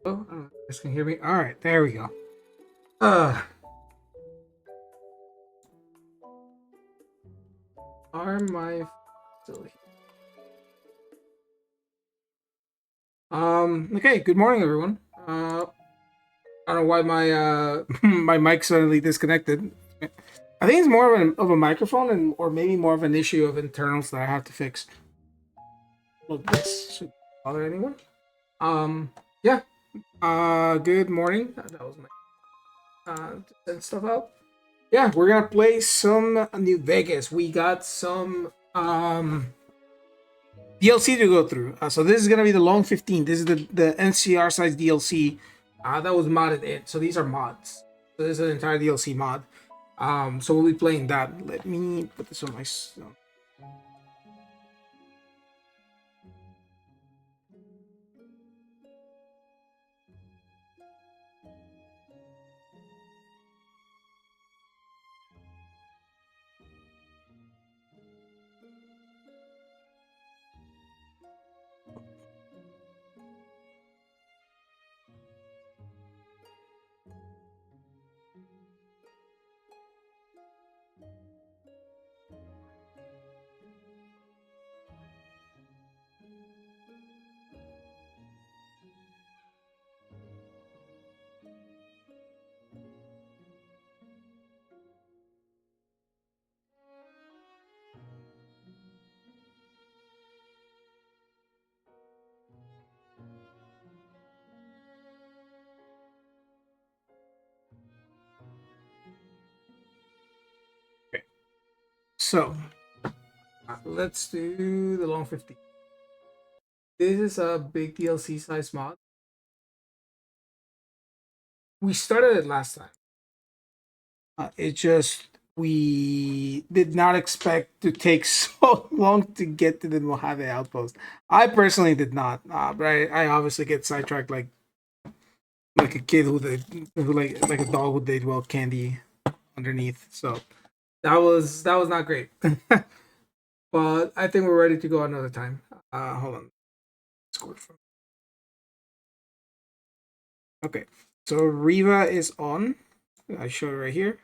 Oh, I don't know if you guys can hear me. All right, there we go. Uh, are my still here? Okay. Good morning, everyone. I don't know why my my mic suddenly disconnected. I think it's more of a microphone and or maybe more of an issue of internals that I have to fix. Look, this should bother anyone. Yeah. Good morning. That was my to send stuff out. Yeah, we're gonna play some New Vegas. We got some DLC to go through. So this is gonna be the Long 15. This is the NCR size DLC that was modded in. So these are mods. So this is an entire DLC mod. So we'll be playing that. Let me put this on my. Okay. So let's do the Long 15. This is a big DLC size mod. We started it last time. It just we did not expect to take so long to get to the Mojave outpost. I personally did not, but I obviously get sidetracked like a kid who like a dog who did well candy underneath. So that was not great. But I think we're ready to go another time. Hold on. Okay, so Riva is on. I show it right here.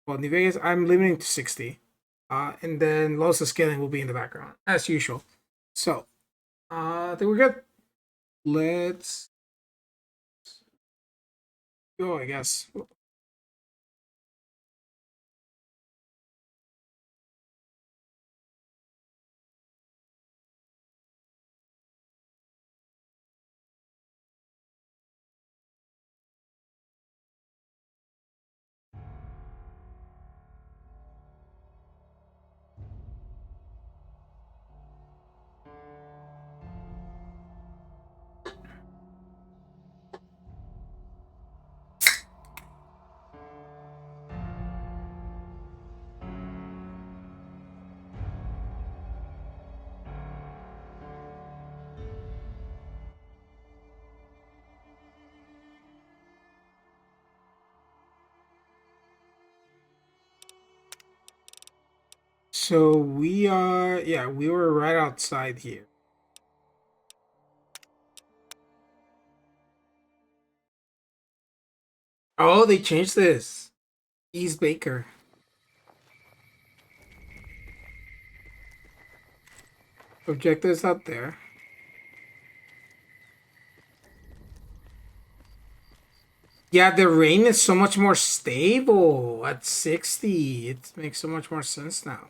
Well, New Vegas, I'm limiting to 60. And then loss of scaling will be in the background, as usual. So, I think we're good. Let's go, I guess. So we are, yeah, we were right outside here. Oh, they changed this. East Baker. Objectives out there. Yeah, the rain is so much more stable at 60. It makes so much more sense now.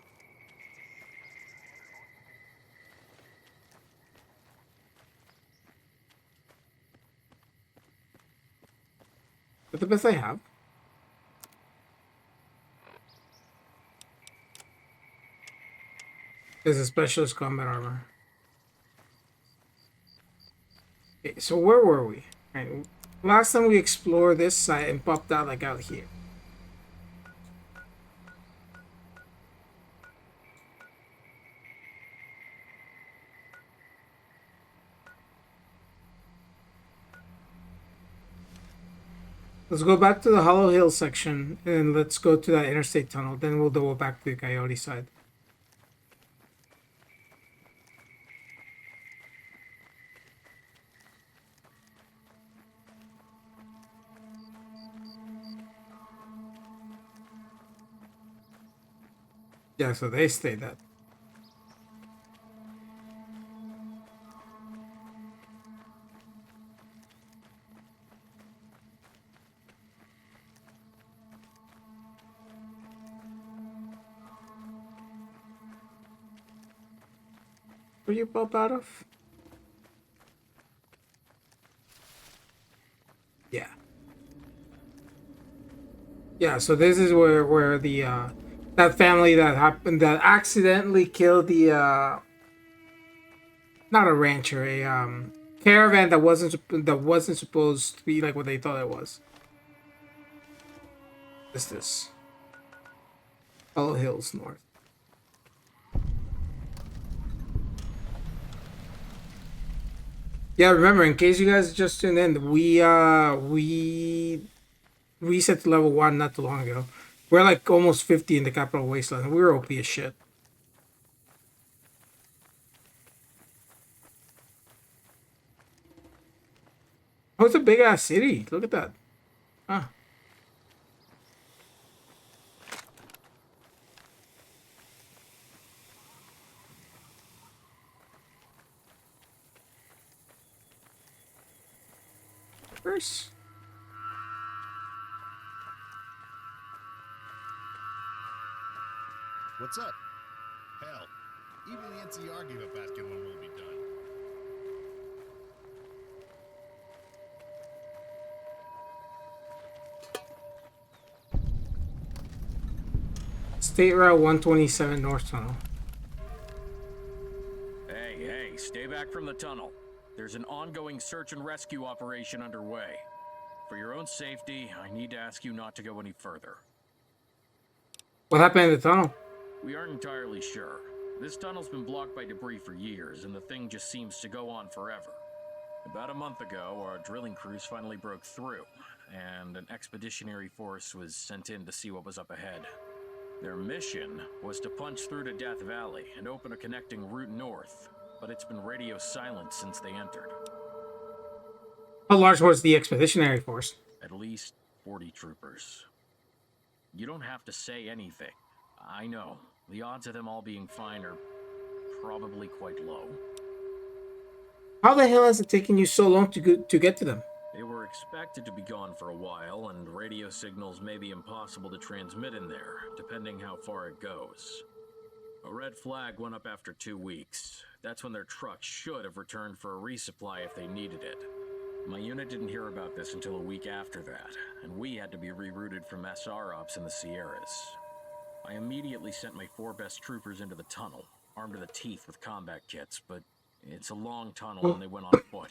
But the best I have. Is a specialist combat armor. Okay, so where were we? Right, last time we explored this site and popped out like out here. Let's go back to the Hollow Hill section and let's go to that interstate tunnel. Then we'll double back to the Coyote side. Yeah, so they stay dead. Where you pop out of? Yeah. Yeah, so this is where the that family that happened that accidentally killed the not a rancher, a caravan that wasn't supposed to be like what they thought it was. What's this? Hollow Hills North. Yeah, remember, in case you guys just tuned in, we reset to level 1 not too long ago. We're like almost 50 in the capital Wasteland. We were OP as shit. Oh, it's a big ass city. Look at that. Huh. First. What's up? Hell, even the NCR gave up asking when we'll be done. State Route 127 North Tunnel. Hey, stay back from the tunnel. There's an ongoing search and rescue operation underway. For your own safety, I need to ask you not to go any further. What happened in the tunnel? We aren't entirely sure. This tunnel's been blocked by debris for years, and the thing just seems to go on forever. About a month ago, our drilling crews finally broke through, and an expeditionary force was sent in to see what was up ahead. Their mission was to punch through to Death Valley and open a connecting route north, but it's been radio silent since they entered. How large was the expeditionary force? At least 40 troopers. You don't have to say anything. I know, the odds of them all being fine are probably quite low. How the hell has it taken you so long to get to them? They were expected to be gone for a while, and radio signals may be impossible to transmit in there, depending how far it goes. A red flag went up after 2 weeks. That's when their truck should have returned for a resupply if they needed it. My unit didn't hear about this until a week after that, and we had to be rerouted from SR ops in the Sierras. I immediately sent my 4 best troopers into the tunnel, armed to the teeth with combat kits, but it's a long tunnel and they went on foot.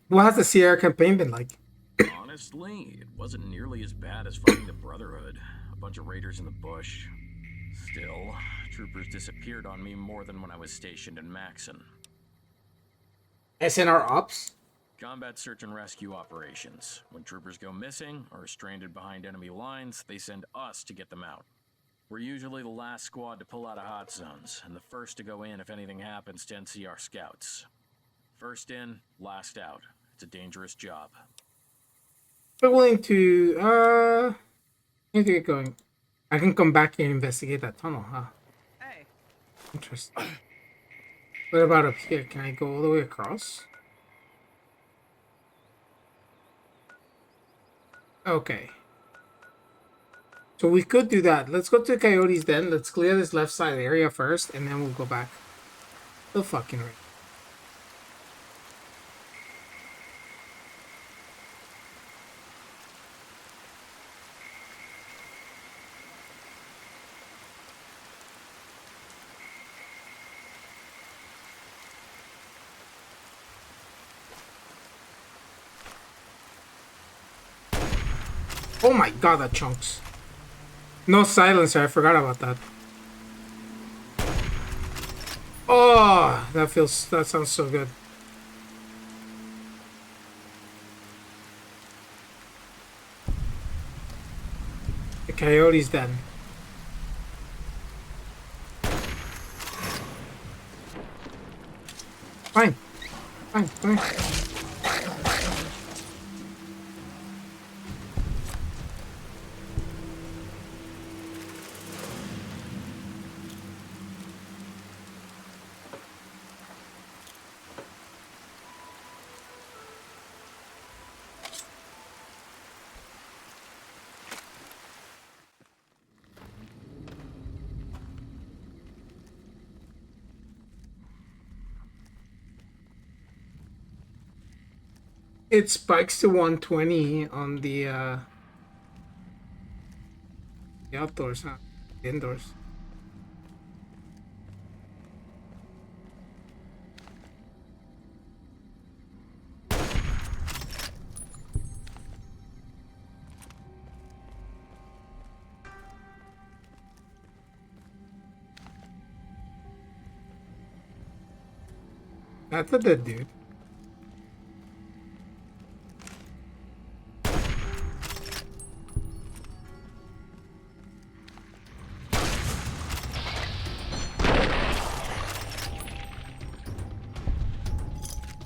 What has the Sierra campaign been like? Honestly, it wasn't nearly as bad as fighting the Brotherhood. A bunch of raiders in the bush. Still, troopers disappeared on me more than when I was stationed in Maxon. SNR Ops? Combat search and rescue operations. When troopers go missing or are stranded behind enemy lines, they send us to get them out. We're usually the last squad to pull out of hot zones, and the first to go in if anything happens to NCR scouts. First in, last out. It's a dangerous job. We're willing to, need to get going. I can come back here and investigate that tunnel, huh? Hey. Interesting. What about up here? Can I go all the way across? Okay. So we could do that. Let's go to the Coyotes then. Let's clear this left side area first, and then we'll go back. The fucking right. Oh my god, that chunks. No silencer, I forgot about that. Oh, that sounds so good. The Coyotes then. Fine. Fine. It spikes to 120 on the outdoors, huh? Indoors. That's a dead dude.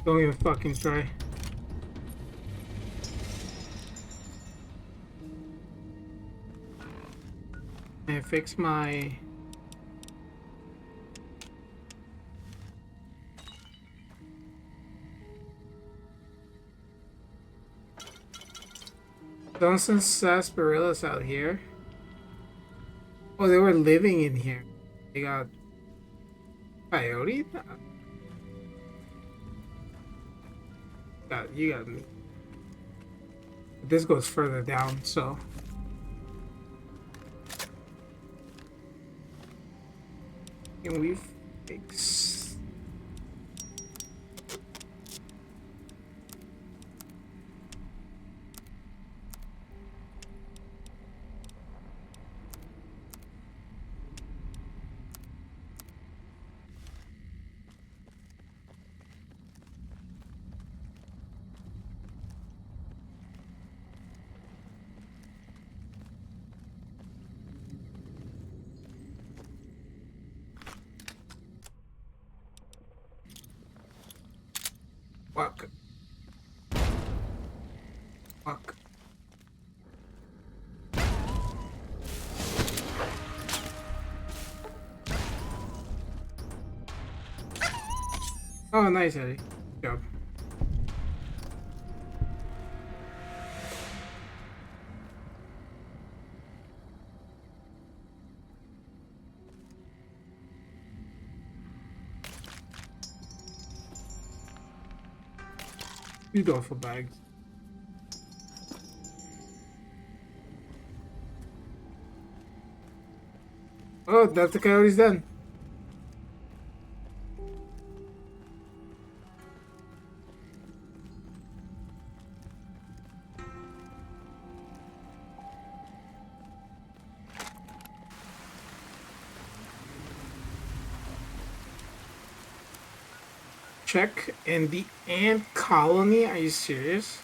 Don't even fucking try. And fix my... Johnson sarsaparillas out here. Oh, they were living in here. They got coyote? You got me. This goes further down, so... Can we fix... Fuck. Fuck. Oh, nice, Eddie. Good job. You go for bags. Oh, that's the coyote's done. Check in the ant colony. Are you serious?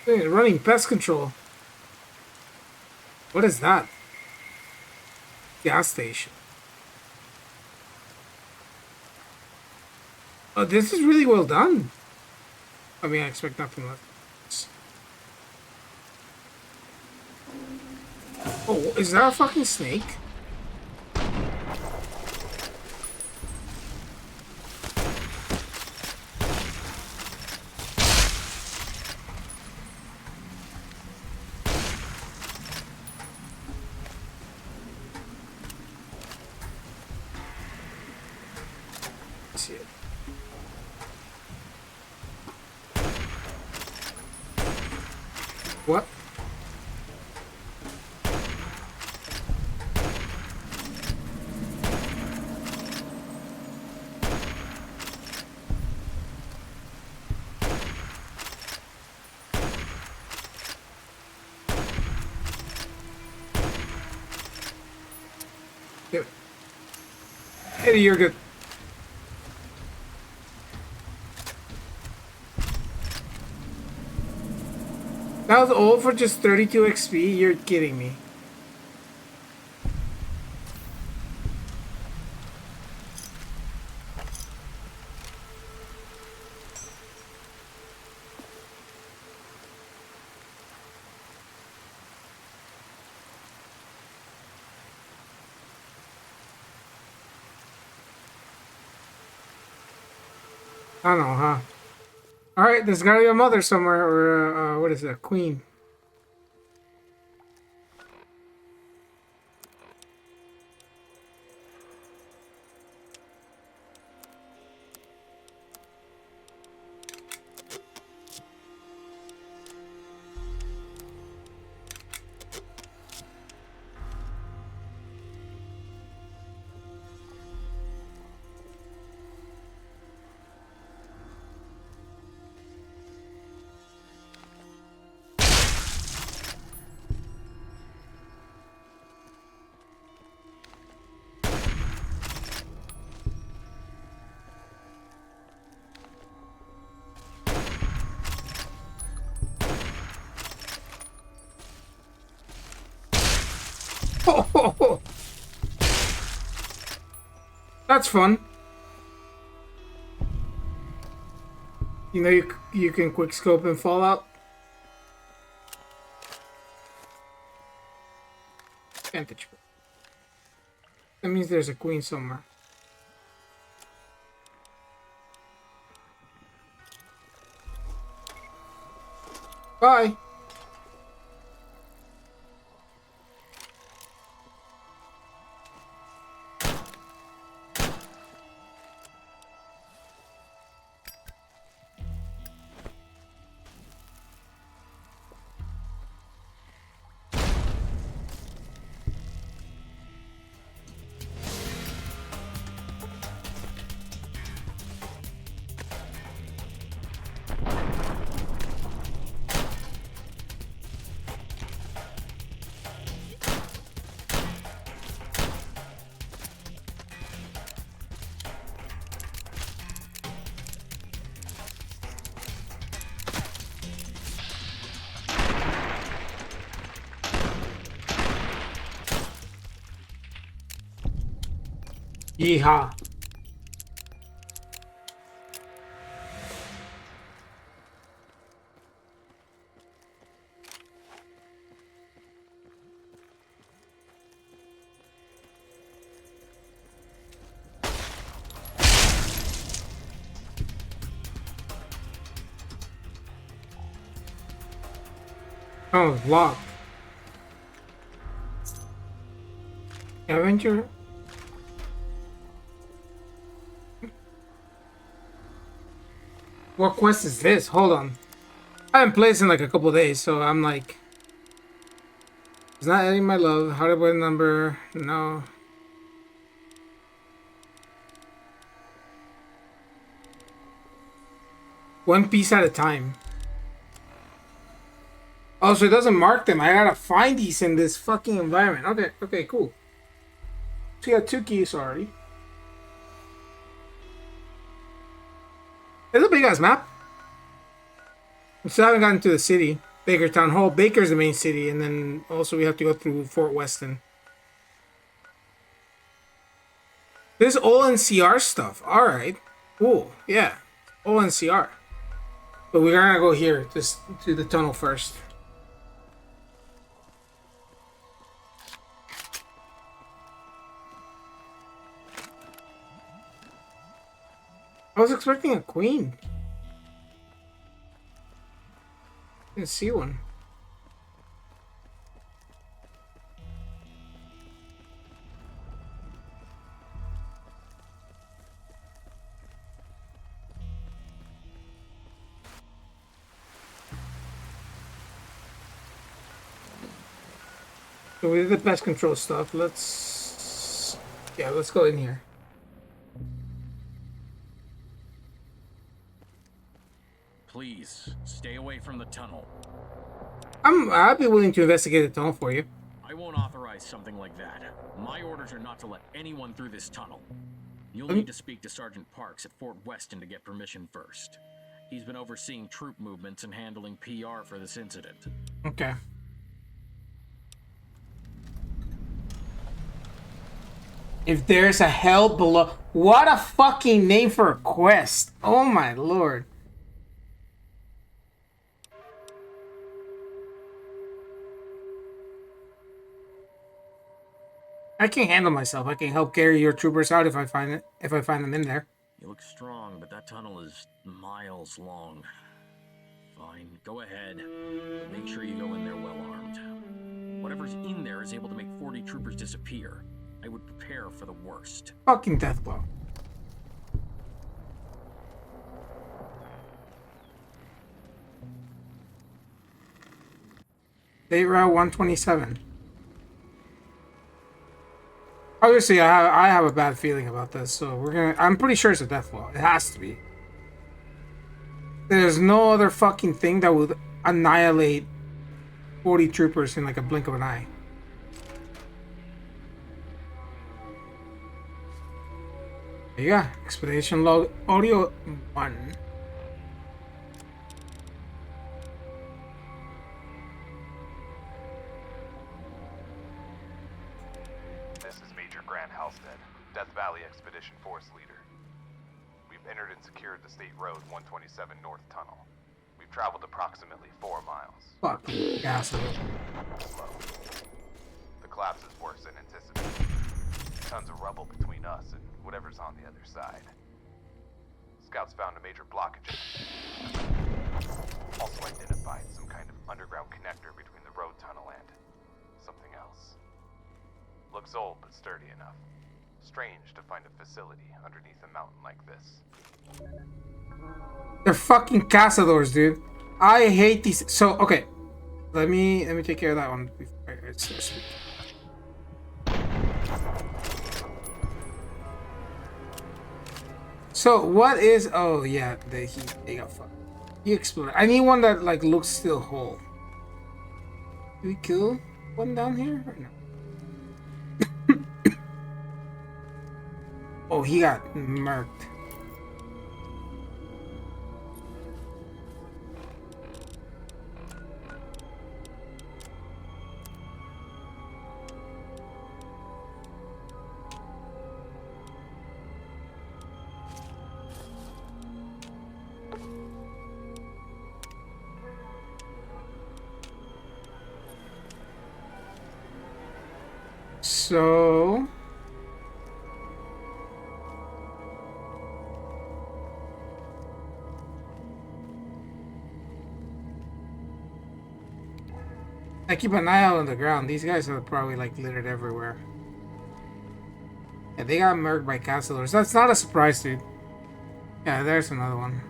Hey, running pest control. What is that? Gas station. Oh, this is really well done. I mean, I expect nothing less. Oh, is that a fucking snake? See it. What? Here. Eddie, you're good. That was all for just 32 XP? You're kidding me. I don't know, huh? Alright, there's gotta be a mother somewhere, or what is that? Queen. That's fun. You know, you can quick scope in Fallout. Vantage. That means there's a queen somewhere. Bye. Yeehaw. Oh, locked. Avenger? What quest is this? Hold on. I haven't played this in like a couple days, so I'm like... It's not adding my love. How to put a number? No. One piece at a time. Oh, so it doesn't mark them. I gotta find these in this fucking environment. Okay, okay, cool. So you got 2 keys already. It's a big ass map. We still haven't gotten to the city. Baker Town Hall. Baker's the main city, and then also we have to go through Fort Westin. This is all NCR stuff. Alright. Cool. Yeah. All NCR. But we're gonna go here, just to the tunnel first. I was expecting a queen. Didn't see one. So we did the pest control stuff. Let's go in here. Please, stay away from the tunnel. I'd be willing to investigate the tunnel for you. I won't authorize something like that. My orders are not to let anyone through this tunnel. You'll need to speak to Sergeant Parks at Fort Westin to get permission first. He's been overseeing troop movements and handling PR for this incident. Okay. If there's a hell below... What a fucking name for a quest. Oh my lord. I can handle myself. I can help carry your troopers out if I find them in there. You look strong, but that tunnel is miles long. Fine, go ahead. Make sure you go in there well armed. Whatever's in there is able to make 40 troopers disappear. I would prepare for the worst. Fucking death blow. Date route 127. Obviously, I have a bad feeling about this, so I'm pretty sure it's a death blow. It has to be. There's no other fucking thing that would annihilate 40 troopers in like a blink of an eye. There you go. Expedition log audio 1. This is Major Grant Halstead, Death Valley Expedition. Expedition Force leader. We've entered and secured the State Road 127 North Tunnel. We've traveled approximately 4 miles. Fucking asshole. Slow. The collapse is worse than anticipated. Tons of rubble between us and whatever's on the other side. Scouts found a major blockage. Also identified some kind of underground connector between the road tunnel and something else. Looks old but sturdy enough. Strange to find a facility underneath a mountain like this. They're fucking cazadors, dude. I hate these. So okay, let me take care of that one. It's so sweet. So what is? Oh yeah, they got fucked. He exploded. I need one that like looks still whole. Do we kill one down here or no? Oh, he got murked. So I keep an eye out on the ground. These guys are probably like littered everywhere. Yeah, they got murked by castles. That's not a surprise, dude. Yeah, there's another one.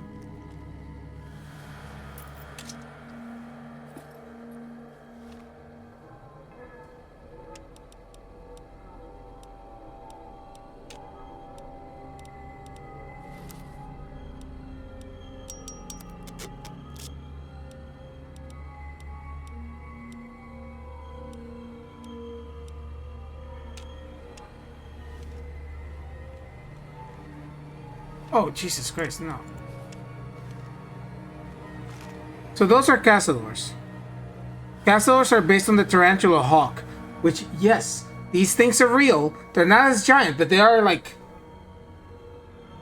Oh, Jesus Christ, no. So those are castadors. Castadors are based on the tarantula hawk, which, yes, these things are real. They're not as giant, but they are like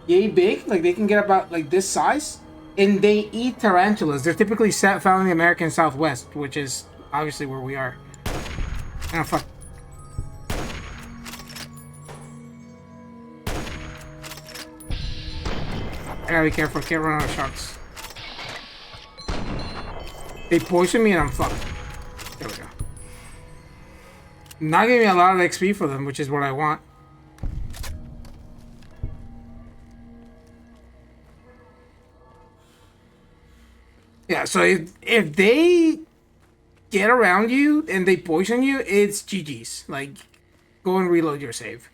yay big. Like they can get about like this size, and they eat tarantulas. They're typically found in the American Southwest, which is obviously where we are. Oh, fuck. I gotta be careful, I can't run out of shots. They poison me and I'm fucked. There we go. Not giving me a lot of XP for them, which is what I want. Yeah, so if they get around you and they poison you, it's GG's. Like, go and reload your save.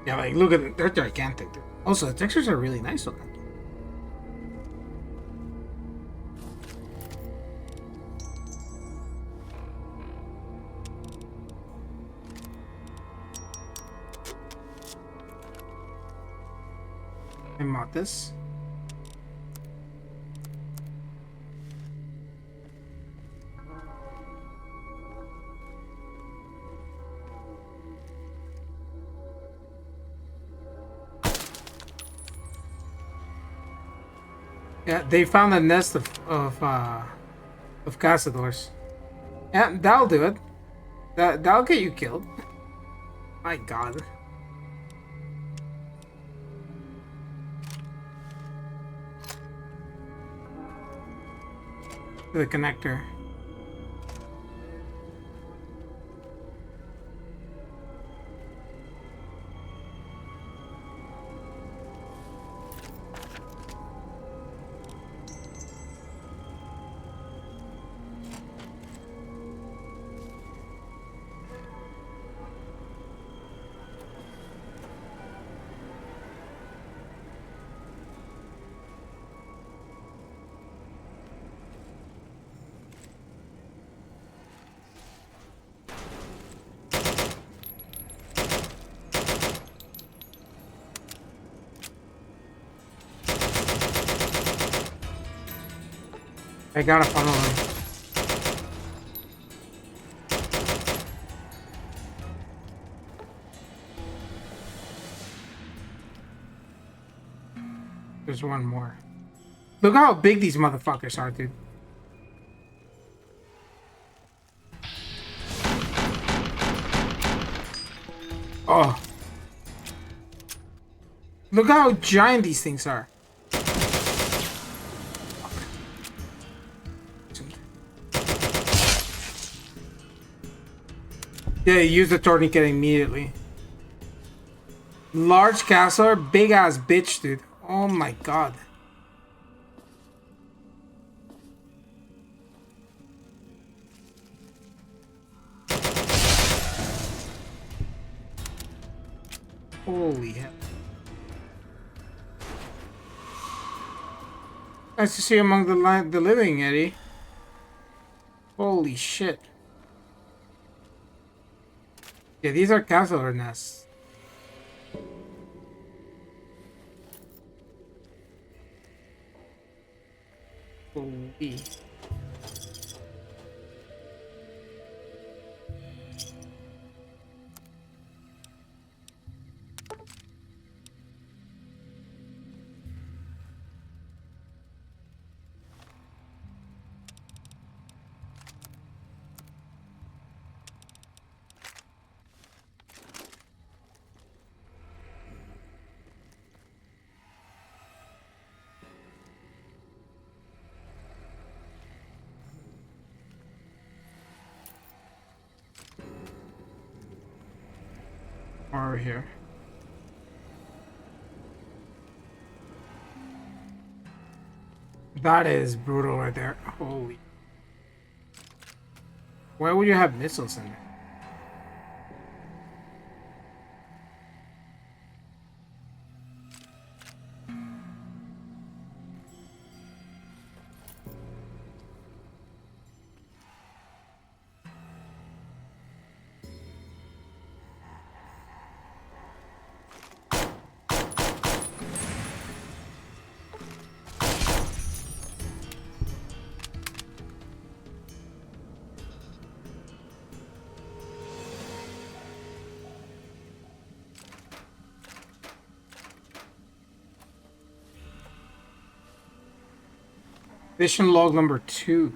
Yeah, like, look at it. They're gigantic, dude. Also, the textures are really nice on them. I mod this. Yeah, they found a nest of cazadors. Yeah, that'll do it. That'll get you killed. My God. The connector. I gotta funnel him. There's one more. Look how big these motherfuckers are, dude. Oh. Look how giant these things are. Yeah, use the tourniquet immediately. Large castle, big ass bitch, dude. Oh my god. Holy hell. Nice to see you among the living, Eddie. Holy shit. Yeah, these are castle nests. Holy. Over here. That is brutal right there. Holy. Why would you have missiles in there? Mission log number 2.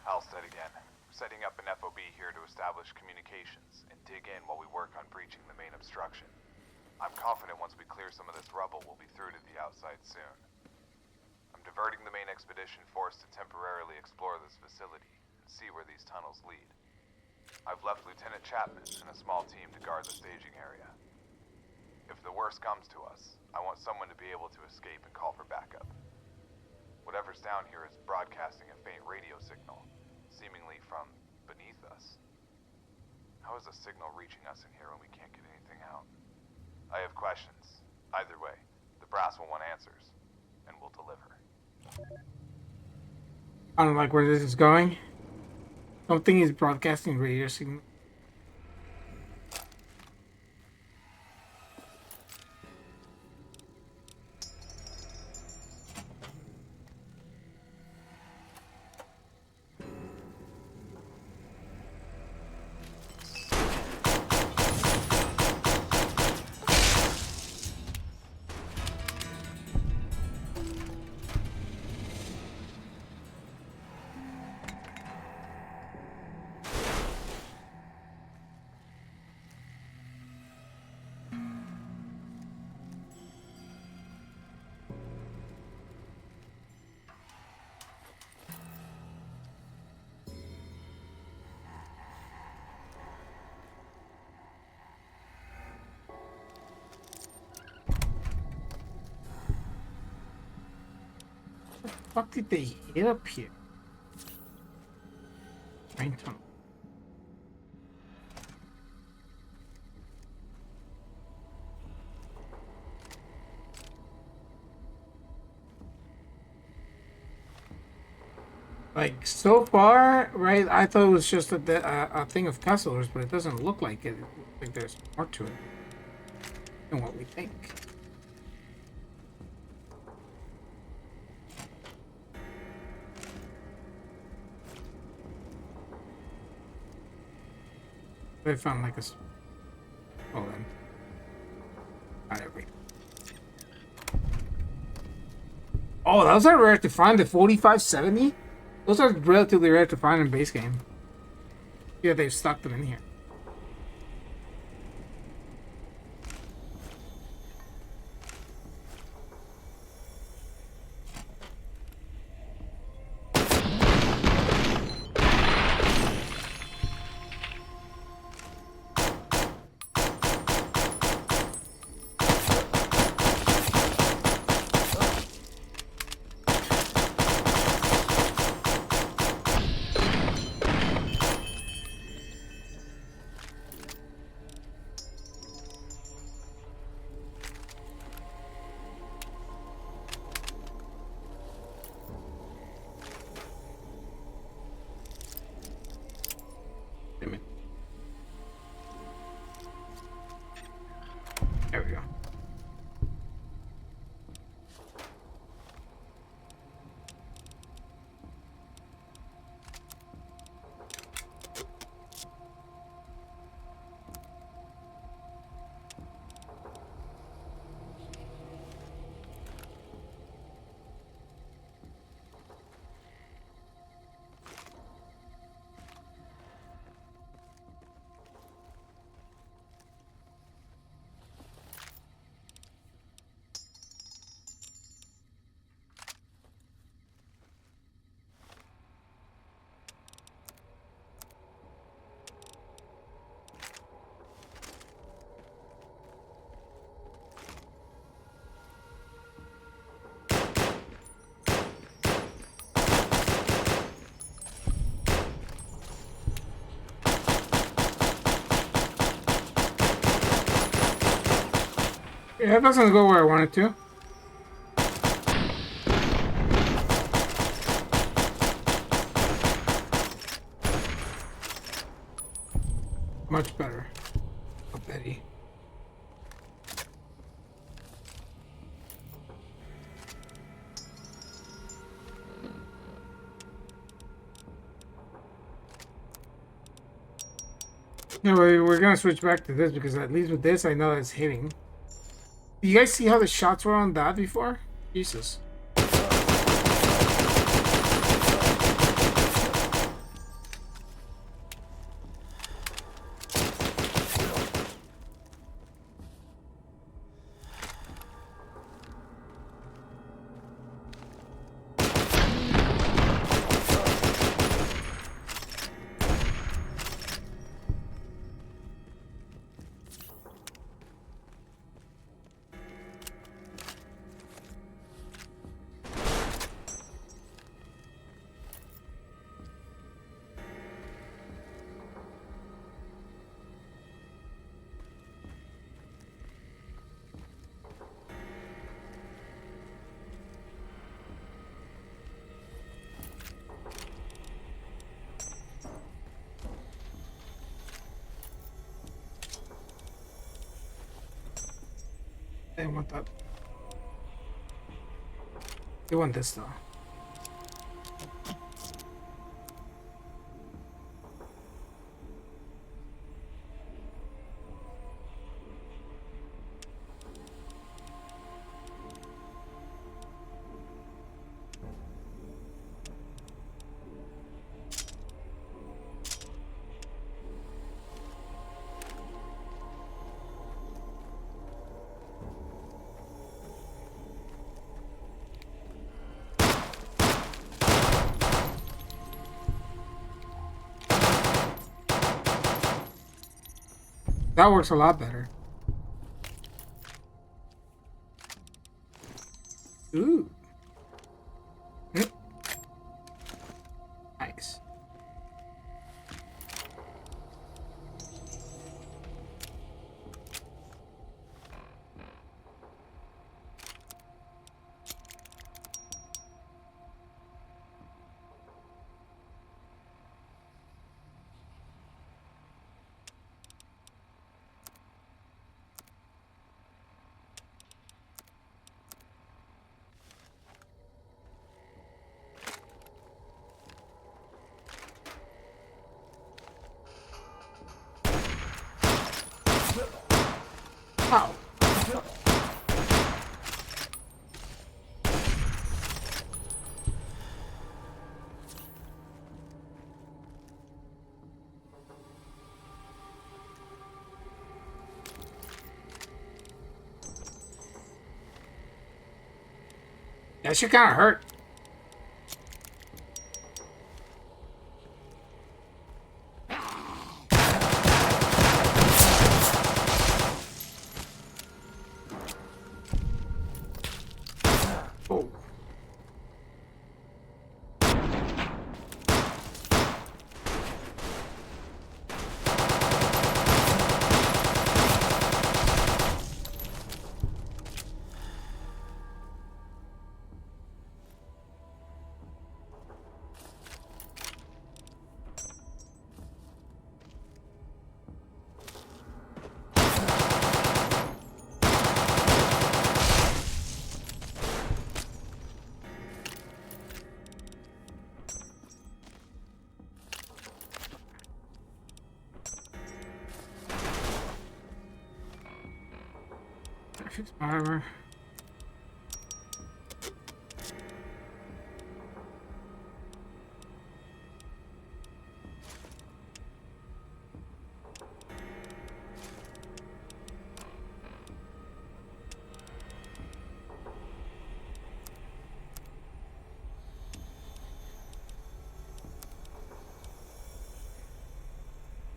Halstead again. Setting up an FOB here to establish communications and dig in while we work on breaching the main obstruction. I'm confident once we clear some of this rubble, we'll be through to the outside soon. I'm diverting the main expedition force to temporarily explore this facility and see where these tunnels lead. I've left Lieutenant Chapman and a small team to guard the staging area. If the worst comes to us, I want someone to be able to escape and call for backup. Whatever's down here is broadcasting a faint radio signal, seemingly from beneath us. How is a signal reaching us in here when we can't get anything out? I have questions. Either way, the brass will want answers, and we'll deliver. I don't like where this is going. Something is broadcasting radio signal. What did they hit up here? Train tunnel. Like, so far, right, I thought it was just a thing of castlers, but it doesn't look like it. It looks like there's more to it than what we think. I found like a. Hold on. Alright, wait. Oh, those are rare to find. The 4570. Those are relatively rare to find in base game. Yeah, they've stuck them in here. Damn it. There we go. Yeah, that doesn't go where I want it to. Much better. Oh, Betty. No, we're gonna switch back to this because at least with this, I know it's hitting. You guys see how the shots were on that before? Jesus. They want that. They want this though. That works a lot better. Ooh. Nice. Ow. That shit kind of hurt. Oh. Fix my armor.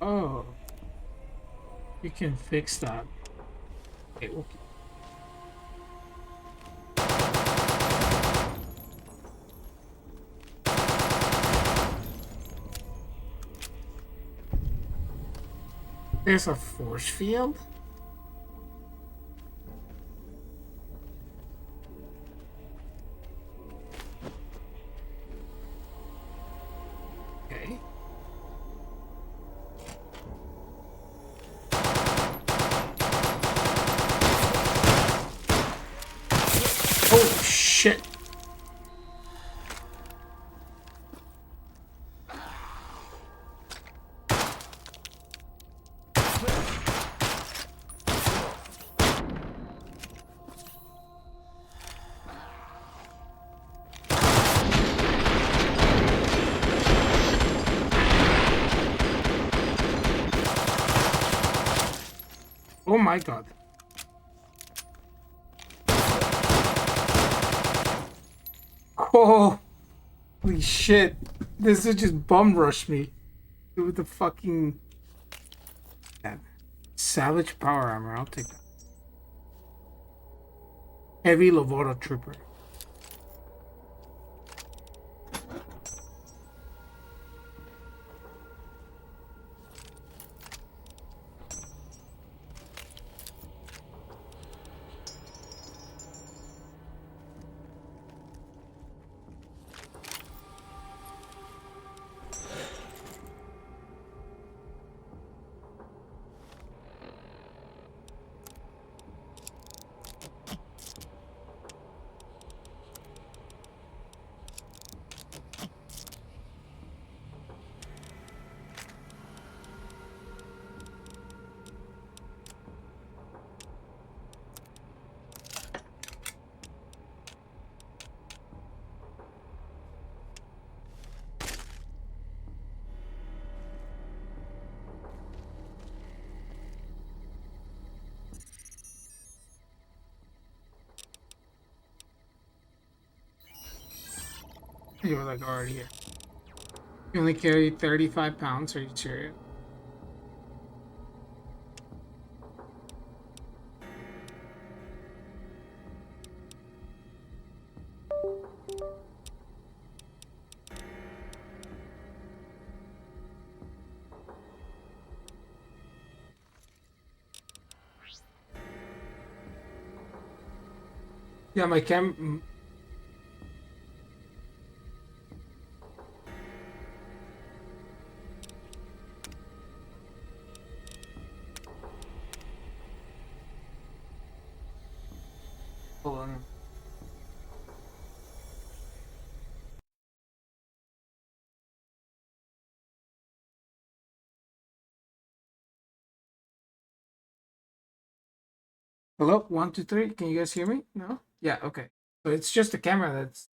Oh, you can fix that. Okay, okay. There's a force field? Okay. Oh shit. Oh my god. Oh, holy shit. This is just bum rush me. With the fucking... Yeah. Savage power armor, I'll take that. Heavy Lovoto Trooper. You're like already here. You only carry 35 pounds, are you serious? Yeah, my cam... Hold on. Hello, 1, 2, 3. Can you guys hear me? No? Yeah, okay. So it's just the camera that's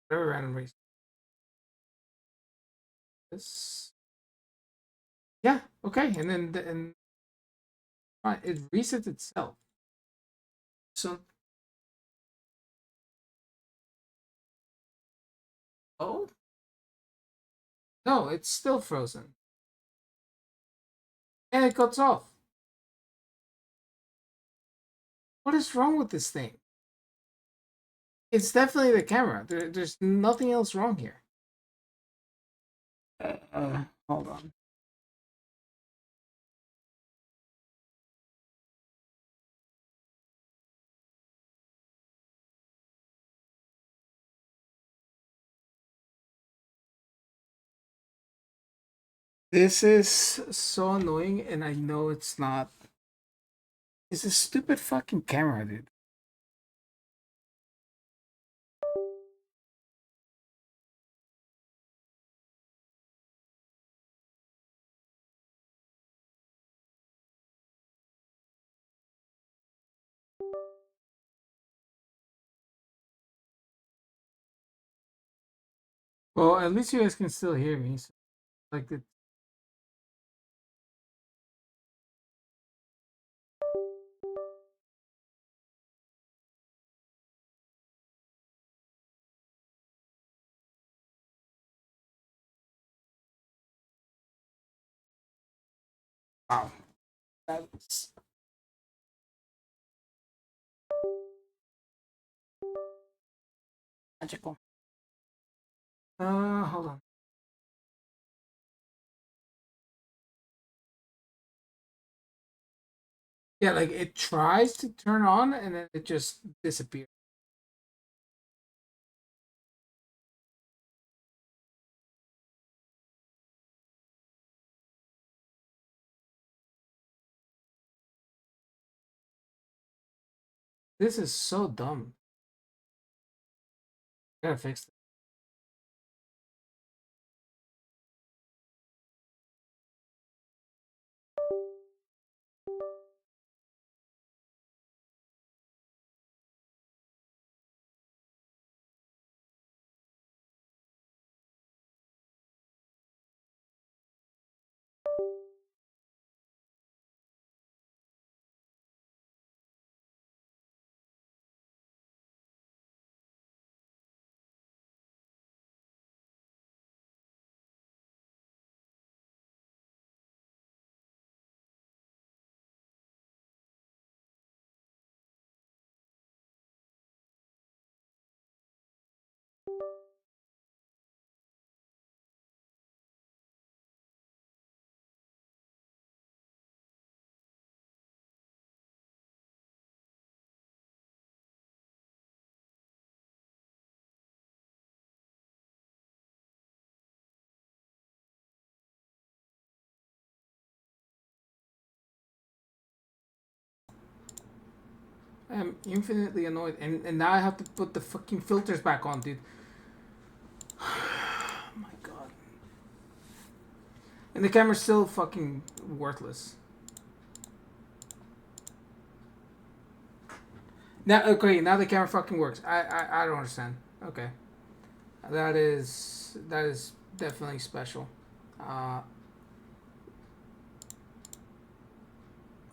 very random reason. This. Yeah, okay. And then it resets itself. So oh no, it's still frozen. And it cuts off. What is wrong with this thing? It's definitely the camera. There's nothing else wrong here. Hold on. This is so annoying, and I know it's not. It's a stupid fucking camera, dude. Well, at least you guys can still hear me. So, like the. Wow. That's magical. Hold on. Yeah, like it tries to turn on and then it just disappears. This is so dumb. Gotta fix it. I'm infinitely annoyed, and now I have to put the fucking filters back on, dude. Oh my god. And the camera's still fucking worthless. Now, okay, now the camera fucking works. I don't understand. Okay, that is definitely special. Uh,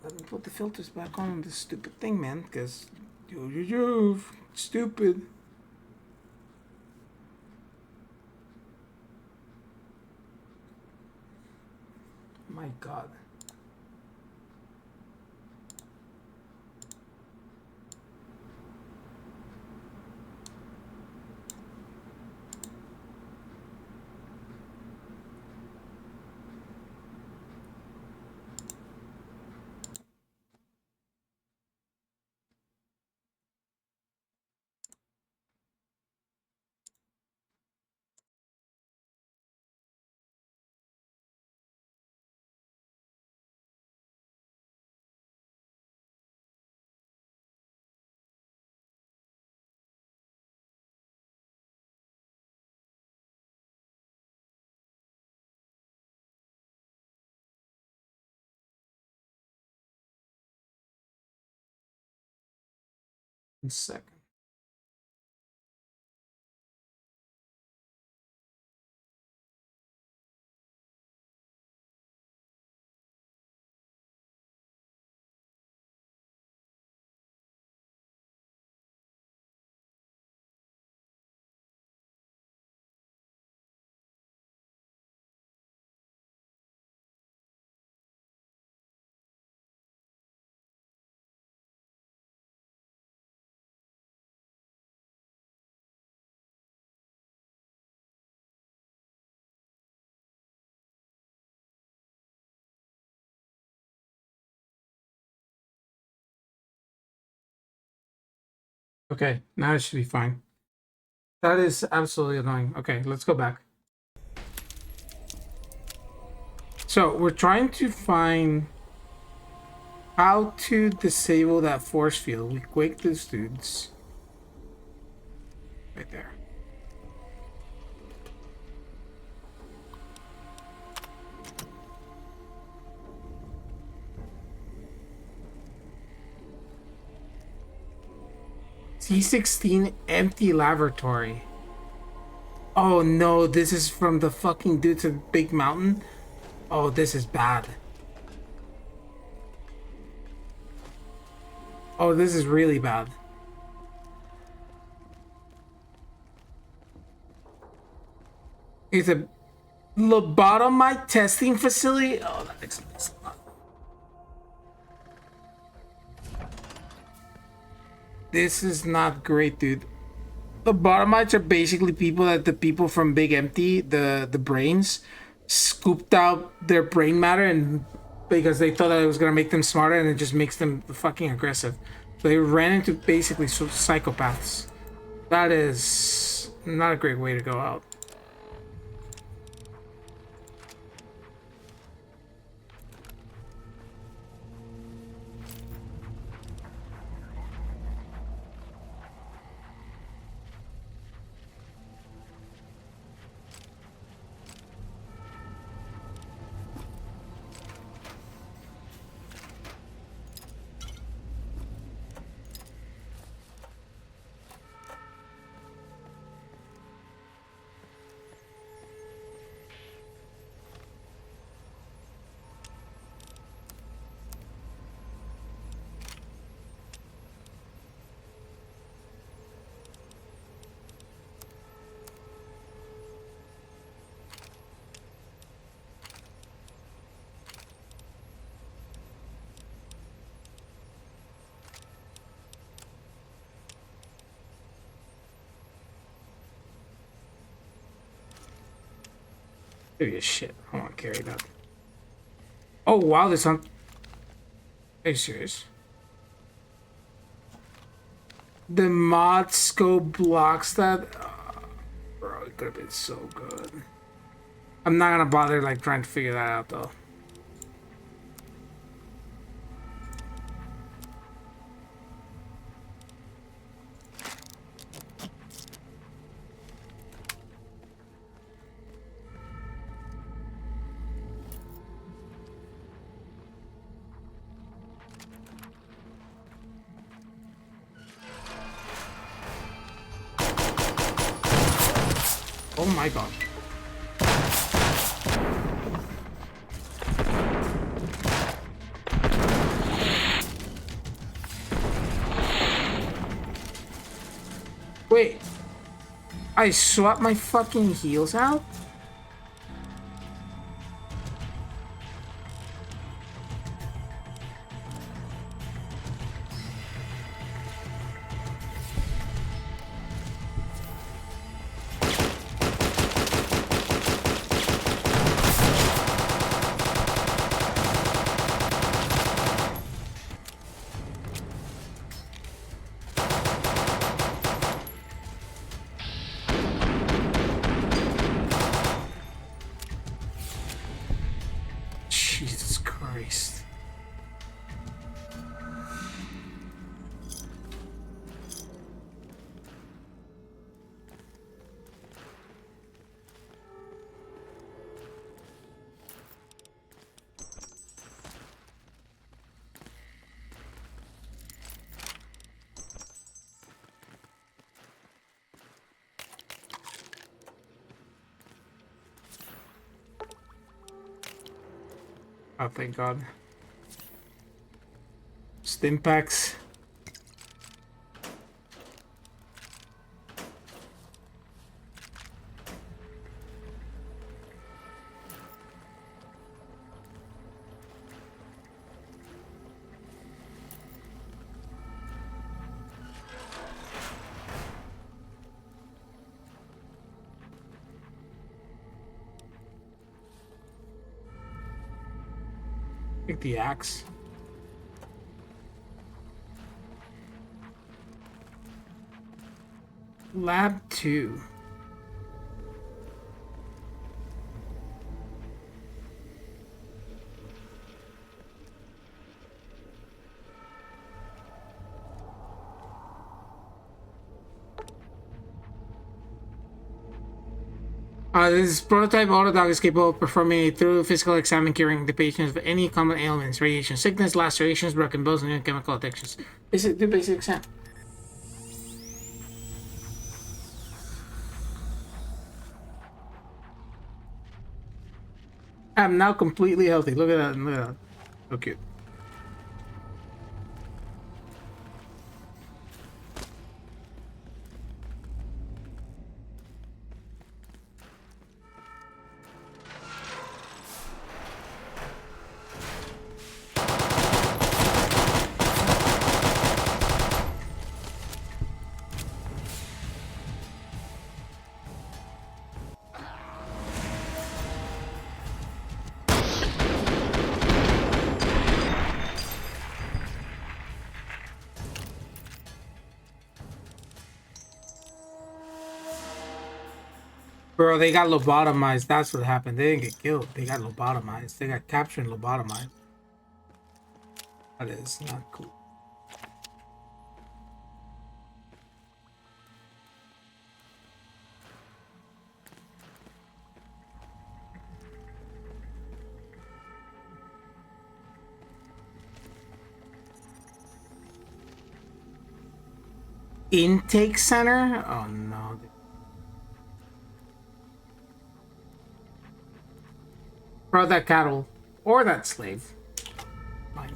Let me put the filters back on this stupid thing, man, because stupid. My god. 1 second. Okay, now it should be fine. That is absolutely annoying. Okay, let's go back. So we're trying to find how to disable that force field. We quake these dudes. Right there. C16 empty laboratory. Oh no, this is from the fucking dude to Big Mountain. Oh, this is bad. Oh, this is really bad. It's a lobotomite testing facility. Oh, that explains a lot. This is not great, dude. Lobotomites are basically people that the people from Big Empty, the brains, scooped out their brain matter and because they thought that it was gonna make them smarter and it just makes them fucking aggressive. So they ran into basically psychopaths. That is not a great way to go out. Give you a shit. I don't want to carry that. Oh wow, this on. Are you serious? The mod scope blocks that. Bro, it could have been so good. I'm not gonna bother like trying to figure that out though. Oh my god. Wait. I swapped my fucking heals out? Jesus Christ. Oh, thank God. Stim packs. Take the axe. Lab 2. This prototype autodog is capable of performing a thorough physical exam and curing the patients of any common ailments, radiation sickness, lacerations, broken bones, and chemical addictions. Do basic exam. I'm now completely healthy. Look at that. Look at that. So cute. Bro, they got lobotomized. That's what happened. They didn't get killed. They got lobotomized. They got captured and lobotomized. That is not cool. Intake center? Oh no. Bro, that cattle. Or that slave. Mine.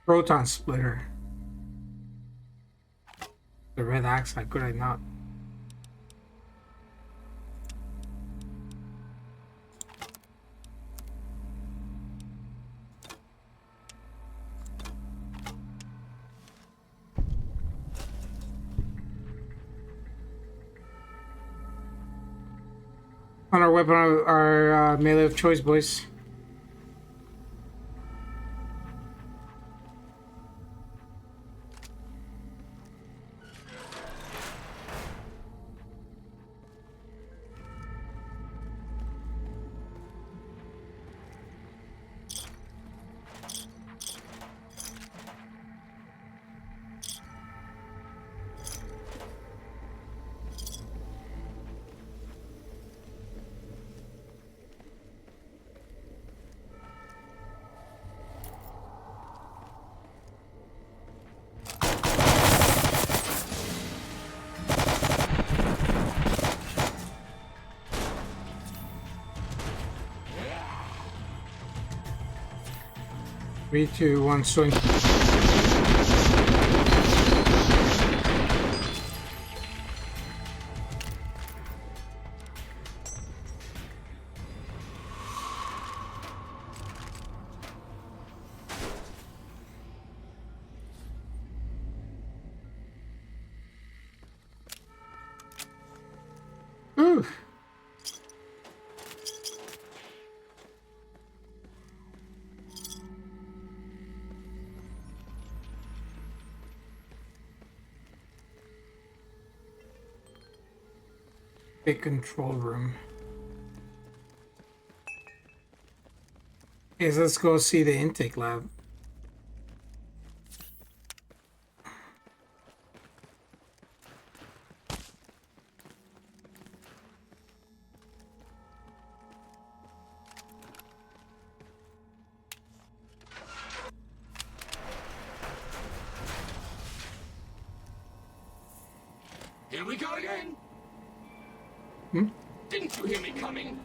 Proton splitter. The red axe, how could I not? On our weapon, our melee of choice, boys. Three, two, one, swing. Ooh. Big control room. Okay, so let's go see the intake lab. Here we go again! Hmm? Didn't you hear me coming?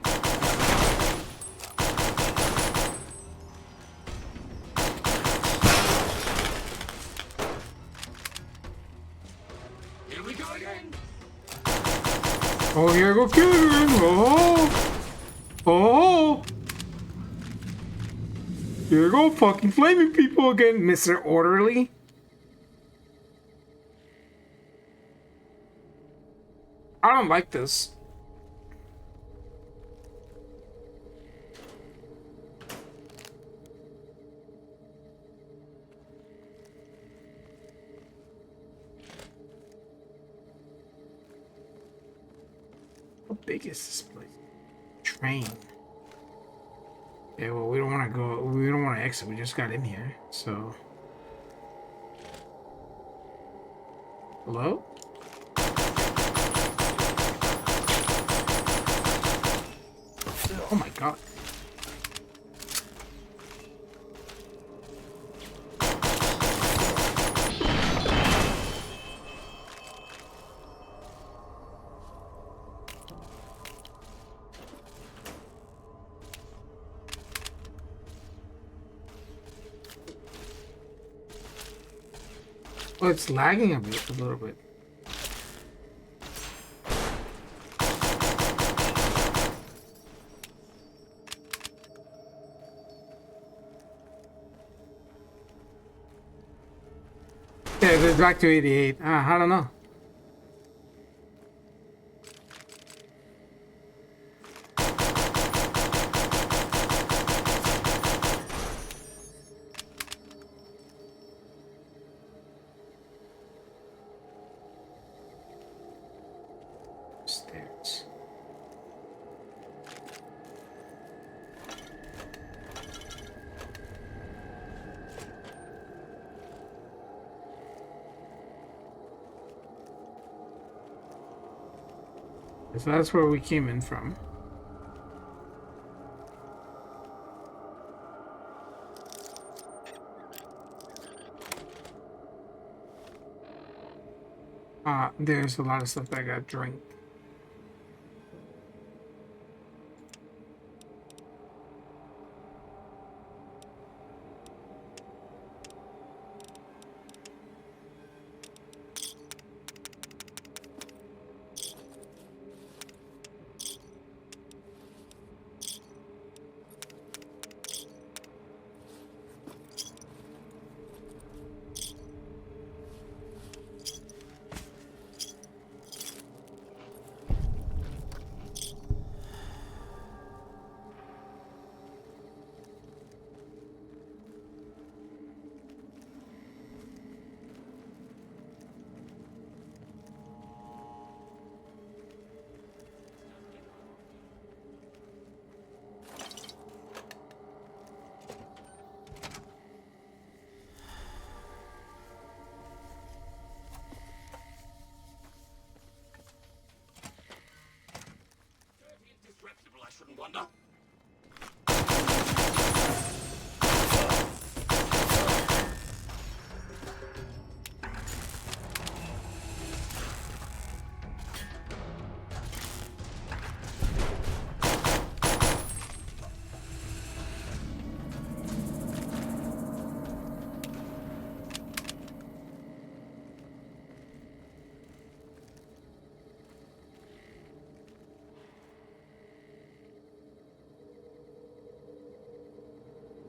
Here we go again! Oh, here go Kevin! Oh! Oh! Here go fucking flaming people again, Mr. Orderly. I don't like this. How big is this place? Train. Yeah, well, we don't want to go. We don't want to exit. We just got in here, so. Hello? Oh my god. Oh, it's lagging a bit, a little bit. Yeah, it's back to 88. I don't know. Stairs. So that's where we came in from. There's a lot of stuff that I got drink.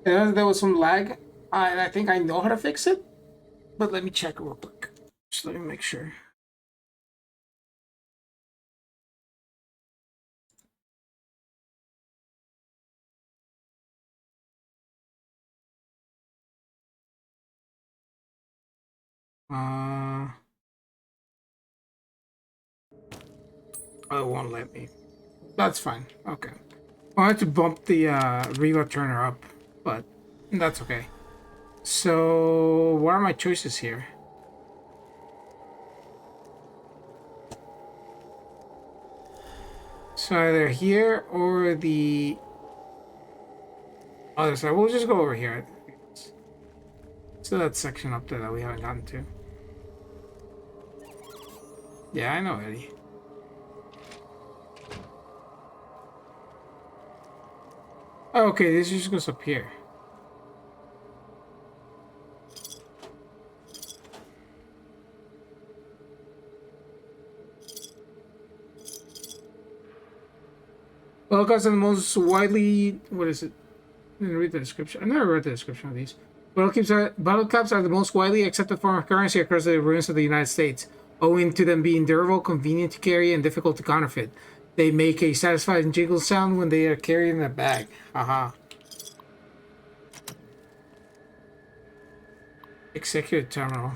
There was some lag, and I think I know how to fix it. But let me check real quick. Just let me make sure. Oh, it won't let me. That's fine. Okay. I wanted to bump the reload turner up, but that's okay. So, what are my choices here? So either here or the other side. We'll just go over here. So that section up there that we haven't gotten to. Yeah, I know, Eddie. Oh, okay, this just goes up here. Well, because the most widely, what is it? I didn't read the description. I never read the description of these. Bottle caps are the most widely accepted form of currency across the ruins of the United States, owing to them being durable, convenient to carry, and difficult to counterfeit. They make a satisfying jiggle sound when they are carried in a bag. Haha. Executive terminal.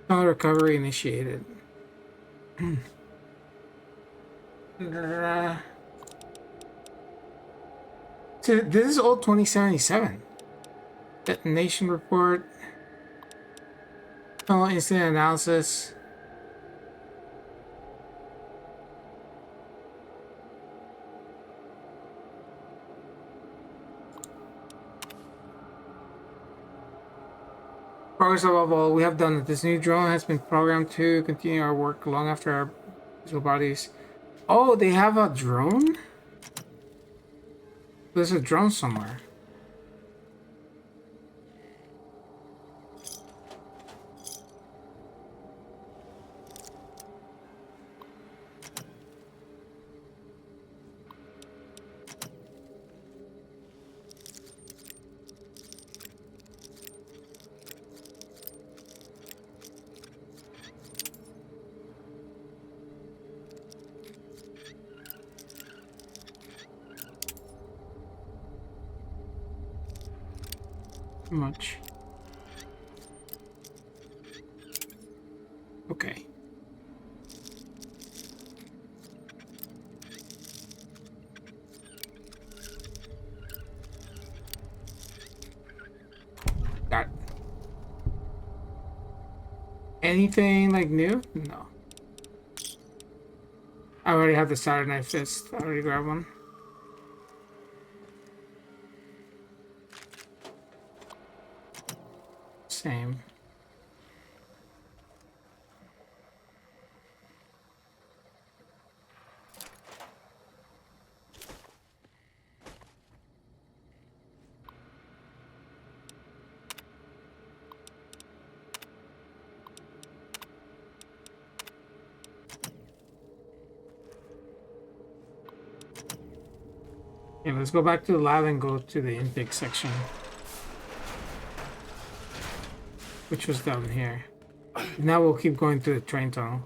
Tunnel recovery initiated. So this is all 2077. Detonation report. Tunnel incident analysis. Progress above all, we have done it. This new drone has been programmed to continue our work long after our physical bodies. Oh, they have a drone? There's a drone somewhere. Much. Okay. Got it. Anything like new? No. I already have the Saturday Night Fist. I already grabbed one. Same. Okay, let's go back to the lab and go to the intake section. Which was down here. Now we'll keep going to the train tunnel.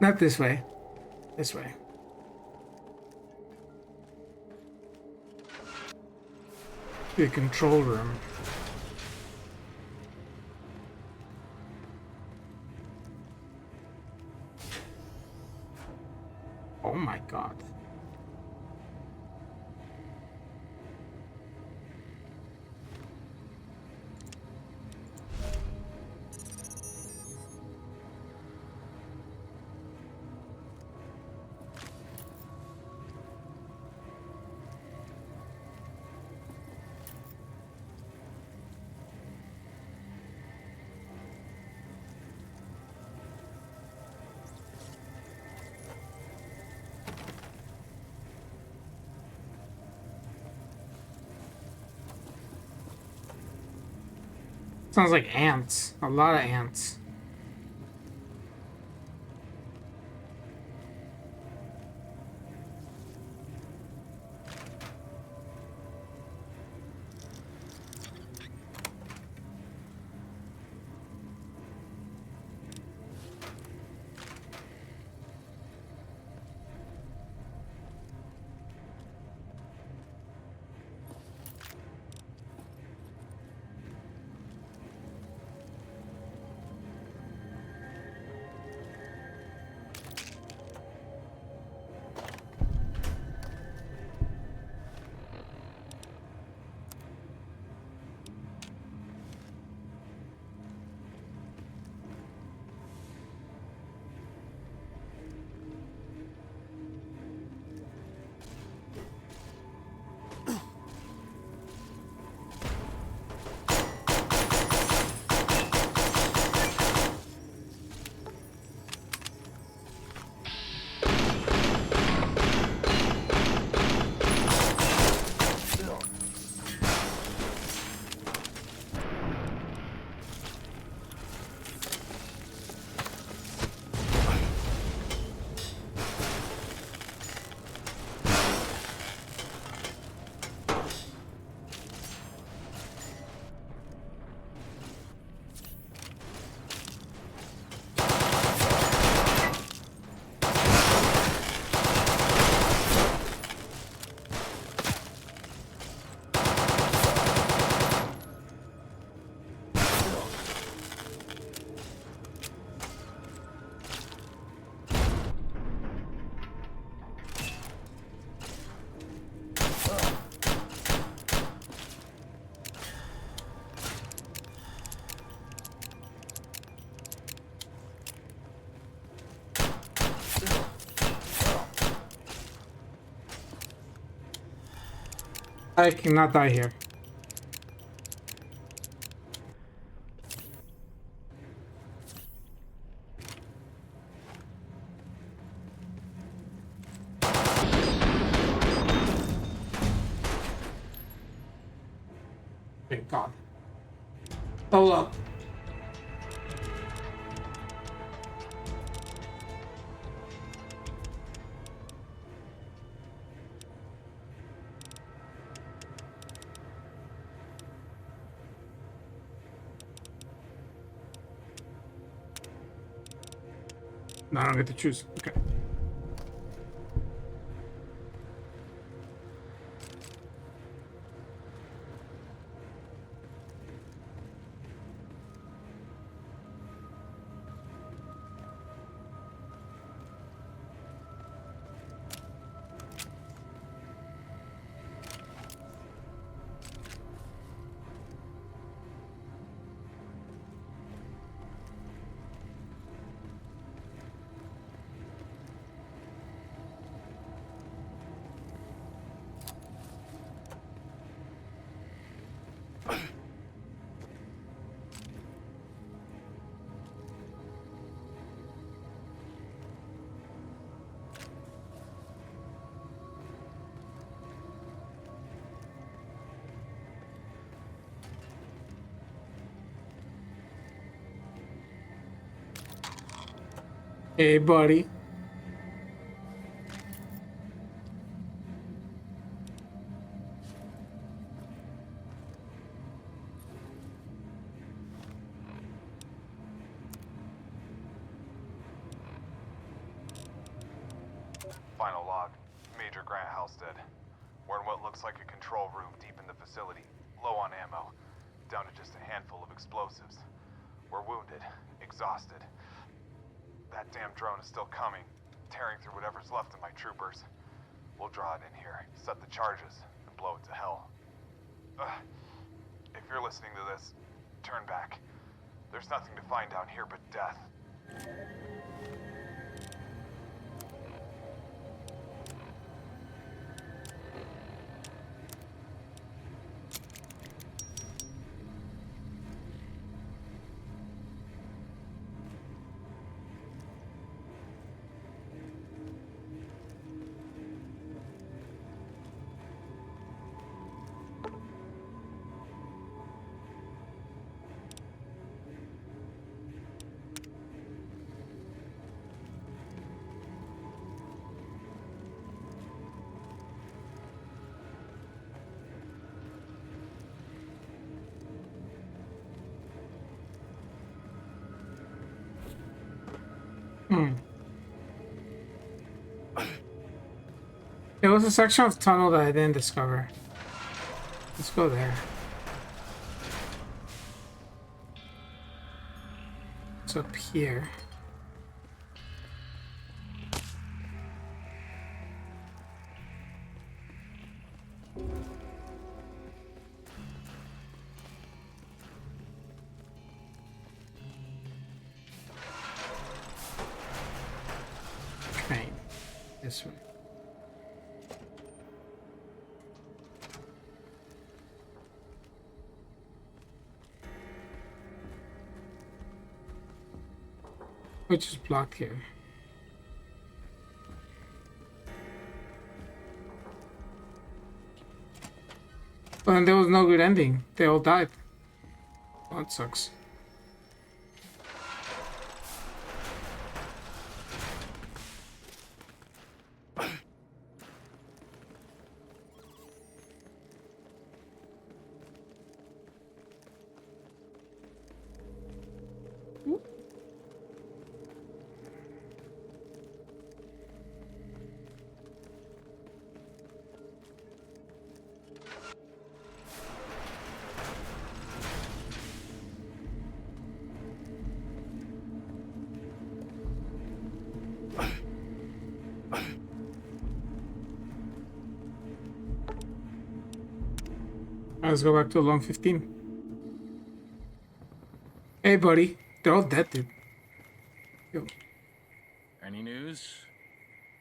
Not this way. This way. The control room. Oh my god. Sounds like ants. A lot of ants. I cannot die here. Thank God. Hold up. No, I don't get to choose. Okay. Hey, buddy. Final log. Major Grant Halstead. We're in what looks like a control room deep in the facility. Low on ammo. Down to just a handful of explosives. We're wounded. Exhausted. That damn drone is still coming. Tearing through whatever's left of my troopers. We'll draw it in here, set the charges, and blow it to hell. If you're listening to this, turn back. There's nothing to find down here but death. There was a section of tunnel that I didn't discover. Let's go there. It's up here. Train. This one. Which is blocked here. Well, and there was no good ending. They all died. Oh, that sucks. Let's go back to long 15. Hey, buddy. They're all dead, dude. Yo. Any news?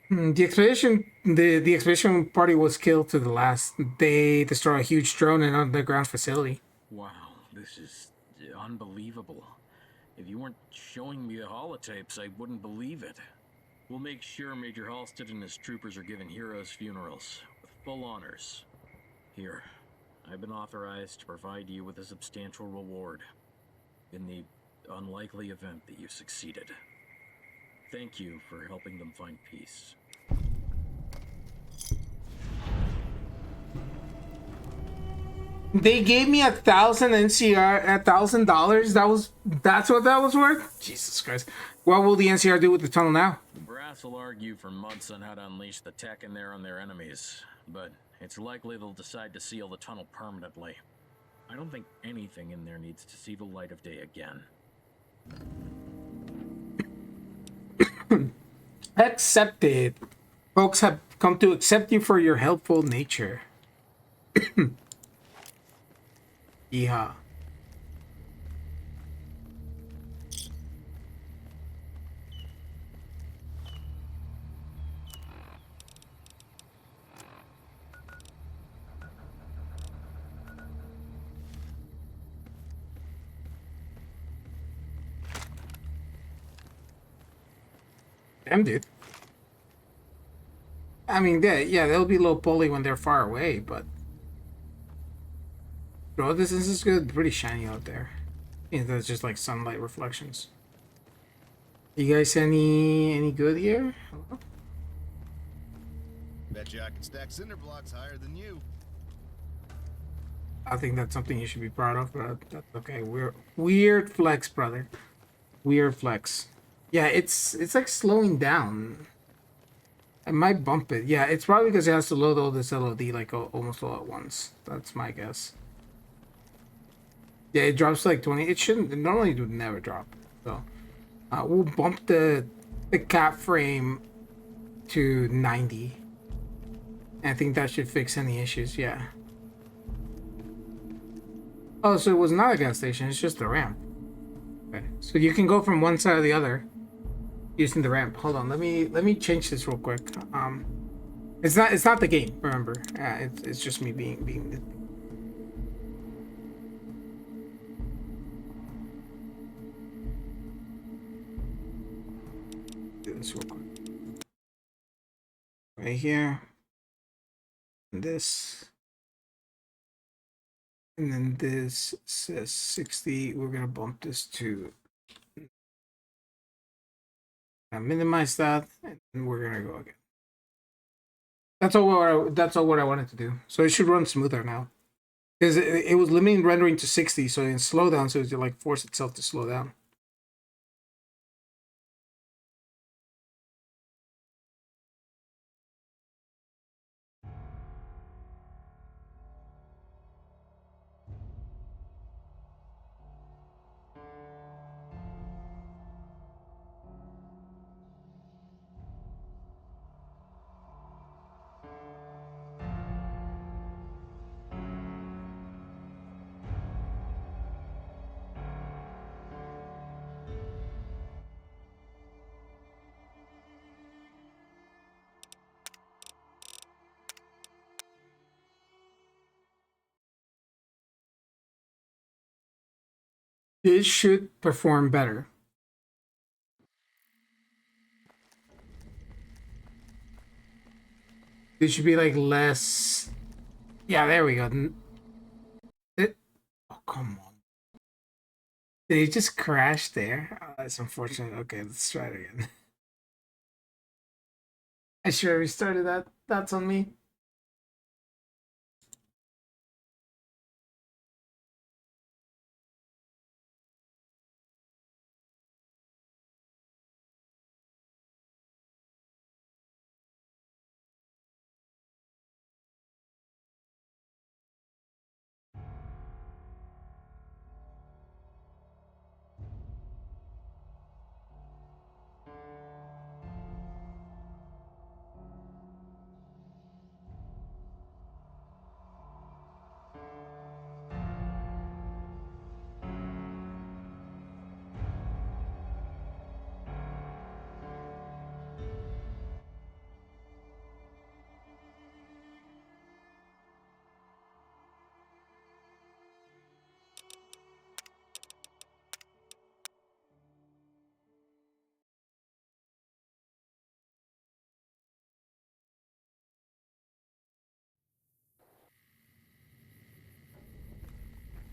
The expedition party was killed to the last. They destroyed a huge drone and underground facility. Wow, this is unbelievable. If you weren't showing me the holotapes, I wouldn't believe it. We'll make sure Major Halstead and his troopers are given heroes' funerals with full honors. Here, I've been authorized to provide you with a substantial reward in the unlikely event that you succeeded. Thank you for helping them find peace. They gave me 1,000 NCR, $1,000. That's what that was worth? Jesus Christ. What will the NCR do with the tunnel now? The brass will argue for months on how to unleash the tech in there on their enemies, but it's likely they'll decide to seal the tunnel permanently. I don't think anything in there needs to see the light of day again. Accepted. Folks have come to accept you for your helpful nature. Yeah. Damn, dude. I mean, yeah, they'll be low poly when they're far away, but bro, this is good. Pretty shiny out there. Yeah, that's just like sunlight reflections. You guys any good here? Hello? Bet you I can stack cinder blocks higher than you. I think that's something you should be proud of, but that's okay. Weird flex, brother. Weird flex. Yeah, it's like slowing down. I might bump it. Yeah, it's probably because it has to load all this LOD like almost all at once. That's my guess. Yeah, it drops like 20. It shouldn't. Normally it would never drop. So we'll bump the cap frame to 90. I think that should fix any issues. Yeah. Oh, so it was not a gas station. It's just a ramp. Okay. So you can go from one side to the other using the ramp. Hold on. Let me change this real quick. It's not the game. Remember. It's just me being. Do this real quick. Right here. This. And then this says 60. We're gonna bump this to minimize that, and we're gonna go again. That's all what I wanted to do. So it should run smoother now, because it was limiting rendering to 60. So in slow down, so it like force itself to slow down. This should perform better. This should be like less. Yeah, there we go. Oh, come on. Did it just crash there? Oh, that's unfortunate. Okay, let's try it again. I should have restarted that. That's on me.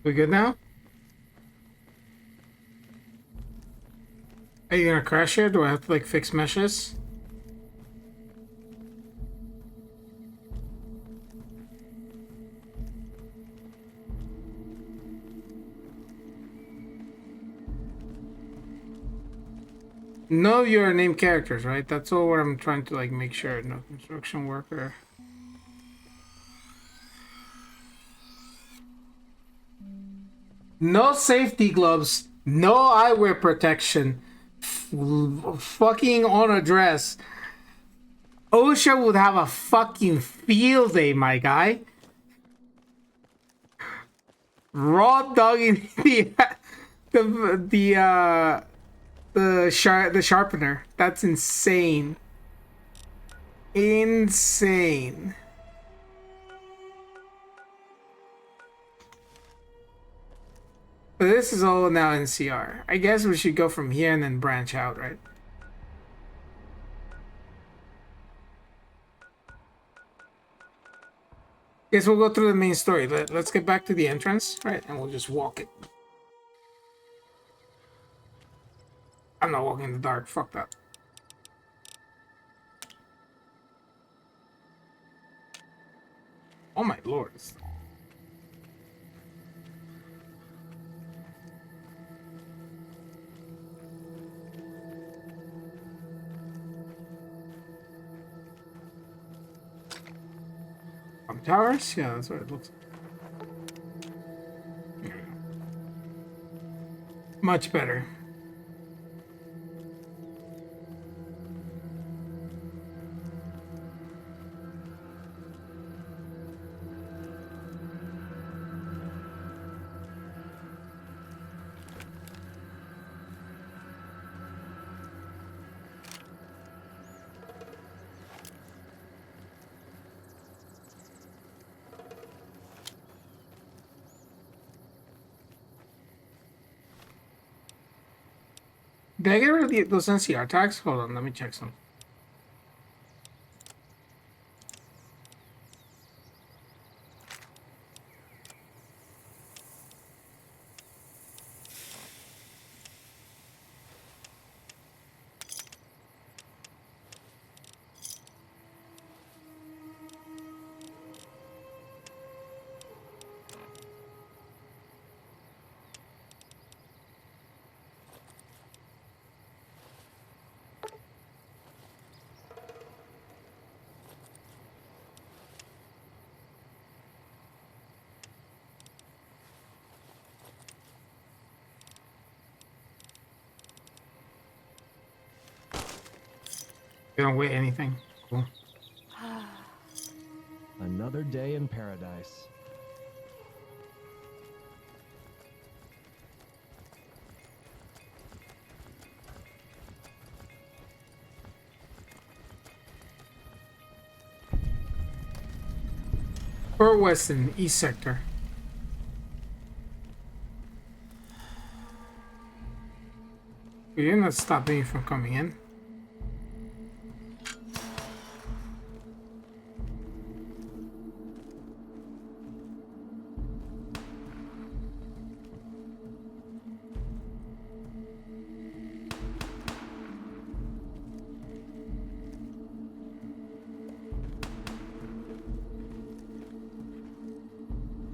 We good now? Are you gonna crash here? Do I have to like fix meshes? Know your name characters, right? That's all what I'm trying to like make sure. No construction worker. No safety gloves. No eyewear protection. Fucking on a dress. OSHA would have a fucking field day, my guy. Raw dogging the sharpener. That's insane. Insane. But this is all now NCR. I guess we should go from here and then branch out, right? Guess we'll go through the main story. Let's get back to the entrance, right? And we'll just walk it. I'm not walking in the dark. Fuck that. Oh my lord. Towers? Yeah, that's what it looks like. Much better. Did I get rid of those NCR tags? Hold on, let me check some. You don't weigh anything. Cool. Another day in paradise. Fort Westin, East Sector. You're not stopping me from coming in.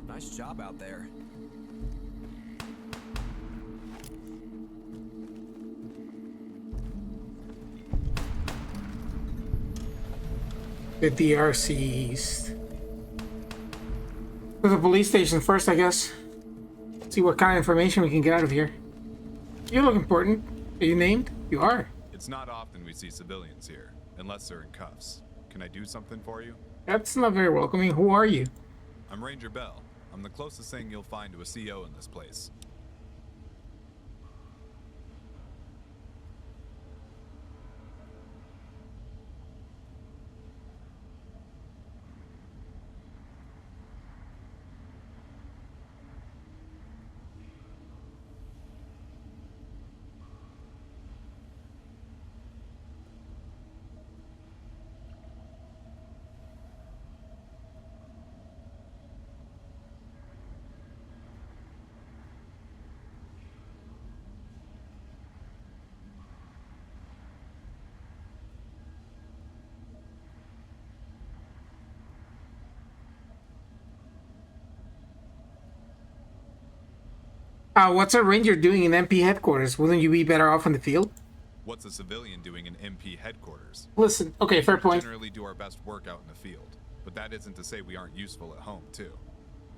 Nice job out there. The DRC East. To the police station first, I guess. See what kind of information we can get out of here. You look important. Are you named? You are. It's not often we see civilians here, unless they're in cuffs. Can I do something for you? That's not very welcoming. Who are you? I'm Ranger Bell. I'm the closest thing you'll find to a CO in this place. What's a ranger doing in MP headquarters? Wouldn't you be better off in the field? What's a civilian doing in MP headquarters? Listen, okay, fair We point. generally do our best work out in the field, but that isn't to say we aren't useful at home, too.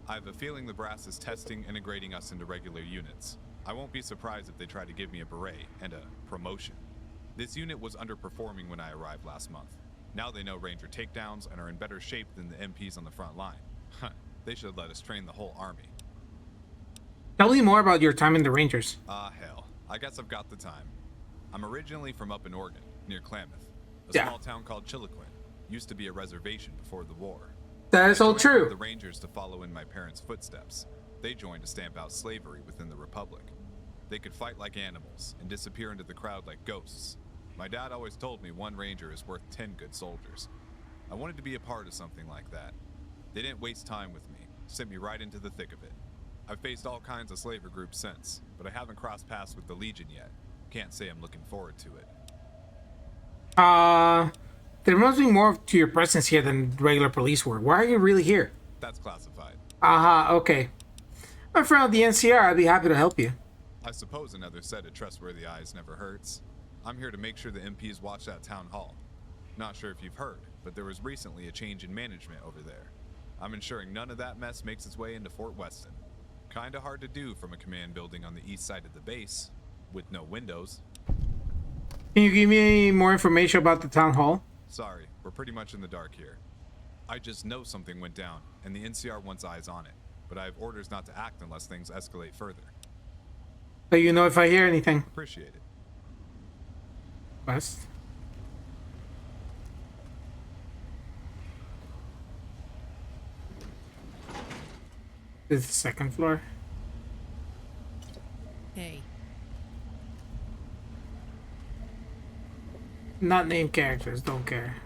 I have a feeling the brass is testing integrating us into regular units. I won't be surprised if they try to give me a beret and a promotion. This unit was underperforming when I arrived last month. Now they know Ranger takedowns and are in better shape than the MPs on the front line. They should let us train the whole army. Tell me more about your time in the Rangers. Hell. I guess I've got the time. I'm originally from up in Oregon, near Klamath. A Yeah. small town called Chiloquin. Used to be a reservation before the war. That is all I joined true. the Rangers to follow in my parents' footsteps. They joined to stamp out slavery within the Republic. They could fight like animals and disappear into the crowd like ghosts. My dad always told me one Ranger is worth 10 good soldiers. I wanted to be a part of something like that. They didn't waste time with me, sent me right into the thick of it. I've faced all kinds of slaver groups since, but I haven't crossed paths with the Legion yet. Can't say I'm looking forward to it. There must be more to your presence here than regular police work. Why are you really here? That's classified. Okay. I'm from the NCR. I'd be happy to help you. I suppose another set of trustworthy eyes never hurts. I'm here to make sure the MPs watch that town hall. Not sure if you've heard, but there was recently a change in management over there. I'm ensuring none of that mess makes its way into Fort Westin. Kinda hard to do from a command building on the east side of the base, with no windows. Can you give me any more information about the town hall? Sorry, we're pretty much in the dark here. I just know something went down, and the NCR wants eyes on it, but I have orders not to act unless things escalate further. Let you know if I hear anything. Appreciate it. West. This is the second floor. Hey, Not named characters, don't care.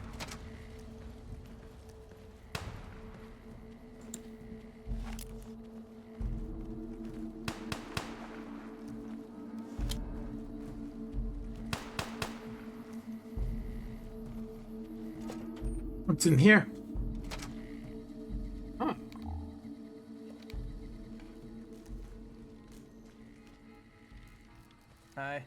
What's in here? Huh. Hi.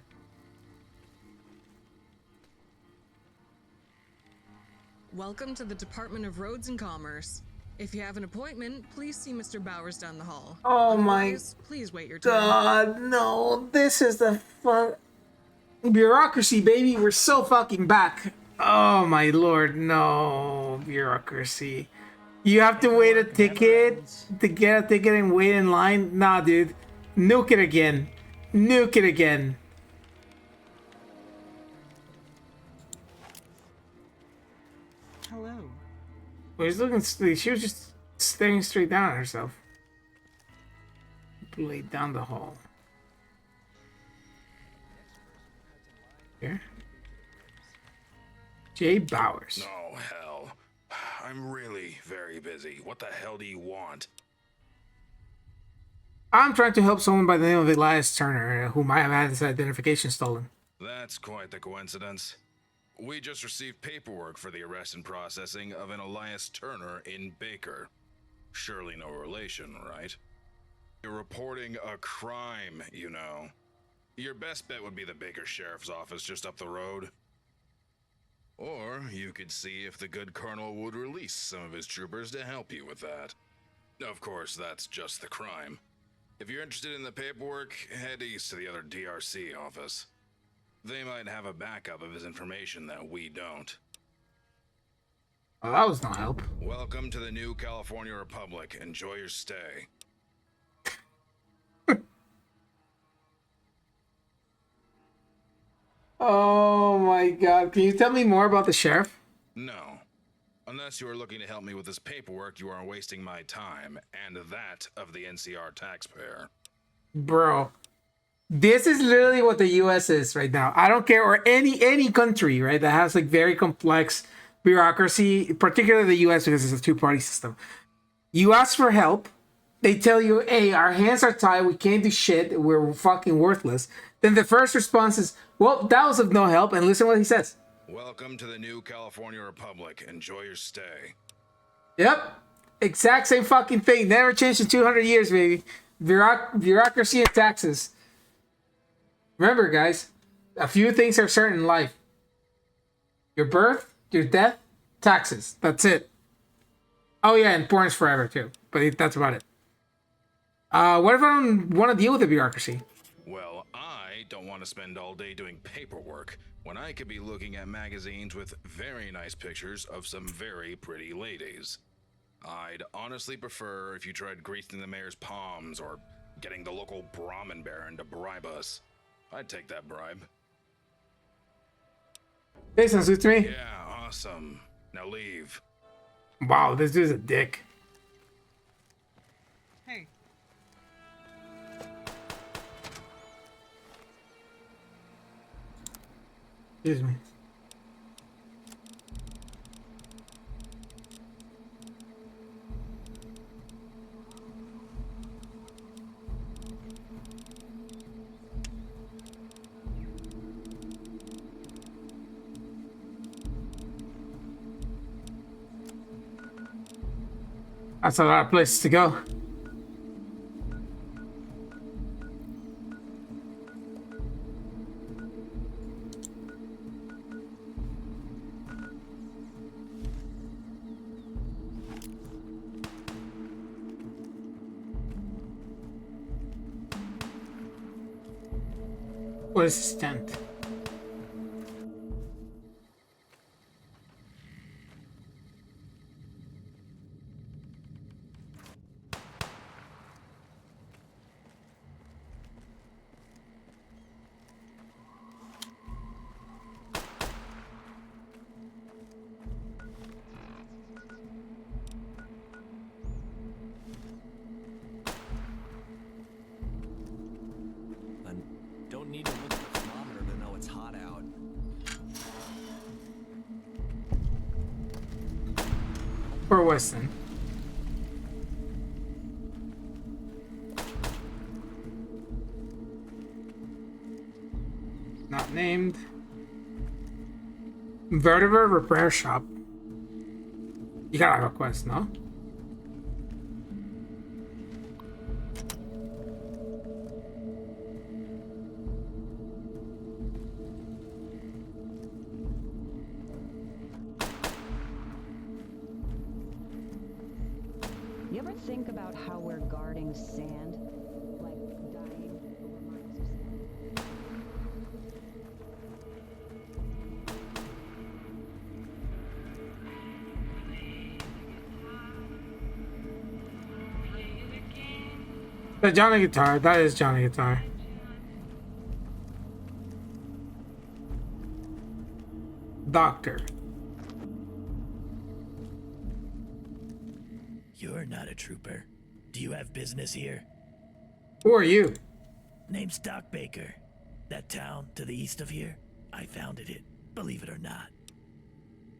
welcome to the Department of Roads and Commerce. If you have an appointment, please see Mr. Bowers down the hall. Oh my Otherwise, please wait your turn. God, no. This is the bureaucracy, baby. We're so fucking back. Oh my lord, no. Bureaucracy. You have to wait a ticket to get a ticket and wait in line? Nah, dude. Nuke it again. Nuke it again. Hello. Well, he's looking. She was just staring straight down at herself. Laid down the hall. Here. Jay Bowers. Oh, hell. I'm really very busy. What the hell do you want? I'm trying to help someone by the name of Elias Turner, who might have had his identification stolen. That's quite the coincidence. We just received paperwork for the arrest and processing of an Elias Turner in Baker. Surely no relation, right? You're reporting a crime, you know. Your best bet would be the Baker Sheriff's Office just up the road. Or you could see if the good colonel would release some of his troopers to help you with that. Of course, that's just the crime. If you're interested in the paperwork, head east to the other DRC office. They might have a backup of his information that we don't. Oh, that was no help. Welcome to the new California Republic. Enjoy your stay. Oh my god. Can you tell me more about the sheriff? No. Unless you are looking to help me with this paperwork, you are wasting my time, and that of the NCR taxpayer. Bro. This is literally what the US is right now. I don't care, or any country, right, that has like very complex bureaucracy, particularly the US because it's a two-party system. You ask for help, they tell you, hey, our hands are tied, we can't do shit, we're fucking worthless. Then the first response is, well, that was of no help, and listen what he says. Welcome to the new California Republic. Enjoy your stay. Yep. Exact same fucking thing. Never changed in 200 years, baby. Bureaucracy and taxes. Remember, guys, a few things are certain in life. Your birth, your death, taxes. That's it. Oh, yeah, and porn's forever, too. But that's about it. What if I don't want to deal with the bureaucracy? Well, I don't want to spend all day doing paperwork when I could be looking at magazines with very nice pictures of some very pretty ladies. I'd honestly prefer if you tried greasing the mayor's palms or getting the local Brahmin baron to bribe us. I'd take that bribe. Hey, sounds good to me. Yeah, awesome. Now leave. Wow, this dude's a dick. Hey. Excuse me. That's a lot of places to go. What is this tent? Don't need to look at the thermometer to know it's hot out. Fort Westin. Not named. Vertebra repair shop. You gotta have a quest, no? You ever think about how we're guarding sand? Like dying over miles of sand? The Johnny Guitar, that is Johnny Guitar. Doctor. You're not a trooper. Do you have business here? Who are you? Name's Doc Baker. That town to the east of here? I founded it, believe it or not.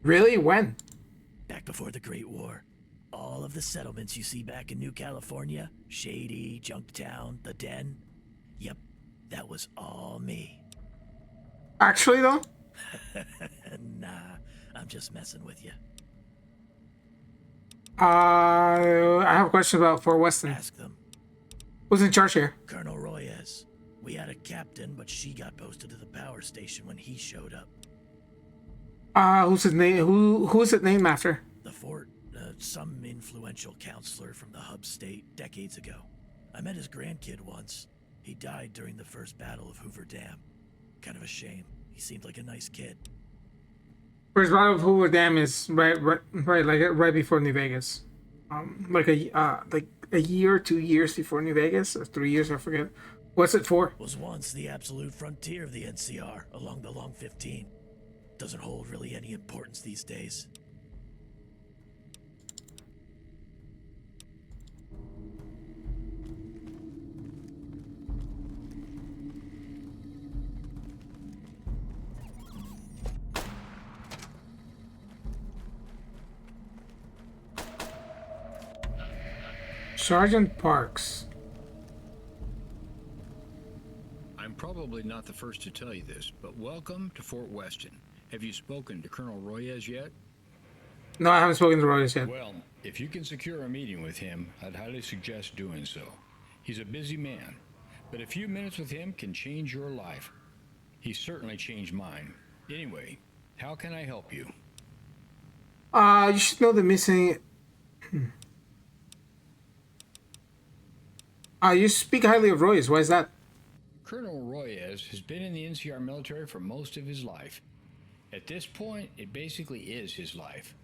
Really? When? Back before the Great War. All of the settlements you see back in New California, Shady, Junktown, The Den. Yep, that was all me. Actually, though? Nah, I'm just messing with you. I have a question about Fort Westin. Ask them. Who's in charge here? Colonel Royez. We had a captain, but she got posted to the power station when he showed up. Who's his name? Who is it named after? The fort, some influential counselor from the hub state decades ago. I met his grandkid once. He died during the first battle of Hoover Dam. Kind of a shame. He seemed like a nice kid. First battle of Hoover Dam is right before New Vegas. Like a year or 2 years before New Vegas, or 3 years, I forget. What's it for? Was once the absolute frontier of the NCR along the Long 15. Doesn't hold really any importance these days. Sergeant Parks. I'm probably not the first to tell you this, but welcome to Fort Westin. Have you spoken to Colonel Royez yet? No, I haven't spoken to Royez yet. Well, if you can secure a meeting with him, I'd highly suggest doing so. He's a busy man, but a few minutes with him can change your life. He's certainly changed mine. Anyway, how can I help you? You should know the missing... you speak highly of Royez. Why is that? Colonel Royez has been in the NCR military for most of his life. At this point, it basically is his life.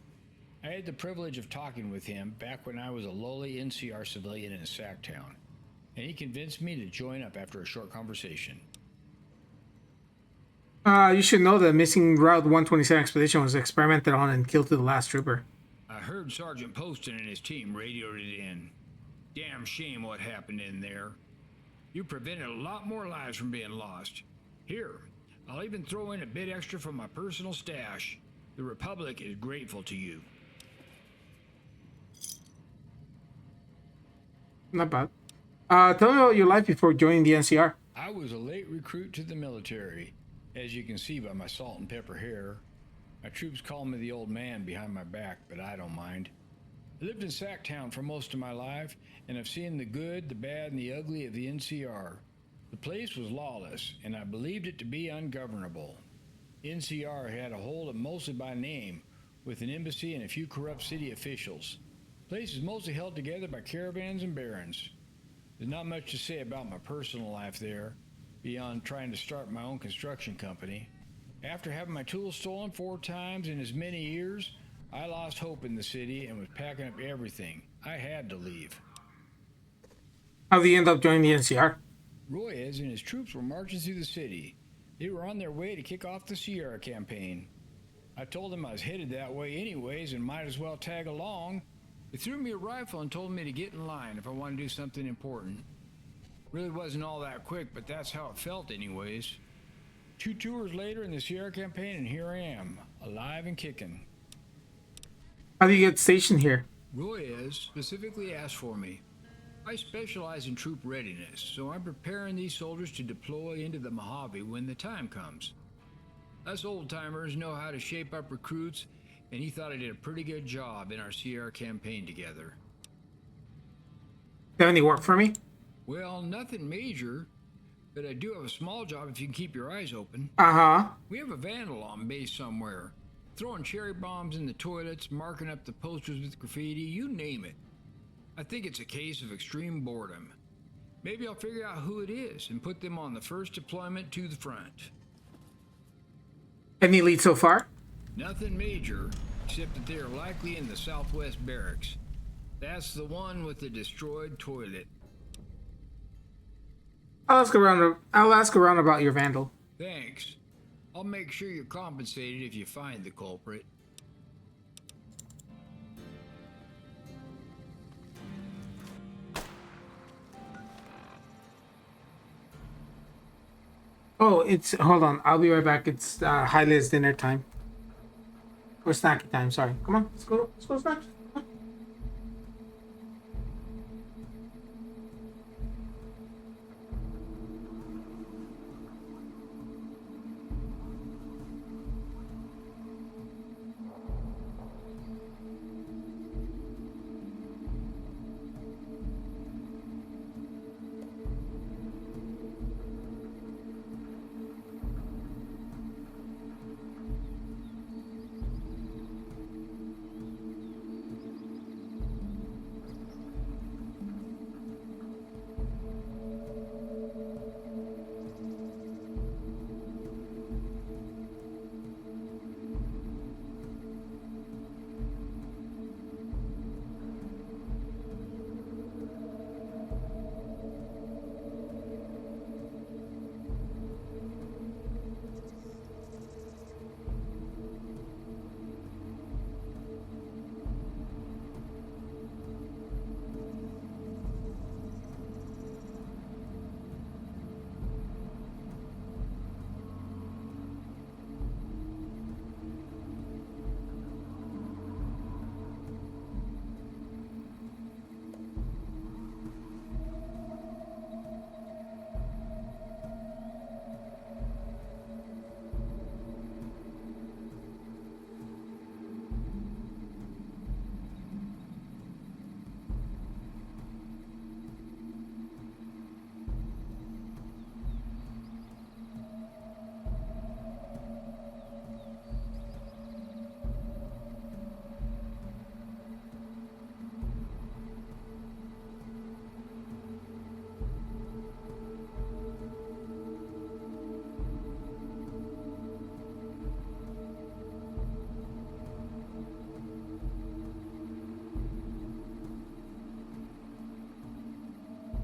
I had the privilege of talking with him back when I was a lowly NCR civilian in Sacktown, and he convinced me to join up after a short conversation. You should know the missing Route 127 expedition was experimented on and killed to the last trooper. I heard Sergeant Poston and his team radioed it in. Damn shame what happened in there. You prevented a lot more lives from being lost. Here, I'll even throw in a bit extra from my personal stash. The Republic is grateful to you. Not bad. Tell me about your life before joining the NCR. I was a late recruit to the military, as you can see by my salt and pepper hair. My troops call me the old man behind my back, but I don't mind. I lived in Sacktown for most of my life, and I've seen the good, the bad, and the ugly of the NCR. The place was lawless, and I believed it to be ungovernable. NCR had a hold of mostly by name, with an embassy and a few corrupt city officials. The place is mostly held together by caravans and barons. There's not much to say about my personal life there, beyond trying to start my own construction company. After having my tools stolen 4 times in as many years, I lost hope in the city and was packing up everything. I had to leave. How did you end up joining the NCR? Royez and his troops were marching through the city. They were on their way to kick off the Sierra campaign. I told them I was headed that way anyways and might as well tag along. They threw me a rifle and told me to get in line if I wanted to do something important. Really wasn't all that quick, but that's how it felt anyways. 2 tours later in the Sierra campaign, and here I am, alive and kicking. How do you get stationed here? Royez specifically asked for me. I specialize in troop readiness, so I'm preparing these soldiers to deploy into the Mojave when the time comes. Us old-timers know how to shape up recruits, and he thought I did a pretty good job in our Sierra campaign together. Do you have any work for me? Well, nothing major, but I do have a small job if you can keep your eyes open. Uh-huh. We have a vandal on base somewhere, throwing cherry bombs in the toilets, marking up the posters with graffiti, you name it. I think it's a case of extreme boredom. Maybe I'll figure out who it is and put them on the first deployment to the front. Any leads so far? Nothing major, except that they are likely in the Southwest Barracks. That's the one with the destroyed toilet. I'll ask around about your vandal. Thanks. I'll make sure you're compensated if you find the culprit. Oh, it's hold on. I'll be right back. It's Hyla's dinner time or snacky time. Sorry. Come on, let's go. Let's go snack.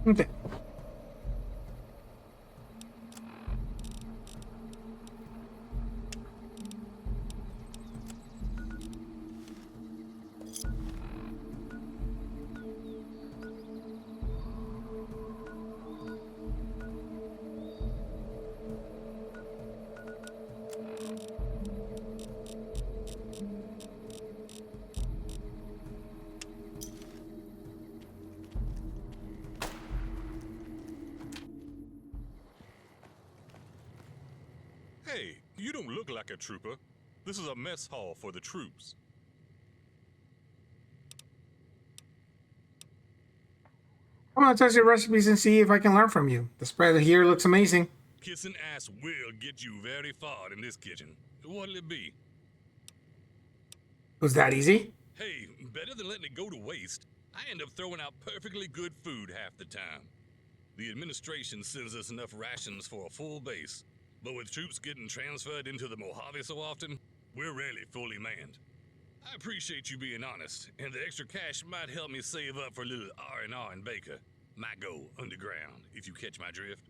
Okay. Hey, you don't look like a trooper. This is a mess hall for the troops. I'm gonna test your recipes and see if I can learn from you. The spread here looks amazing. Kissing ass will get you very far in this kitchen. What'll it be? Was that easy? Hey, better than letting it go to waste. I end up throwing out perfectly good food half the time. The administration sends us enough rations for a full base, but with troops getting transferred into the Mojave so often, we're rarely fully manned. I appreciate you being honest, and the extra cash might help me save up for a little R&R in Baker. Might go underground, if you catch my drift.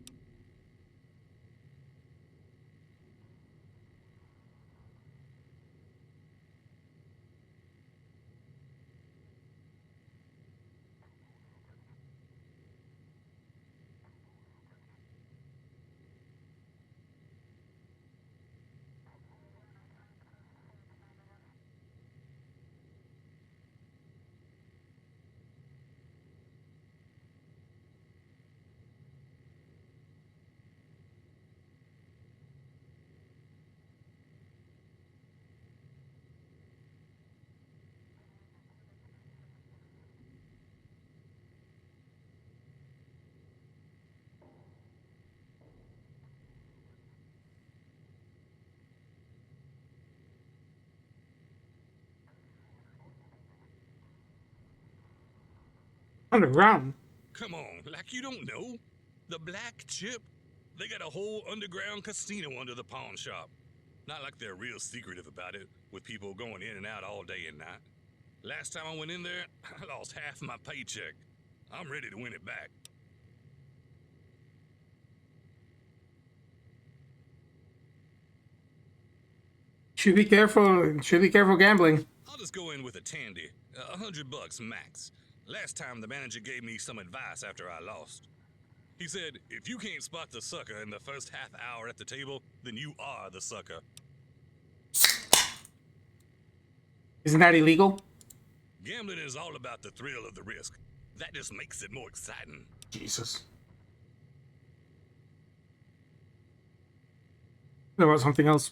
Underground? Come on, like you don't know? The Black Chip? They got a whole underground casino under the pawn shop. Not like they're real secretive about it, with people going in and out all day and night. Last time I went in there, I lost half my paycheck. I'm ready to win it back. Should be careful. Should be careful gambling. I'll just go in with a tandy. $100 max. Last time the manager gave me some advice after I lost. He said, if you can't spot the sucker in the first half hour at the table, then you are the sucker. Isn't that illegal? Gambling is all about the thrill of the risk. That just makes it more exciting. Jesus. There was something else.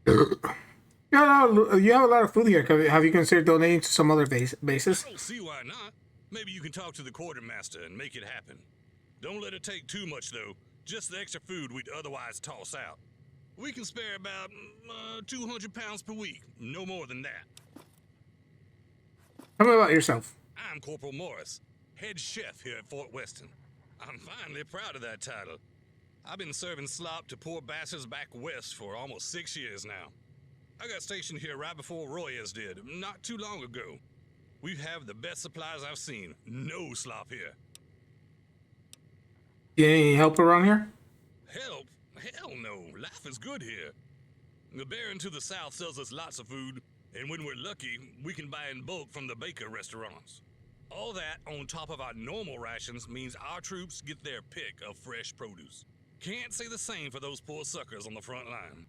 Yeah, you have a lot of food here. Have you considered donating to some other bases? I don't see why not. Maybe you can talk to the quartermaster and make it happen. Don't let it take too much, though. Just the extra food we'd otherwise toss out. We can spare about 200 pounds per week. No more than that. Tell me about yourself. I'm Corporal Morris, head chef here at Fort Westin. I'm finally proud of that title. I've been serving slop to poor bastards back west for almost 6 years now. I got stationed here right before Royas did, not too long ago. We have the best supplies I've seen. No slop here. You need any help around here? Help? Hell no. Life is good here. The Baron to the south sells us lots of food, and when we're lucky, we can buy in bulk from the Baker restaurants. All that on top of our normal rations means our troops get their pick of fresh produce. Can't say the same for those poor suckers on the front line.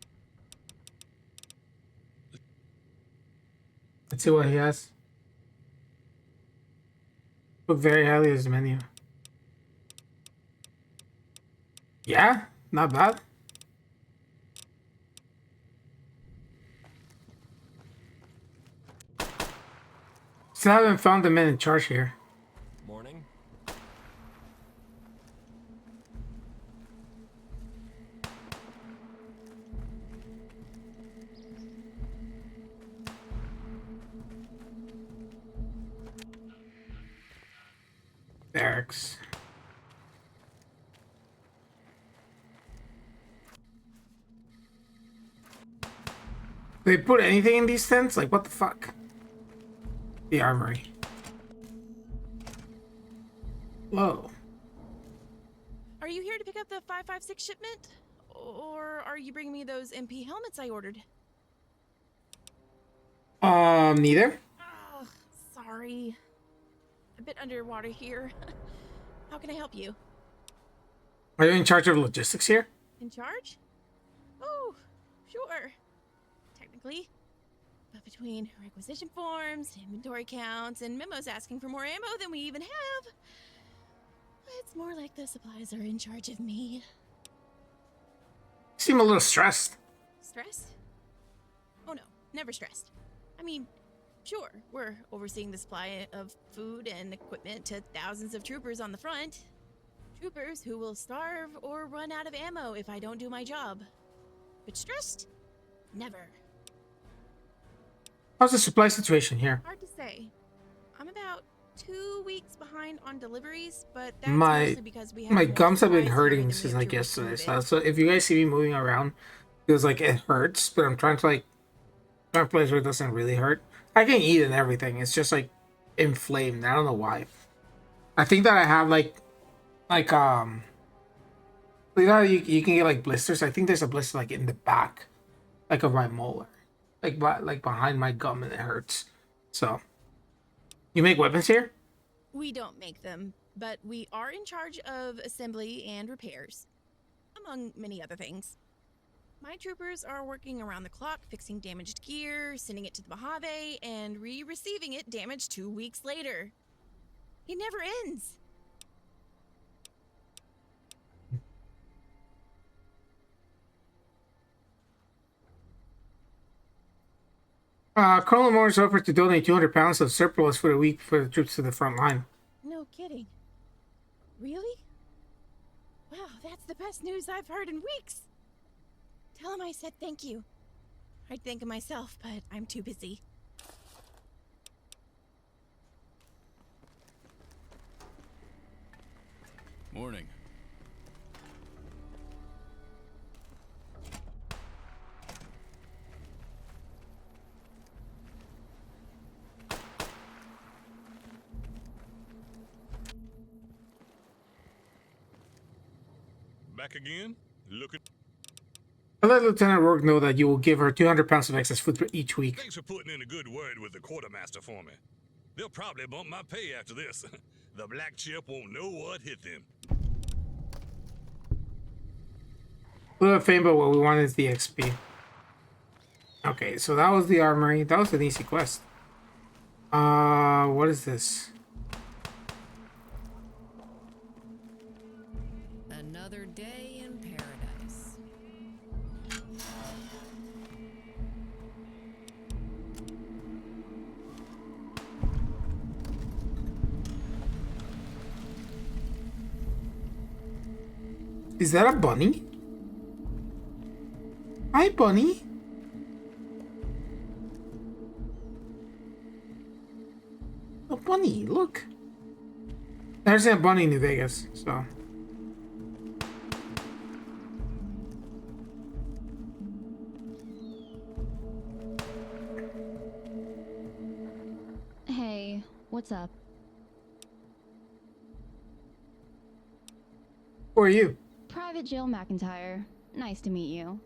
Let's see what he has. Look very highly as the menu. Yeah, not bad. Still haven't found the man in charge here. Morning. Barracks. They put anything in these tents? Like, what the fuck? The armory. Whoa. Are you here to pick up the 556 shipment? Or are you bringing me those MP helmets I ordered? Neither. Oh, sorry. A bit underwater here. How can I help you? Are you in charge of logistics here? In charge? Oh, sure. Technically. But between requisition forms, inventory counts, and memos asking for more ammo than we even have, it's more like the supplies are in charge of me. You seem a little stressed. Stressed? Oh no, never stressed. I mean, sure, we're overseeing the supply of food and equipment to thousands of troopers on the front. Troopers who will starve or run out of ammo if I don't do my job. But stressed? Never. How's the supply situation here? Hard to say. I'm about 2 weeks behind on deliveries, but that's My mostly because we have my more gums have been supplies hurting than we since have like troopers yesterday. moving. So if you guys see me moving around, feels like it hurts, but I'm trying to like find a place where it doesn't really hurt. I can eat and everything. It's just like inflamed. I don't know why. I think that I have like you know how you can get like blisters. I think there's a blister like in the back, like of my molar, like behind my gum, and it hurts. So, you make weapons here? We don't make them, but we are in charge of assembly and repairs, among many other things. My troopers are working around the clock, fixing damaged gear, sending it to the Mojave, and receiving it damaged 2 weeks later. It never ends. Colonel Morris offered to donate 200 pounds of surplus for the week for the troops to the front line. No kidding. Really? Wow, that's the best news I've heard in weeks. Tell him I said thank you. I'd thank him myself, but I'm too busy. Morning. Back again? Looking. I let Lieutenant Rourke know that you will give her 200 pounds of excess food for each week. Thanks for putting in a good word with the quartermaster for me. They'll probably bump my pay after this. The black chip won't know what hit them. A little fame, but what we want is the XP. Okay, so that was the armory. That was an easy quest. What is this? Another day in paradise. Is that a bunny? Hi, bunny. A bunny, look. There's a bunny in New Vegas, so. Hey, what's up? Who are you? Private Jill McIntyre. Nice to meet you.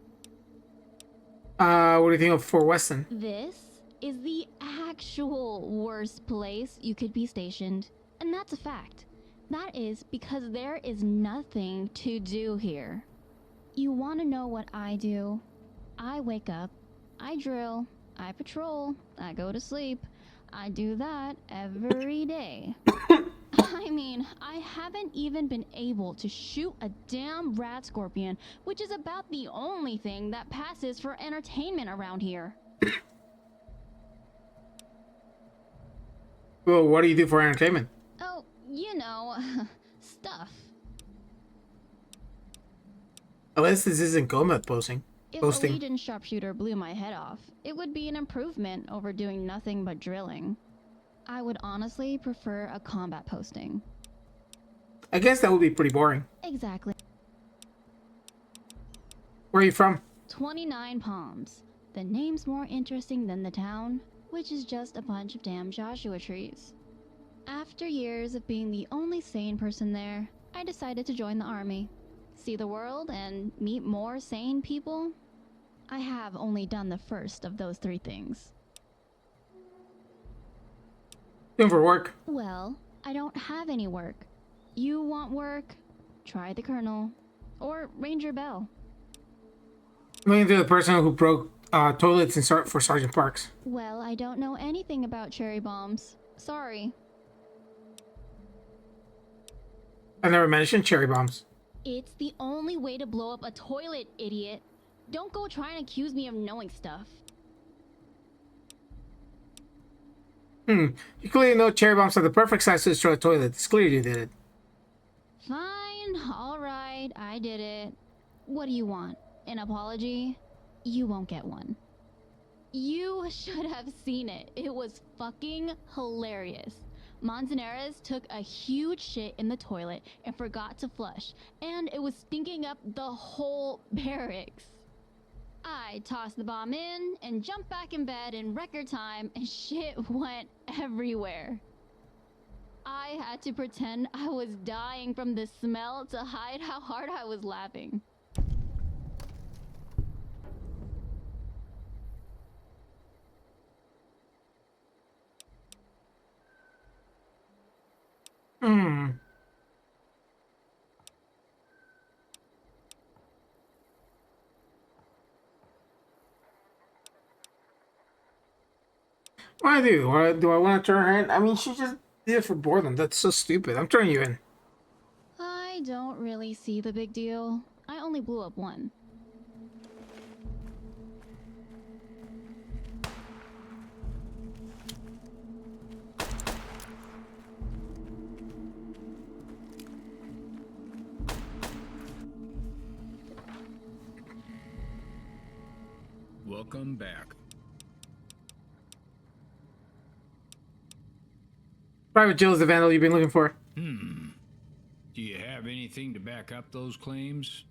What do you think of Fort Westin? This is the actual worst place you could be stationed. And that's a fact. That is because there is nothing to do here. You want to know what I do? I wake up, I drill, I patrol, I go to sleep. I do that every day. I mean, I haven't even been able to shoot a damn rat scorpion, which is about the only thing that passes for entertainment around here. Well, what do you do for entertainment? Oh, you know, stuff. Unless this isn't combat posting. If a Legion sharpshooter blew my head off, it would be an improvement over doing nothing but drilling. I would honestly prefer a combat posting. I guess that would be pretty boring. Exactly. Where are you from? 29 Palms. The name's more interesting than the town, which is just a bunch of damn Joshua trees. After years of being the only sane person there, I decided to join the army. See the world and meet more sane people. I have only done the first of those three things. Doing for work. Well, I don't have any work. You want work? Try the Colonel. Or Ranger Bell. I'm looking to the person who broke toilets for Sergeant Parks. Well, I don't know anything about cherry bombs. Sorry. I never mentioned cherry bombs. It's the only way to blow up a toilet, idiot. Don't go trying to accuse me of knowing stuff. You clearly know cherry bombs are the perfect size to destroy a toilet. It's clear you did it. Fine, alright, I did it. What do you want? An apology? You won't get one. You should have seen it. It was fucking hilarious. Manzanares took a huge shit in the toilet and forgot to flush, and it was stinking up the whole barracks. I tossed the bomb in and jumped back in bed in record time, and shit went everywhere. I had to pretend I was dying from the smell to hide how hard I was laughing. What do I do? Do I want to turn her in? I mean, she just did it for boredom. That's so stupid. I'm turning you in. I don't really see the big deal. I only blew up one. Welcome back. Private Jill is the vandal you've been looking for. Do you have anything to back up those claims?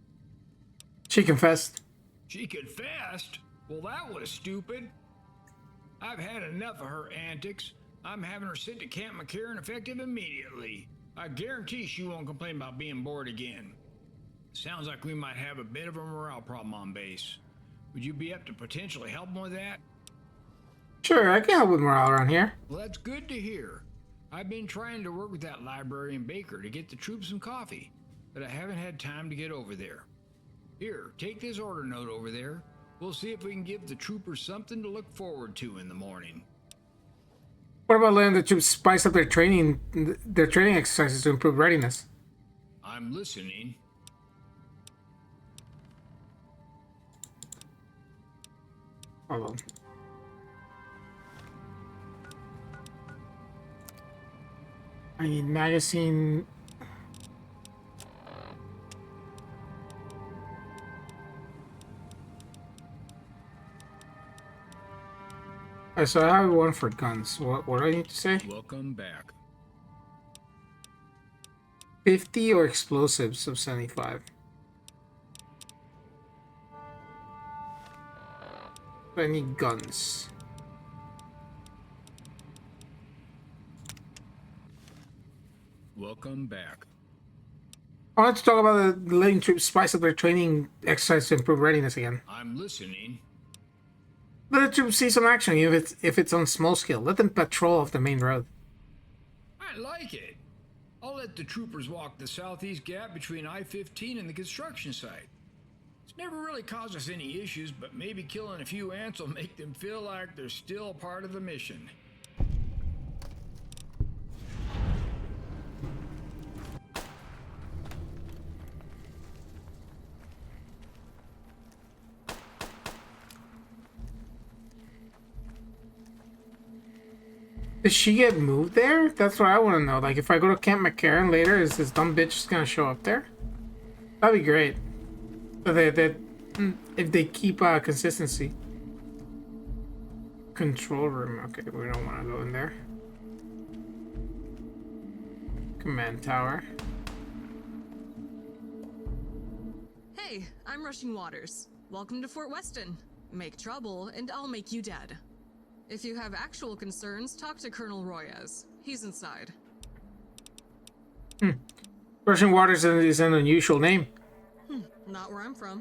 She confessed. She confessed? Well, that was stupid. I've had enough of her antics. I'm having her sent to Camp McCarran effective immediately. I guarantee she won't complain about being bored again. Sounds like we might have a bit of a morale problem on base. Would you be up to potentially helping with that? Sure, I can help with morale around here. Well, that's good to hear. I've been trying to work with that librarian Baker to get the troops some coffee, but I haven't had time to get over there. Here, take this order note over there. We'll see if we can give the troopers something to look forward to in the morning. What about letting the troops spice up their training exercises to improve readiness? I'm listening. Hold on. I need magazine. So I have one for guns. What do I need to say? Welcome back. 50 or explosives of 75. I need guns. Welcome back. I want to talk about the letting troops spice up their training exercise to improve readiness again. I'm listening. Let the troops see some action, if it's on small scale. Let them patrol off the main road. I like it. I'll let the troopers walk the southeast gap between I-15 and the construction site. It's never really caused us any issues, but maybe killing a few ants will make them feel like they're still part of the mission. Does she get moved there? That's what I want to know. Like, if I go to Camp McCarran later, is this dumb bitch just gonna show up there? That'd be great. So if they keep consistency. Control room. Okay, we don't want to go in there. Command tower. Hey, I'm Rushing Waters. Welcome to Fort Westin. Make trouble, and I'll make you dead. If you have actual concerns, talk to Colonel Royez. He's inside. Rushing Waters is an unusual name. Not where I'm from.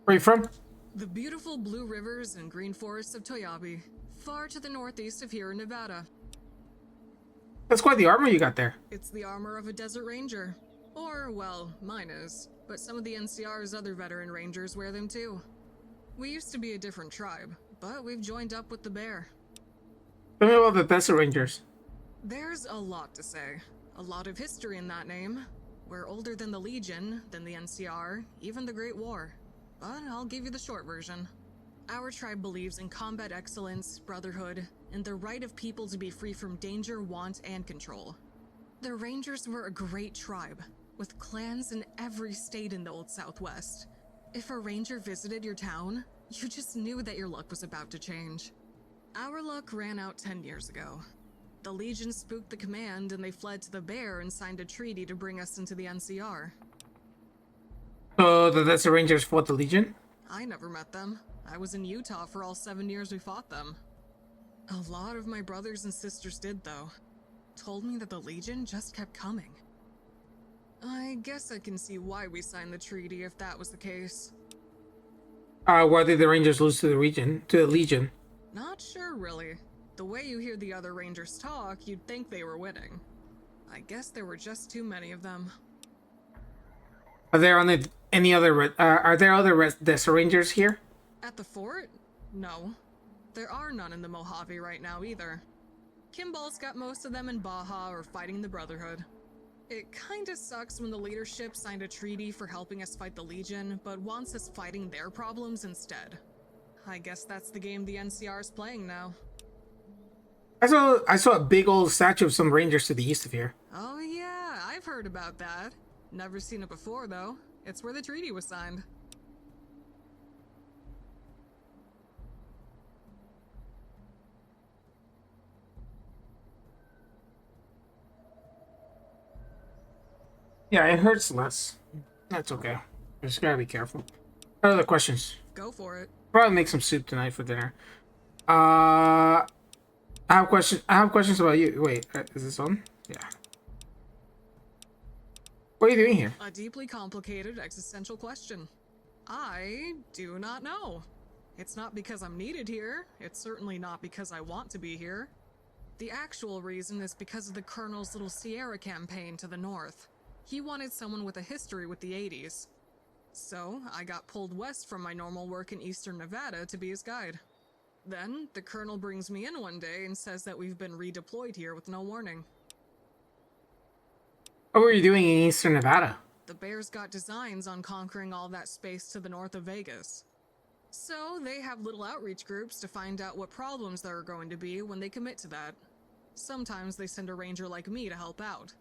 Where are you from? The beautiful blue rivers and green forests of Toyabe, far to the northeast of here in Nevada. That's quite the armor you got there. It's the armor of a desert ranger. Or, well, mine is. But some of the NCR's other veteran rangers wear them too. We used to be a different tribe, but we've joined up with the bear. Tell me about the Bethesda Rangers. There's a lot to say. A lot of history in that name. We're older than the Legion, than the NCR, even the Great War. But I'll give you the short version. Our tribe believes in combat excellence, brotherhood, and the right of people to be free from danger, want, and control. The Rangers were a great tribe, with clans in every state in the Old Southwest. If a ranger visited your town, you just knew that your luck was about to change. Our luck ran out 10 years ago. The Legion spooked the command and they fled to the Bear and signed a treaty to bring us into the NCR. So the Bethesda Rangers fought the Legion? I never met them. I was in Utah for all 7 years we fought them. A lot of my brothers and sisters did, though. Told me that the Legion just kept coming. I guess I can see why we signed the treaty if that was the case. Why did the Rangers lose to the Legion? Not sure, really. The way you hear the other Rangers talk, you'd think they were winning. I guess there were just too many of them. Are there other Bethesda Rangers here? At the fort? No. There are none in the Mojave right now either. Kimball's got most of them in Baja or fighting the Brotherhood. It kinda sucks when the leadership signed a treaty for helping us fight the Legion, but wants us fighting their problems instead. I guess that's the game the NCR is playing now. I saw a big old statue of some Rangers to the east of here. Oh yeah, I've heard about that. Never seen it before though. It's where the treaty was signed. Yeah, it hurts less. That's okay. Just gotta be careful. Other questions? Go for it. Probably make some soup tonight for dinner. I have questions about you. Wait, is this on? Yeah. What are you doing here? A deeply complicated existential question. I do not know. It's not because I'm needed here. It's certainly not because I want to be here. The actual reason is because of the Colonel's little Sierra campaign to the north. He wanted someone with a history with the 80s. So, I got pulled west from my normal work in eastern Nevada to be his guide. Then, the Colonel brings me in one day and says that we've been redeployed here with no warning. What were you doing in eastern Nevada? The Bears got designs on conquering all that space to the north of Vegas. So, they have little outreach groups to find out what problems there are going to be when they commit to that. Sometimes they send a ranger like me to help out.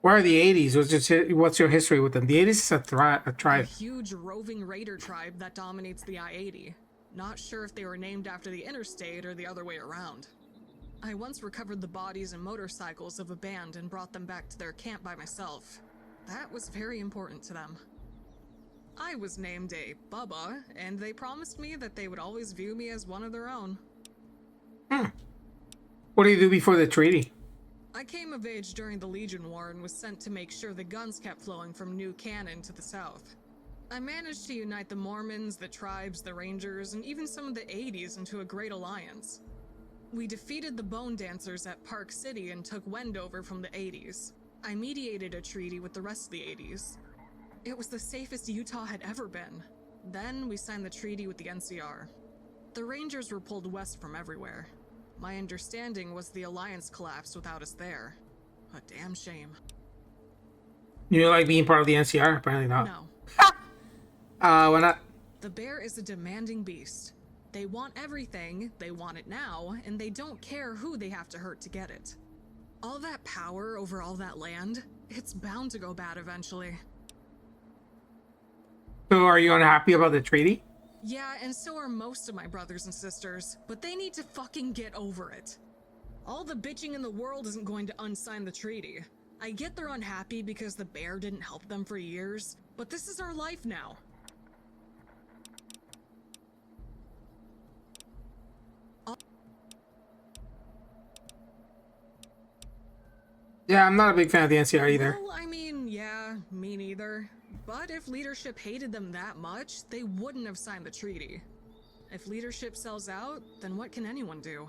Where are the 80s? What's your history with them? The 80s is a tribe. A huge roving raider tribe that dominates the I-80. Not sure if they were named after the interstate or the other way around. I once recovered the bodies and motorcycles of a band and brought them back to their camp by myself. That was very important to them. I was named a Bubba, and they promised me that they would always view me as one of their own. What did you do before the treaty? I came of age during the Legion War and was sent to make sure the guns kept flowing from New Canaan to the south. I managed to unite the Mormons, the tribes, the Rangers, and even some of the 80s into a great alliance. We defeated the Bone Dancers at Park City and took Wendover from the 80s. I mediated a treaty with the rest of the 80s. It was the safest Utah had ever been. Then we signed the treaty with the NCR. The Rangers were pulled west from everywhere. My understanding was the alliance collapsed without us there. A damn shame. You like being part of the NCR? Apparently not. No. Why not? The Bear is a demanding beast. They want everything, they want it now, and they don't care who they have to hurt to get it. All that power over all that land, it's bound to go bad eventually. So are you unhappy about the treaty? Yeah, and so are most of my brothers and sisters, but they need to fucking get over it. All the bitching in the world isn't going to unsign the treaty. I get they're unhappy because the Bear didn't help them for years, but this is our life now. Yeah, I'm not a big fan of the NCR either. Well, I mean, yeah, me neither. But if leadership hated them that much, they wouldn't have signed the treaty. If leadership sells out, then what can anyone do?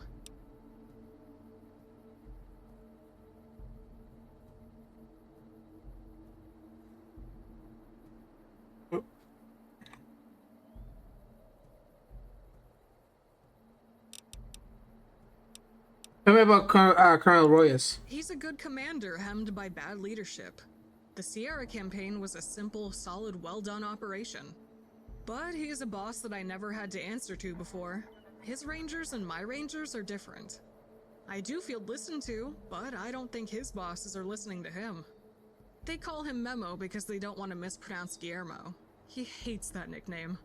Tell me about Colonel Royas. He's a good commander hemmed by bad leadership. The Sierra campaign was a simple, solid, well-done operation. But he's a boss that I never had to answer to before. His rangers and my rangers are different. I do feel listened to, but I don't think his bosses are listening to him. They call him Memo because they don't want to mispronounce Guillermo. He hates that nickname.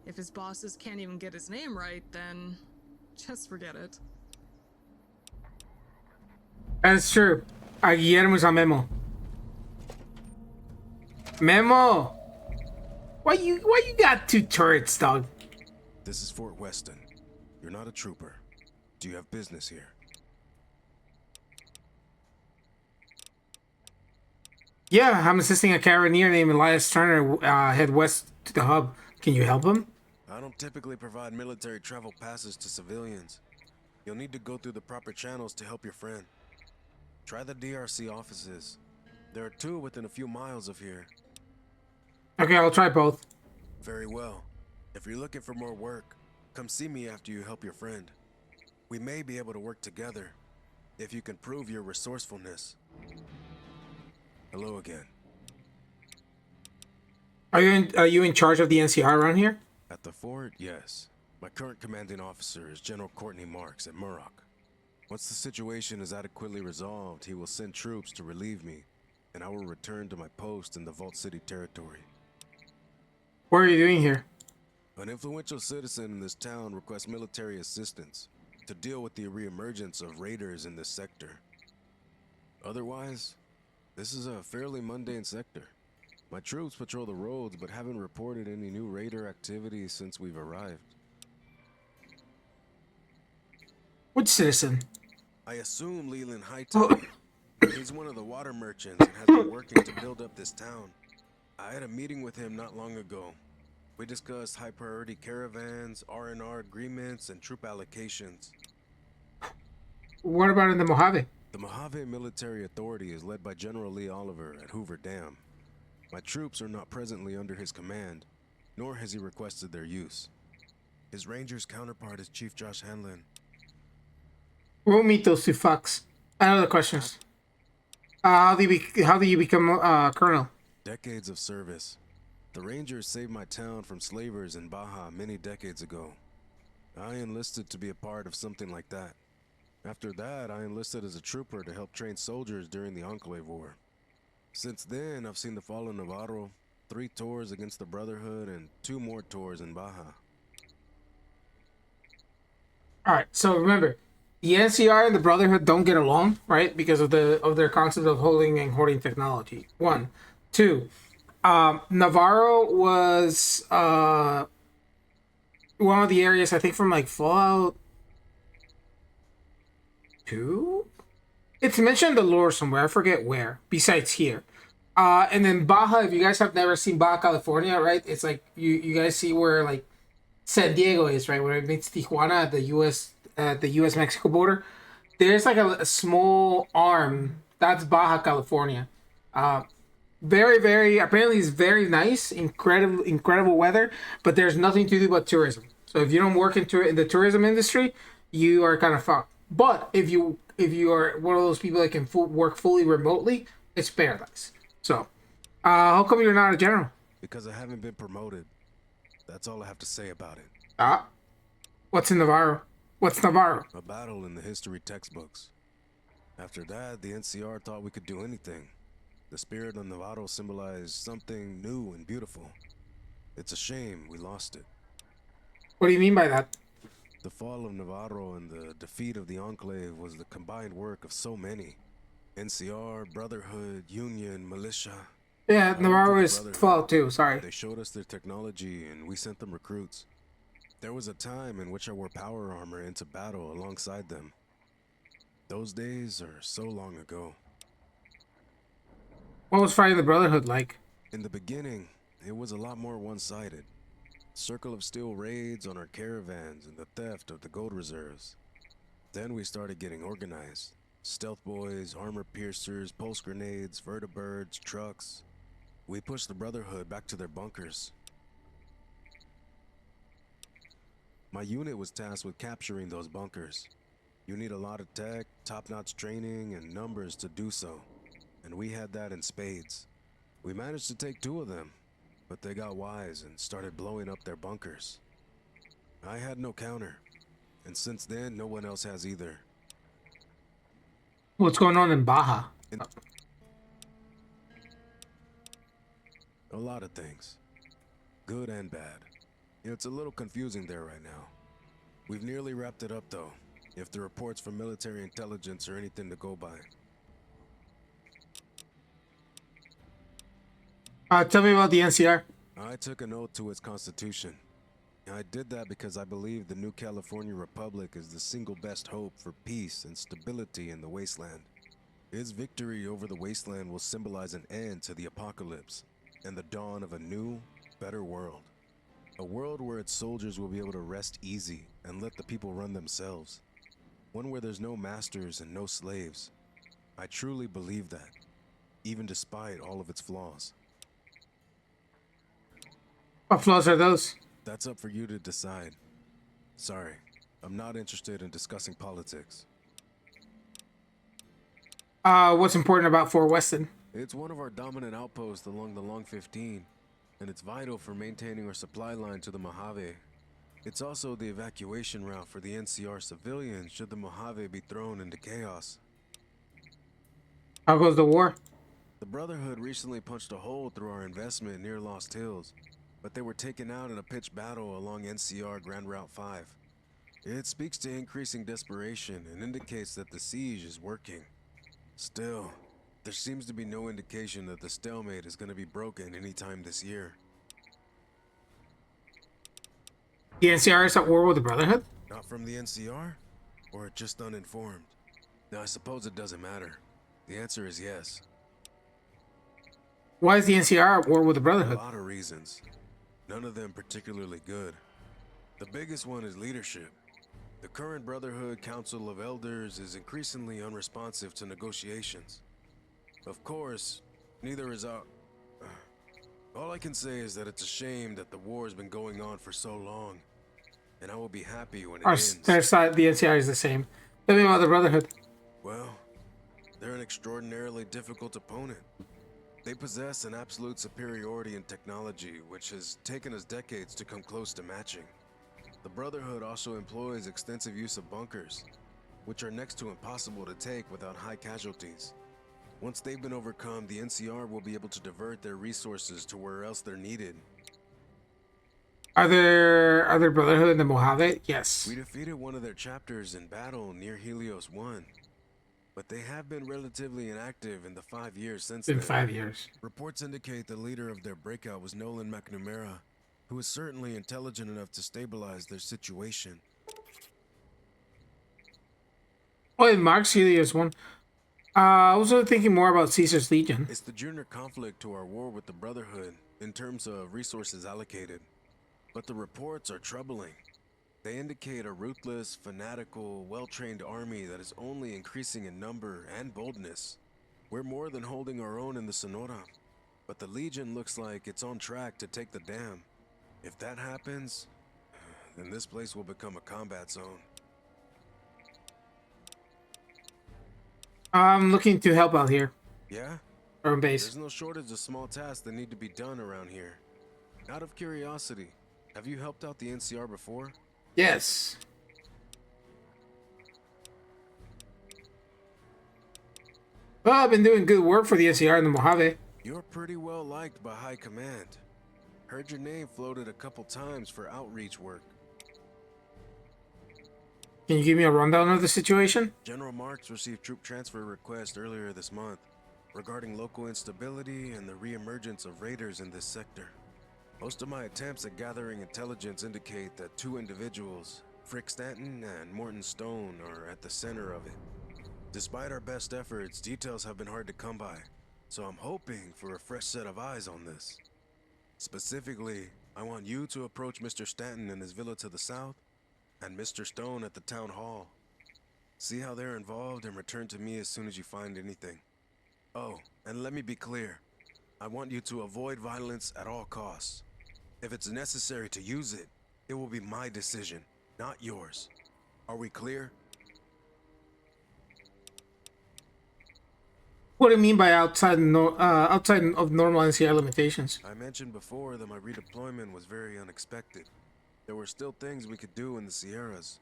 If his bosses can't even get his name right, then just forget it. That's true. Guillermo's a Memo. Memo! Why you got two turrets, dog? This is Fort Westin. You're not a trooper. Do you have business here? Yeah, I'm assisting a carabiner named Elias Turner head west to the hub. Can you help him? I don't typically provide military travel passes to civilians. You'll need to go through the proper channels to help your friend. Try the DRC offices. There are two within a few miles of here. Okay, I'll try both. Very well. If you're looking for more work, come see me after you help your friend. We may be able to work together if you can prove your resourcefulness. Hello again. Are you in charge of the NCR around here? At the fort, yes. My current commanding officer is General Courtney Marks at Murrock. Once the situation is adequately resolved, he will send troops to relieve me, and I will return to my post in the Vault City territory. What are you doing here? An influential citizen in this town requests military assistance to deal with the reemergence of raiders in this sector. Otherwise, this is a fairly mundane sector. My troops patrol the roads but haven't reported any new raider activity since we've arrived. Which citizen? I assume Leland Hightower. He's one of the water merchants and has been working to build up this town. I had a meeting with him not long ago. We discussed high-priority caravans, R&R agreements, and troop allocations. What about in the Mojave? The Mojave Military Authority is led by General Lee Oliver at Hoover Dam. My troops are not presently under his command, nor has he requested their use. His Rangers counterpart is Chief Josh Hanlon. We'll meet those two fucks. Another questions. How do you become colonel? Decades of service. The Rangers saved my town from slavers in Baja many decades ago. I enlisted to be a part of something like that. After that, I enlisted as a trooper to help train soldiers during the Enclave War. Since then, I've seen the fall of Navarro, 3 tours against the Brotherhood, and 2 more tours in Baja. All right. So remember, the NCR and the Brotherhood don't get along, right? Because of their concept of holding and hoarding technology. 1, 2. Navarro was one of the areas, I think, from like Fallout 2. It's mentioned in the lore somewhere. I forget where. Besides here. And then Baja. If you guys have never seen Baja California, right? It's like you guys see where like San Diego is, right? Where it meets Tijuana at the U.S. Mexico border. There's like a small arm. That's Baja California. Very, very, apparently it's very nice, incredible weather, but there's nothing to do but tourism. So if you don't work in the tourism industry, you are kind of fucked. But if you are one of those people that can work fully remotely, it's paradise. So, how come you're not a general? Because I haven't been promoted. That's all I have to say about it. What's in Navarro? What's Navarro? A battle in the history textbooks. After that, the NCR thought we could do anything. The spirit of Navarro symbolized something new and beautiful. It's a shame we lost it. What do you mean by that? The fall of Navarro and the defeat of the Enclave was the combined work of so many. NCR, Brotherhood, Union, Militia. Yeah, Navarro is Fallout 2, sorry. They showed us their technology and we sent them recruits. There was a time in which I wore power armor into battle alongside them. Those days are so long ago. What was fighting the Brotherhood like? In the beginning, it was a lot more one-sided. Circle of Steel raids on our caravans and the theft of the gold reserves. Then we started getting organized. Stealth boys, armor piercers, pulse grenades, vertibirds, trucks. We pushed the Brotherhood back to their bunkers. My unit was tasked with capturing those bunkers. You need a lot of tech, top-notch training, and numbers to do so. And we had that in spades. We managed to take 2 of them, but they got wise and started blowing up their bunkers. I had no counter, and since then, no one else has either. What's going on in Baja? A lot of things. Good and bad. It's a little confusing there right now. We've nearly wrapped it up though, if the reports from military intelligence are anything to go by. Tell me about the NCR. I took an oath to its constitution. I did that because I believe the new California Republic is the single best hope for peace and stability in the Wasteland. Its victory over the Wasteland will symbolize an end to the apocalypse and the dawn of a new, better world. A world where its soldiers will be able to rest easy and let the people run themselves. One where there's no masters and no slaves. I truly believe that, even despite all of its flaws. What flaws are those? That's up for you to decide. Sorry, I'm not interested in discussing politics. What's important about Fort Westin? It's one of our dominant outposts along the Long 15, and it's vital for maintaining our supply line to the Mojave. It's also the evacuation route for the NCR civilians should the Mojave be thrown into chaos. How goes the war? The Brotherhood recently punched a hole through our investment near Lost Hills, but they were taken out in a pitched battle along NCR Grand Route 5. It speaks to increasing desperation and indicates that the siege is working. Still, there seems to be no indication that the stalemate is going to be broken anytime this year. The NCR is at war with the Brotherhood? Not from the NCR? Or just uninformed? Now, I suppose it doesn't matter. The answer is yes. Why is the NCR at war with the Brotherhood? A lot of reasons. None of them particularly good. The biggest one is leadership. The current Brotherhood Council of Elders is increasingly unresponsive to negotiations. Of course, neither is our... All I can say is that it's a shame that the war's been going on for so long, and I will be happy when it ends. Their side, the NCR is the same. Tell me about the Brotherhood. Well, they're an extraordinarily difficult opponent. They possess an absolute superiority in technology, which has taken us decades to come close to matching. The Brotherhood also employs extensive use of bunkers, which are next to impossible to take without high casualties. Once they've been overcome, the NCR will be able to divert their resources to where else they're needed. Are there Brotherhood in the Mojave? Yes. We defeated one of their chapters in battle near Helios 1, but they have been relatively inactive in the 5 years since then. 5 years. Reports indicate the leader of their breakout was Nolan McNamara, who is certainly intelligent enough to stabilize their situation. Oh, and Mark's Helios one. I was thinking more about Caesar's Legion. It's the junior conflict to our war with the Brotherhood in terms of resources allocated. But the reports are troubling. They indicate a ruthless, fanatical, well-trained army that is only increasing in number and boldness. We're more than holding our own in the Sonora, but the Legion looks like it's on track to take the dam. If that happens, then this place will become a combat zone. I'm looking to help out here. Yeah? Urban base. There's no shortage of small tasks that need to be done around here. Out of curiosity, have you helped out the NCR before? Yes. Well, I've been doing good work for the NCR in the Mojave. You're pretty well liked by High Command. Heard your name floated a couple times for outreach work. Can you give me a rundown of the situation? General Marks received troop transfer request earlier this month regarding local instability and the reemergence of raiders in this sector. Most of my attempts at gathering intelligence indicate that 2 individuals, Frink Stanton and Morton Stone, are at the center of it. Despite our best efforts, details have been hard to come by, so I'm hoping for a fresh set of eyes on this. Specifically, I want you to approach Mr. Stanton in his villa to the south, and Mr. Stone at the town hall. See how they're involved and return to me as soon as you find anything. Oh, and let me be clear. I want you to avoid violence at all costs. If it's necessary to use it, it will be my decision, not yours. Are we clear? What do you mean by outside of normal NCR limitations? I mentioned before that my redeployment was very unexpected. There were still things we could do in the Sierras.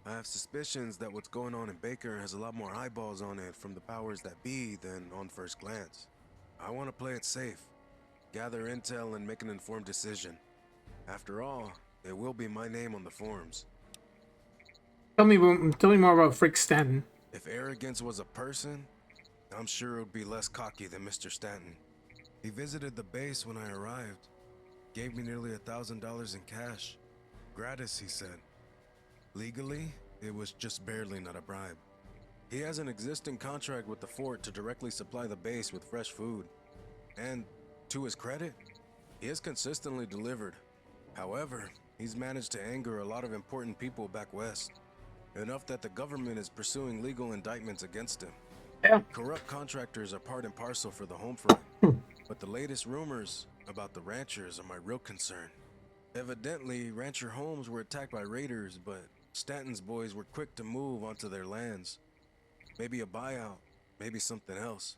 I have suspicions that what's going on in Baker has a lot more eyeballs on it from the powers that be than on first glance. I want to play it safe, gather intel and make an informed decision. After all, it will be my name on the forms. Tell me more about Frink Stanton. If arrogance was a person, I'm sure it would be less cocky than Mr. Stanton. He visited the base when I arrived, gave me nearly $1,000 in cash. Gratis, he said. Legally, it was just barely not a bribe. He has an existing contract with the fort to directly supply the base with fresh food. And, to his credit, he has consistently delivered. However, he's managed to anger a lot of important people back west. Enough that the government is pursuing legal indictments against him. Yeah. Corrupt contractors are part and parcel for the home front. But the latest rumors about the ranchers are my real concern. Evidently, rancher homes were attacked by raiders, but Stanton's boys were quick to move onto their lands. Maybe a buyout, maybe something else.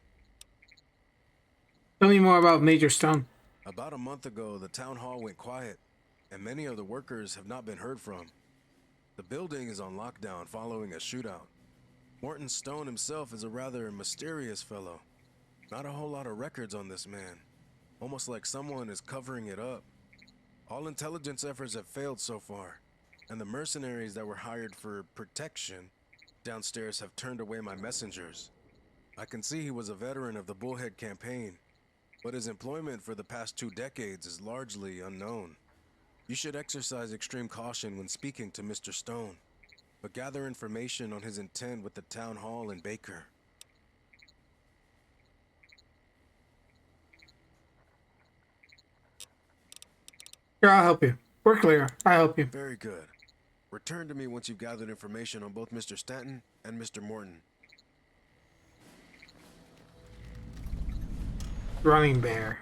Tell me more about Major Stone. About a month ago, the town hall went quiet, and many of the workers have not been heard from. The building is on lockdown following a shootout. Morton Stone himself is a rather mysterious fellow. Not a whole lot of records on this man. Almost like someone is covering it up. All intelligence efforts have failed so far, and the mercenaries that were hired for protection downstairs have turned away my messengers. I can see he was a veteran of the Bullhead campaign, but his employment for the past 2 decades is largely unknown. You should exercise extreme caution when speaking to Mr. Stone, but gather information on his intent with the town hall in Baker. Here, I'll help you. We're clear. I'll help you. Very good. Return to me once you've gathered information on both Mr. Stanton and Mr. Morton. Running bear.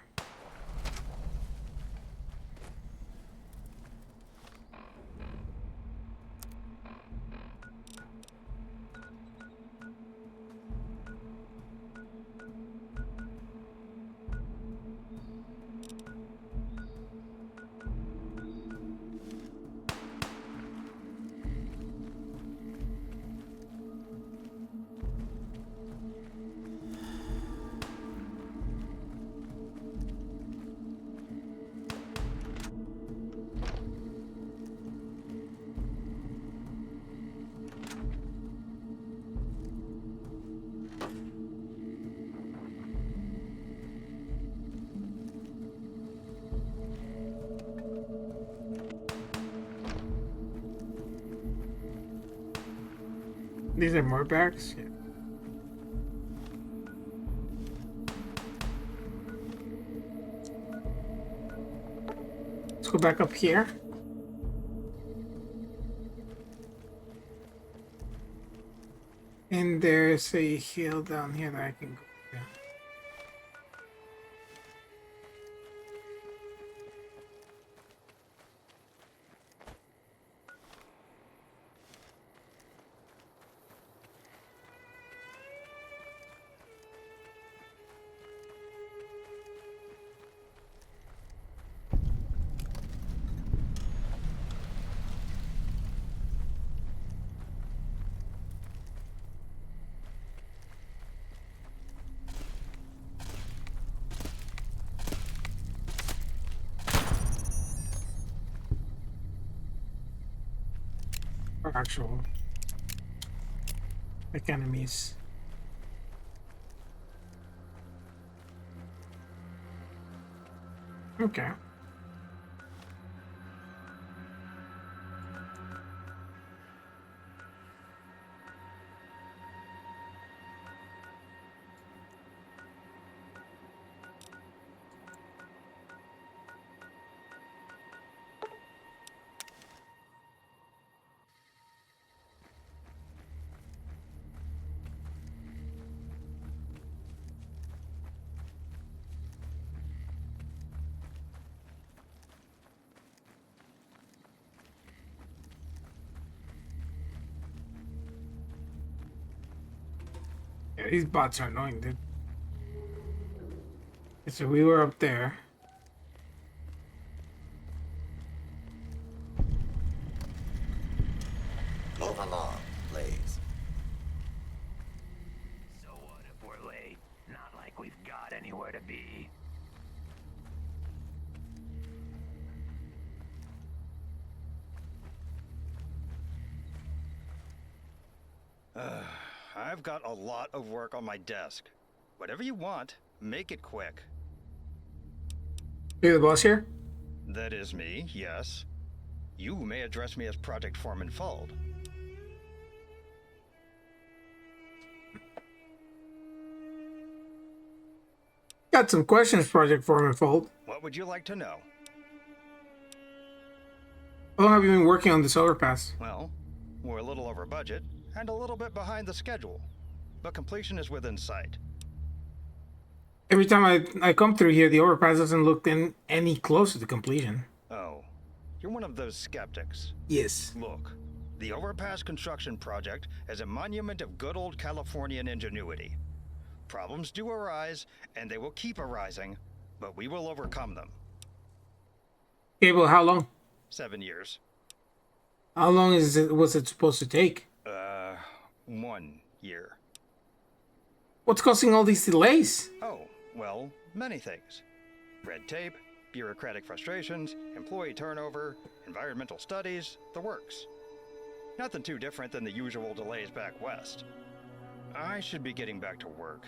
These are more barracks? Yeah. Let's go back up here. And there's a hill down here that I can go down. Actual like enemies. Okay. Yeah, these bots are annoying, dude. So we were up there. Move along, please. So what if we're late? Not like we've got anywhere to be. I've got a lot of work on my desk. Whatever you want, make it quick. You the boss here? That is me, yes. You may address me as Project Foreman Fold. Got some questions, Project Foreman Fold. What would you like to know? How long have you been working on this overpass? Well, we're a little over budget and a little bit behind the schedule, but completion is within sight. Every time I come through here, the overpass doesn't look any closer to completion. Oh, you're one of those skeptics. Yes. Look, the overpass construction project is a monument of good old Californian ingenuity. Problems do arise, and they will keep arising, but we will overcome them. Okay, well, how long? 7 years. How long was it supposed to take? 1 year. What's causing all these delays? Oh, well, many things. Red tape, bureaucratic frustrations, employee turnover, environmental studies, the works. Nothing too different than the usual delays back west. I should be getting back to work.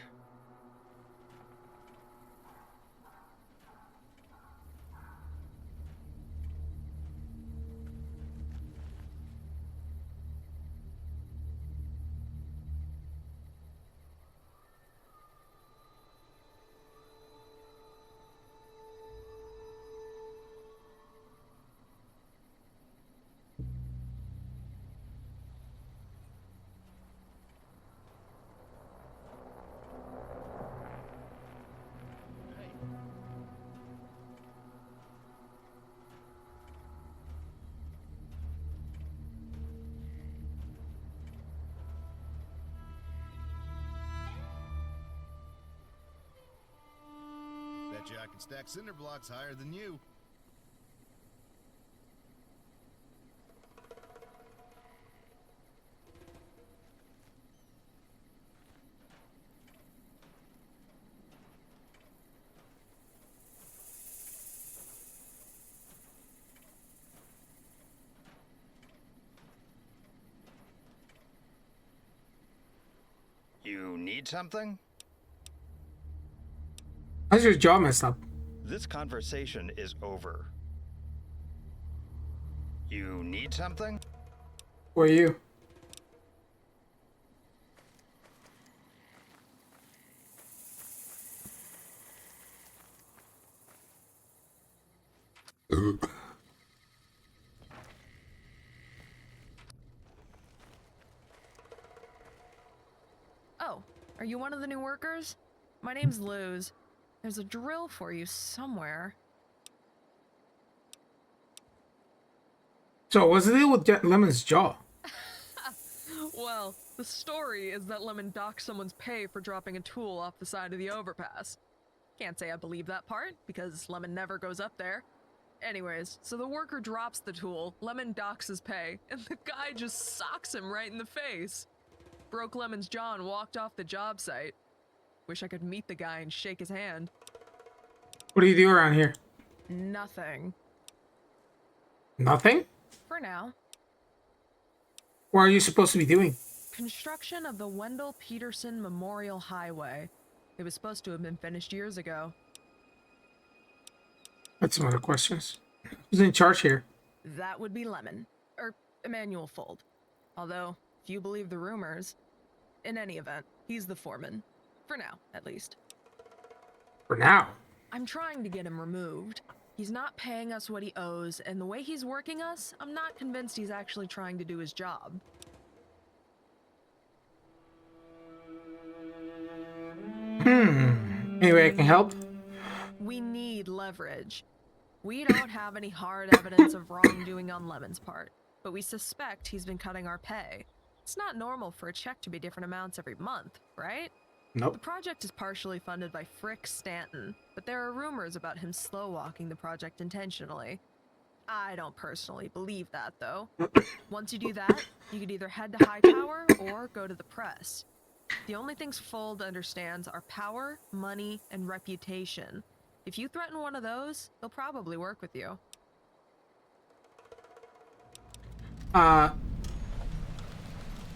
bet you I can stack cinder blocks higher than you. You need something? How's your jaw messed up? This conversation is over. You need something? Who are you? Oh, are you one of the new workers? My name's Luz. There's a drill for you somewhere. So what's the deal with Lemon's jaw? Well, the story is that Lemon docked someone's pay for dropping a tool off the side of the overpass. Can't say I believe that part, because Lemon never goes up there. Anyways, so the worker drops the tool, Lemon docks his pay, and the guy just socks him right in the face. Broke Lemon's jaw and walked off the job site. Wish I could meet the guy and shake his hand. What do you do around here? Nothing. Nothing? For now. What are you supposed to be doing? Construction of the Wendell Peterson Memorial Highway. It was supposed to have been finished years ago. That's some other questions. Who's in charge here? That would be Lemon. Or Emmanuel Fold. Although, if you believe the rumors, in any event, he's the foreman. For now, at least. For now? I'm trying to get him removed. He's not paying us what he owes, and the way he's working us, I'm not convinced he's actually trying to do his job. Anyway, I can help? We need leverage. We don't have any hard evidence of wrongdoing on Lemon's part, but we suspect he's been cutting our pay. It's not normal for a check to be different amounts every month, right? Nope. The project is partially funded by Frink Stanton, but there are rumors about him slow-walking the project intentionally. I don't personally believe that, though. Once you do that, you could either head to Hightower or go to the press. The only things Fold understands are power, money, and reputation. If you threaten one of those, they'll probably work with you.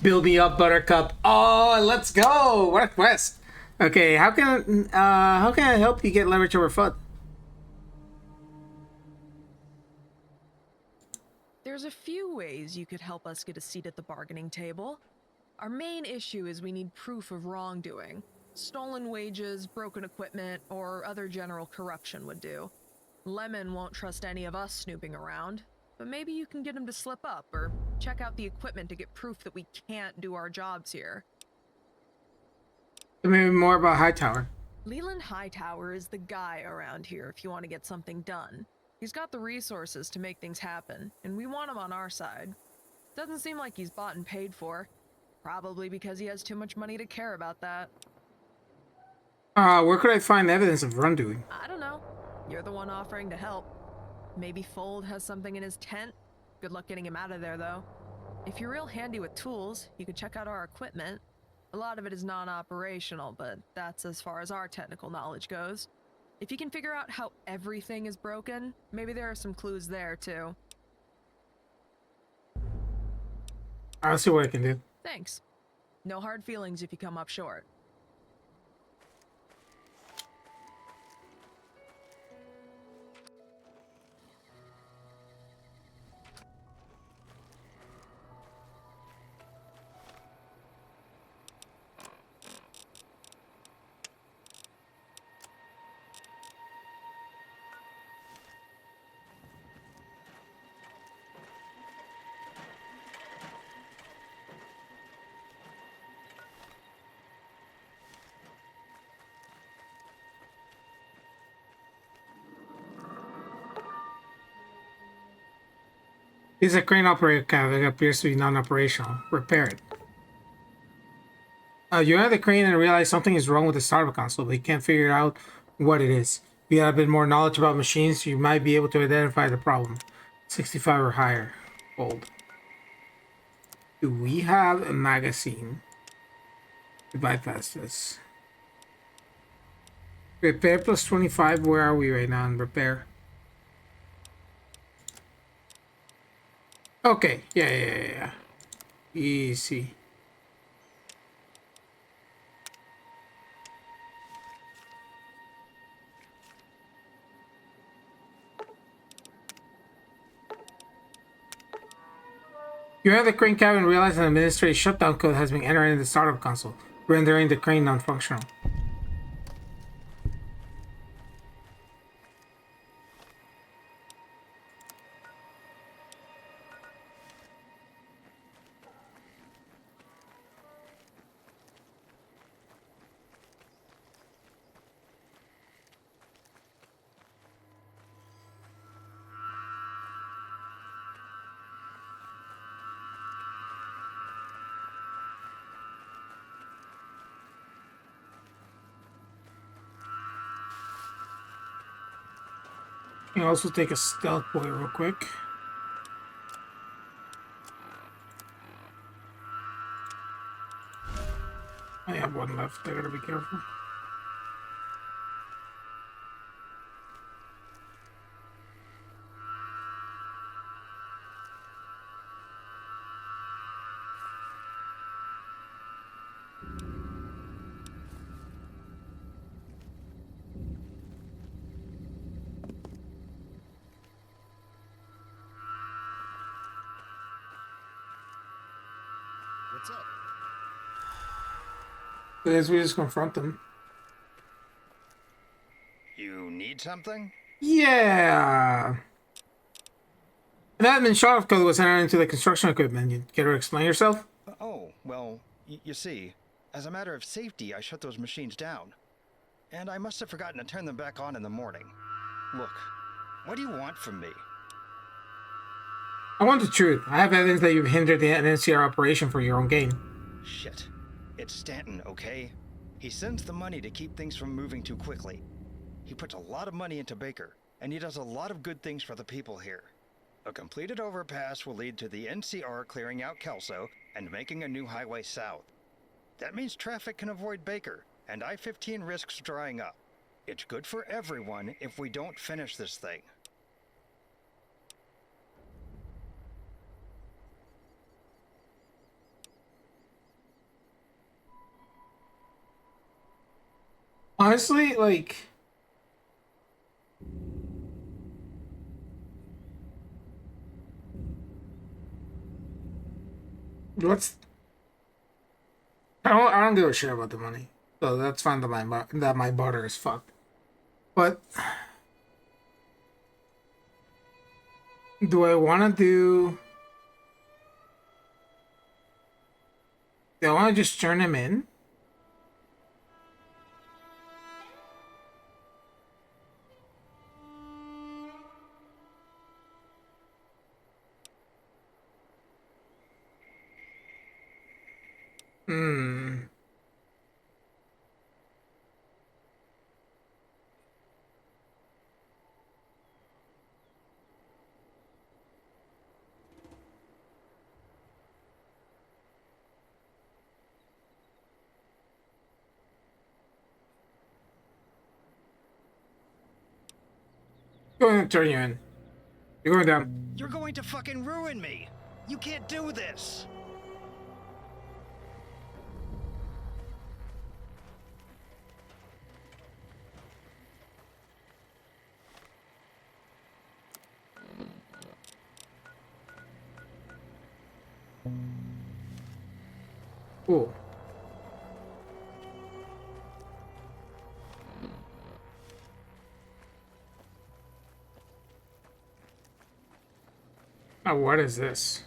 Build me up, Buttercup. Oh, let's go! What a quest! Okay, how can I help you get leverage over FUD? There's a few ways you could help us get a seat at the bargaining table. Our main issue is we need proof of wrongdoing. Stolen wages, broken equipment, or other general corruption would do. Lemon won't trust any of us snooping around, but maybe you can get him to slip up or check out the equipment to get proof that we can't do our jobs here. Maybe more about Hightower. Leland Hightower is the guy around here if you want to get something done. He's got the resources to make things happen, and we want him on our side. Doesn't seem like he's bought and paid for. Probably because he has too much money to care about that. Where could I find evidence of wrongdoing? I don't know. You're the one offering to help. Maybe Fold has something in his tent. Good luck getting him out of there, though. If you're real handy with tools, you could check out our equipment. A lot of it is non-operational, but that's as far as our technical knowledge goes. If you can figure out how everything is broken, maybe there are some clues there, too. I'll see what I can do. Thanks. No hard feelings if you come up short. He's a crane operator cab that appears to be non-operational. Repair it. You enter the crane and realize something is wrong with the startup console, but you can't figure out what it is. you got a bit more knowledge about machines, you might be able to identify the problem. 65 or higher. Gold. Do we have a magazine to bypass this? Repair plus 25. Where are we right now in repair? Okay. Yeah. Easy. You enter the crane cabin and realize an administrative shutdown code has been entered in the startup console, rendering the crane non-functional. You can also take a stealth boy real quick. I have one left. I gotta be careful. What's up? I guess we just confront them. You need something? Yeah. An admin shot code was entered into the construction equipment. You care to explain yourself? Oh, well, you see, as a matter of safety, I shut those machines down. And I must have forgotten to turn them back on in the morning. Look, what do you want from me? I want the truth. I have evidence that you've hindered the NCR operation for your own gain. Shit. It's Stanton, okay? He sends the money to keep things from moving too quickly. He puts a lot of money into Baker, and he does a lot of good things for the people here. A completed overpass will lead to the NCR clearing out Kelso and making a new highway south. That means traffic can avoid Baker, and I-15 risks drying up. It's good for everyone if we don't finish this thing. Honestly, like... What's... I don't give a shit about the money. So that's fine that my barter is fucked. But... Do I want to do... Do I want to just turn him in? Going to turn you in. You're going down. You're going to fucking ruin me! You can't do this! Cool. Now, what is this?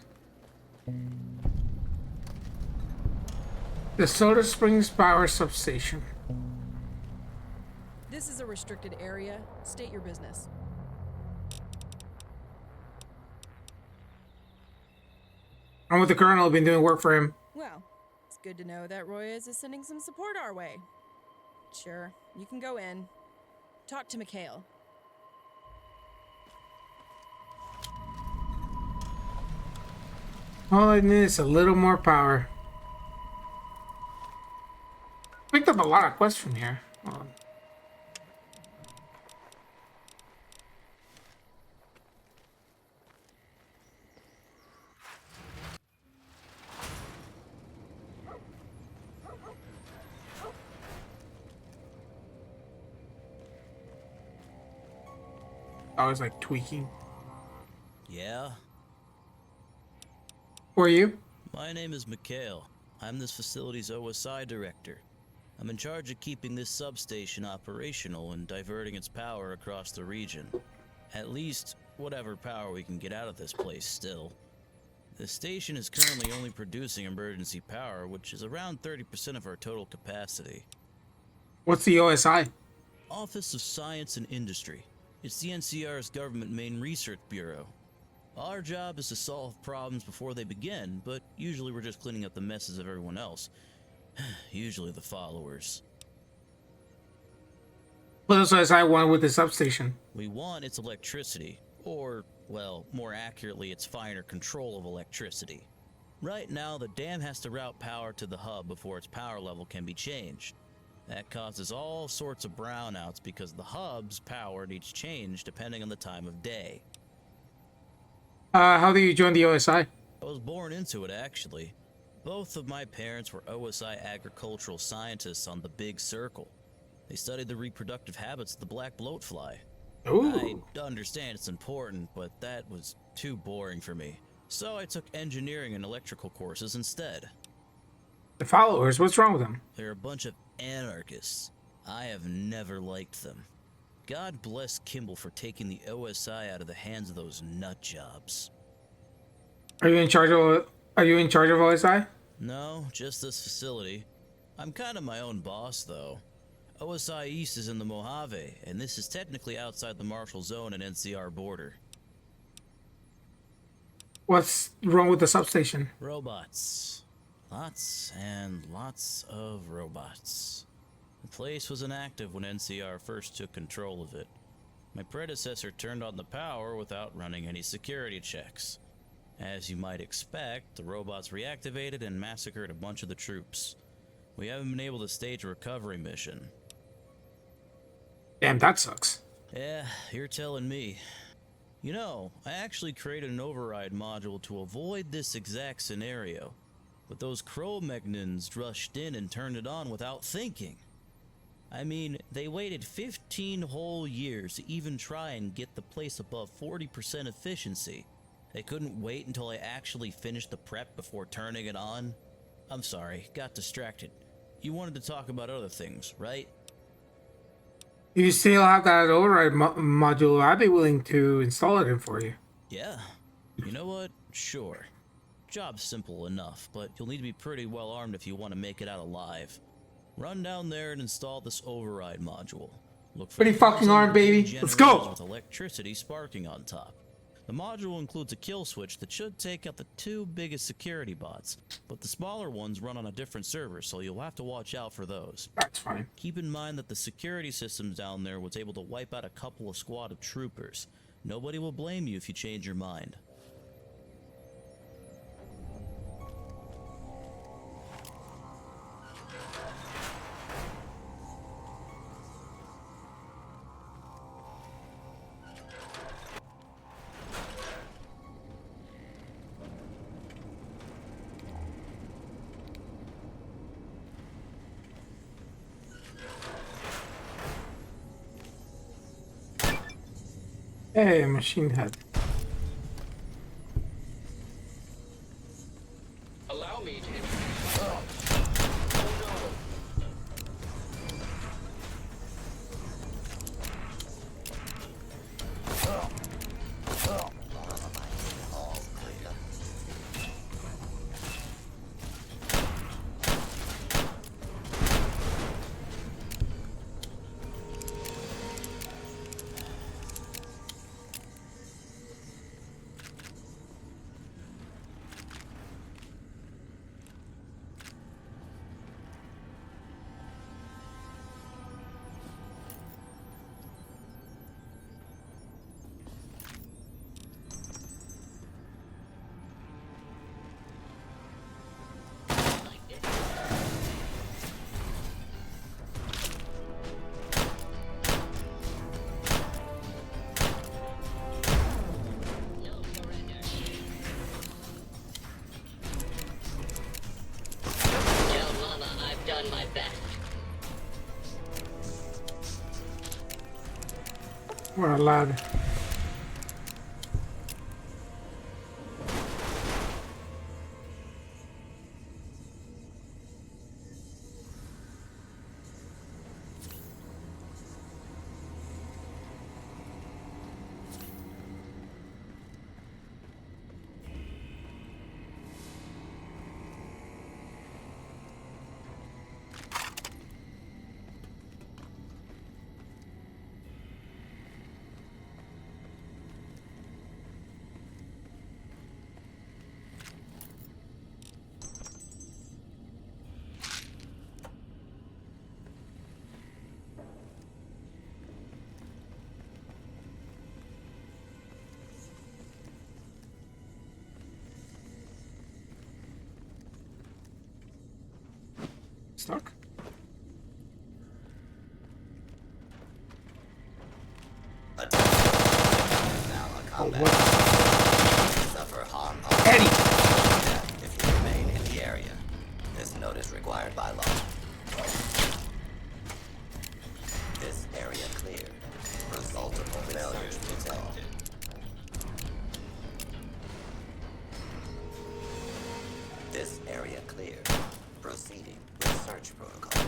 The Soda Springs Power Substation. This is a restricted area. State your business. I'm with the Colonel. I've been doing work for him. Well, it's good to know that Royas is sending some support our way. Sure, you can go in. Talk to Mikhail. All I need is a little more power. Picked up a lot of quests from here. Hold on. I was like tweaking. Yeah? Who are you? My name is Mikhail. I'm this facility's OSI director. I'm in charge of keeping this substation operational and diverting its power across the region. At least, whatever power we can get out of this place still. The station is currently only producing emergency power, which is around 30% of our total capacity. What's the OSI? Office of Science and Industry. It's the NCR's government main research bureau. Our job is to solve problems before they begin, but usually we're just cleaning up the messes of everyone else. Usually the followers. What does OSI want with the substation? We want its electricity, or, well, more accurately, its finer control of electricity. Right now, the dam has to route power to the hub before its power level can be changed. That causes all sorts of brownouts because the hub's power needs change depending on the time of day. How do you join the OSI? I was born into it, actually. Both of my parents were OSI agricultural scientists on the Big Circle. They studied the reproductive habits of the black bloatfly. Ooh. I understand it's important, but that was too boring for me. So I took engineering and electrical courses instead. The followers, what's wrong with them? They're a bunch of anarchists. I have never liked them. God bless Kimball for taking the OSI out of the hands of those nut jobs. Are you in charge of OSI? No, just this facility. I'm kind of my own boss, though. OSI East is in the Mojave, and this is technically outside the Marshall Zone and NCR border. What's wrong with the substation? Robots. Lots and lots of robots. The place was inactive when NCR first took control of it. My predecessor turned on the power without running any security checks. As you might expect, the robots reactivated and massacred a bunch of the troops. We haven't been able to stage a recovery mission. Damn, that sucks. Yeah, you're telling me. You know, I actually created an override module to avoid this exact scenario. But those Cro-Magnons rushed in and turned it on without thinking. I mean, they waited 15 whole years to even try and get the place above 40% efficiency. They couldn't wait until I actually finished the prep before turning it on. I'm sorry, got distracted. You wanted to talk about other things, right? You still have that override module. I'd be willing to install it in for you. Yeah. You know what? Sure. Job's simple enough, but you'll need to be pretty well armed if you want to make it out alive. Run down there and install this override module. Look for pretty fucking armed, baby. Let's go. With electricity sparking on top. The module includes a kill switch that should take out the two biggest security bots, but the smaller ones run on a different server, so you'll have to watch out for those. That's fine. Keep in mind that the security systems down there was able to wipe out a couple of squad of troopers. Nobody will blame you if you change your mind. Hey, machine head. Allow me to We're allowed. Stuck? Suffer harm Eddie. if you remain in the area. This note is required by law. This area cleared. Result of failures detected. This area cleared. Proceeding with search protocol.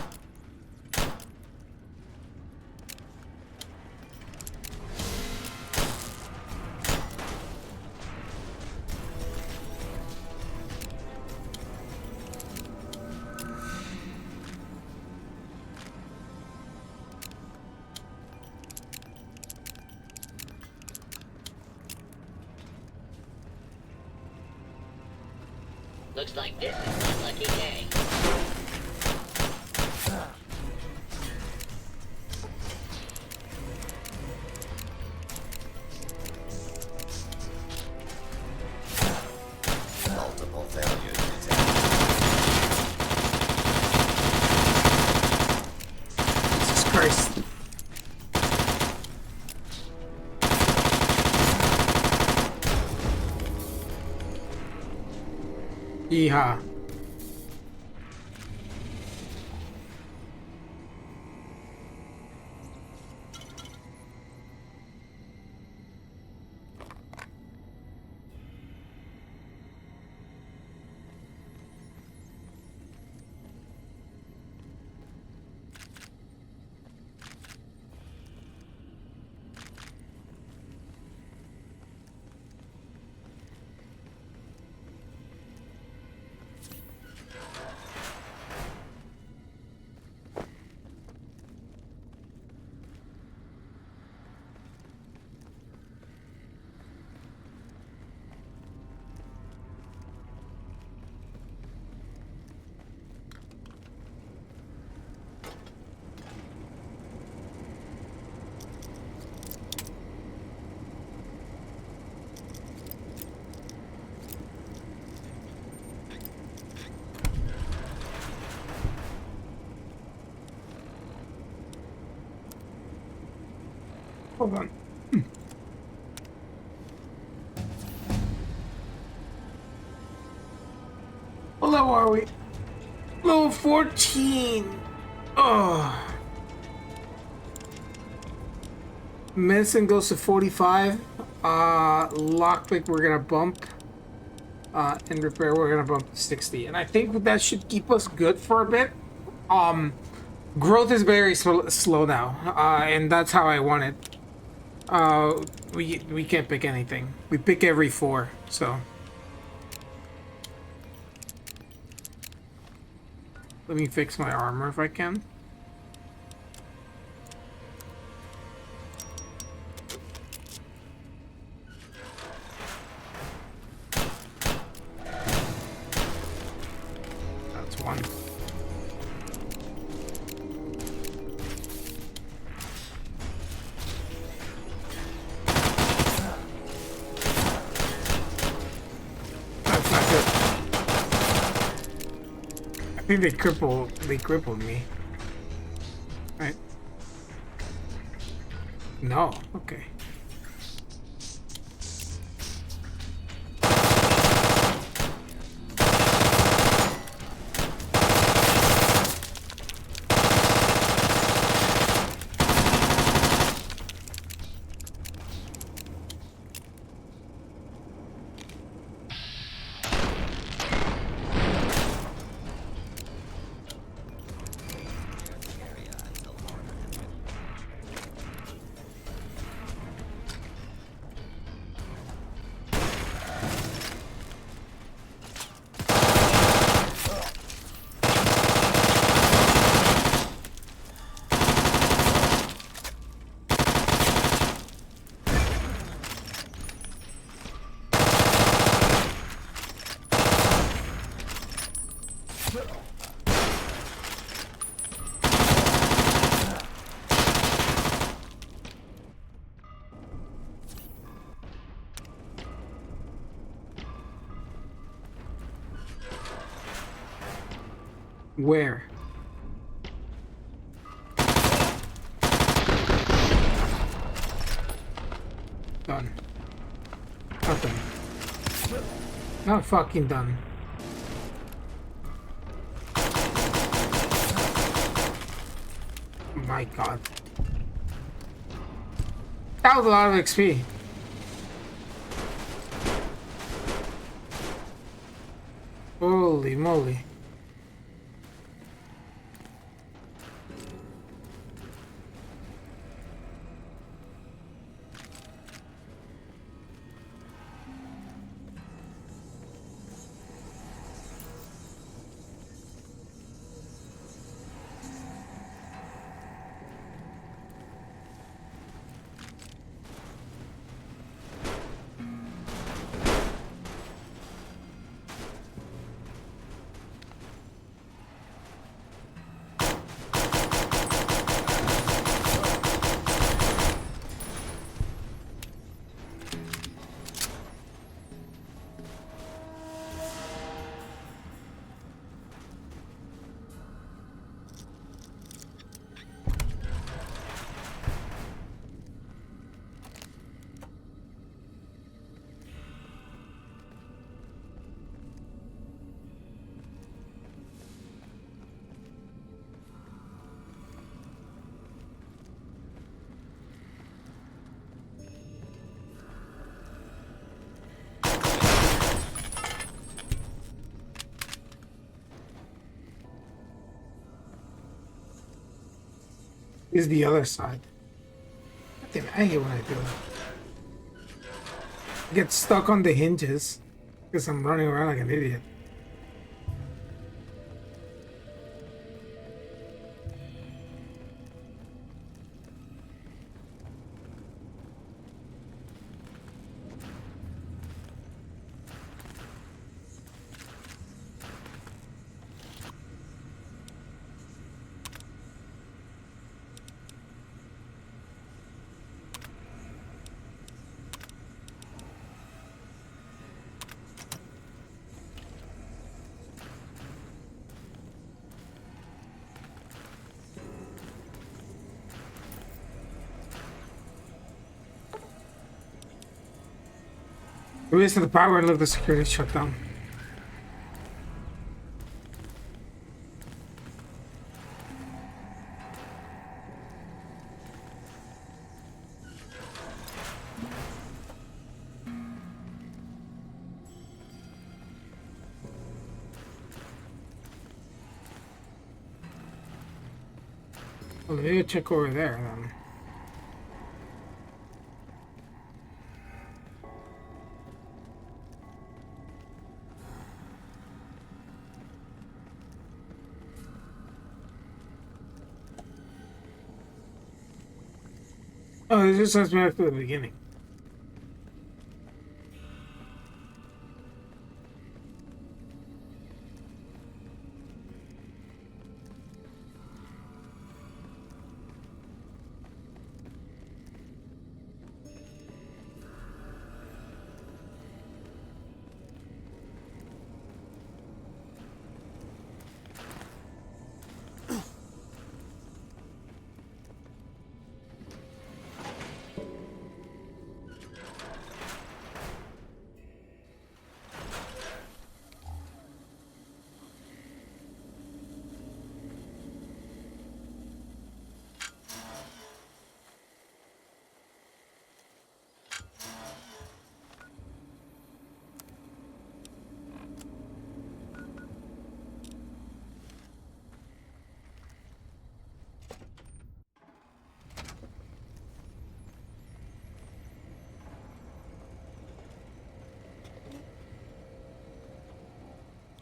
Looks like this is my lucky day. Multiple failures detected. Jesus Christ. Yeehaw. Hold on. What level are we? Level 14. Oh. Medicine goes to 45. Lockpick we're gonna bump. And repair we're gonna bump to 60. And I think that should keep us good for a bit. Growth is very slow now. And that's how I want it. We can't pick anything. We pick every 4, so. Let me fix my armor if I can. That's one. That's not good. I think they crippled me. Right? No, okay. Where? Done. Nothing. Not fucking done. Oh my god. That was a lot of XP. Holy moly. Is the other side. Damn it, I hate when I do that. I get stuck on the hinges because I'm running around like an idiot. We wasted the power and look, the security shut down. Well, maybe check over there then. Oh, this just sends me back to the beginning.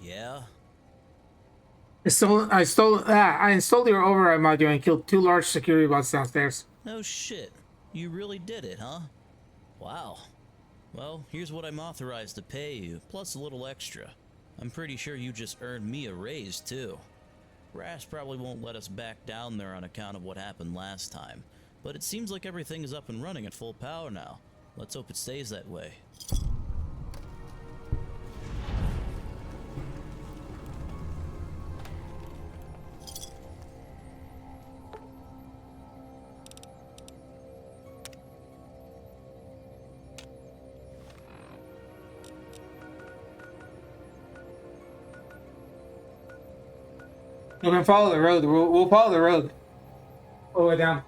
Yeah? I installed your override module and killed 2 large security bots downstairs. No shit. You really did it, huh? Wow. Well, here's what I'm authorized to pay you, plus a little extra. I'm pretty sure you just earned me a raise, too. Brass probably won't let us back down there on account of what happened last time, but it seems like everything is up and running at full power now. Let's hope it stays that way. We can follow the road. We'll follow the road. All the way down.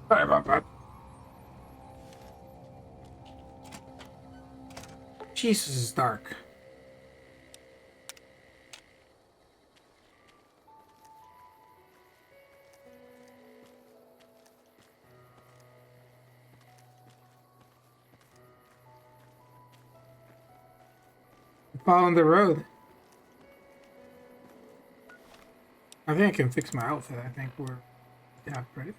Sorry about that. Jesus, it's dark. Following the road. I think I can fix my outfit. I think we're right.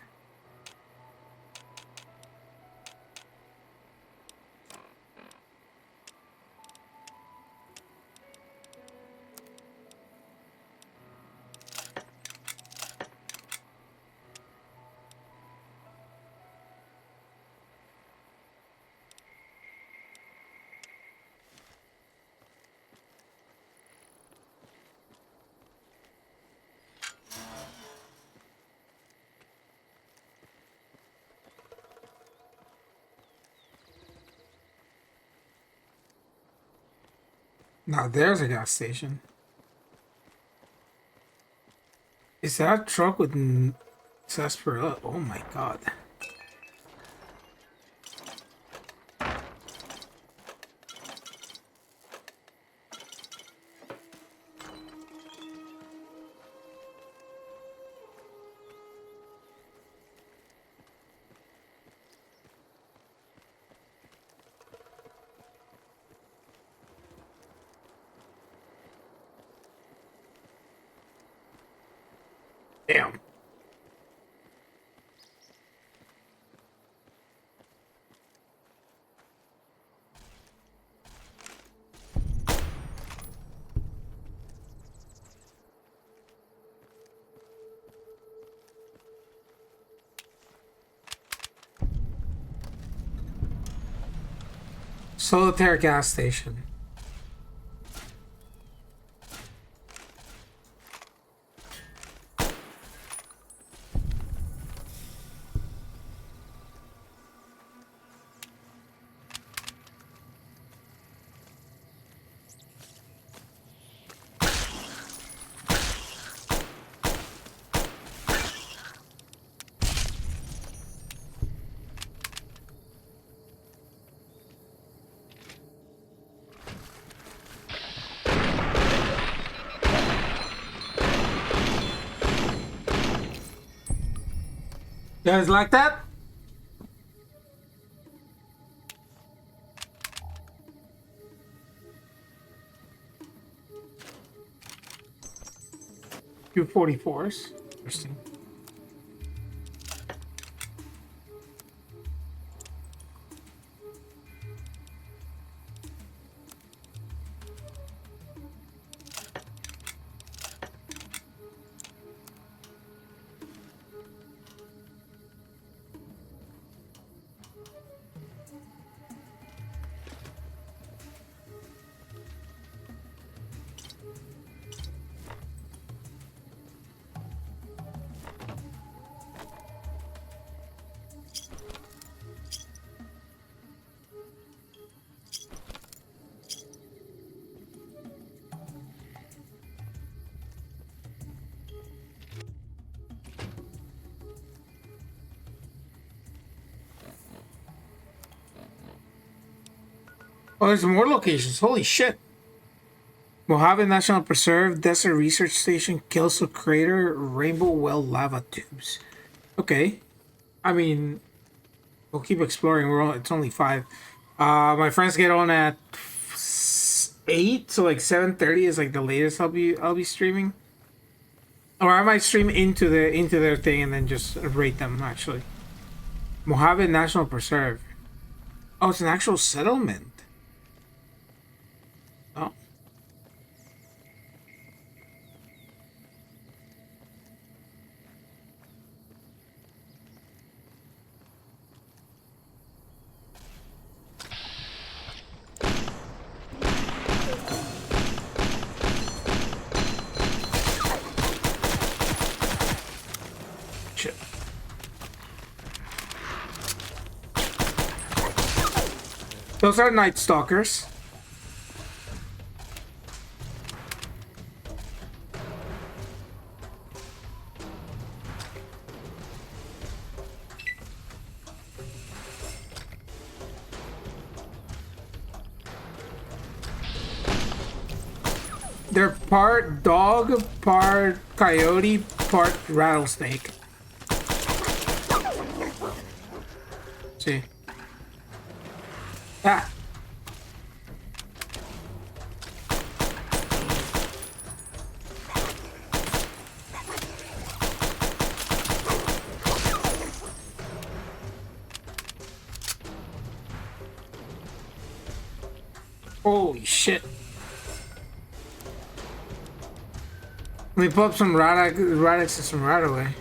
Now there's a gas station. Is that a truck with sarsaparilla? Oh my god. Damn. Solitaire gas station. You guys like that? 244s. Interesting. Oh, there's more locations. Holy shit. Mojave National Preserve, Desert Research Station, Kelso Crater, Rainbow Well Lava Tubes. Okay. I mean, we'll keep exploring. It's only 5. My friends get on at 8, so like 7:30 is like the latest I'll be streaming. Or I might stream into their thing and then just rate them actually. Mojave National Preserve. Oh, it's an actual settlement. Oh. Shit. Those are Night Stalkers. They're part dog, part coyote, part rattlesnake. See. Ah. Holy shit. Let me pull up some Radix and some Radaway.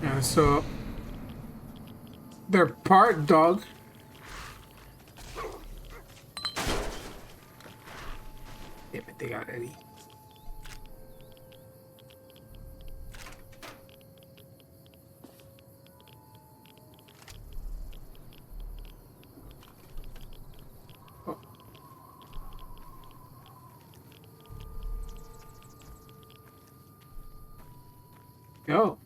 Yeah, so they're part dog. Damn it, they got Eddie. Oh. Go.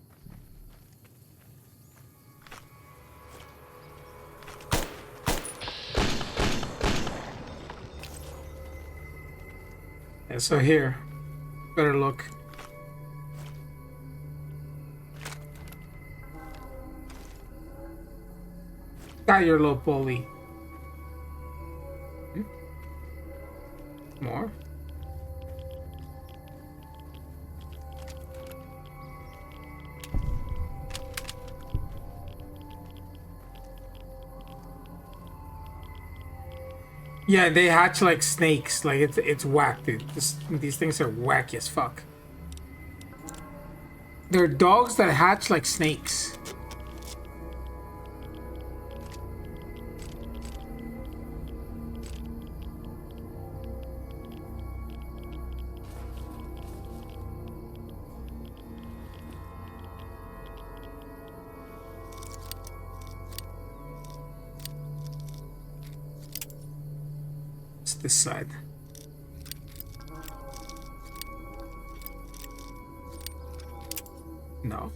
Yeah, so here, better look. Got your little bully. More. Yeah, they hatch like snakes. Like it's whack, dude. These things are wacky as fuck. They're dogs that hatch like snakes. This side. No.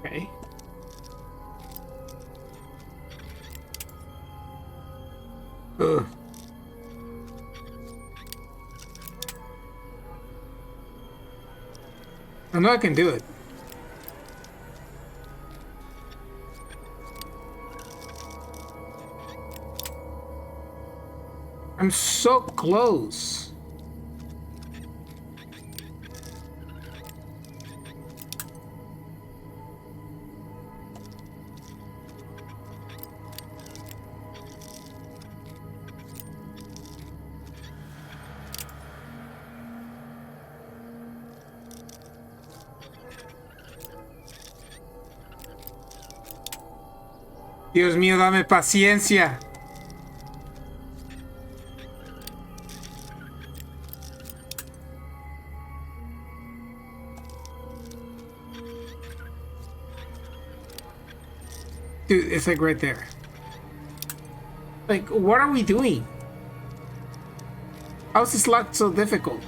Okay. Ugh. I know I can do it. I'm so close. Dios mío, dame paciencia. Dude, it's like right there. Like, what are we doing? How is this lock so difficult?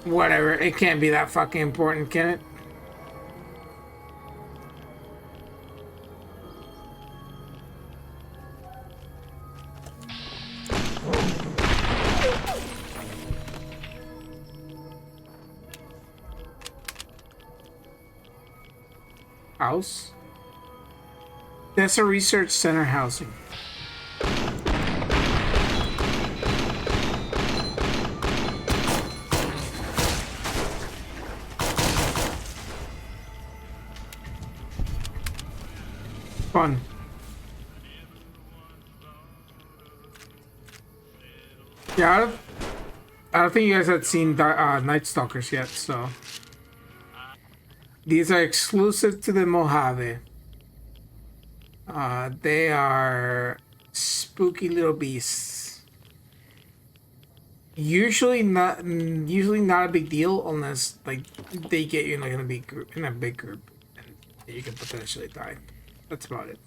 Whatever, it can't be that fucking important, can it? House? That's a research center housing. Fun. Yeah, I don't think you guys had seen Night Stalkers yet, so these are exclusive to the Mojave. They are spooky little beasts. Usually not a big deal unless like they get you in like in a big group, and you can potentially die. That's about it.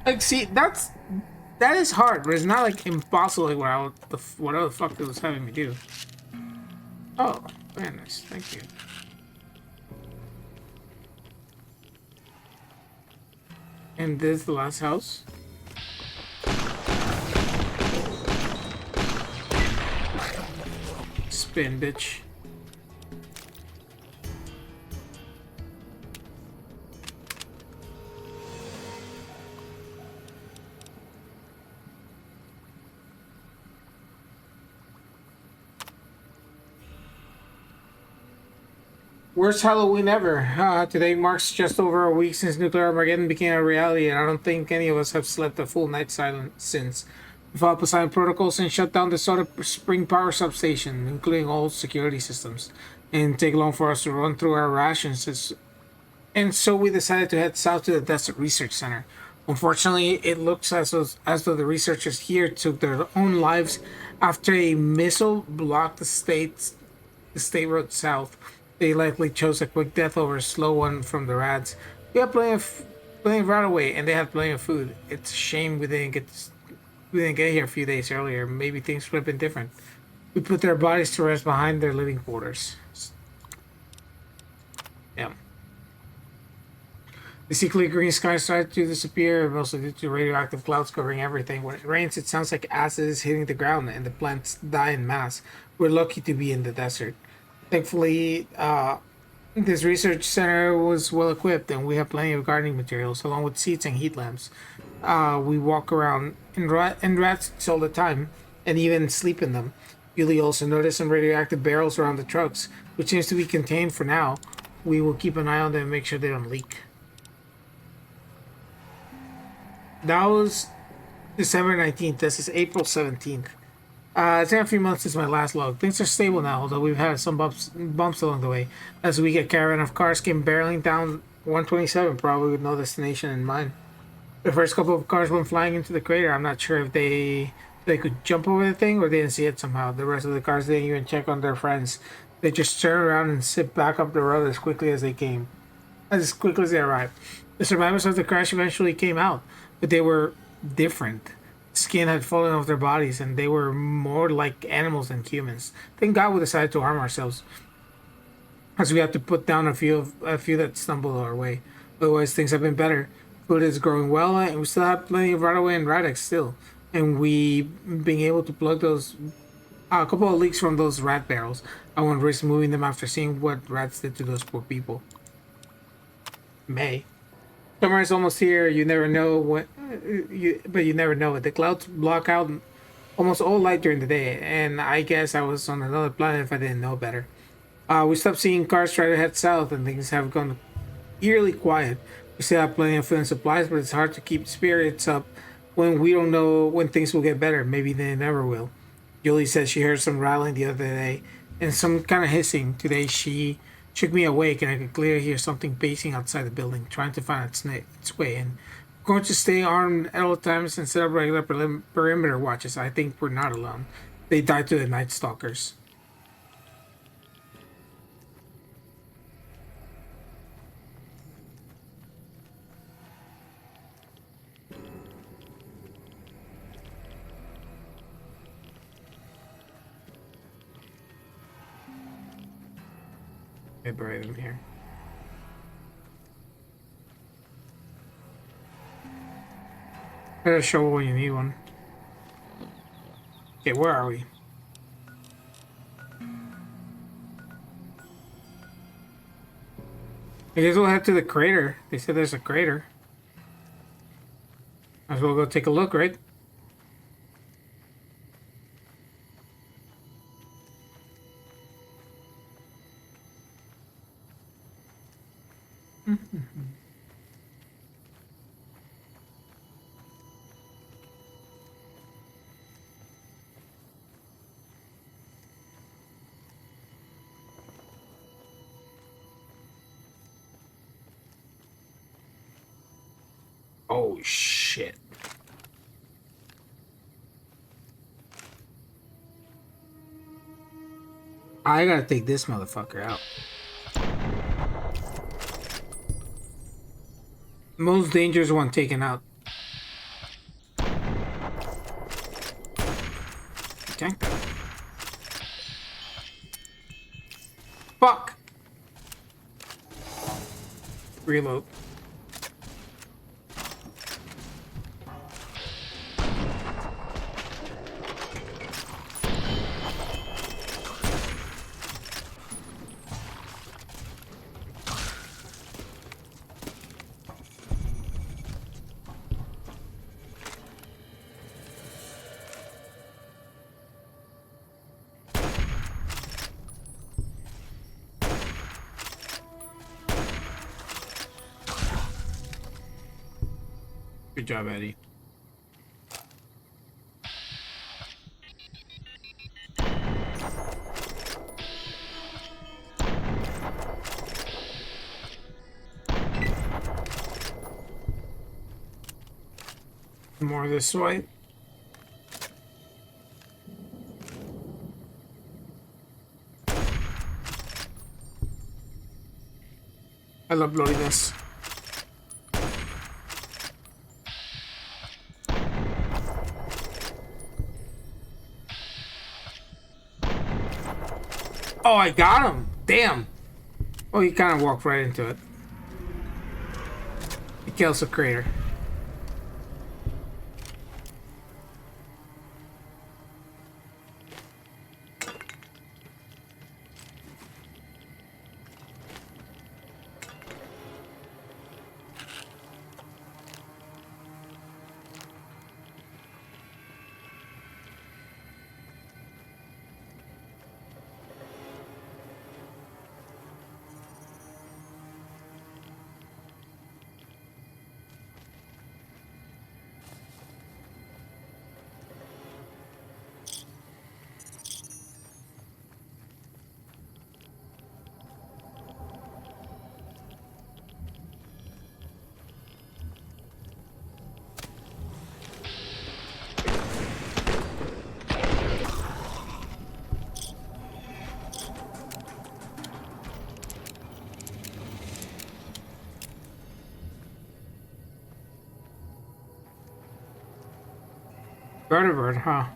Like, see, that is hard, but it's not like impossible. Like whatever the fuck it was having me do. Oh, very nice, thank you. And this is the last house. Spin, bitch. Worst Halloween ever. Today marks just over a week since nuclear Armageddon became a reality, and I don't think any of us have slept a full night silent since. We followed Poseidon protocols and shut down the Soda Spring power substation, including all security systems. It didn't take long for us to run through our rations, and so we decided to head south to the Desert Research Center. Unfortunately, it looks as though the researchers here took their own lives after a missile blocked the state road south. They likely chose a quick death over a slow one from the rats. We had plenty of right away, and they had plenty of food. It's a shame we didn't get here a few days earlier. Maybe things would have been different. We put their bodies to rest behind their living quarters. Yeah. The sickly green sky started to disappear, mostly due to radioactive clouds covering everything. When it rains, it sounds like acid is hitting the ground, and the plants die in mass. We're lucky to be in the desert. Thankfully, This research center was well equipped, and we have plenty of gardening materials, along with seats and heat lamps. We walk around in rat suits all the time, and even sleep in them. You'll also notice some radioactive barrels around the trucks, which seems to be contained for now. We will keep an eye on them and make sure they don't leak. That was December 19th. This is April 17th. It's been a few months since my last log. Things are stable now, although we've had some bumps along the way. As we get caravan of cars came barreling down 127, probably with no destination in mind. The first couple of cars went flying into the crater. I'm not sure if they could jump over the thing or they didn't see it somehow. The rest of the cars didn't even check on their friends. They just turned around and zipped back up the road as quickly as they arrived. The survivors of the crash eventually came out, but they were different. Skin had fallen off their bodies, and they were more like animals than humans. Thank God we decided to arm ourselves, as we had to put down a few that stumbled our way. Otherwise, things have been better. Food is growing well, and we still have plenty of Radaway and Radex still. And we being able to plug those a couple of leaks from those rat barrels. I won't risk moving them after seeing what rats did to those poor people. May. Summer is almost here. You never know what, but you never know it. The clouds block out almost all light during the day, and I guess I was on another planet if I didn't know better. We stopped seeing cars try to head south, and things have gone eerily quiet. We still have plenty of food and supplies, but it's hard to keep spirits up when we don't know when things will get better. Maybe they never will. Julie said she heard some rattling the other day and some kind of hissing. Today she shook me awake, and I could clearly hear something pacing outside the building, trying to find its way in. We're going to stay armed at all times and set up regular perimeter watches. I think we're not alone. They died to the Night Stalkers. I bury them here. Better show when you need one. Okay, where are we? I guess we'll head to the crater. They said there's a crater. Might as well go take a look, right? Oh shit. I gotta take this motherfucker out. Most dangerous one taken out. Okay. Fuck. Reload. Good job, Eddie. More this way. I love bloodiness. Oh, I got him. Damn. Oh, he kind of walked right into it. He kills the crater. Vertebrate, huh?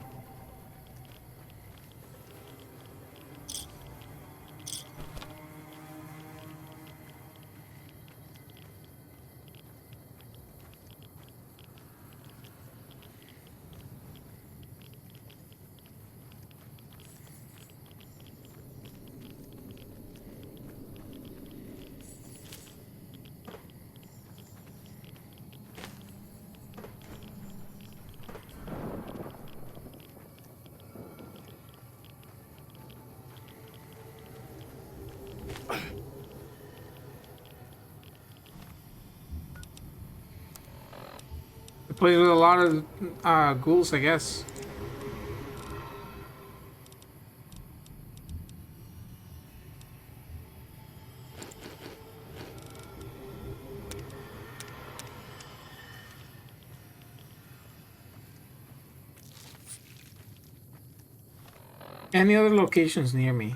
It plays with a lot of ghouls, I guess. Any other locations near me?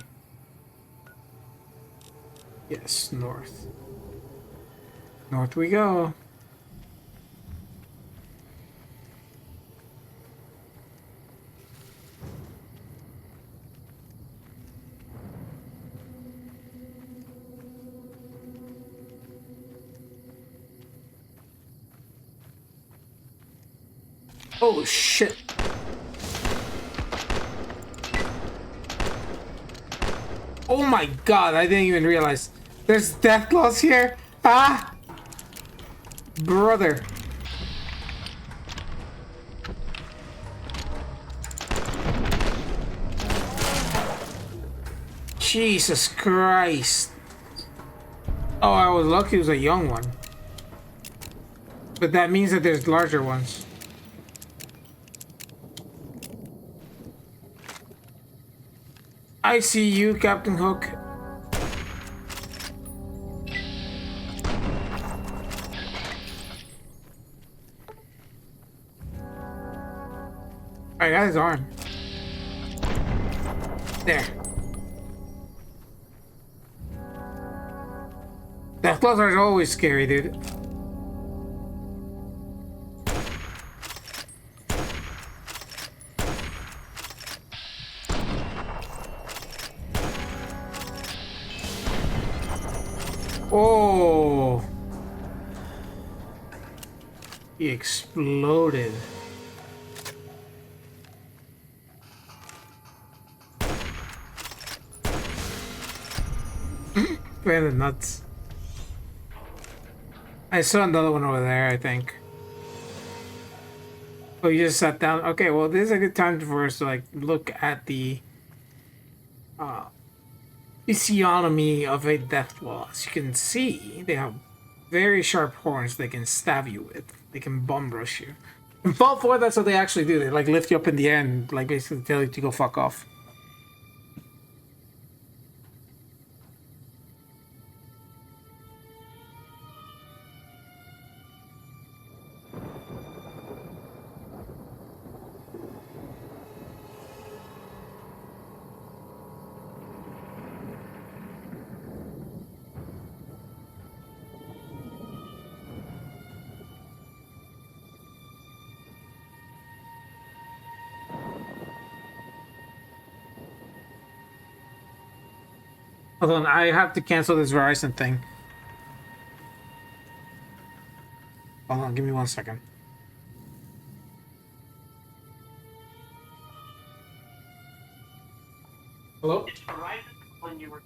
Yes, north. North we go. Oh shit. Oh my god, I didn't even realize. There's death claws here? Ah! Brother. Jesus Christ. Oh, I was lucky it was a young one. But that means that there's larger ones. I see you, Captain Hook. I got his arm. There. Death claws are always scary, dude. Oh. He exploded. Right in the nuts. I saw another one over there, I think. Oh, you just sat down? Okay, well, this is a good time for us to, like, look at the physiognomy of a deathclaw. As you can see, they have very sharp horns they can stab you with. They can bum rush you. In Fallout 4, that's what they actually do. They, like, lift you up in the air and, like, basically tell you to go fuck off. Hold on, I have to cancel this Verizon thing. Hold on, give me 1 second. Hello? It's Verizon when you were.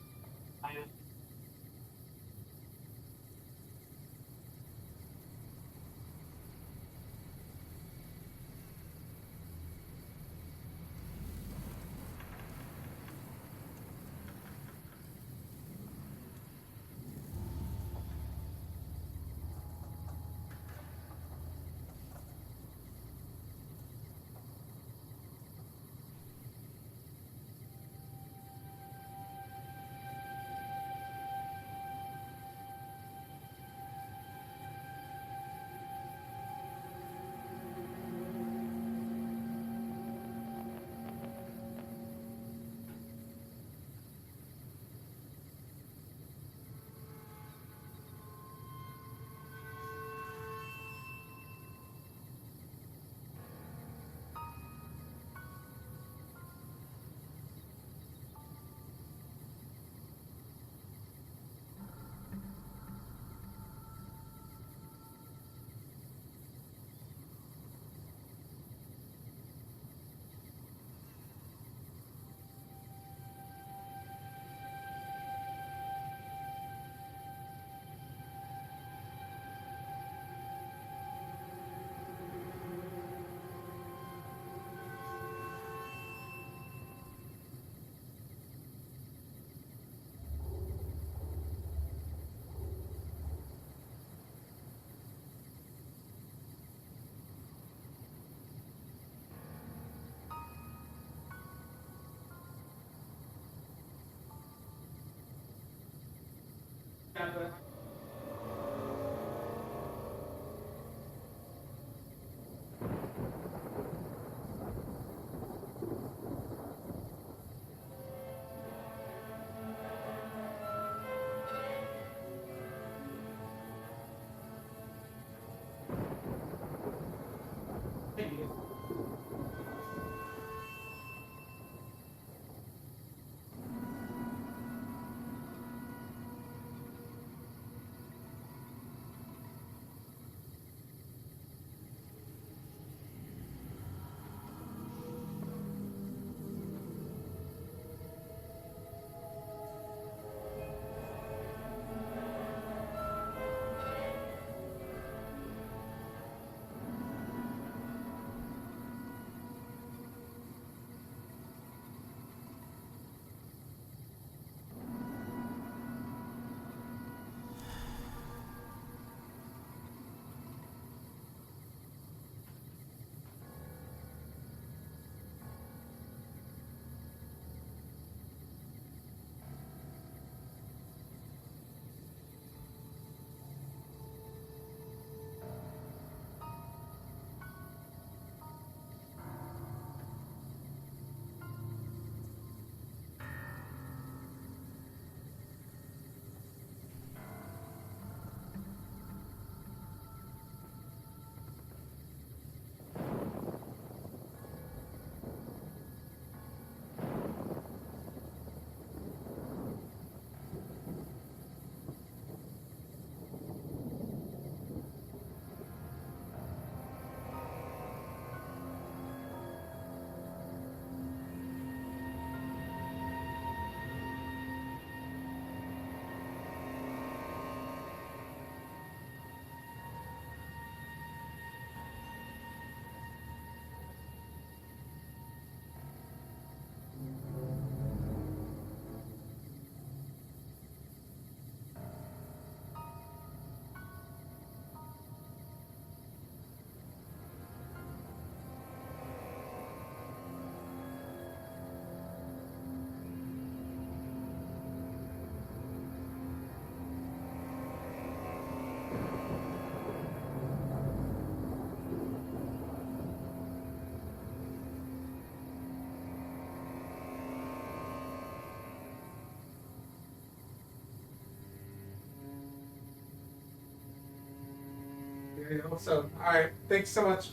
So, all right. Thanks so much.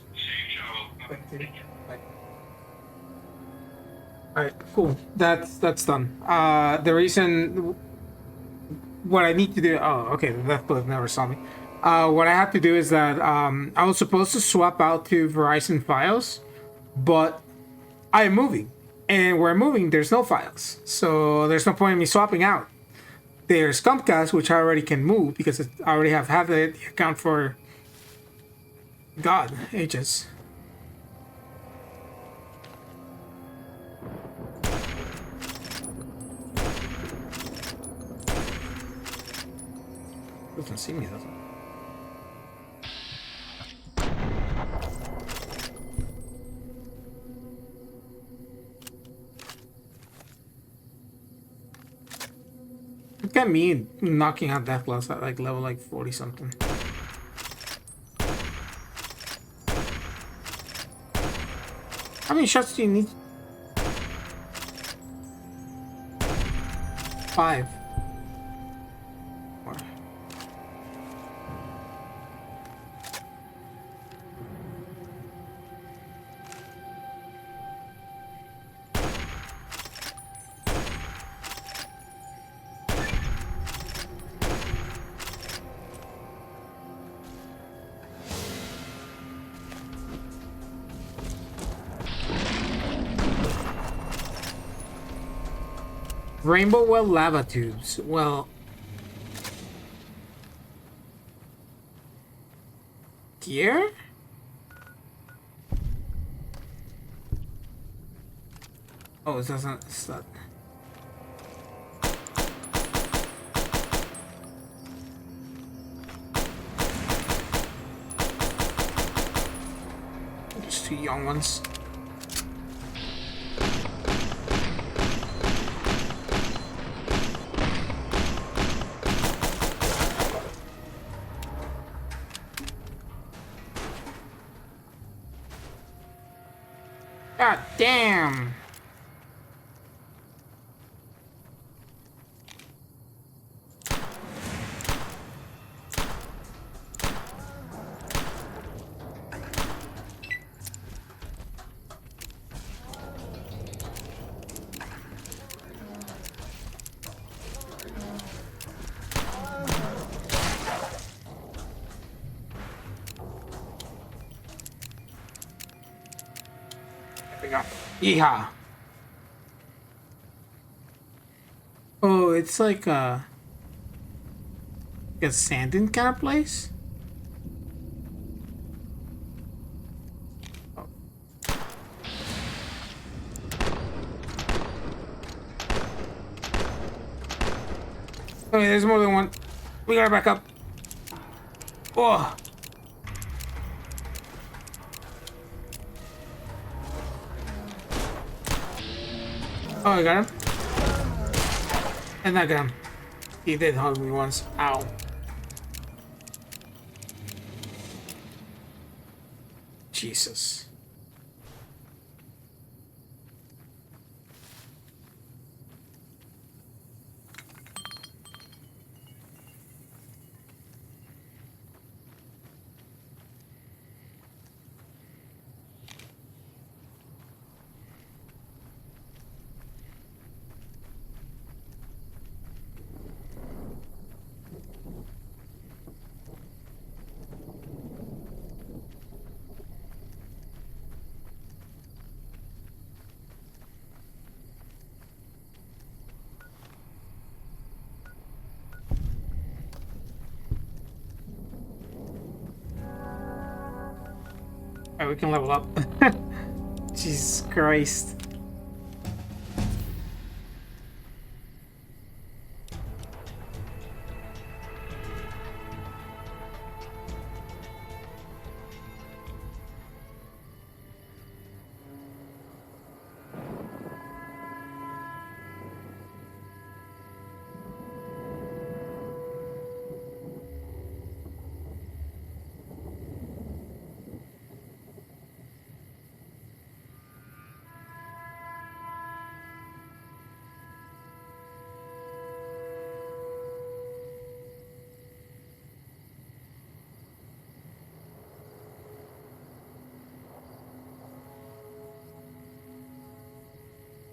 Thank you. Bye. All right. Cool. That's done. The reason what I need to do. Oh, okay. The death bullet never saw me. What I have to do is that I was supposed to swap out to Verizon files, but I am moving, and where I'm moving, there's no files, so there's no point in me swapping out. There's Comcast, which I already can move because I already have had the account for God ages. Doesn't see me, does it? Look at me knocking out Death Blast at like level like 40 something. How many shots do you need? 5. More. Rainbow Well lava tubes. Well, here? Oh, it doesn't. It's not. Just 2 young ones. God damn. Yeehaw. Oh, it's like a Sandin kind of place? Oh. Okay, there's more than one. We gotta back up. Oh. Oh, I got him. And I got him. He did hug me once. Ow. Jesus. Alright, we can level up. Jesus Christ.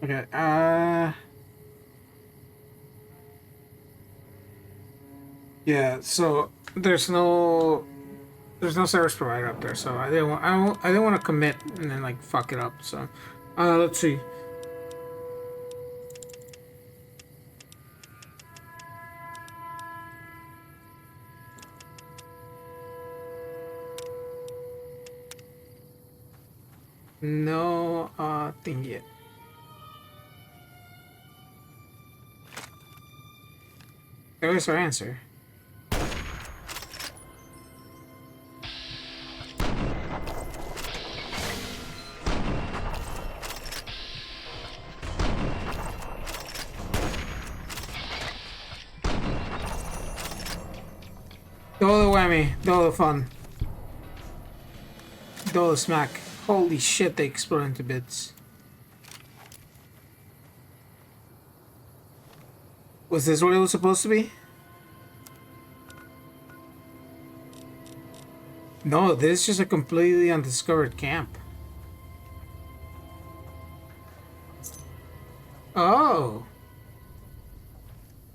Okay, yeah, so there's no service provider up there, so I didn't want to commit and then like fuck it up. So, let's see. No thing yet. There's our answer. Double the whammy, double the fun. Double the smack. Holy shit, they explode into bits. Was this what it was supposed to be? No, this is just a completely undiscovered camp. Oh.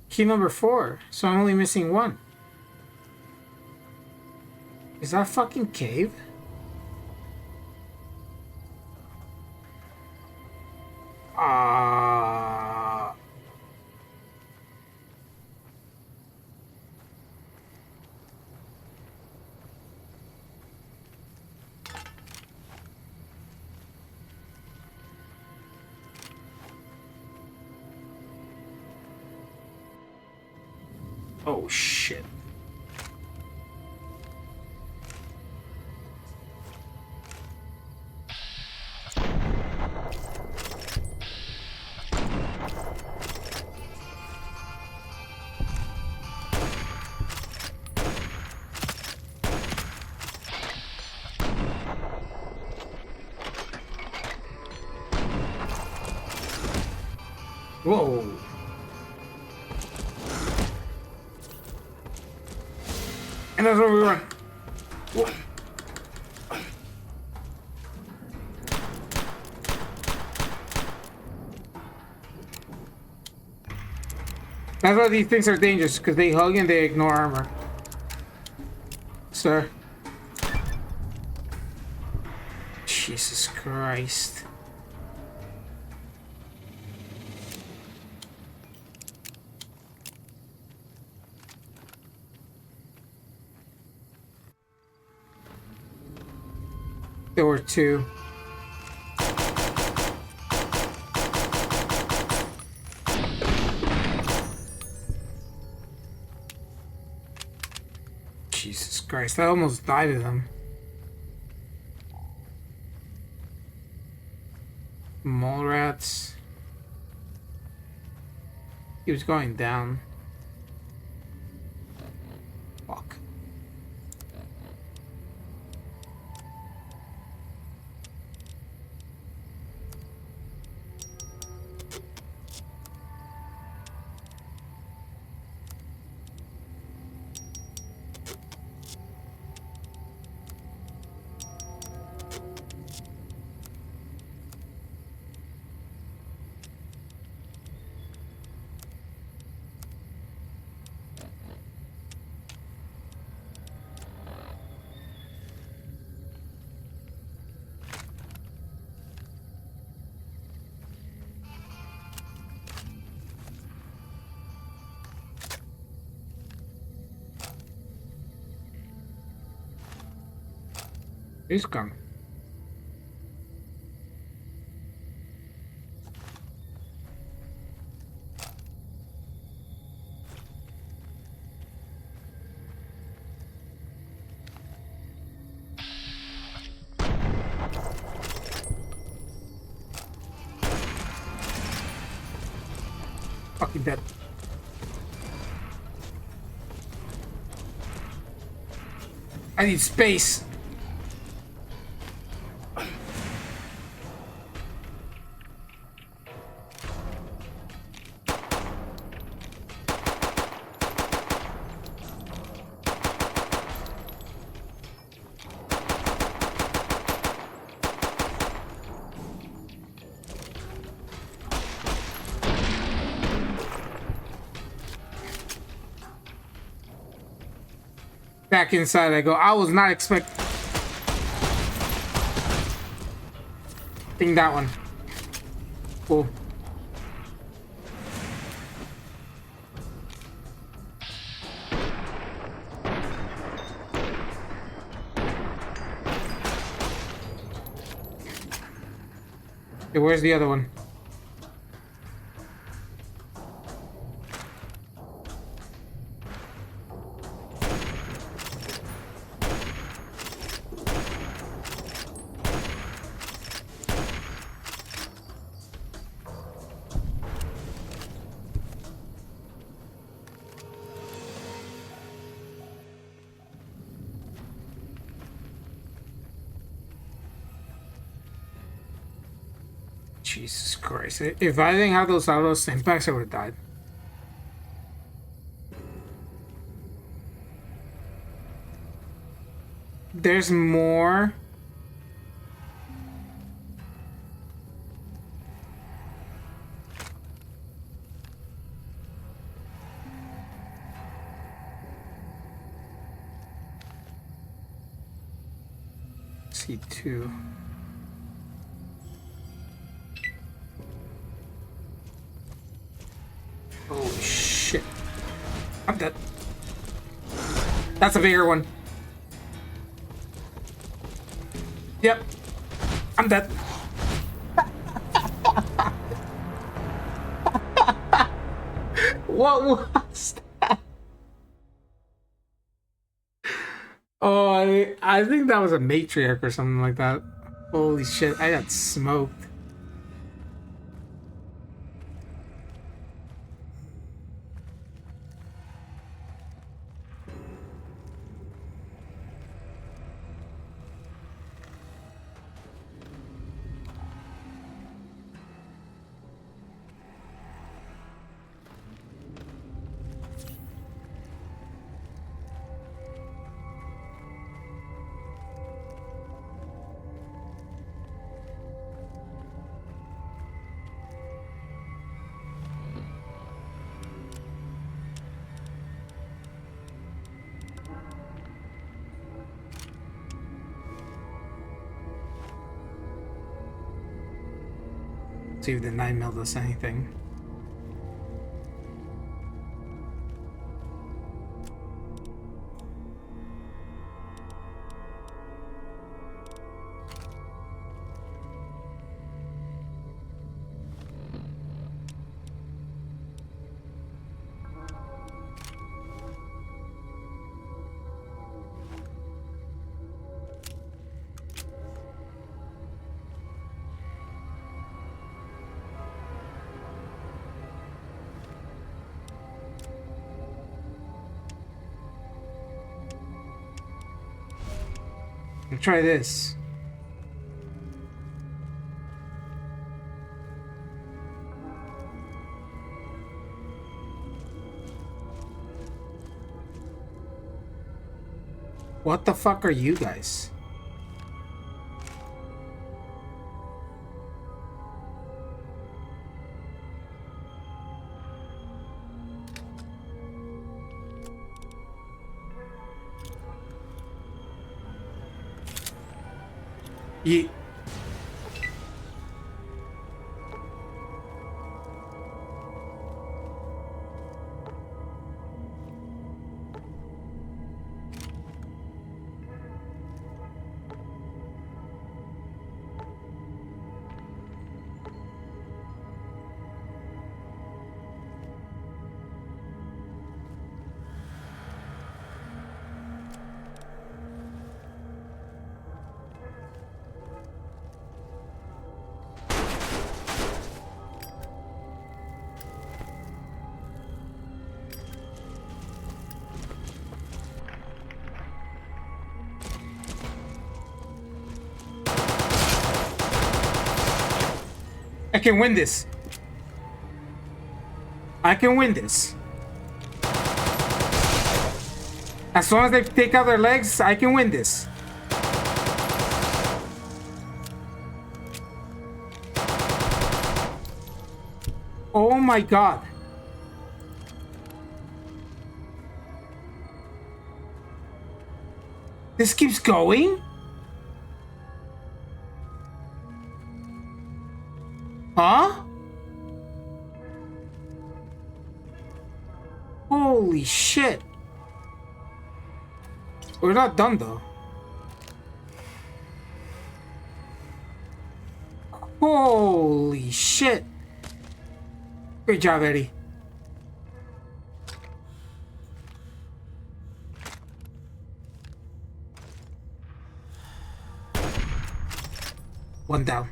Key number 4. So I'm only missing 1. Is that a fucking cave? Oh shit. Whoa. And that's where we run. Whoa. That's why these things are dangerous, because they hug and they ignore armor. Sir. Jesus Christ. There were two. Jesus Christ, I almost died of them. Mole rats. He was going down. Fuck. He's coming. Fucking dead. I need space. Back inside I go. I was not expecting. I think that one. Cool. Okay, where's the other one? Jesus Christ. If I didn't have those autos impacts, I would have died. There's more. C2. Holy shit. I'm dead. That's a bigger one. Yep. I'm dead. What was that? Oh, I think that was a matriarch or something like that. Holy shit, I got smoked. See if the 9mm does anything. Let's try this. What the fuck are you guys? Ye I can win this. I can win this. As long as they take out their legs, I can win this. Oh my god. This keeps going? Huh? Holy shit. We're not done though. Holy shit. Great job, Eddie. One down.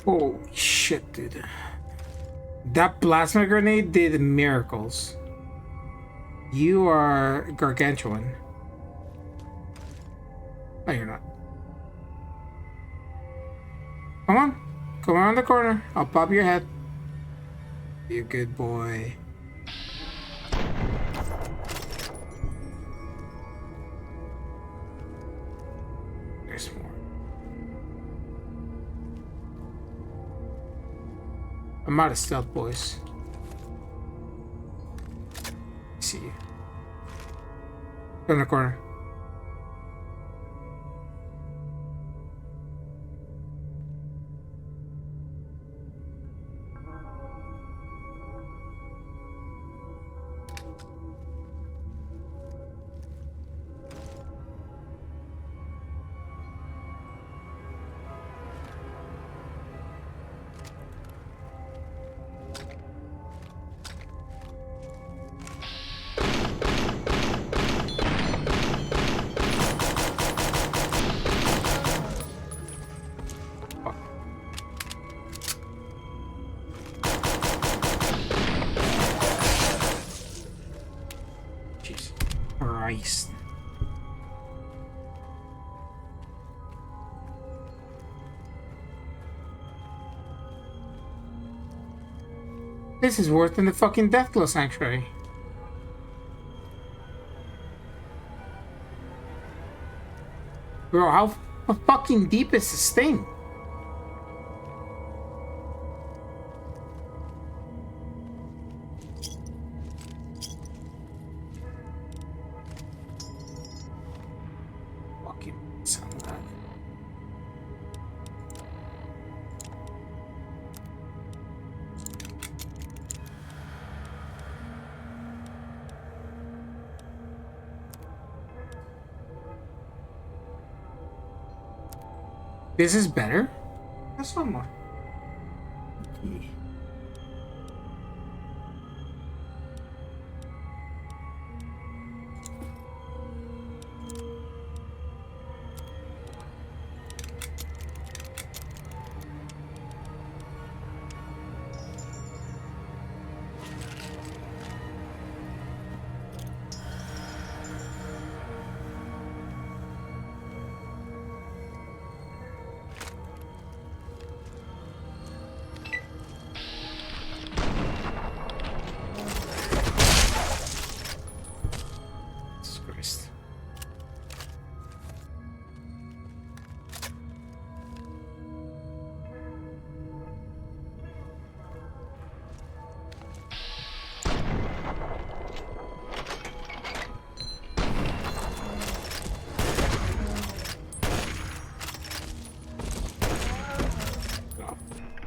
Holy shit, dude. That plasma grenade did miracles. You are gargantuan. No, you're not. Come on. Come around the corner. I'll pop your head. You good boy. There's more. I'm out of stealth, boys. I see you. Go in the corner. Christ. This is worse than the fucking Deathglow Sanctuary. Bro, how fucking deep is this thing? Fucking sound of that. This is better? That's one more. Okay.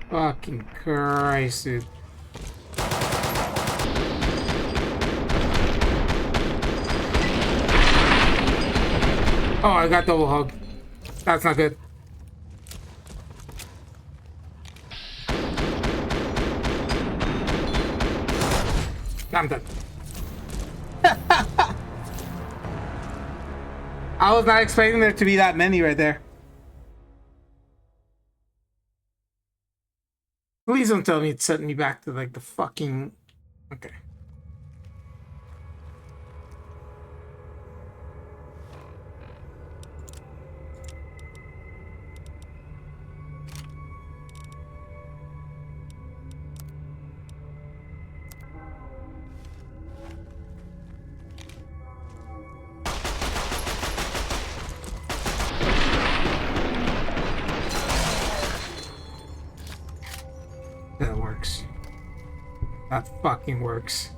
Fucking Christ, dude. Oh, I got double hug. That's not good. I'm dead. I was not expecting there to be that many right there. Please don't tell me it's setting me back to like the fucking... Okay. That works. That fucking works.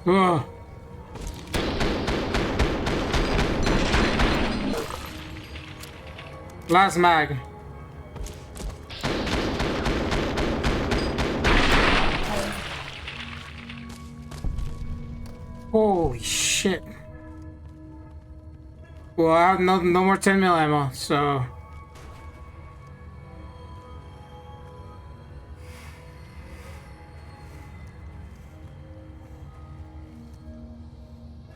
Ugh. Last mag. Holy shit. Well, I have no more 10 mil ammo, so.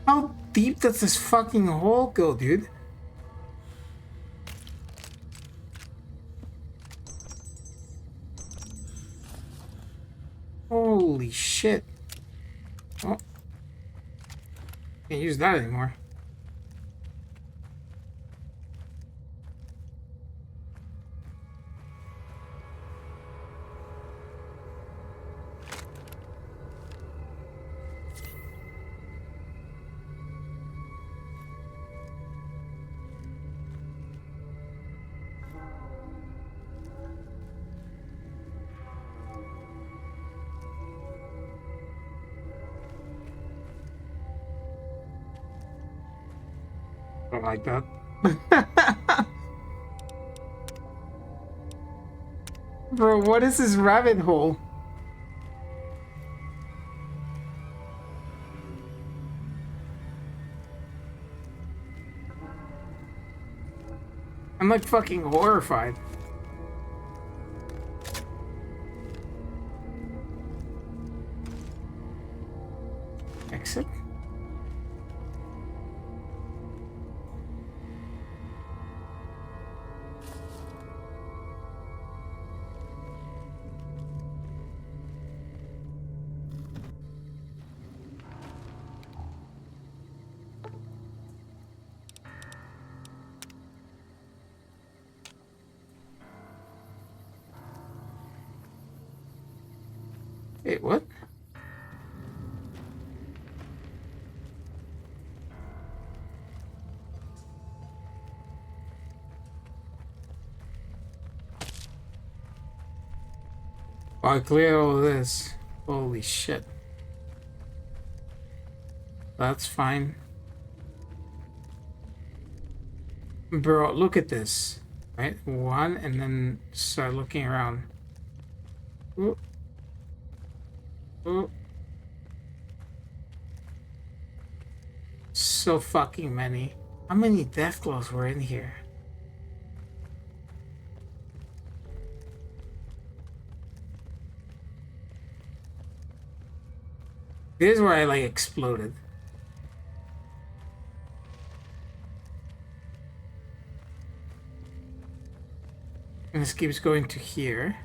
How deep does this fucking hole go, dude? Holy shit. Oh. Can't use that anymore. Don't like that. Bro, what is this rabbit hole? I'm like fucking horrified. Exit? Wait, what? I clear all of this. Holy shit. That's fine. Bro, look at this. Right? One, and then start looking around. Ooh. Ooh. So fucking many. How many deathclaws were in here? This is where I like exploded. And this keeps going to here.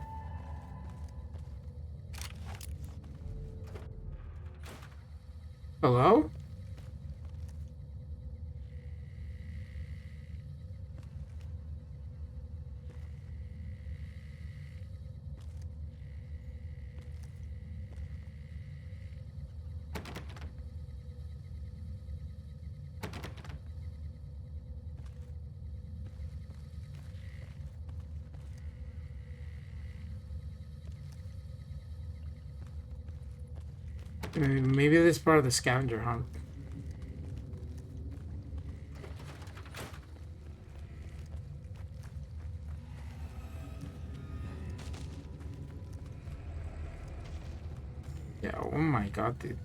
Hello? Maybe this is part of the scavenger hunt. Yeah, oh my god, dude.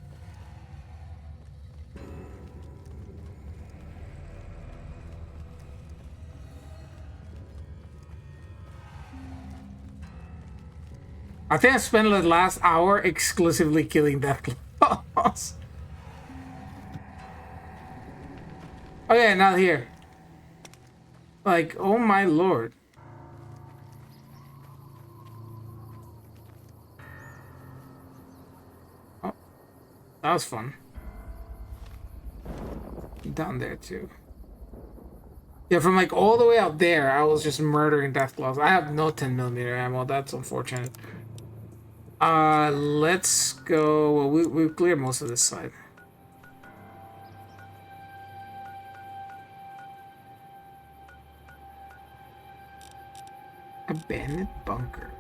I think I spent the last hour exclusively killing deathclaws. Oh yeah, not here. Like, oh my lord. Oh, that was fun. Down there too. Yeah, from like all the way out there, I was just murdering deathclaws. I have no 10mm ammo. That's unfortunate. Let's go. Well, we've cleared most of this side. Abandoned bunker.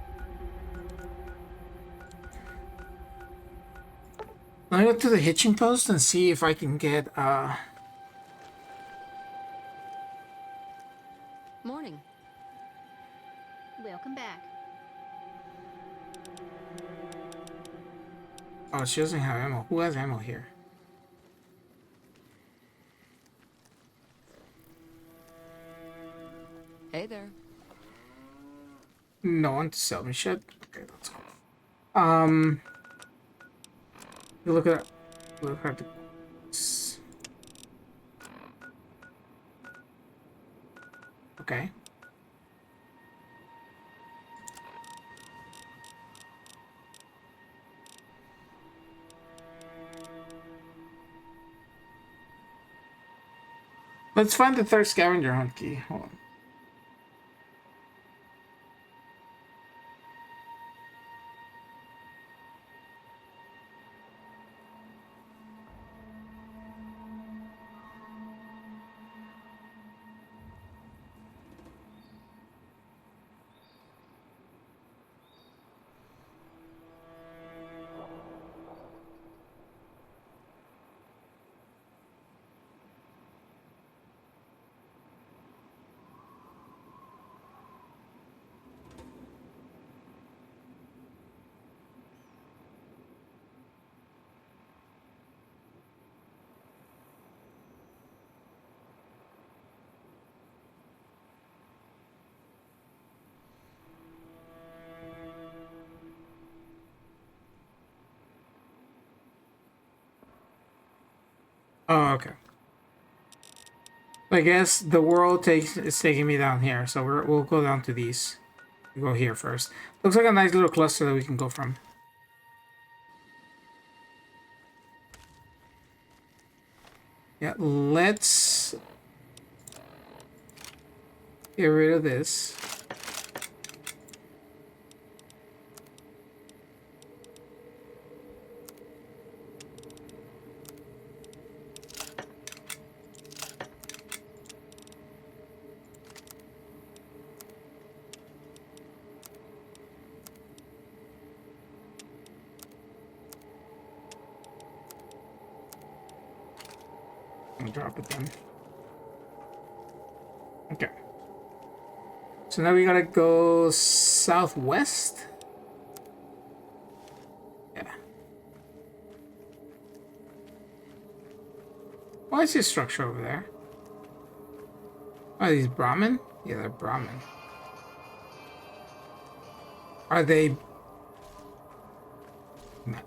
Let me go to the hitching post and see if I can get Morning. Welcome back. Oh, she doesn't have ammo. Who has ammo here? Hey there. No one to sell me shit. Okay, let's go. You look at the. Okay. Let's find the third scavenger hunt key. Hold on. Oh, okay. I guess the world is taking me down here, so we'll go down to these. We'll go here first. Looks like a nice little cluster that we can go from. Yeah, let's get rid of this. Drop it then. Okay. So now we gotta go southwest. Yeah. Why is this structure over there? Are these Brahmin? Yeah, they're Brahmin. Are they? No.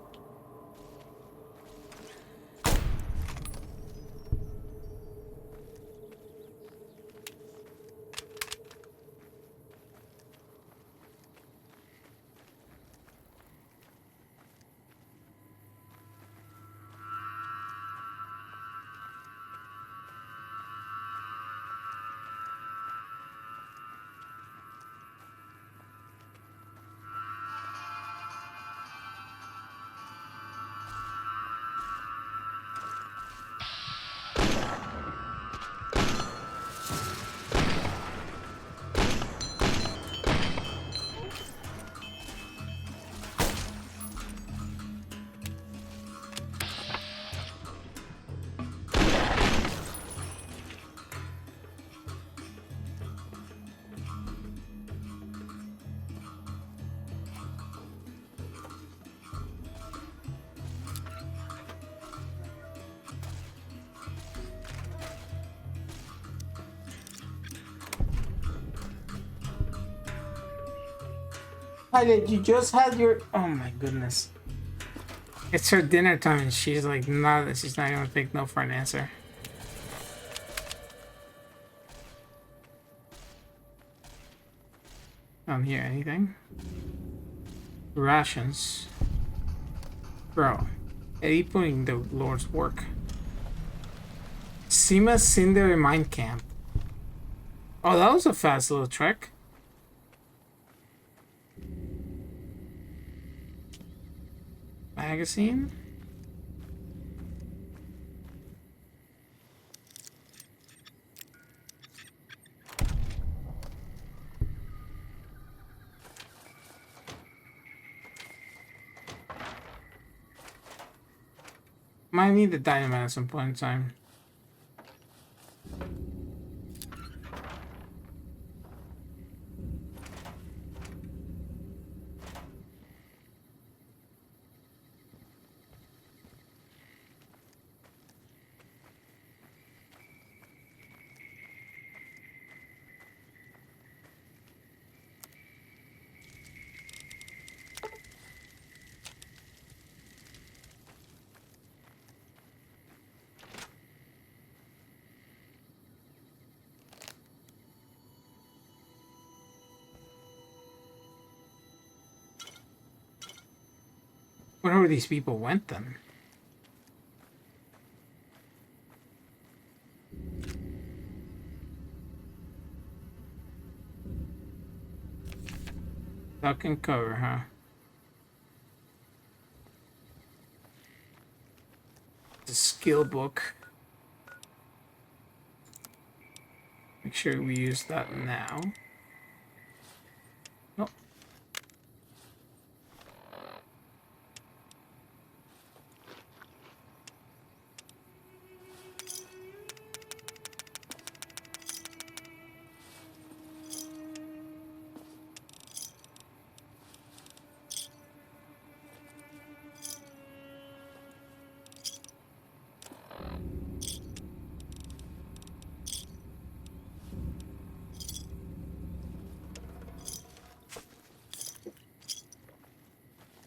Hi, did you just had your? Oh my goodness! It's her dinner time, and she's like, not. She's not gonna take no for an answer. Here, anything? Rations, bro. Eddie putting the Lord's work. Sima Cinder Mine Camp. Oh, that was a fast little trek. Magazine. Might need the dynamite at some point in time. Where these people went then? Duck and cover, huh? The skill book. Make sure we use that now. Nope.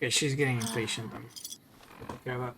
Okay, she's getting impatient then. Take care of that.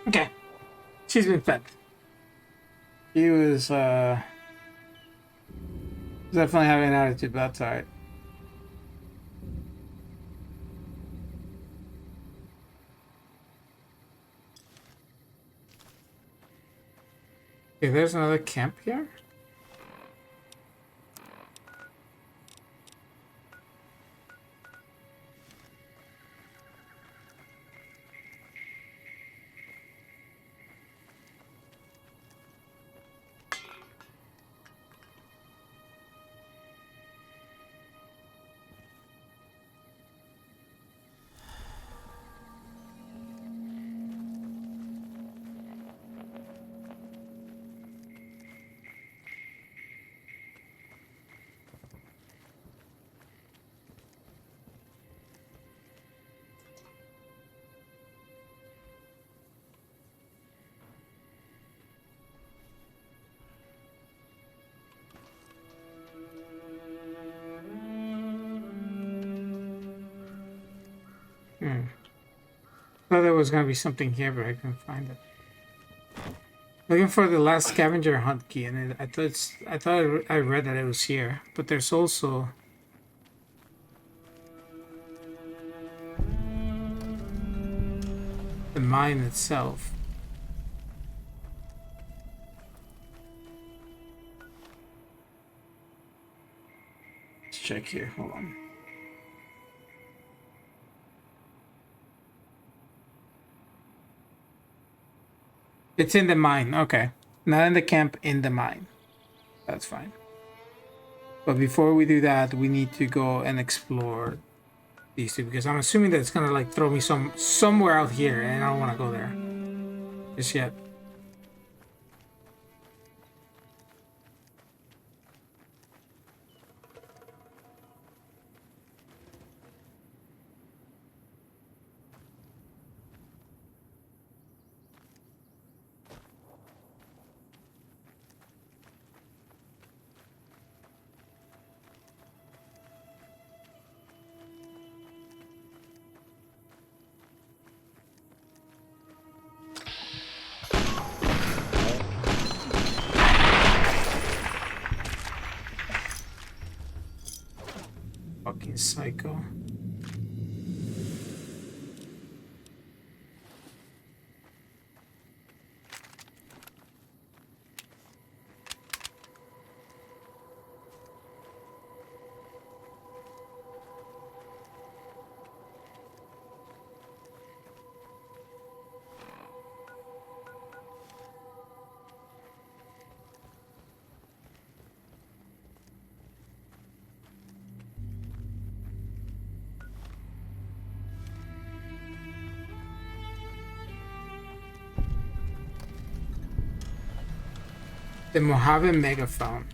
Okay. She's been fed. He was definitely having an attitude, but that's alright. Okay, there's another camp here. Thought there was gonna be something here, but I couldn't find it. Looking for the last scavenger hunt key, and I thought I read that it was here, but there's also the mine itself. Let's check here. Hold on. It's in the mine. Okay. Not in the camp, in the mine. That's fine. But before we do that, we need to go and explore these two because I'm assuming that it's gonna like throw me somewhere out here, and I don't want to go there just yet. Fucking psycho. The Mojave megaphone.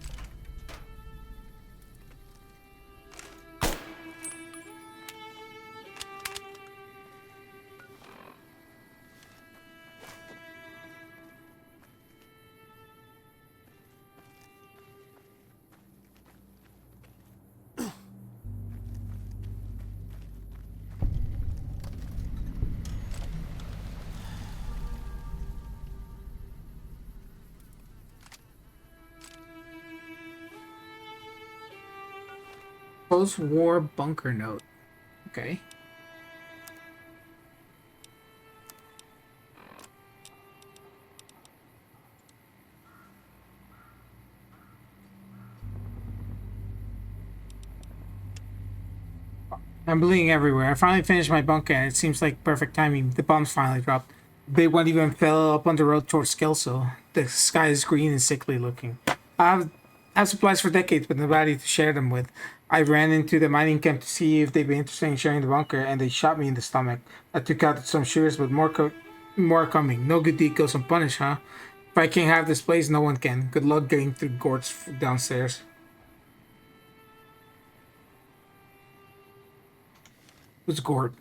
Post-war bunker note. Okay. I'm bleeding everywhere. I finally finished my bunker and it seems like perfect timing. The bombs finally dropped. The big one even fell up on the road towards Kelso. The sky is green and sickly looking. I have supplies for decades, but nobody to share them with. I ran into the mining camp to see if they'd be interested in sharing the bunker, and they shot me in the stomach. I took out some shooters, but more coming. No good deed goes unpunished, huh? If I can't have this place, no one can. Good luck getting through Gort's downstairs. Who's Gort?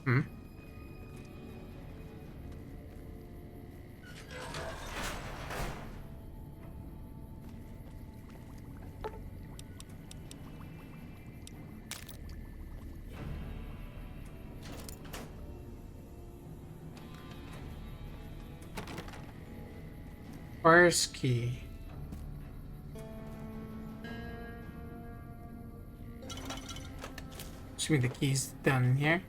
Hmm? Fire's key. Assuming the key's down in here.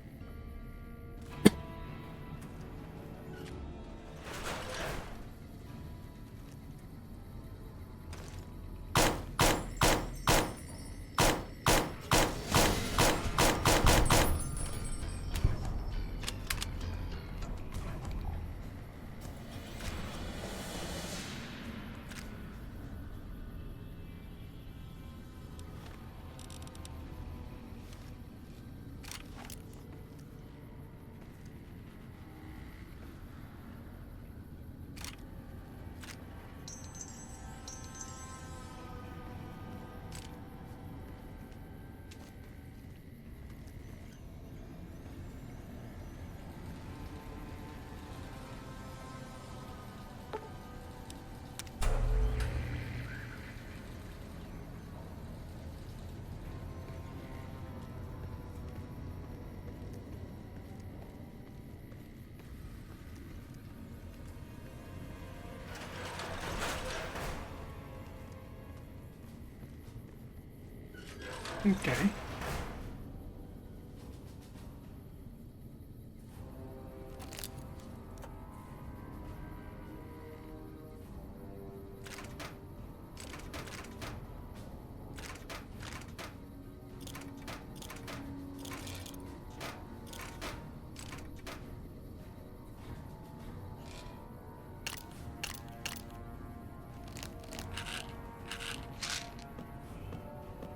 Okay.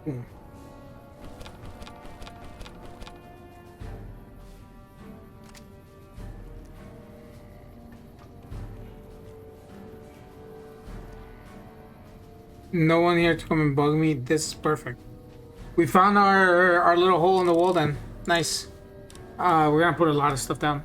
Hmm. No one here to come and bug me. This is perfect. We found our little hole in the wall then. Nice. We're gonna put a lot of stuff down.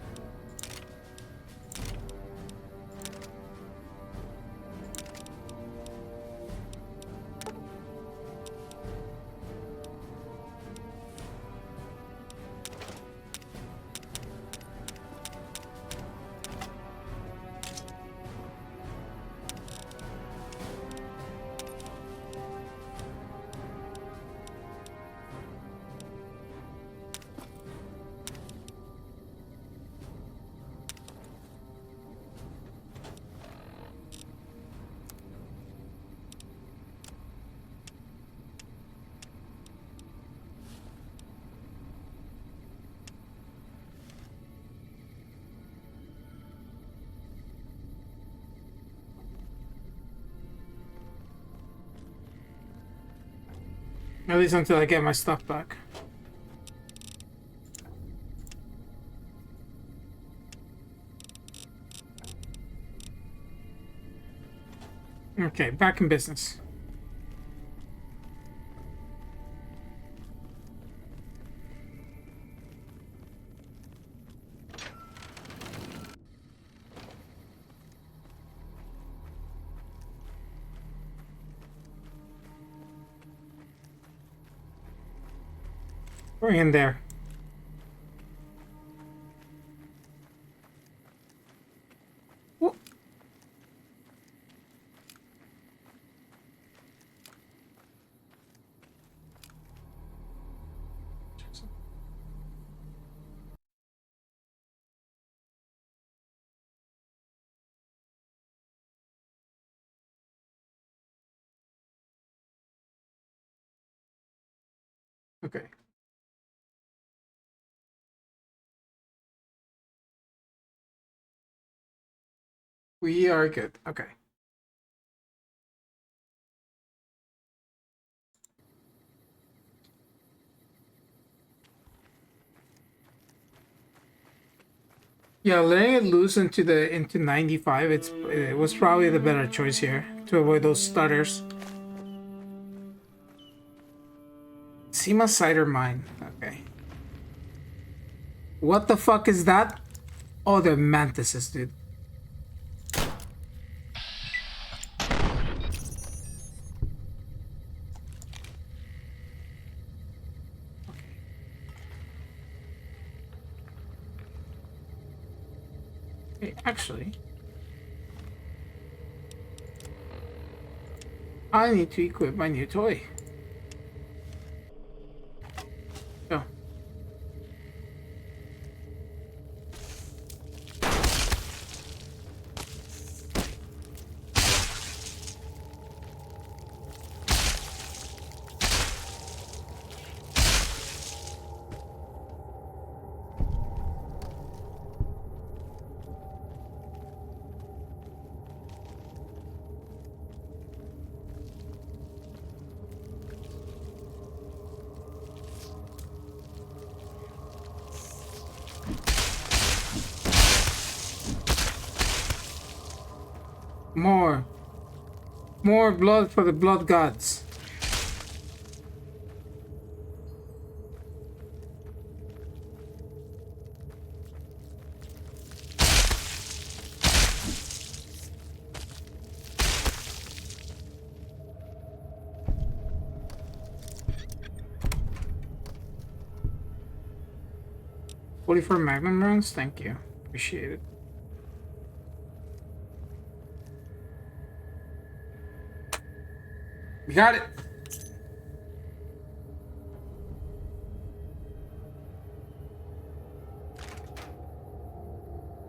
At least until I get my stuff back. Okay, back in business. We're in there. Whoa. Okay. We are good. Okay. Yeah, letting it loose into 95, it was probably the better choice here to avoid those stutters. Sema cider mine. Okay. What the fuck is that? Oh, they're mantises, dude. Hey, actually, I need to equip my new toy. Go. More. More blood for the blood gods. $44 Magnum rounds? Thank you. Appreciate it. We got it.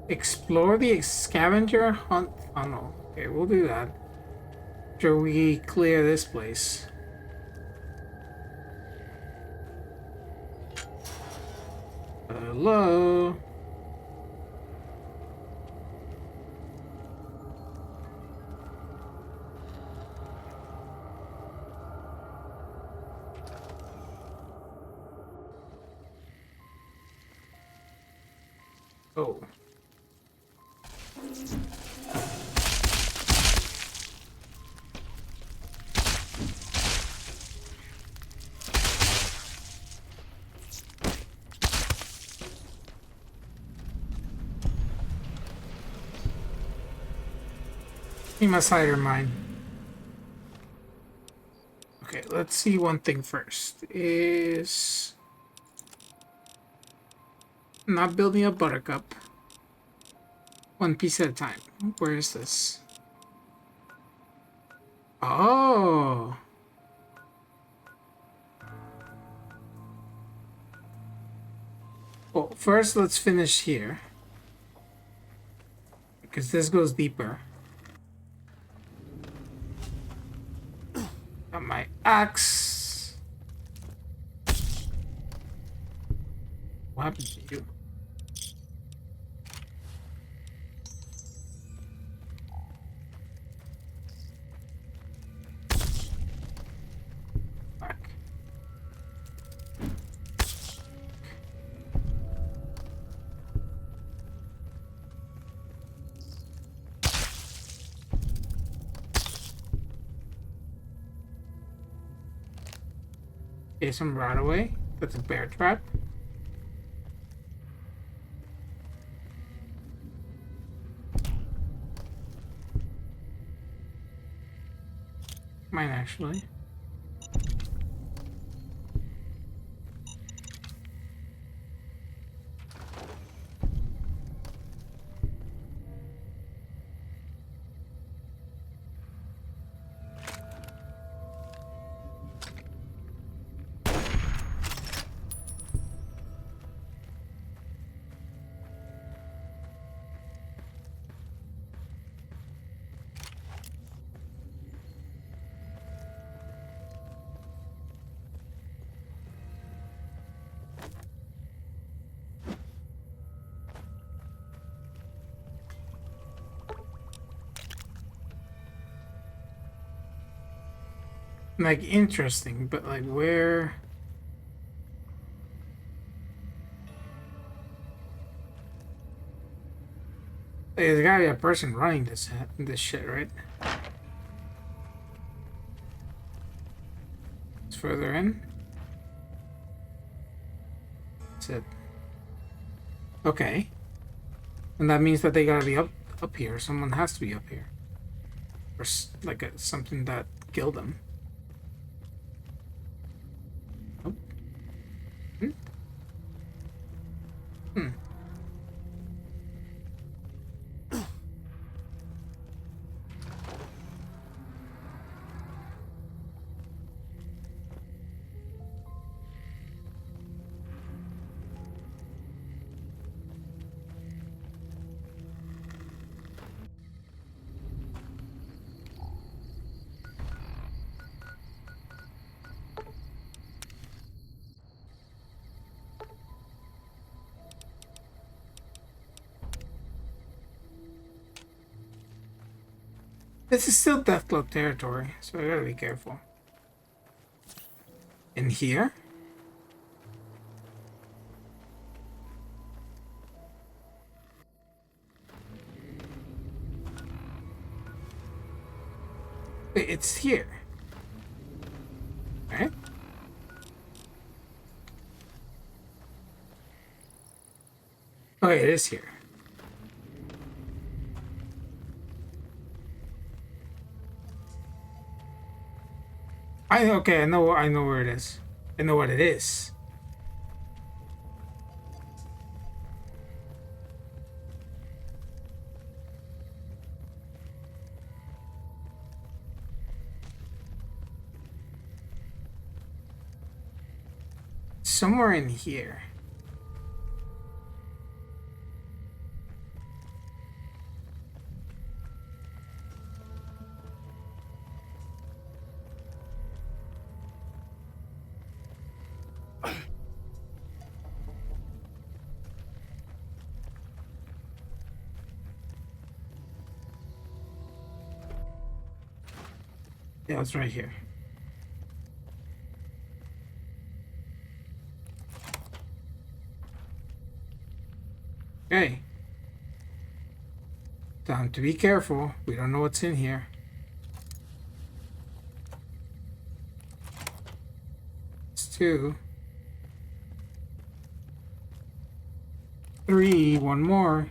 Explore the scavenger hunt funnel. Okay, we'll do that. After we clear this place. Hello. Oh. He must hide her mine. Okay, let's see one thing first. Is not building a buttercup. One piece at a time. Where is this? Oh. Well, first let's finish here. Because this goes deeper. Got my axe. What happened to you? Back. Okay, some right away. That's a bear trap. Mine actually. Like interesting, but like where? Like, there's gotta be a person running this shit, right? It's further in. That's it. Okay. And that means that they gotta be up here. Someone has to be up here. Or like something that killed them. Oh. Hmm. This is still Deathcloak territory, so I gotta be careful. In here? Wait, it's here. Right? Oh, it is here. Okay, I know where it is. I know what it is. Somewhere in here. Yeah, it's right here. Okay. Time to be careful. We don't know what's in here. It's 2. 3. One more.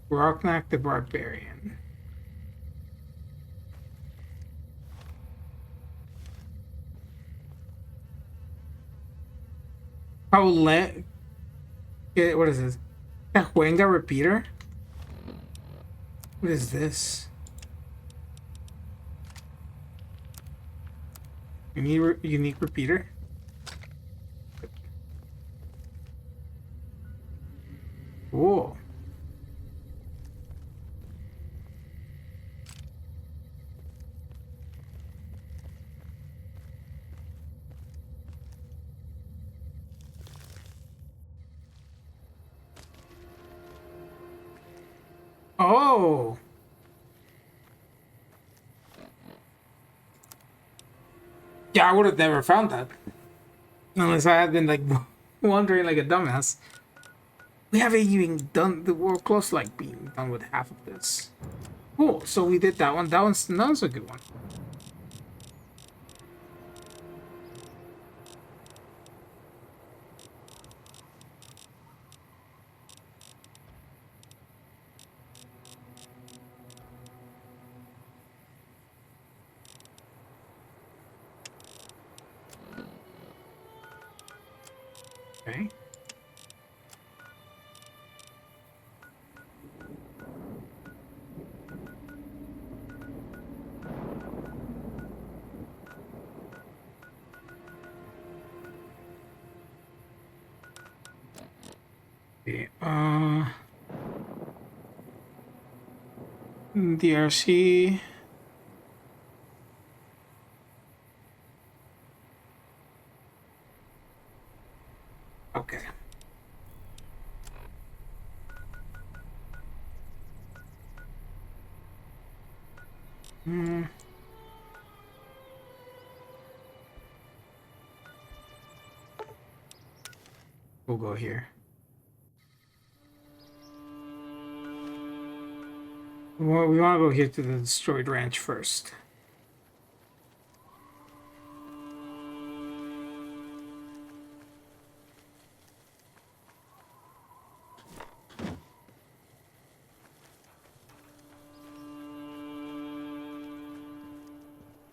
Rocknack the Barbarian. What is this? Cahuenga repeater? What is this? Unique repeater? Cool. Oh. Yeah, I would have never found that. Unless I had been like wondering like a dumbass. We haven't even done we're close to like being done with half of this. Cool, so we did that one. That one's a good one. Okay. DRC. Okay. We'll go here. We want to go here to the destroyed ranch first.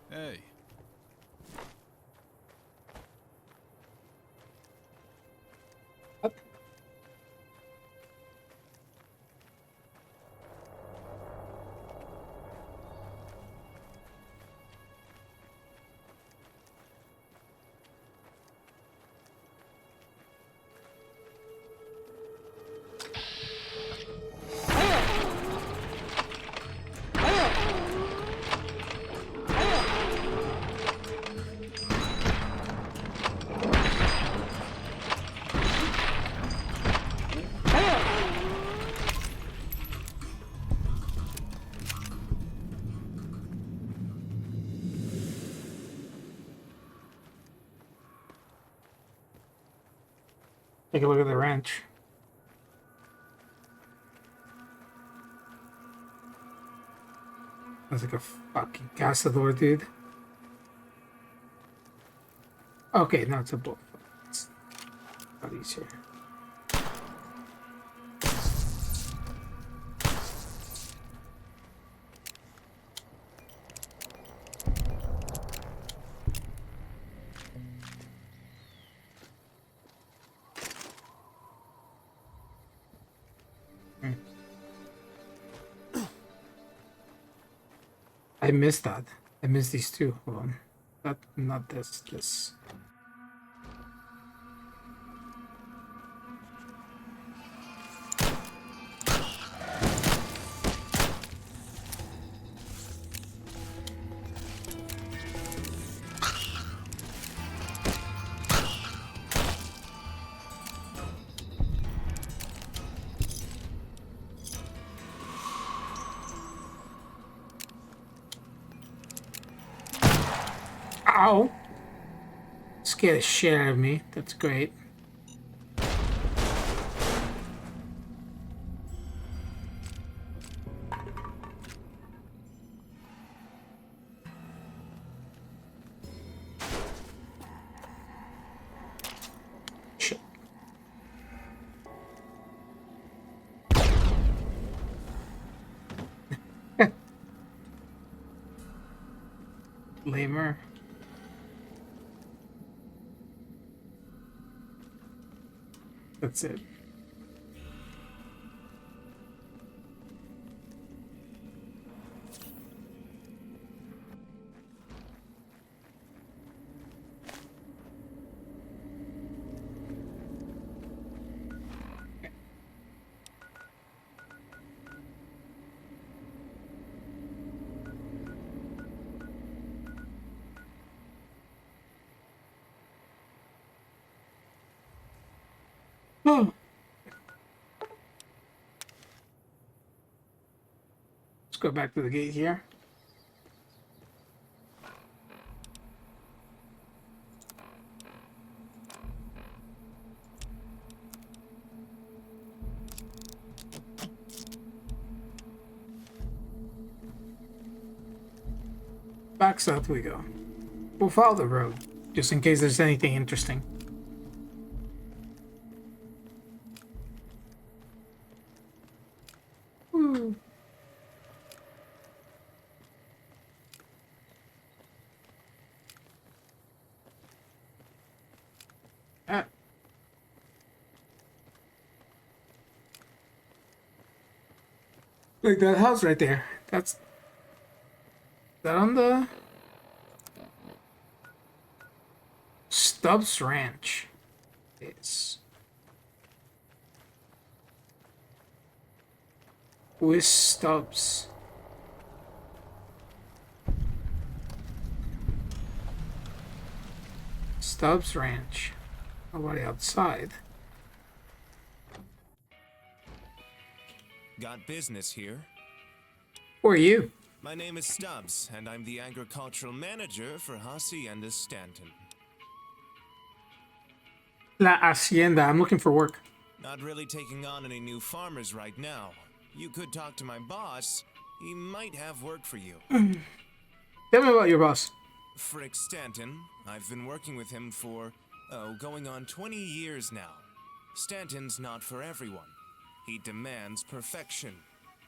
Hey. Take a look at the ranch. That's like a fucking cazador, dude. Okay, now it's a boat. It's not easier. I missed that. I missed these two. Hold on. Not this. This. Ow. Scared the shit out of me. That's great. Shit. Lamer. That's it. Oh. Let's go back to the gate here. Back south we go. We'll follow the road, just in case there's anything interesting. Woo. Ah. Like that house right there. That's that on the Stubbs Ranch. It's with Stubbs. Stubbs Ranch. Nobody outside. Got business here? Who are you? My name is Stubbs, and I'm the agricultural manager for Hacienda Stanton. La Hacienda. I'm looking for work. Not really taking on any new farmers right now. You could talk to my boss. He might have work for you. Tell me about your boss. Frink Stanton. I've been working with him for, going on 20 years now. Stanton's not for everyone. He demands perfection,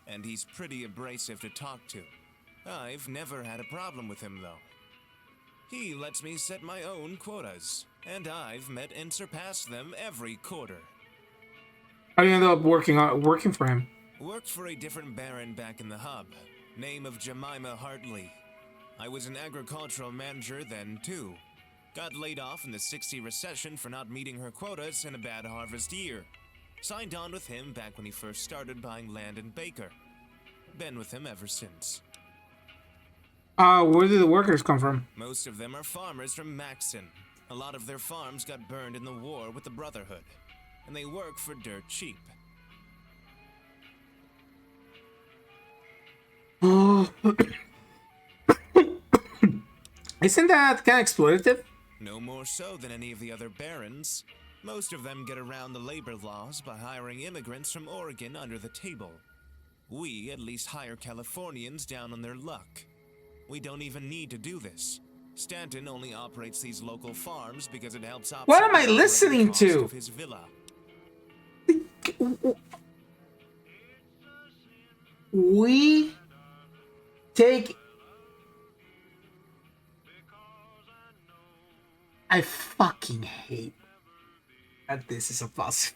and he's pretty abrasive to talk to. I've never had a problem with him, though. He lets me set my own quotas, and I've met and surpassed them every quarter. How do you end up working for him? Worked for a different baron back in the hub. Name of Jemima Hartley. I was an agricultural manager then, too. Got laid off in the '60 recession for not meeting her quotas in a bad harvest year. Signed on with him back when he first started buying land in Baker. Been with him ever since. Where did the workers come from? Most of them are farmers from Maxon. A lot of their farms got burned in the war with the Brotherhood, and they work for dirt cheap. Oh. Isn't that kind of exploitative? No more so than any of the other barons. Most of them get around the labor laws by hiring immigrants from Oregon under the table. We at least hire Californians down on their luck. We don't even need to do this. Stanton only operates these local farms because it helps out. What am I listening to? His villa. We take. I fucking hate that this is a possible.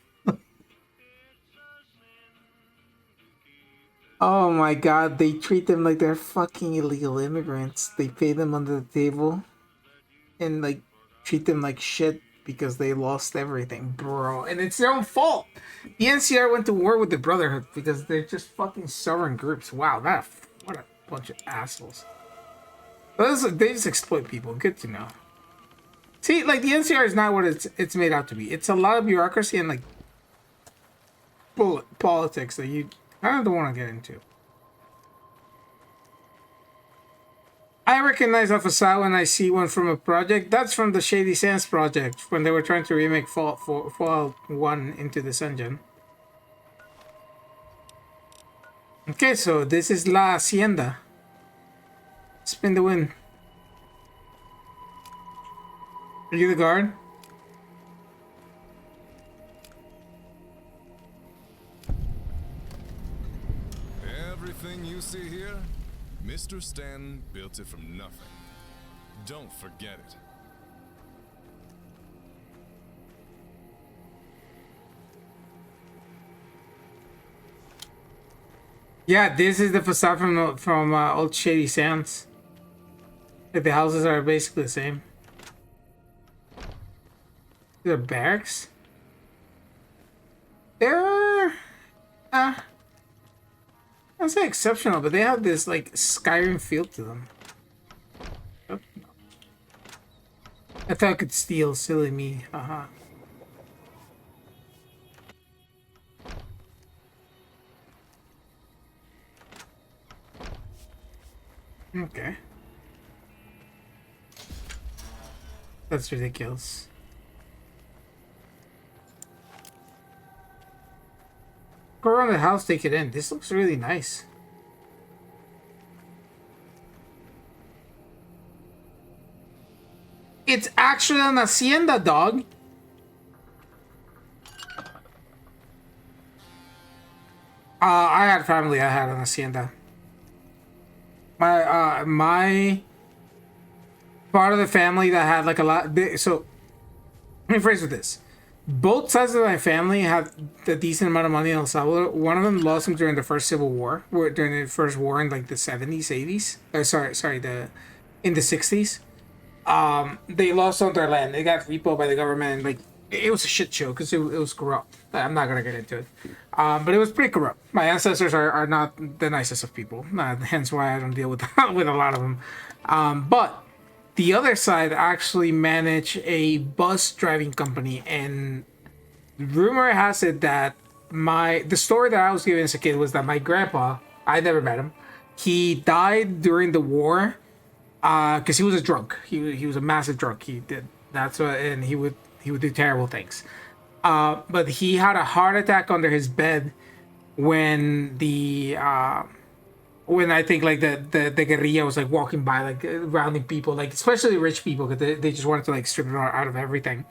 Oh my god, they treat them like they're fucking illegal immigrants. They pay them under the table and like treat them like shit because they lost everything, bro. And it's their own fault. The NCR went to war with the Brotherhood because they're just fucking sovereign groups. Wow, what a bunch of assholes. But they just exploit people. Good to know. See, like the NCR is not what it's made out to be. It's a lot of bureaucracy and like politics that you kind of don't want to get into. I recognize a facade when I see one from a project. That's from the Shady Sands project when they were trying to remake Fallout 1 into this engine. Okay, so this is La Hacienda. Spin the wind. Are you the guard? Everything you see here, Mr. Stanton built it from nothing. Don't forget it. Yeah, this is the facade from Old Shady Sands. Like the houses are basically the same. They're barracks. They're I'd say exceptional, but they have this like Skyrim feel to them. Oh, no. I thought I could steal, silly me. Haha. Okay. That's ridiculous. Go around the house, take it in. This looks really nice. It's actually an hacienda, dog. I had family. I had an hacienda. My part of the family that had like a lot. So let me phrase with this: both sides of my family had a decent amount of money in El Salvador. One of them lost them during the first Civil War, during the first war in like the 70s, 80s. In the 60s. They lost all their land. They got repoed by the government. Like it was a shit show because it was corrupt. I'm not gonna get into it, but it was pretty corrupt. My ancestors are not the nicest of people. Hence why I don't deal with with a lot of them. But the other side actually managed a bus driving company, and rumor has it that the story that I was given as a kid was that my grandpa, I never met him, he died during the war because he was a drunk. He was a massive drunk. And he would do terrible things. But he had a heart attack under his bed when when I think like the guerrilla was like walking by, like rounding people, like especially rich people, because they just wanted to like strip him out of everything.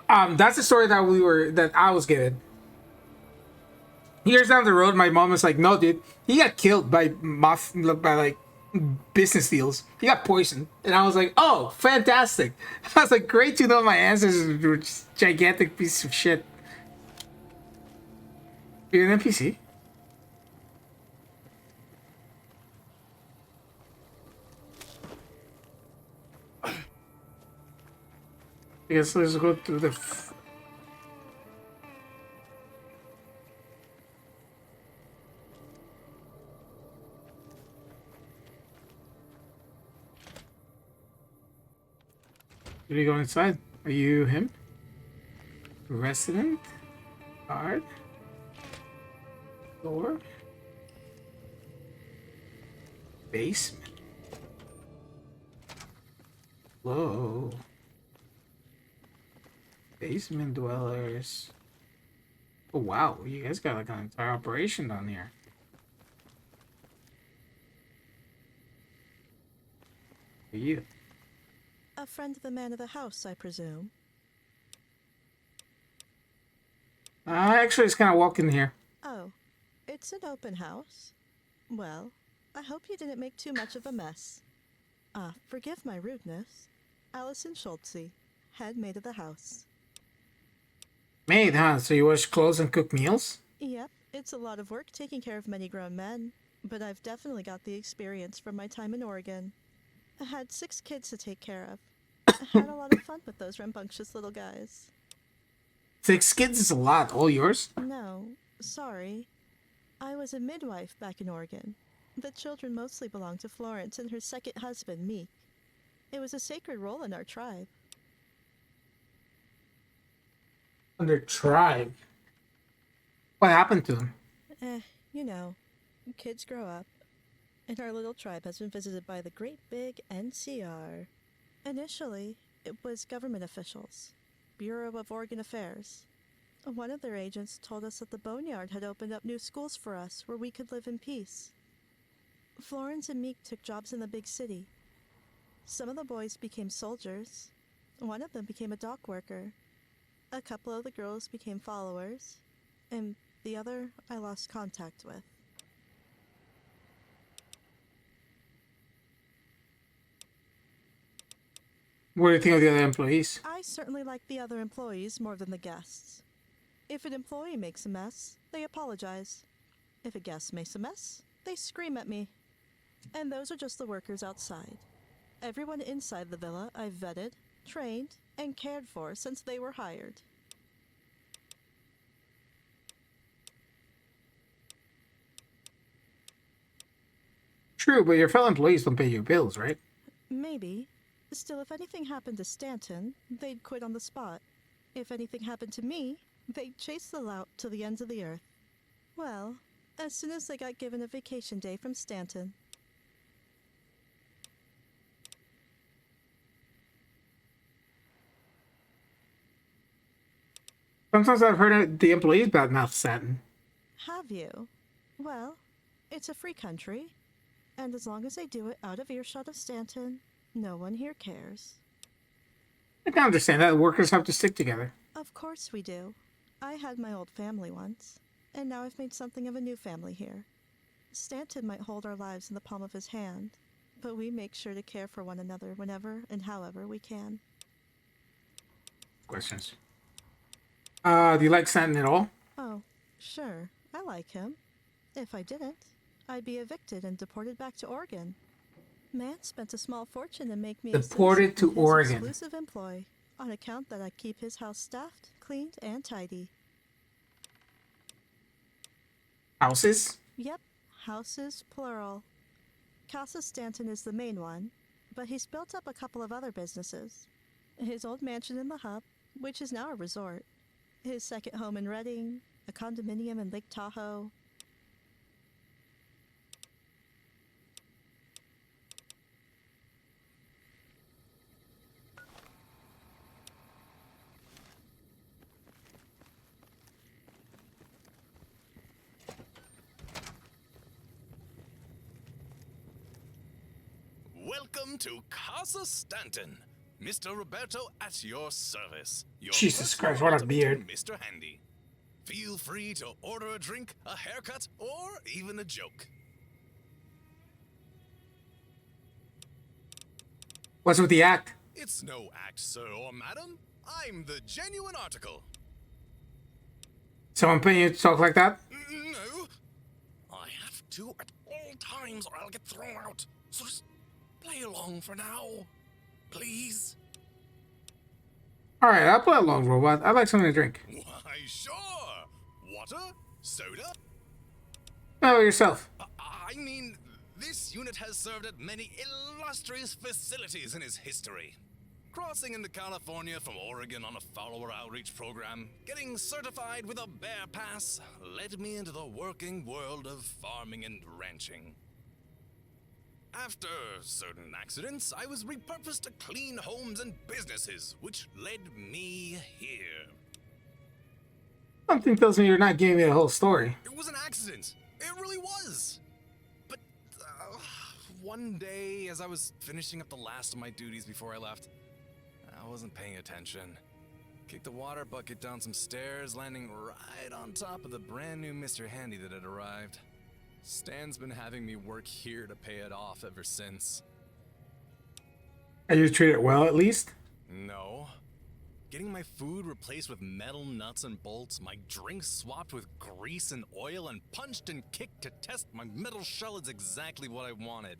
That's the story that I was given. Years down the road, my mom was like, "No, dude, he got killed by like business deals. He got poisoned." And I was like, "Oh, fantastic!" I was like, "Great to know my ancestors were just gigantic piece of shit." You're an NPC. I guess let's go to the. Did we go inside? Are you him? Resident? Guard? Door? Basement? Whoa. Basement dwellers. Oh wow, you guys got like an entire operation down here. Who are you? A friend of the man of the house, I presume. I actually just kind of walked in here. Oh, it's an open house. Well, I hope you didn't make too much of a mess. Forgive my rudeness. Allison Schultze, head maid of the house. Maid, huh? So you wash clothes and cook meals? Yep, it's a lot of work taking care of many grown men, but I've definitely got the experience from my time in Oregon. I had 6 kids to take care of. I had a lot of fun with those rambunctious little guys. 6 kids is a lot. All yours? No, sorry. I was a midwife back in Oregon. The children mostly belonged to Florence and her second husband, Meek. It was a sacred role in our tribe. Under tribe? What happened to them? You know, kids grow up. and our little tribe has been visited by the great big NCR. Initially, it was government officials, Bureau of Organ Affairs. One of their agents told us that the Boneyard had opened up new schools for us where we could live in peace. Florence and Meek took jobs in the big city. Some of the boys became soldiers. One of them became a dock worker. A couple of the girls became followers, and the other I lost contact with. What do you think of the other employees? I certainly like the other employees more than the guests. If an employee makes a mess, they apologize. If a guest makes a mess, they scream at me. And those are just the workers outside. Everyone inside the villa I've vetted, trained, and cared for since they were hired. True, but your fellow employees don't pay your bills, right? Maybe. Still, if anything happened to Stanton, they'd quit on the spot. If anything happened to me, they'd chase the lout to the ends of the earth. Well, as soon as they got given a vacation day from Stanton. Sometimes I've heard the employees badmouth Stanton. Have you? Well, it's a free country, and as long as they do it out of earshot of Stanton, no one here cares. I can understand that. Workers have to stick together. Of course we do. I had my old family once, and now I've made something of a new family here. Stanton might hold our lives in the palm of his hand, but we make sure to care for one another whenever and however we can. Questions? Do you like Stanton at all? Oh, sure. I like him. If I didn't, I'd be evicted and deported back to Oregon. Man spent a small fortune to make me Deported to his Oregon. exclusive employee, on account that I keep his house staffed, cleaned, and tidy. Houses? Yep, houses, plural. Casa Stanton is the main one, but he's built up a couple of other businesses. His old mansion in the Hub, which is now a resort. His second home in Redding, a condominium in Lake Tahoe. Welcome to Casa Stanton. Mr. Roberto at your service. Your Jesus personal Christ, what a automaton, beard. Mr. Handy. Feel free to order a drink, a haircut, or even a joke. What's with the act? It's no act, sir or madam. I'm the genuine article. Someone paying you to talk like that? No. I have to at all times or I'll get thrown out. So just play along for now. Please. Alright, I'll play along, robot. I'd like something to drink. Why, sure. Water? Soda? How about yourself? I mean, this unit has served at many illustrious facilities in its history. Crossing into California from Oregon on a follower outreach program, getting certified with a bear pass, led me into the working world of farming and ranching. After certain accidents, I was repurposed to clean homes and businesses, which led me here. Something tells me you're not giving me the whole story. It was an accident. It really was. But one day, as I was finishing up the last of my duties before I left, I wasn't paying attention. Kicked the water bucket down some stairs, landing right on top of the brand new Mr. Handy that had arrived. Stan's been having me work here to pay it off ever since. Are you treated well, at least? No. Getting my food replaced with metal nuts and bolts, my drinks swapped with grease and oil, and punched and kicked to test my metal shell is exactly what I wanted.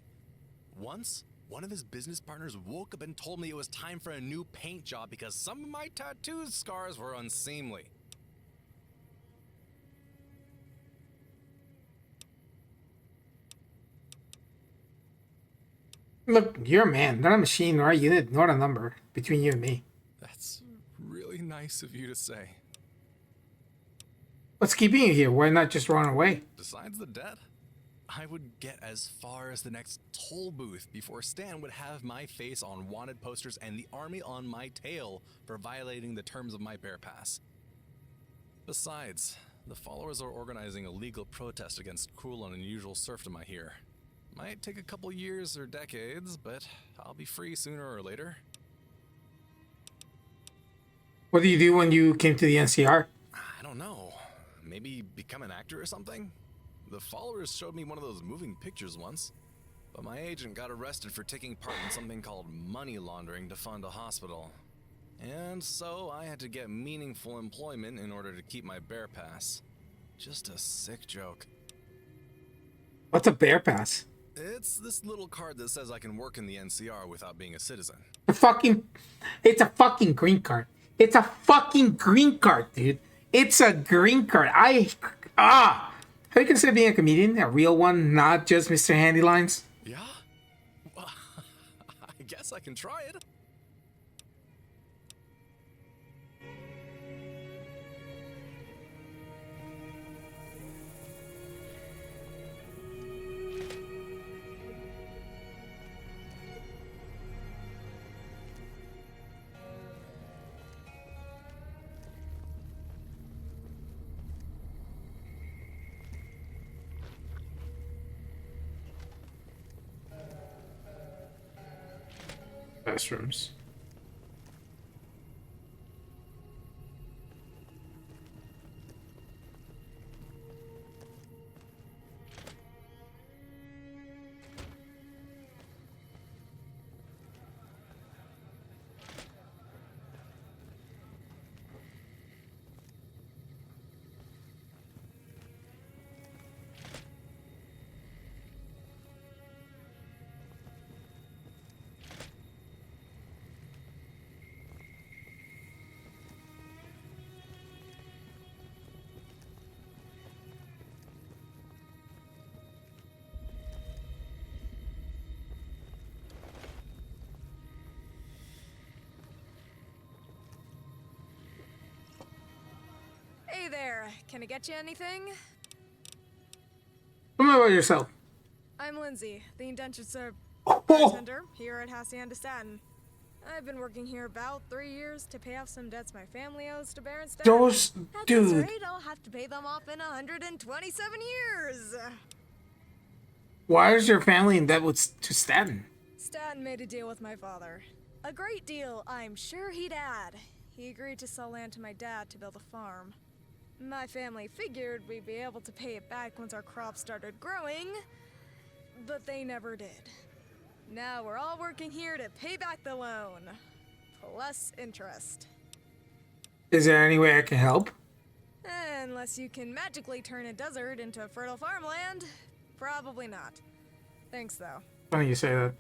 Once, one of his business partners woke up and told me it was time for a new paint job because some of my tattoo scars were unseemly. Look, you're a man, not a machine, nor a unit, nor a number between you and me. That's really nice of you to say. What's keeping you here? Why not just run away? Besides the debt, I would get as far as the next toll booth before Stan would have my face on wanted posters and the army on my tail for violating the terms of my bear pass. Besides, the followers are organizing a legal protest against cruel and unusual serfdom, I hear. Might take a couple years or decades, but I'll be free sooner or later. What do you do when you came to the NCR? I don't know. Maybe become an actor or something? The followers showed me one of those moving pictures once, but my agent got arrested for taking part in something called money laundering to fund a hospital. And so I had to get meaningful employment in order to keep my bear pass. Just a sick joke. What's a bear pass? It's this little card that says I can work in the NCR without being a citizen. It's a fucking green card. It's a fucking green card, dude. It's a green card. Have you considered being a comedian? A real one, not just Mr. Handylines? Yeah? Well, I guess I can try it. Restrooms. Hey there, can I get you anything? Tell me about yourself. I'm Lindsay, the indentured bartender here at Hacienda Stanton. I've been working here about 3 years to pay off some debts my family owes to Baron Stanton. At this rate, I'll have to pay them off in 127 years. Why is your family in debt to Stanton? Stanton made a deal with my father. A great deal, I'm sure he'd add. He agreed to sell land to my dad to build a farm. My family figured we'd be able to pay it back once our crops started growing, but they never did. Now we're all working here to pay back the loan, plus interest. Is there any way I can help? Unless you can magically turn a desert into fertile farmland, probably not. Thanks, though. Funny you say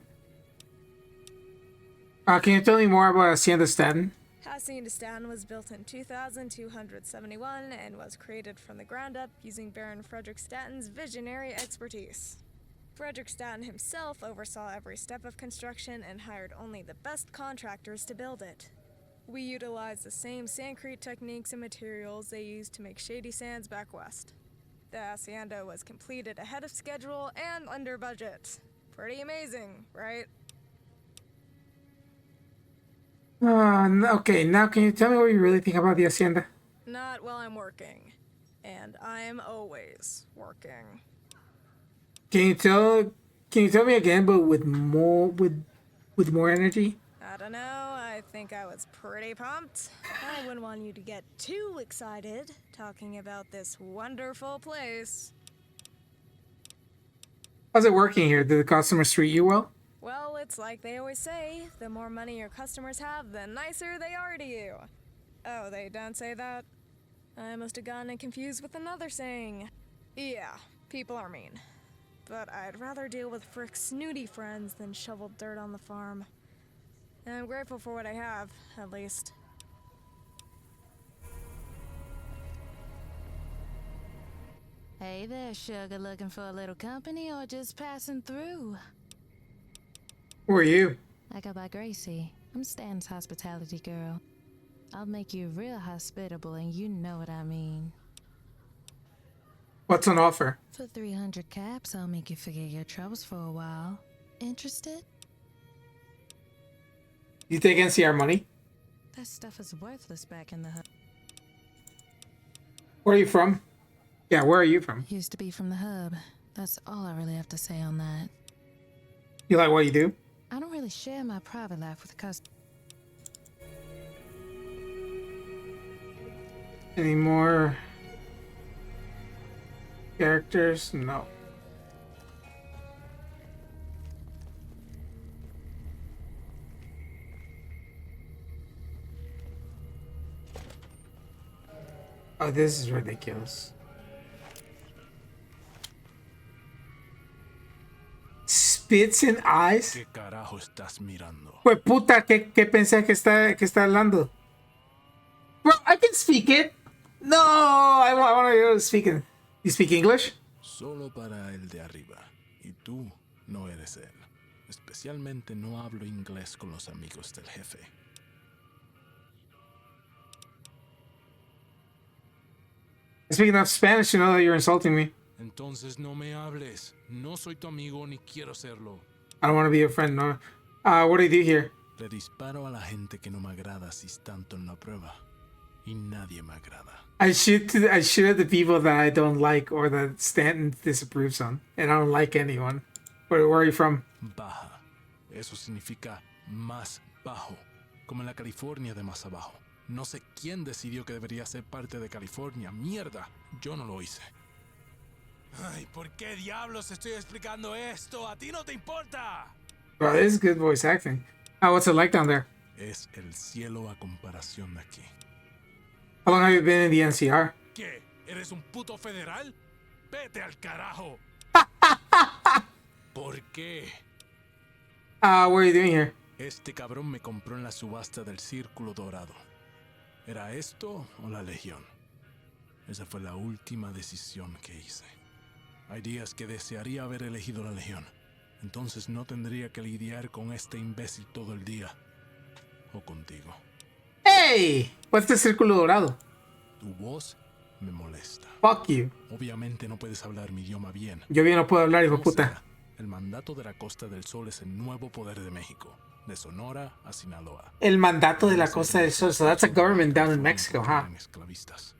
that. Can you tell me more about Hacienda Stanton? Hacienda Stanton was built in 2271 and was created from the ground up using Baron Frederick Stanton's visionary expertise. Frederick Stanton himself oversaw every step of construction and hired only the best contractors to build it. We utilized the same sandcrete techniques and materials they used to make shady sands back west. The hacienda was completed ahead of schedule and under budget. Pretty amazing, right? Okay, now can you tell me what you really think about the hacienda? Not while I'm working. And I'm always working. Can you tell me again, but with more energy? I don't know, I think I was pretty pumped. I wouldn't want you to get too excited talking about this wonderful place. How's it working here? Do the customers treat you well? Well, it's like they always say, the more money your customers have, the nicer they are to you. Oh, they don't say that? I must have gotten it confused with another saying. Yeah, people are mean. But I'd rather deal with Frick's snooty friends than shovel dirt on the farm. And I'm grateful for what I have, at least. Hey there, sugar, looking for a little company or just passing through? Who are you? I go by Gracie. I'm Stan's hospitality girl. I'll make you real hospitable and you know what I mean. What's on offer? For 300 caps, I'll make you forget your troubles for a while. Interested? You take NCR money? That stuff is worthless back in the hub. Where are you from? Yeah, where are you from? Used to be from the hub. That's all I really have to say on that. You like what you do? I don't really share my private life with customers. Any more characters? No. Oh, this is ridiculous. Spits in eyes. ¿Qué carajo estás mirando? Pues puta, ¿qué pensé que está hablando? Bro, I can speak it. No, I want to hear speaking. You speak English? Solo para el de arriba. Y tú no eres él. Especialmente no hablo inglés con los amigos del jefe. I speak enough Spanish to know that you're insulting me. Entonces no me hables. No soy tu amigo ni quiero serlo. I don't want to be your friend, no. What do you do here? Le disparo a la gente que no me agrada si tanto en la prueba. Y nadie me agrada. I shoot at the people that I don't like or that Stanton disapproves on. And I don't like anyone. Where are you from? Baja. Eso significa más bajo. Como en la California de más abajo. No sé quién decidió que debería ser parte de California. Mierda. Yo no lo hice. Ay, ¿por qué diablos estoy explicando esto? ¿A ti no te importa? Bro, this is good voice acting. What's it like down there? Es el cielo a comparación de aquí. How long have you been in the NCR? ¿Qué? ¿Eres un puto federal? ¡Vete al carajo! ¿Por qué? What are you doing here? Este cabrón me compró en la subasta del Círculo Dorado. ¿Era esto o la Legión? Esa fue la última decisión que hice. Hay días que desearía haber elegido la Legión. Entonces no tendría que lidiar con este imbécil todo el día. O contigo. Hey! What's the Círculo Dorado? Tu voz me molesta. Fuck you. Obviamente no puedes hablar mi idioma bien. Yo bien no puedo hablar, hijo de puta. El mandato de la Costa del Sol es el nuevo poder de México. De Sonora a Sinaloa. El mandato de la Costa del Sol. So that's a government down in Mexico, huh? Esclavistas.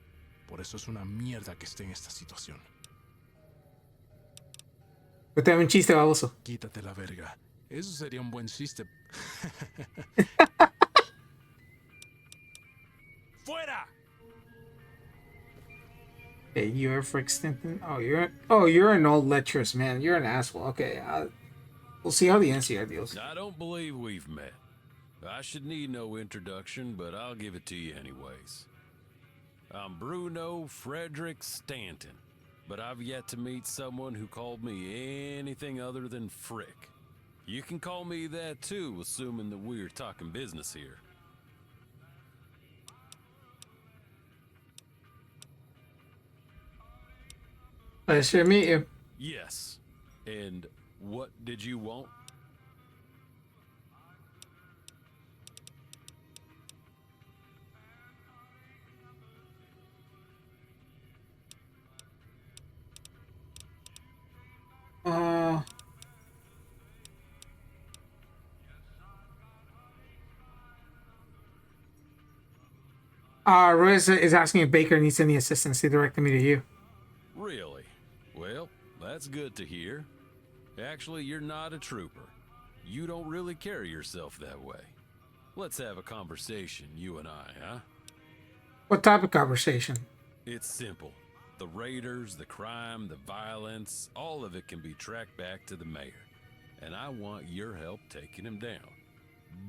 Por eso es una mierda que esté en esta situación. Cuéntame un chiste, baboso. Quítate la verga. Eso sería un buen chiste. ¡Fuera! Hey, you're Frink Stanton. You're an old lecherous man. You're an asshole. Okay, we'll see how the NCR deals. I don't believe we've met. I should need no introduction, but I'll give it to you anyways. I'm Bruno Frederick Stanton, but I've yet to meet someone who called me anything other than Frick. You can call me that too, assuming that we're talking business here. Pleasure to meet you. Yes. And what did you want? Roy is asking if Baker needs any assistance. He directed me to you. Really? Well, that's good to hear. Actually, you're not a trooper. You don't really carry yourself that way. Let's have a conversation, you and I, huh? What type of conversation? It's simple. The raiders, the crime, the violence, all of it can be tracked back to the mayor. And I want your help taking him down.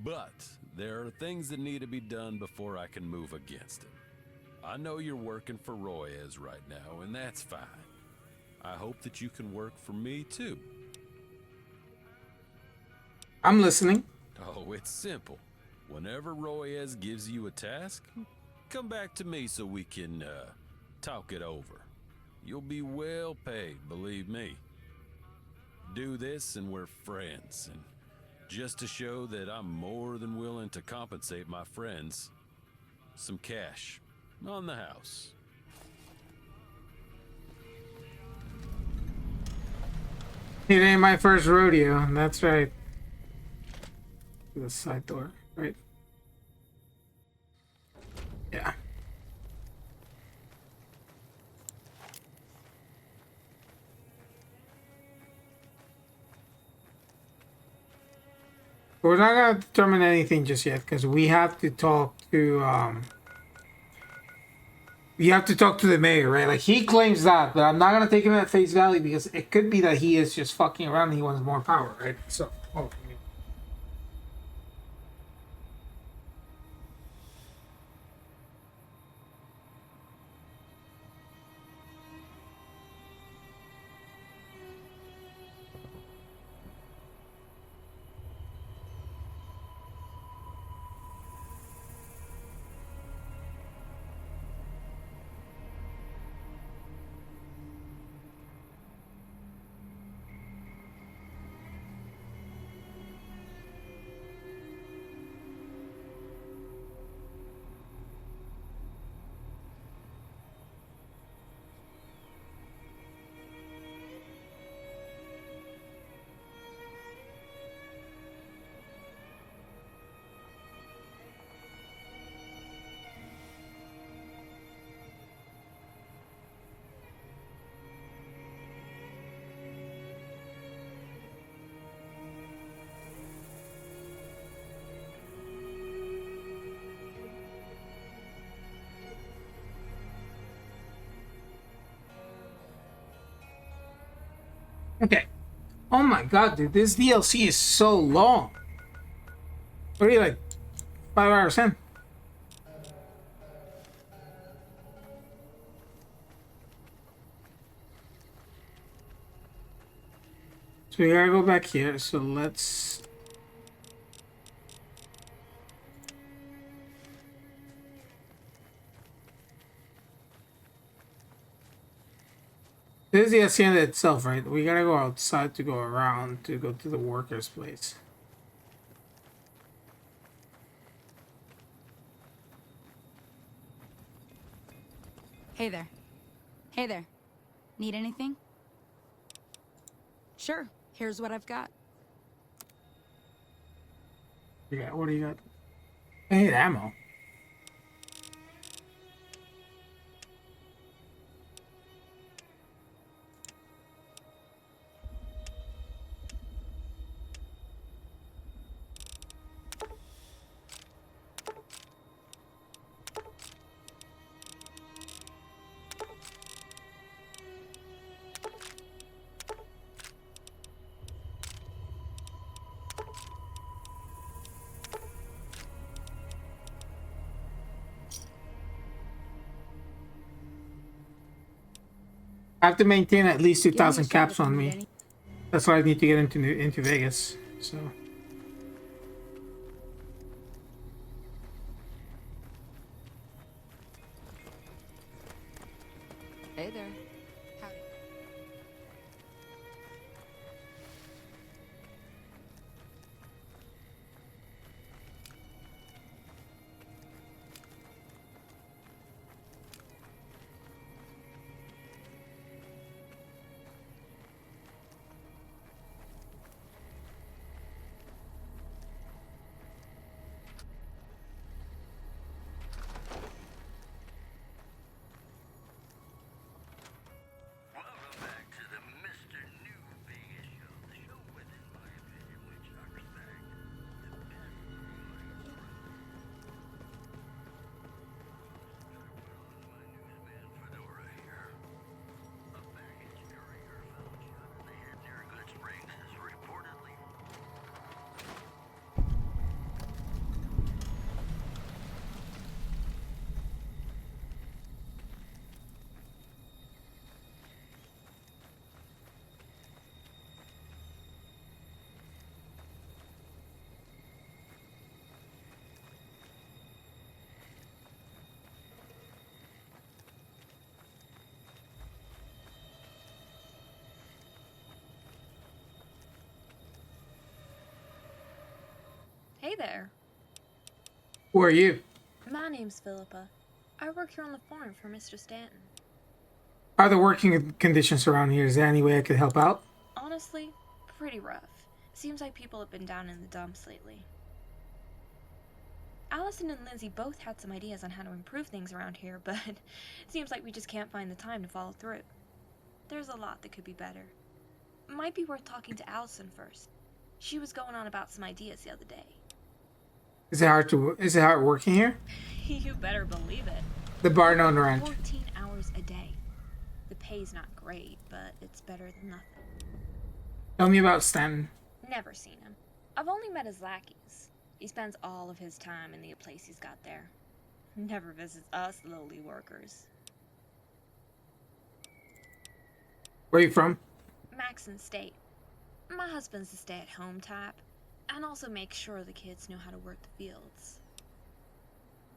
But there are things that need to be done before I can move against him. I know you're working for Royez right now, and that's fine. I hope that you can work for me too. I'm listening. Oh, it's simple. Whenever Royez gives you a task, come back to me so we can, talk it over. You'll be well paid, believe me. Do this and we're friends, and just to show that I'm more than willing to compensate my friends, some cash on the house. It ain't my first rodeo. That's right. The side door, right? Yeah. We're not gonna determine anything just yet because we have to talk to you have to talk to the mayor, right? Like he claims that, but I'm not gonna take him at face value because it could be that he is just fucking around and he wants more power, right? So, oh, okay. Oh my god, dude, this DLC is so long. What are you like 5 hours in? So we gotta go back here. So let's. This is the hacienda itself, right? We gotta go outside to go around to go to the workers' place. Hey there. Hey there. Need anything? Sure. Here's what I've got. Yeah, what do you got? I need ammo. I have to maintain at least 2,000 caps on me. That's why I need to get into Vegas. So. Hey there. Howdy. Hey there. Who are you? My name's Philippa. I work here on the farm for Mr. Stanton. How are the working conditions around here? Is there any way I could help out? Honestly, pretty rough. Seems like people have been down in the dumps lately. Allison and Lindsay both had some ideas on how to improve things around here, but it seems like we just can't find the time to follow through. There's a lot that could be better. Might be worth talking to Allison first. She was going on about some ideas the other day. Is it hard working here? You better believe it. The bar on ranch. 14 hours a day. The pay's not great, but it's better than nothing. Tell me about Stanton. Never seen him. I've only met his lackeys. He spends all of his time in the place he's got there. Never visits us lowly workers. Where are you from? Maxon State. My husband's a stay-at-home type, and also makes sure the kids know how to work the fields.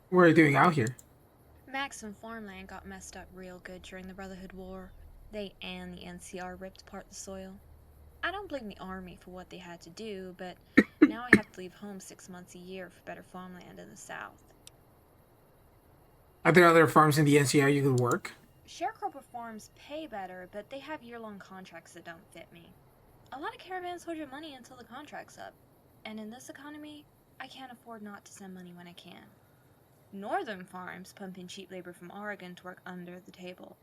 What are you doing out here? Maxon farmland got messed up real good during the Brotherhood War. They and the NCR ripped apart the soil. I don't blame the Army for what they had to do, but now I have to leave home 6 months a year for better farmland in the South. Are there other farms in the NCR you could work? Sharecropper farms pay better, but they have year-long contracts that don't fit me. A lot of caravans hold your money until the contract's up, and in this economy, I can't afford not to send money when I can. Northern farms pump in cheap labor from Oregon to work under the table,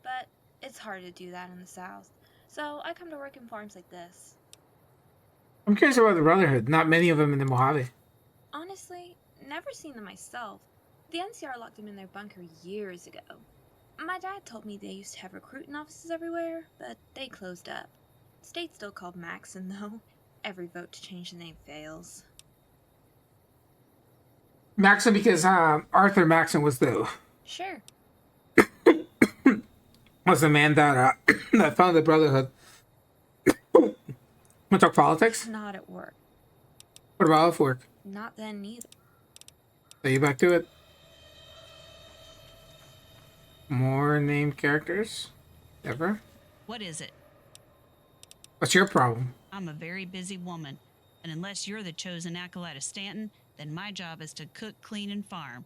but it's hard to do that in the South, so I come to work in farms like this. I'm curious about the Brotherhood. Not many of them in the Mojave. Honestly, never seen them myself. The NCR locked them in their bunker years ago. My dad told me they used to have recruiting offices everywhere, but they closed up. State's still called Maxon, though. Every vote to change the name fails. Maxon because Arthur Maxon was the Sure. was the man that that founded the Brotherhood. Want to talk politics? Not at work. What about off work? Not then neither. So you back to it? More named characters? Ever? What is it? What's your problem? I'm a very busy woman, and unless you're the chosen acolyte of Stanton, then my job is to cook, clean, and farm.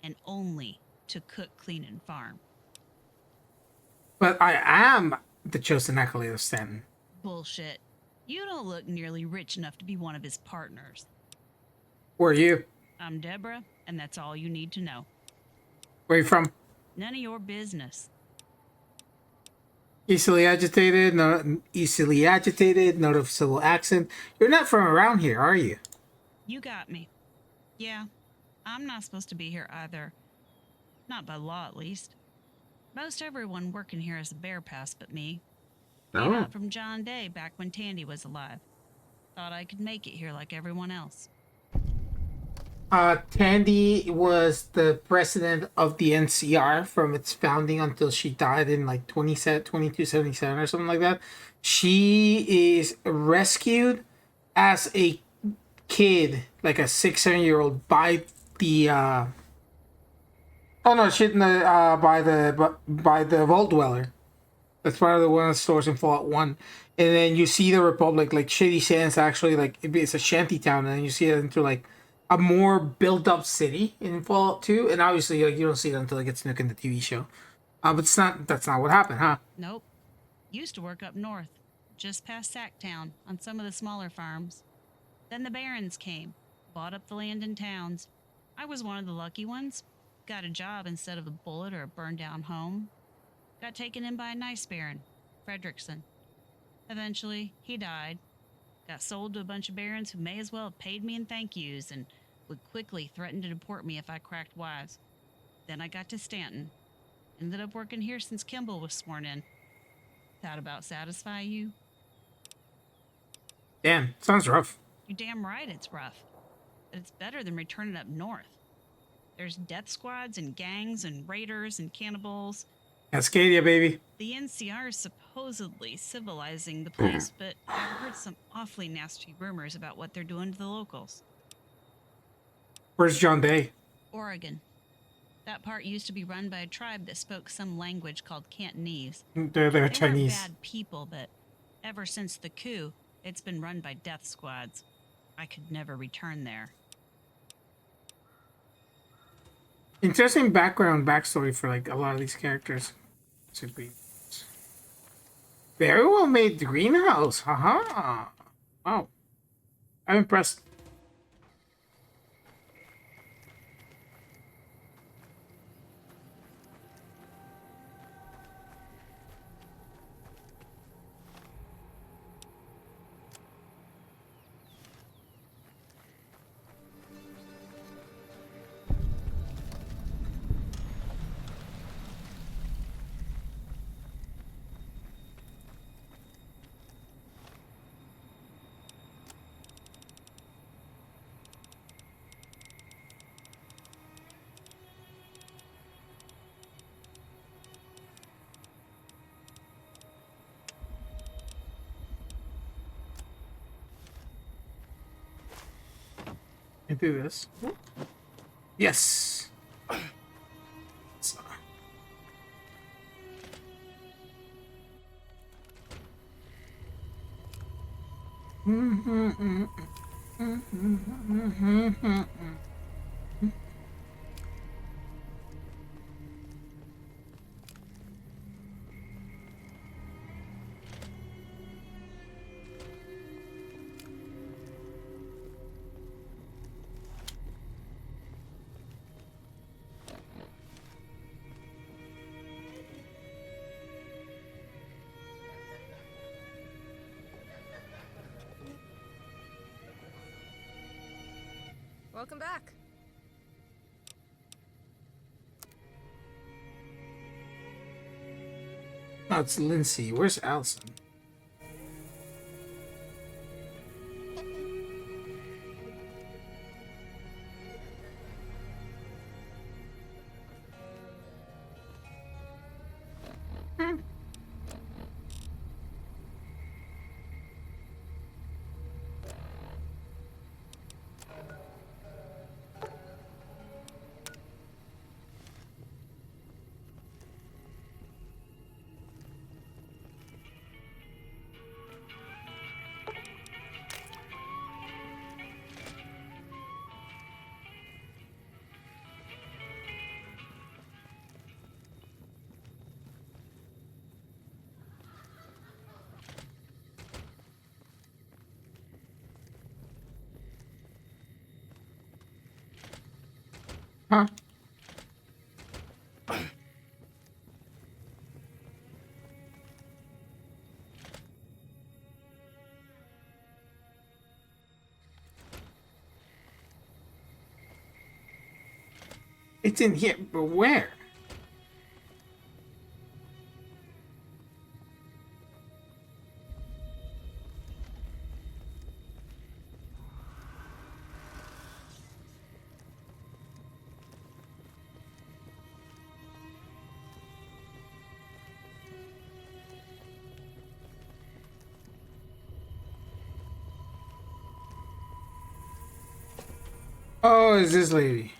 And only to cook, clean, and farm. But I am the chosen acolyte of Stanton. Bullshit. You don't look nearly rich enough to be one of his partners. Who are you? I'm Deborah, and that's all you need to know. Where are you from? None of your business. Easily agitated, not note of civil accent. You're not from around here, are you? You got me. Yeah, I'm not supposed to be here either. Not by law, at least. Most everyone working here has a bear pass but me. Came out from John Day back when Tandy was alive. Thought I could make it here like everyone else. Tandy was the president of the NCR from its founding until she died in like 2277 or something like that. She is rescued as a kid, like a 6-7-year-old, by the by the Vault Dweller. That's part of one of the stores in Fallout 1. And then you see the Republic, like Shady Sands, actually, like it's a shanty town, and then you see it into like a more built-up city in Fallout 2, and obviously like you don't see it until it gets nuked in the TV show. But that's not what happened, huh? Nope. Used to work up north, just past Sacktown, on some of the smaller farms. Then the Barons came, bought up the land in towns. I was one of the lucky ones. Got a job instead of a bullet or a burned-down home. Got taken in by a nice Baron, Fredrickson. Eventually, he died. Got sold to a bunch of barons who may as well have paid me in thank yous and would quickly threaten to deport me if I cracked wise. Then I got to Stanton. Ended up working here since Kimball was sworn in. That about satisfy you? Damn, sounds rough. You're damn right it's rough. But it's better than returning up north. There's death squads and gangs and raiders and cannibals. Cascadia, baby. The NCR is supposedly civilizing the place, but I've heard some awfully nasty rumors about what they're doing to the locals. Where's John Day? Oregon. That part used to be run by a tribe that spoke some language called Cantonese. They're Chinese. Weren't bad people, but ever since the coup, it's been run by death squads. I could never return there. Interesting backstory for like a lot of these characters. Should be. Very well made greenhouse. Haha. Wow. I'm impressed. Can do this. Yes. Welcome back. Oh, it's Lindsay. Where's Allison? Huh? It's in here, but where? Oh, is this lady?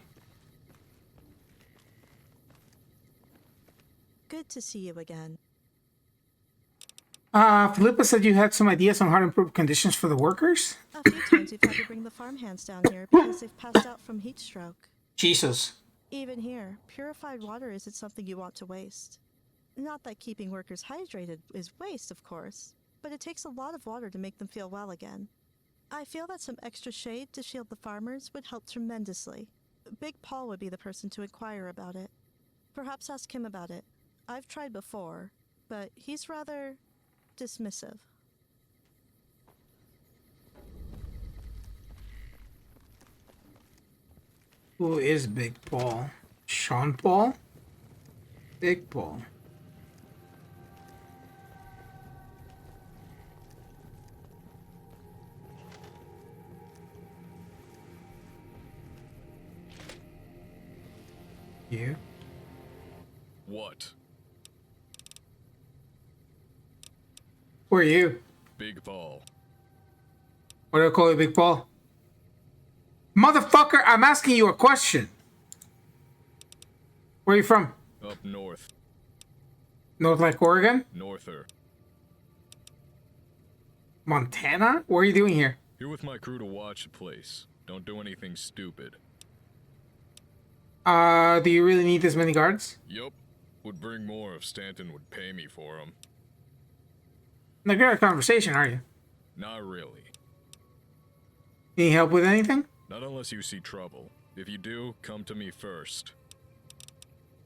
Good to see you again. Philippa said you had some ideas on how to improve conditions for the workers? A few times we've had to bring the farmhands down here because they've passed out from heat stroke. Jesus. Even here, purified water isn't something you want to waste. Not that keeping workers hydrated is waste, of course, but it takes a lot of water to make them feel well again. I feel that some extra shade to shield the farmers would help tremendously. Big Paul would be the person to inquire about it. Perhaps ask him about it. I've tried before, but he's rather dismissive. Who is Big Paul? Sean Paul? Big Paul. You? What? Who are you? Big Paul. What do I call you, Big Paul? Motherfucker, I'm asking you a question. Where are you from? Up north. North like Oregon? Norther. Montana? What are you doing here? Here with my crew to watch the place. Don't do anything stupid. Do you really need this many guards? Yup. Would bring more if Stanton would pay me for them. Not good at conversation, are you? Not really. Need help with anything? Not unless you see trouble. If you do, come to me first.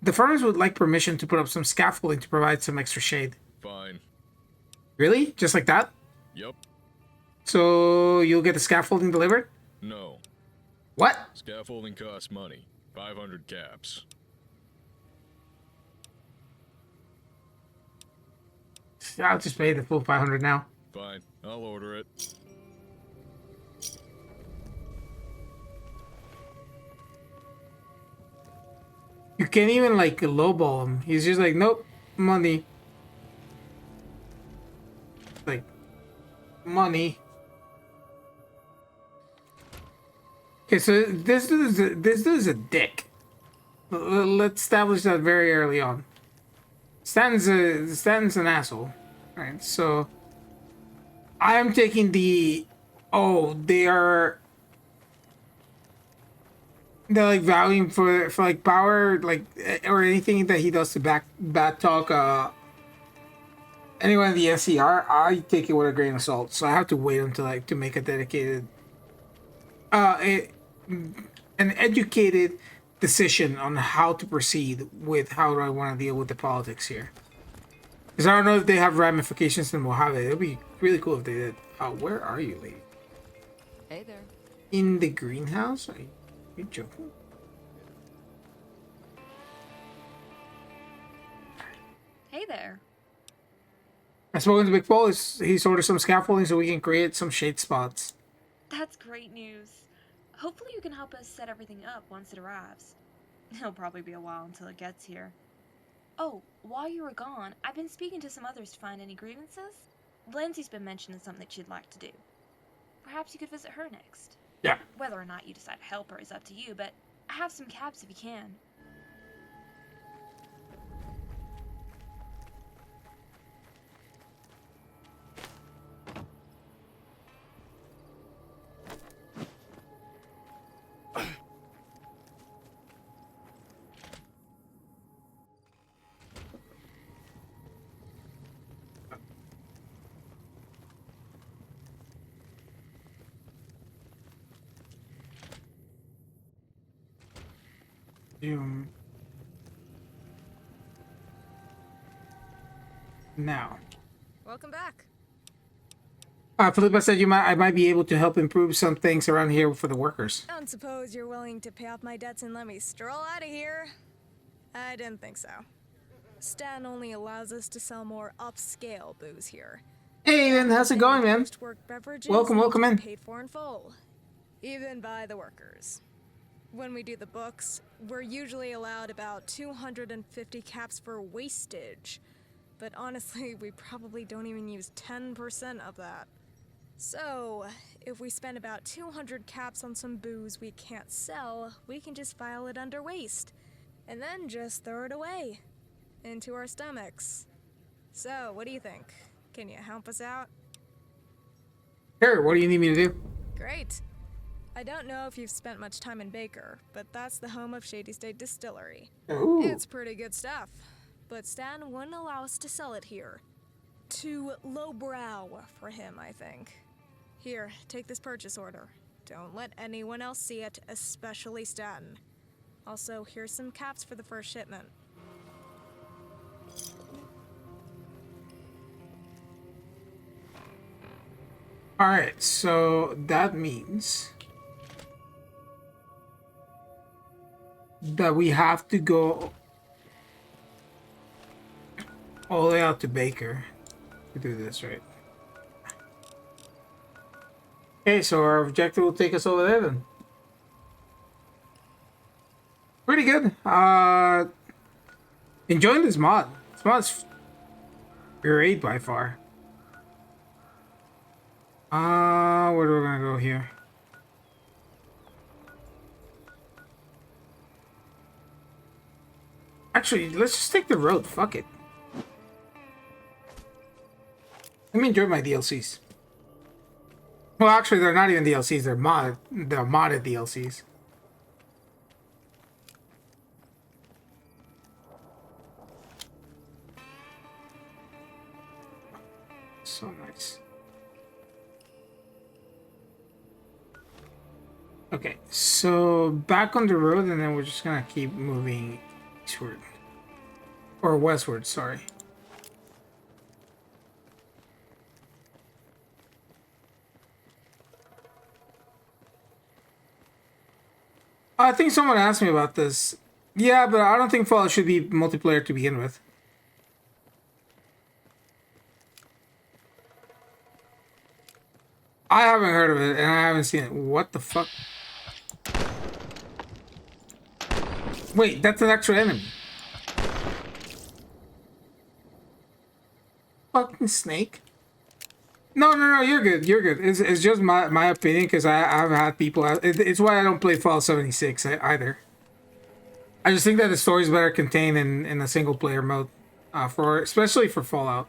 The farmers would like permission to put up some scaffolding to provide some extra shade. Fine. Really? Just like that? Yep. So you'll get the scaffolding delivered? No. What? Scaffolding costs money. 500 caps. I'll just pay the full 500 now. Fine. I'll order it. You can't even like lowball him. He's just like, nope, money. Like, money. Okay, so this dude's a dick. Let's establish that very early on. Stanton's an asshole. Alright, so I am taking the they're like valuing for like power, like, or anything that he does to bad talk anyone in the NCR. I take it with a grain of salt, so I have to wait until like to make a dedicated an educated decision on how to proceed with how do I want to deal with the politics here. Because I don't know if they have ramifications in Mojave. It would be really cool if they did. Where are you, lady? Hey there. In the greenhouse? Are you joking? Hey there. I spoke to Big Paul. He's ordered some scaffolding so we can create some shade spots. That's great news. Hopefully you can help us set everything up once it arrives. It'll probably be a while until it gets here. Oh, while you were gone, I've been speaking to some others to find any grievances. Lindsay's been mentioning something she'd like to do. Perhaps you could visit her next. Yeah. Whether or not you decide to help her is up to you, but I have some cabs if you can. Now. Welcome back. Philippa said I might be able to help improve some things around here for the workers. Don't suppose you're willing to pay off my debts and let me stroll out of here? I didn't think so. Stan only allows us to sell more upscale booze here. Hey, man, how's it going, man? Welcome in. Paid for in full, even by the workers. When we do the books, we're usually allowed about 250 caps for wastage. But honestly, we probably don't even use 10% of that. So, if we spend about 200 caps on some booze we can't sell, we can just file it under waste. And then just throw it away. Into our stomachs. So, what do you think? Can you help us out? Sure, what do you need me to do? Great. I don't know if you've spent much time in Baker, but that's the home of Shady State Distillery. Ooh. It's pretty good stuff. But Stan wouldn't allow us to sell it here. Too lowbrow for him, I think. Here, take this purchase order. Don't let anyone else see it, especially Stan. Also, here's some caps for the first shipment. Alright, so that means that we have to go all the way out to Baker to do this, right? Okay, so our objective will take us over there then. Pretty good. Enjoying this mod. This mod's great by far. Where are we gonna go here? Actually, let's just take the road. Fuck it. Let me enjoy my DLCs. Well, actually, they're not even DLCs. They're modded DLCs. So nice. Okay, so back on the road, and then we're just gonna keep moving eastward. Or westward, sorry. I think someone asked me about this. Yeah, but I don't think Fallout should be multiplayer to begin with. I haven't heard of it, and I haven't seen it. What the fuck? Wait, that's an extra enemy. Fucking snake. No, you're good. You're good. It's just my opinion, because I've had people... It's why I don't play Fallout 76 either. I just think that the story's better contained in a single player mode, especially for Fallout.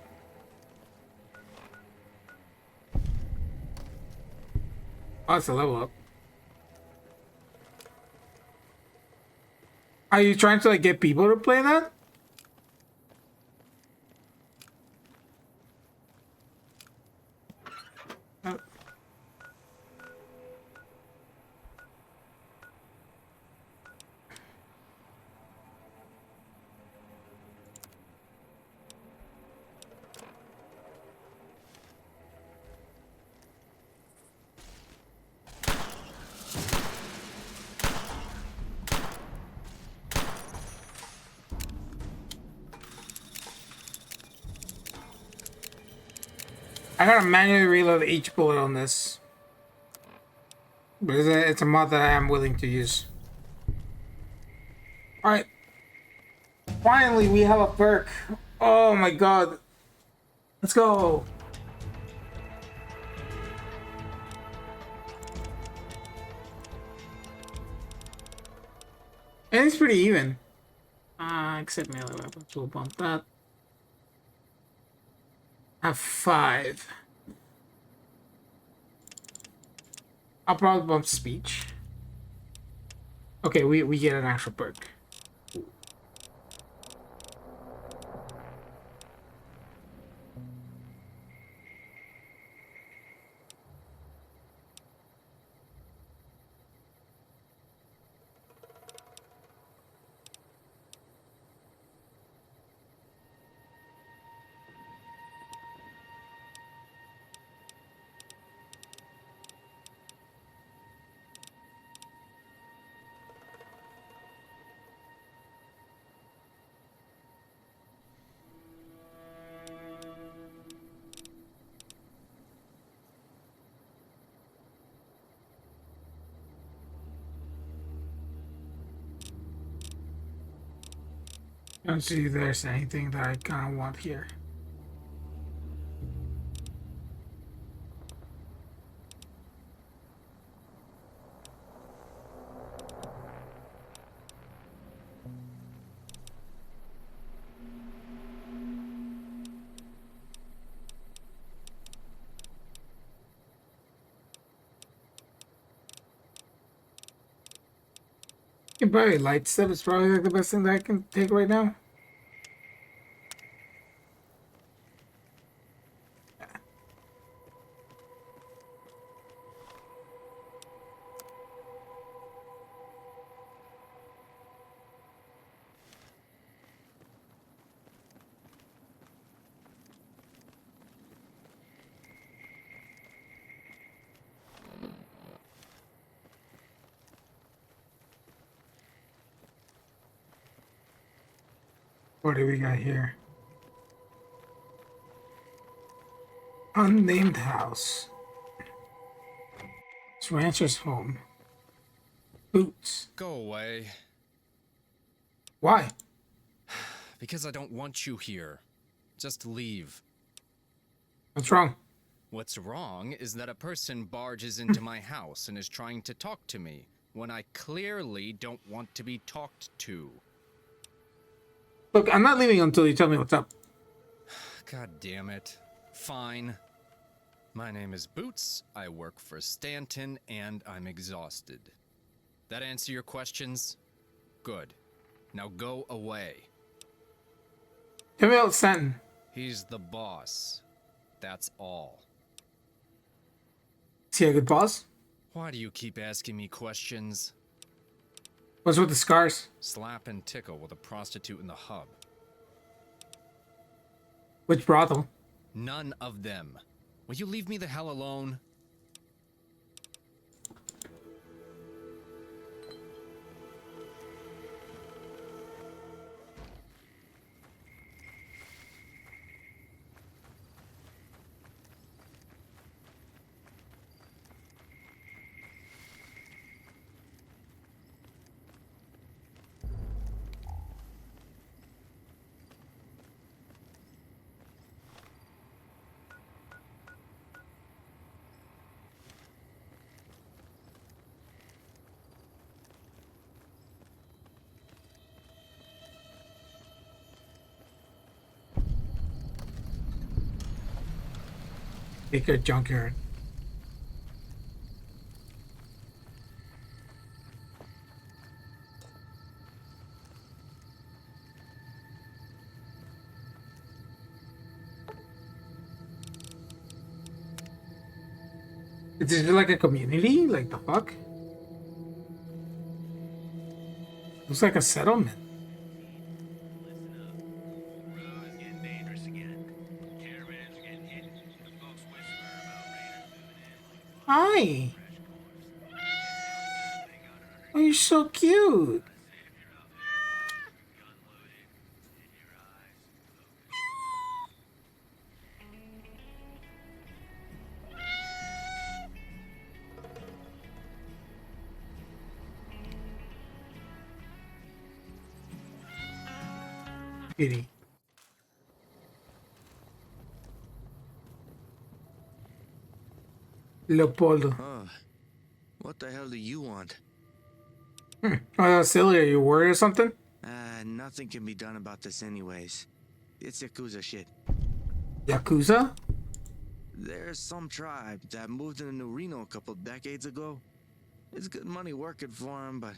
Oh, it's a level up. Are you trying to like get people to play that? I gotta manually reload each bullet on this. But it's a mod that I am willing to use. Alright. Finally, we have a perk. Oh my god. Let's go. And it's pretty even. Except melee weapons. We'll bump that. Have 5. I'll probably bump speech. Okay, we get an actual perk. I don't see if there's anything that I kind of want here. You can probably light step is probably like the best thing that I can take right now. What do we got here? Unnamed house. It's rancher's home. Boots. Go away. Why? Because I don't want you here. Just leave. What's wrong? What's wrong is that a person barges into my house and is trying to talk to me when I clearly don't want to be talked to. Look, I'm not leaving until you tell me what's up. God damn it. Fine. My name is Boots, I work for Stanton, and I'm exhausted. That answer your questions? Good. Now go away. Tell me about Stanton. He's the boss. that's all. See a good boss? Why do you keep asking me questions? What's with the scars? Slap and tickle with a prostitute in the hub. Which brothel? None of them. Will you leave me the hell alone? Take a junkyard. Is this like a community? Like the fuck? Looks like a settlement. Hi. Oh, you're so cute. Kitty. Leopoldo. What the hell do you want? Oh, silly. Are you worried or something? Nothing can be done about this anyways. It's Yakuza shit. Yakuza? There's some tribe that moved into New Reno a couple decades ago. It's good money working for them, but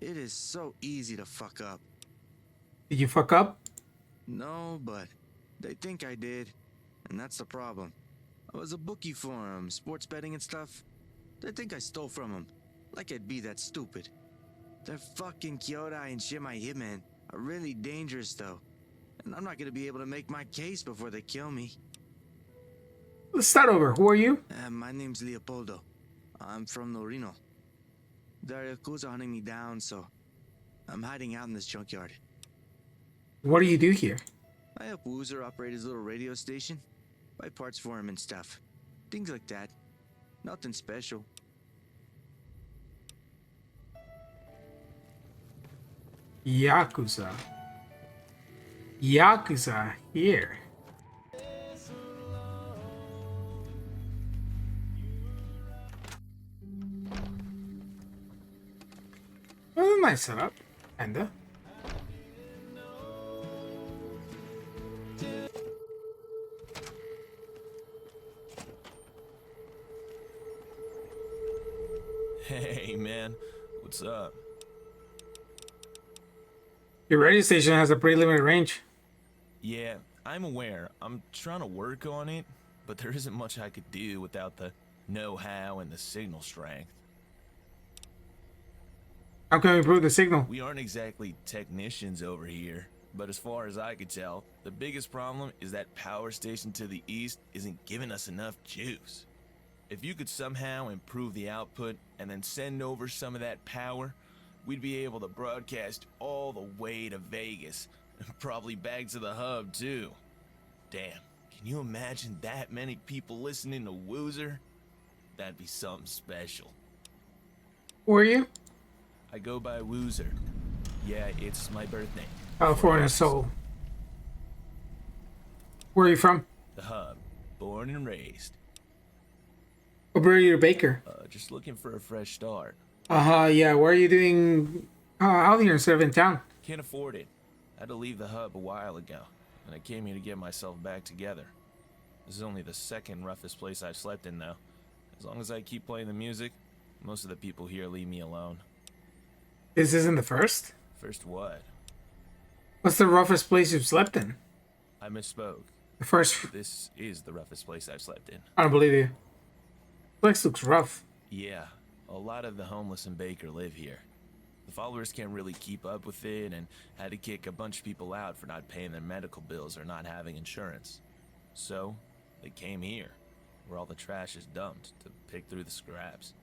it is so easy to fuck up. Did you fuck up? No, but they think I did, and that's the problem. I was a bookie for them, sports betting and stuff. They think I stole from them, like I'd be that stupid. Their fucking Kyodai and Shimai hitmen are really dangerous though, and I'm not gonna be able to make my case before they kill me. Let's start over. Who are you? My name's Leopoldo. I'm from Norino. They're Yakuza hunting me down, so I'm hiding out in this junkyard. What do you do here? I help Woozer operate his little radio station. Buy parts for him and stuff. Things like that. Nothing special. Yakuza. Yakuza here. Well, nice setup. Kinda. Hey, man. What's up? Your radio station has a pretty limited range. Yeah, I'm aware. I'm trying to work on it, but there isn't much I could do without the know-how and the signal strength. How can we improve the signal? We aren't exactly technicians over here, but as far as I could tell, the biggest problem is that power station to the east isn't giving us enough juice. If you could somehow improve the output and then send over some of that power, we'd be able to broadcast all the way to Vegas, and probably back to the hub too. Damn, can you imagine that many people listening to Woozer? That'd be something special. Who are you? I go by Woozer. Yeah, it's my birthday. California soul. Where are you from? The hub, born and raised. What brought you to Baker? Just looking for a fresh start. Yeah. What are you doing out here instead of in town? Can't afford it. Had to leave the hub a while ago, and I came here to get myself back together. This is only the second roughest place I've slept in, though. As long as I keep playing the music, most of the people here leave me alone. This isn't the first? First what? What's the roughest place you've slept in? I misspoke. The first. This is the roughest place I've slept in. I don't believe you. Place looks rough. Yeah, a lot of the homeless in Baker live here. The followers can't really keep up with it and had to kick a bunch of people out for not paying their medical bills or not having insurance. So, they came here, where all the trash is dumped, to pick through the scraps.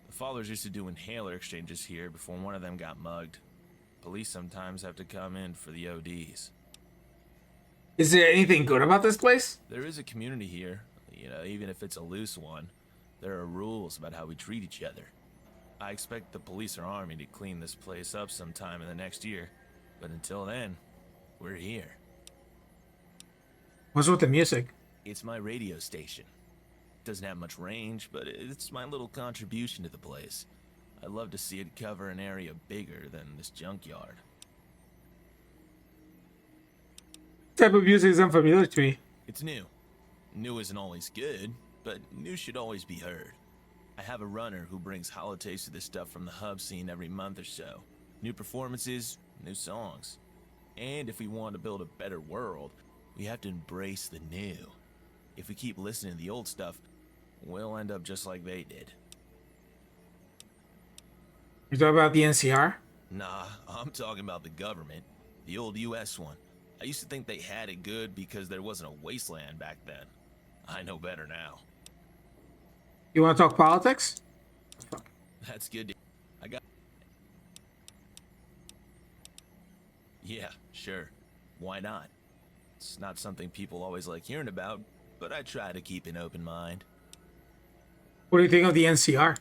The followers used to do inhaler exchanges here before one of them got mugged. Police sometimes have to come in for the ODs. Is there anything good about this place? There is a community here, you know, even if it's a loose one. There are rules about how we treat each other. I expect the police or army to clean this place up sometime in the next year, but until then, we're here. What's with the music? It's my radio station. Doesn't have much range, but it's my little contribution to the place. I'd love to see it cover an area bigger than this junkyard. Type of music is unfamiliar to me. It's new. New isn't always good, but new should always be heard. I have a runner who brings holotaste to this stuff from the hub scene every month or so. New performances, new songs. And if we want to build a better world, we have to embrace the new. If we keep listening to the old stuff, we'll end up just like they did. You talking about the NCR? Nah, I'm talking about the government. The old US one. I used to think they had it good because there wasn't a wasteland back then. I know better now. You want to talk politics? That's good. I got... Yeah, sure. Why not? It's not something people always like hearing about, but I try to keep an open mind. What do you think of the NCR?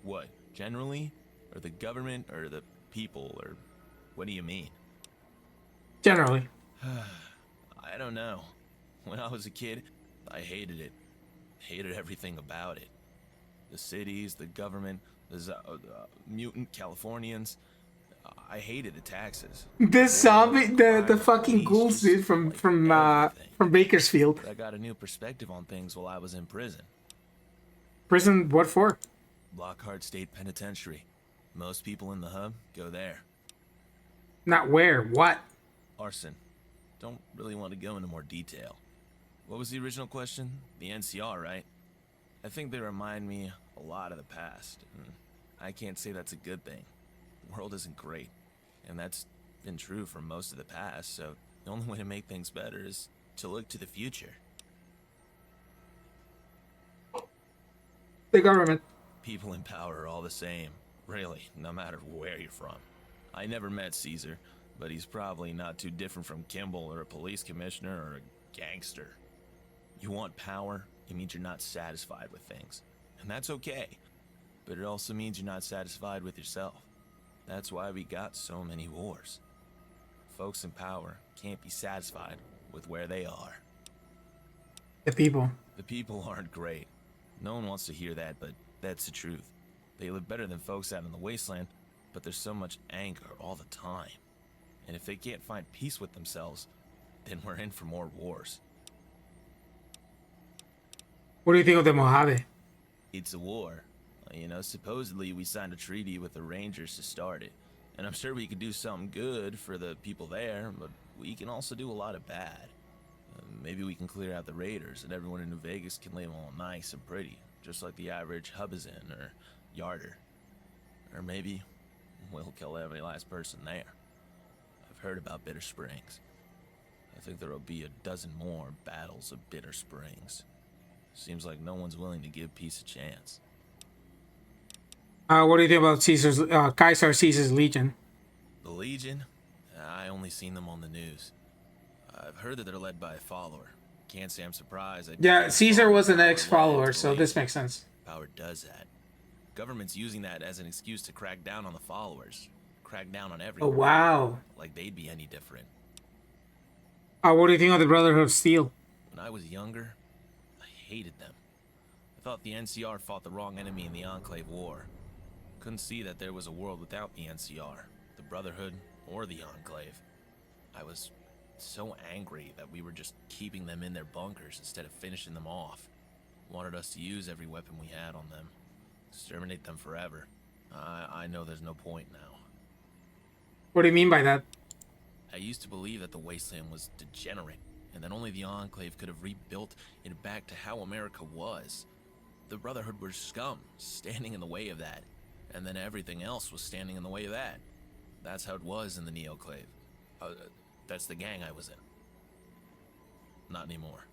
What, generally? Or the government, or the people, or what do you mean? Generally. I don't know. When I was a kid, I hated it. Hated everything about it. The cities, the government, the mutant Californians. I hated the taxes. This zombie, the fucking ghouls, dude, from Bakersfield. I got a new perspective on things while I was in prison. Prison, what for? Lockhart State Penitentiary. Most people in the hub go there. Not where, what? Arson. Don't really want to go into more detail. What was the original question? The NCR, right? I think they remind me a lot of the past. I can't say that's a good thing. The world isn't great, and that's been true for most of the past, so the only way to make things better is to look to the future. The government. People in power are all the same, really, no matter where you're from. I never met Caesar, but he's probably not too different from Kimball or a police commissioner or a gangster. You want power, it means you're not satisfied with things. And that's okay. But it also means you're not satisfied with yourself. That's why we got so many wars. Folks in power can't be satisfied with where they are. The people. The people aren't great. No one wants to hear that, but that's the truth. They live better than folks out in the wasteland, but there's so much anger all the time. And if they can't find peace with themselves, then we're in for more wars. What do you think of the Mojave? It's a war. You know, supposedly we signed a treaty with the Rangers to start it. And I'm sure we could do something good for the people there, but we can also do a lot of bad. Maybe we can clear out the raiders and everyone in New Vegas can live all nice and pretty, just like the average Hubazin or Yarder. Or maybe we'll kill every last person there. I've heard about Bitter Springs. I think there'll be a dozen more battles of Bitter Springs. Seems like no one's willing to give peace a chance. What do you think about Caesar's Caesar Caesar's Legion? The Legion? I only seen them on the news. I've heard that they're led by a follower. Can't say I'm surprised. Yeah, Caesar was an ex-follower, so this makes sense. Power does that. Government's using that as an excuse to crack down on the followers. Crack down on everyone. Oh, wow. Like they'd be any different. What do you think of the Brotherhood of Steel? When I was younger, I hated them. I thought the NCR fought the wrong enemy in the Enclave War. Couldn't see that there was a world without the NCR, the Brotherhood, or the Enclave. I was so angry that we were just keeping them in their bunkers instead of finishing them off. Wanted us to use every weapon we had on them. Exterminate them forever. I know there's no point now. What do you mean by that? I used to believe that the Wasteland was degenerate. and that only the Enclave could have rebuilt it back to how America was. The Brotherhood were scum, standing in the way of that, and then everything else was standing in the way of that. That's how it was in the Neoclave. That's the gang I was in. Not anymore.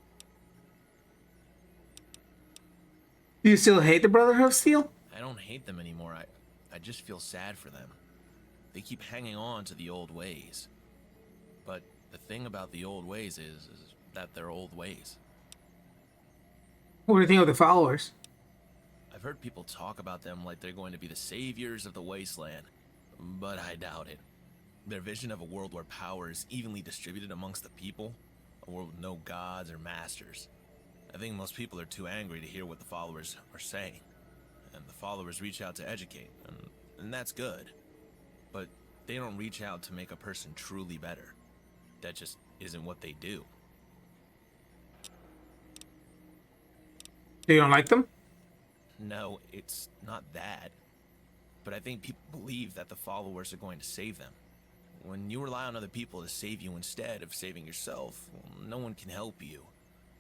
Do you still hate the Brotherhood of Steel? I don't hate them anymore. I just feel sad for them. They keep hanging on to the old ways. But the thing about the old ways is that they're old ways. What do you think of the followers? I've heard people talk about them like they're going to be the saviors of the Wasteland, but I doubt it. Their vision of a world where power is evenly distributed amongst the people, a world with no gods or masters. I think most people are too angry to hear what the followers are saying, and the followers reach out to educate, and that's good. But they don't reach out to make a person truly better. That just isn't what they do. You don't like them? No, it's not that. But I think people believe that the followers are going to save them. When you rely on other people to save you instead of saving yourself, well, no one can help you.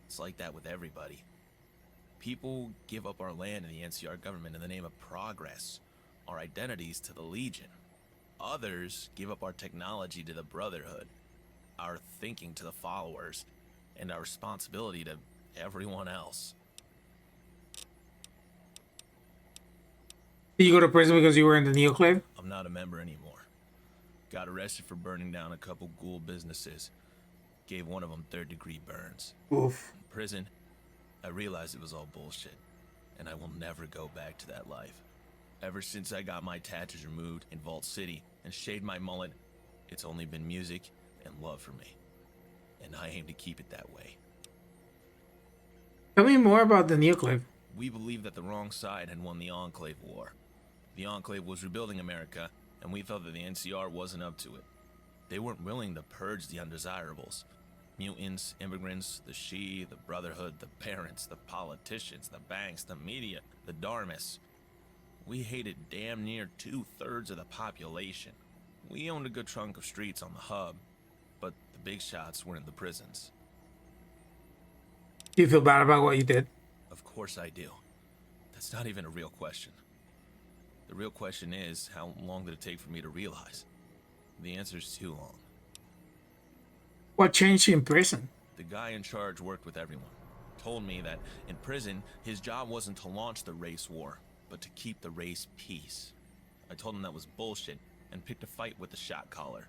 It's like that with everybody. People give up our land and the NCR government in the name of progress, our identities to the Legion. Others give up our technology to the Brotherhood, our thinking to the followers, and our responsibility to everyone else. Did you go to prison because you were in the Neoclave? I'm not a member anymore. Got arrested for burning down a couple ghoul businesses. Gave one of them third-degree burns. Oof. In prison, I realized it was all bullshit, and I will never go back to that life. Ever since I got my tattoos removed in Vault City and shaved my mullet, it's only been music and love for me. And I aim to keep it that way. Tell me more about the Neoclave. We believed that the wrong side had won the Enclave War. The Enclave was rebuilding America, and we felt that the NCR wasn't up to it. They weren't willing to purge the undesirables. Mutants, immigrants, the She, the Brotherhood, the parents, the politicians, the banks, the media, the Dharmas. We hated damn near 2/3 of the population. We owned a good chunk of streets on the hub, but the big shots were in the prisons. Do you feel bad about what you did? Of course I do. That's not even a real question. The real question is, how long did it take for me to realize? The answer's too long. What changed you in prison? The guy in charge worked with everyone. Told me that in prison, his job wasn't to launch the race war, but to keep the race peace. I told him that was bullshit and picked a fight with the shot caller.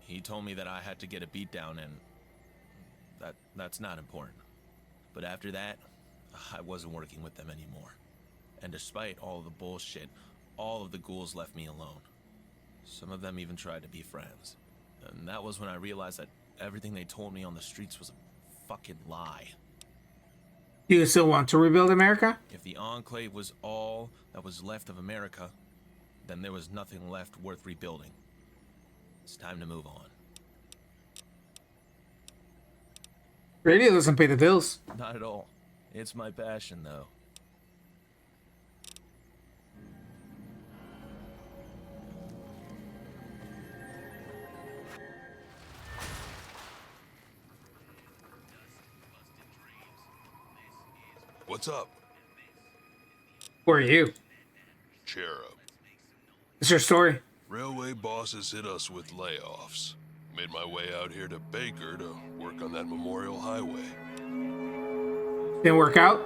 He told me that I had to get a beatdown and that's not important. But after that, I wasn't working with them anymore. And despite all the bullshit, all of the ghouls left me alone. Some of them even tried to be friends. And that was when I realized that everything they told me on the streets was a fucking lie. Do you still want to rebuild America? If the Enclave was all that was left of America, then there was nothing left worth rebuilding. It's time to move on. Radio doesn't pay the bills. Not at all. It's my passion, though. What's up? Who are you? Cherub. What's your story? Railway bosses hit us with layoffs. Made my way out here to Baker to work on that Memorial Highway. Didn't work out?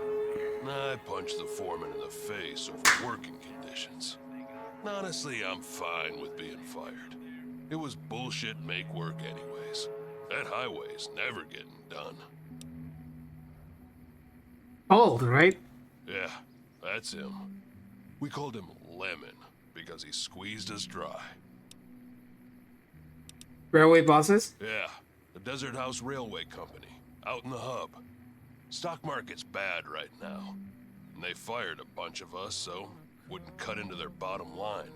I punched the foreman in the face over working conditions. Honestly, I'm fine with being fired. It was bullshit make work anyways. That highway's never getting done. Old, right? Yeah, that's him. We called him Lemon because he squeezed us dry. Railway bosses? Yeah, the Desert House Railway Company, out in the hub. Stock market's bad right now. And they fired a bunch of us, so wouldn't cut into their bottom line.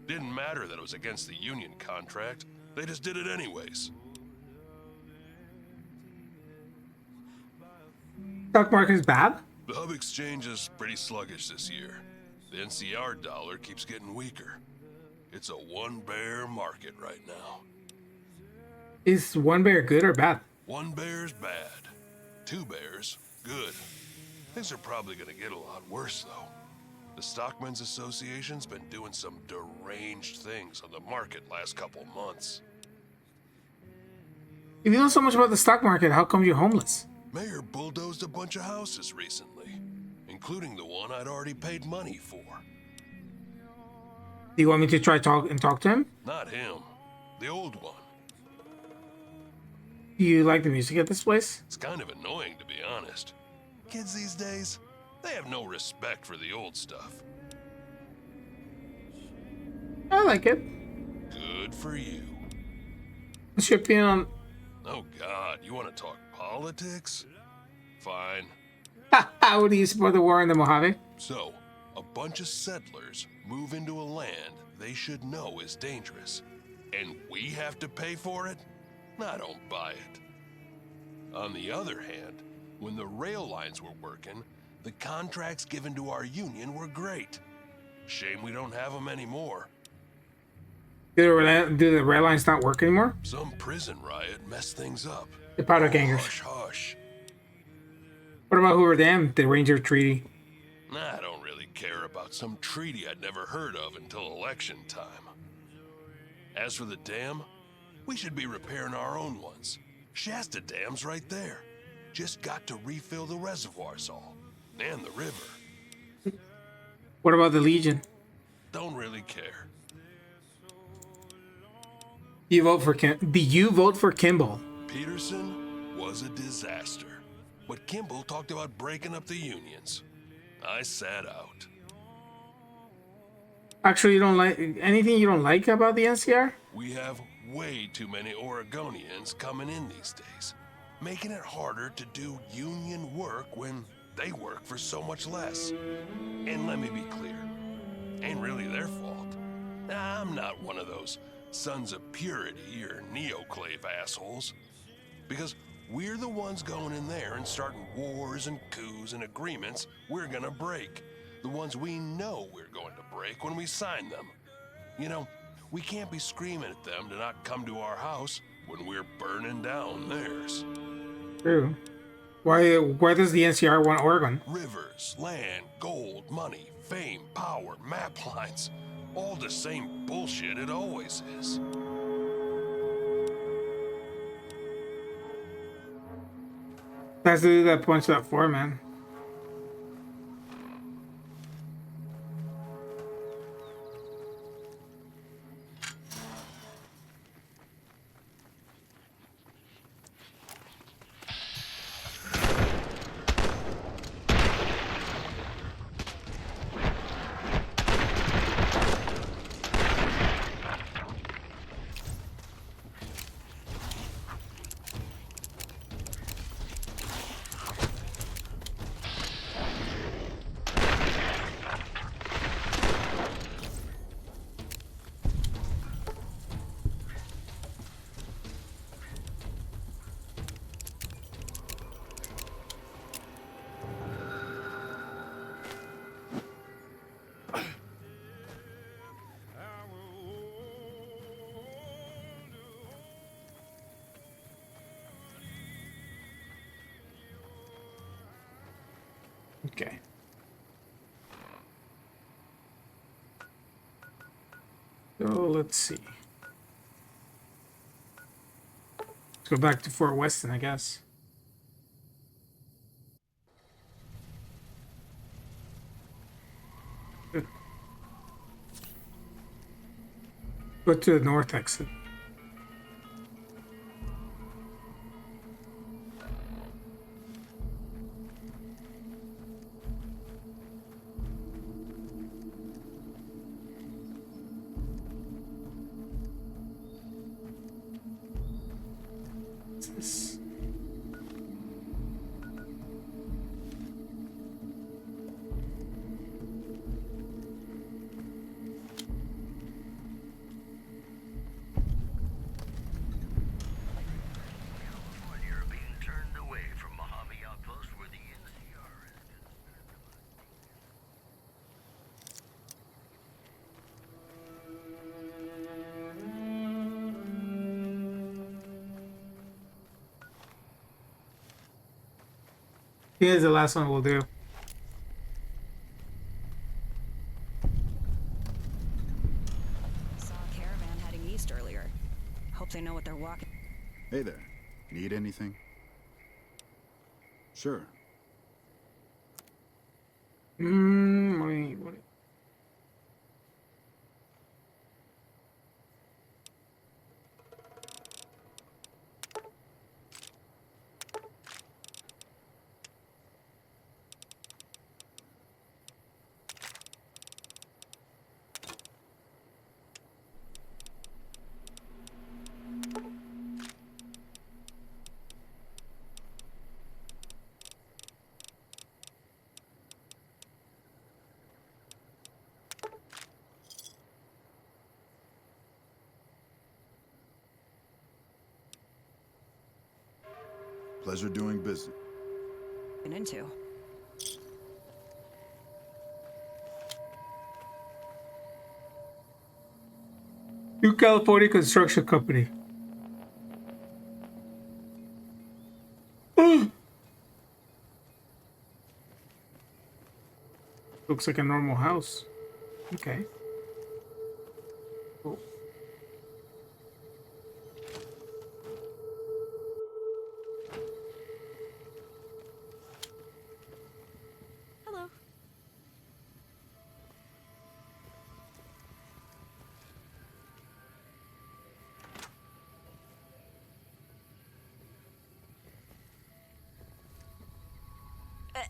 Didn't matter that it was against the union contract. They just did it anyways. Stock market's bad? The hub exchange is pretty sluggish this year. The NCR dollar keeps getting weaker. It's a one-bear market right now. Is one bear good or bad? 1 bear's bad. 2 bears, good. Things are probably gonna get a lot worse, though. The Stockmen's Association's been doing some deranged things on the market last couple months. If you know so much about the stock market, how come you're homeless? Mayor bulldozed a bunch of houses recently, including the one I'd already paid money for. Do you want me to try talk to him? Not him, the old one. Do you like the music at this place? It's kind of annoying, to be honest. Kids these days, they have no respect for the old stuff. I like it. Good for you. What's your opinion on... Oh God, you want to talk politics? Fine. How do you support the war in the Mojave? So, a bunch of settlers move into a land they should know is dangerous. And we have to pay for it? I don't buy it. On the other hand, when the rail lines were working, the contracts given to our union were great. Shame we don't have them anymore. Do the rail lines not work anymore? Some prison riot messed things up. The powder gangers. Hush, hush. What about Hoover Dam, the Ranger Treaty? I don't really care about some treaty I'd never heard of until election time. As for the dam, we should be repairing our own ones. Shasta Dam's right there. Just got to refill the reservoirs all. And the river. What about the Legion? Don't really care. Do you vote for Kimball? Peterson was a disaster. But Kimball talked about breaking up the unions. I sat out. Actually, you don't like anything you don't like about the NCR? We have way too many Oregonians coming in these days, making it harder to do union work when they work for so much less. And let me be clear, ain't really their fault. I'm not one of those sons of purity or neoclave assholes. Because we're the ones going in there and starting wars and coups and agreements we're gonna break. The ones we know we're going to break when we sign them. You know, we can't be screaming at them to not come to our house when we're burning down theirs. True. Why does the NCR want Oregon? Rivers, land, gold, money, fame, power, map lines. All the same bullshit it always is. That's the dude that points that for, man. Okay. So let's see. Let's go back to Fort Westin, I guess. Go to the north exit. What's this? You're being turned away from Mojave Outpost where the NCR is Here's the last one we'll do. Saw a caravan heading east earlier. Hope they know what they're walking. Hey there. Need anything? Sure. What? Pleasure doing business. Into. New California Construction Company. Looks like a normal house. Okay. Cool. Hello.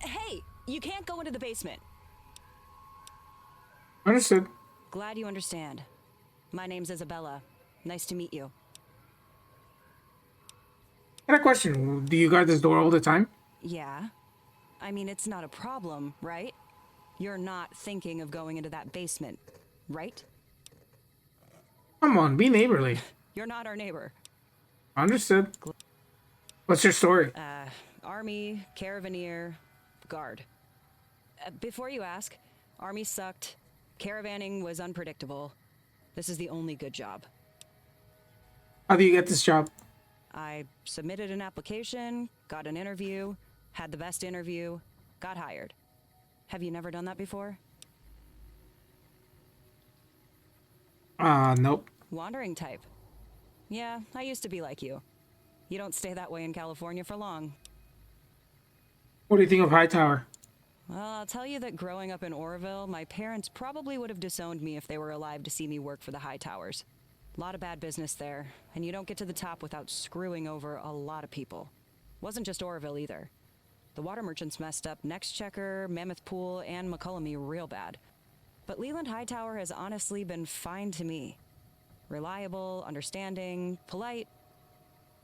Hey, you can't go into the basement. Understood. Glad you understand. My name's Isabella. Nice to meet you. I got a question. Do you guard this door all the time? Yeah. I mean, it's not a problem, right? You're not thinking of going into that basement, right? Come on, be neighborly. You're not our neighbor. Understood. What's your story? Army, caravaneer, guard. Before you ask, Army sucked. Caravanning was unpredictable. This is the only good job. How do you get this job? I submitted an application, got an interview, had the best interview, got hired. Have you never done that before? Nope. Wandering type. Yeah, I used to be like you. You don't stay that way in California for long. What do you think of Hightower? Well, I'll tell you that growing up in Oroville, my parents probably would have disowned me if they were alive to see me work for the Hightowers. A lot of bad business there, and you don't get to the top without screwing over a lot of people. Wasn't just Oroville either. The water merchants messed up Next Checker, Mammoth Pool, and McCullamy real bad. But Leland Hightower has honestly been fine to me. Reliable, understanding, polite,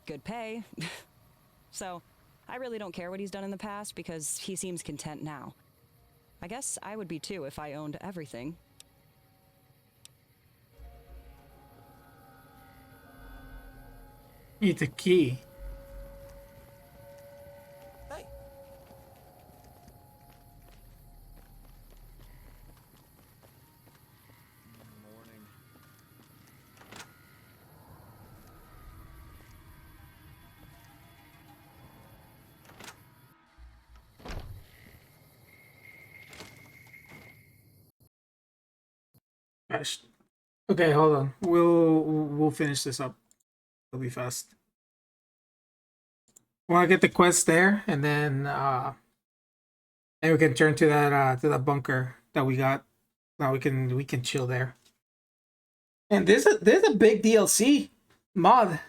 good pay. So, I really don't care what he's done in the past because he seems content now. I guess I would be too if I owned everything. Need the key. Gosh. Okay, hold on. We'll finish this up. It'll be fast. Want to get the quest there, and then we can turn to that bunker that we got. Now we can chill there. And there's a big DLC mod.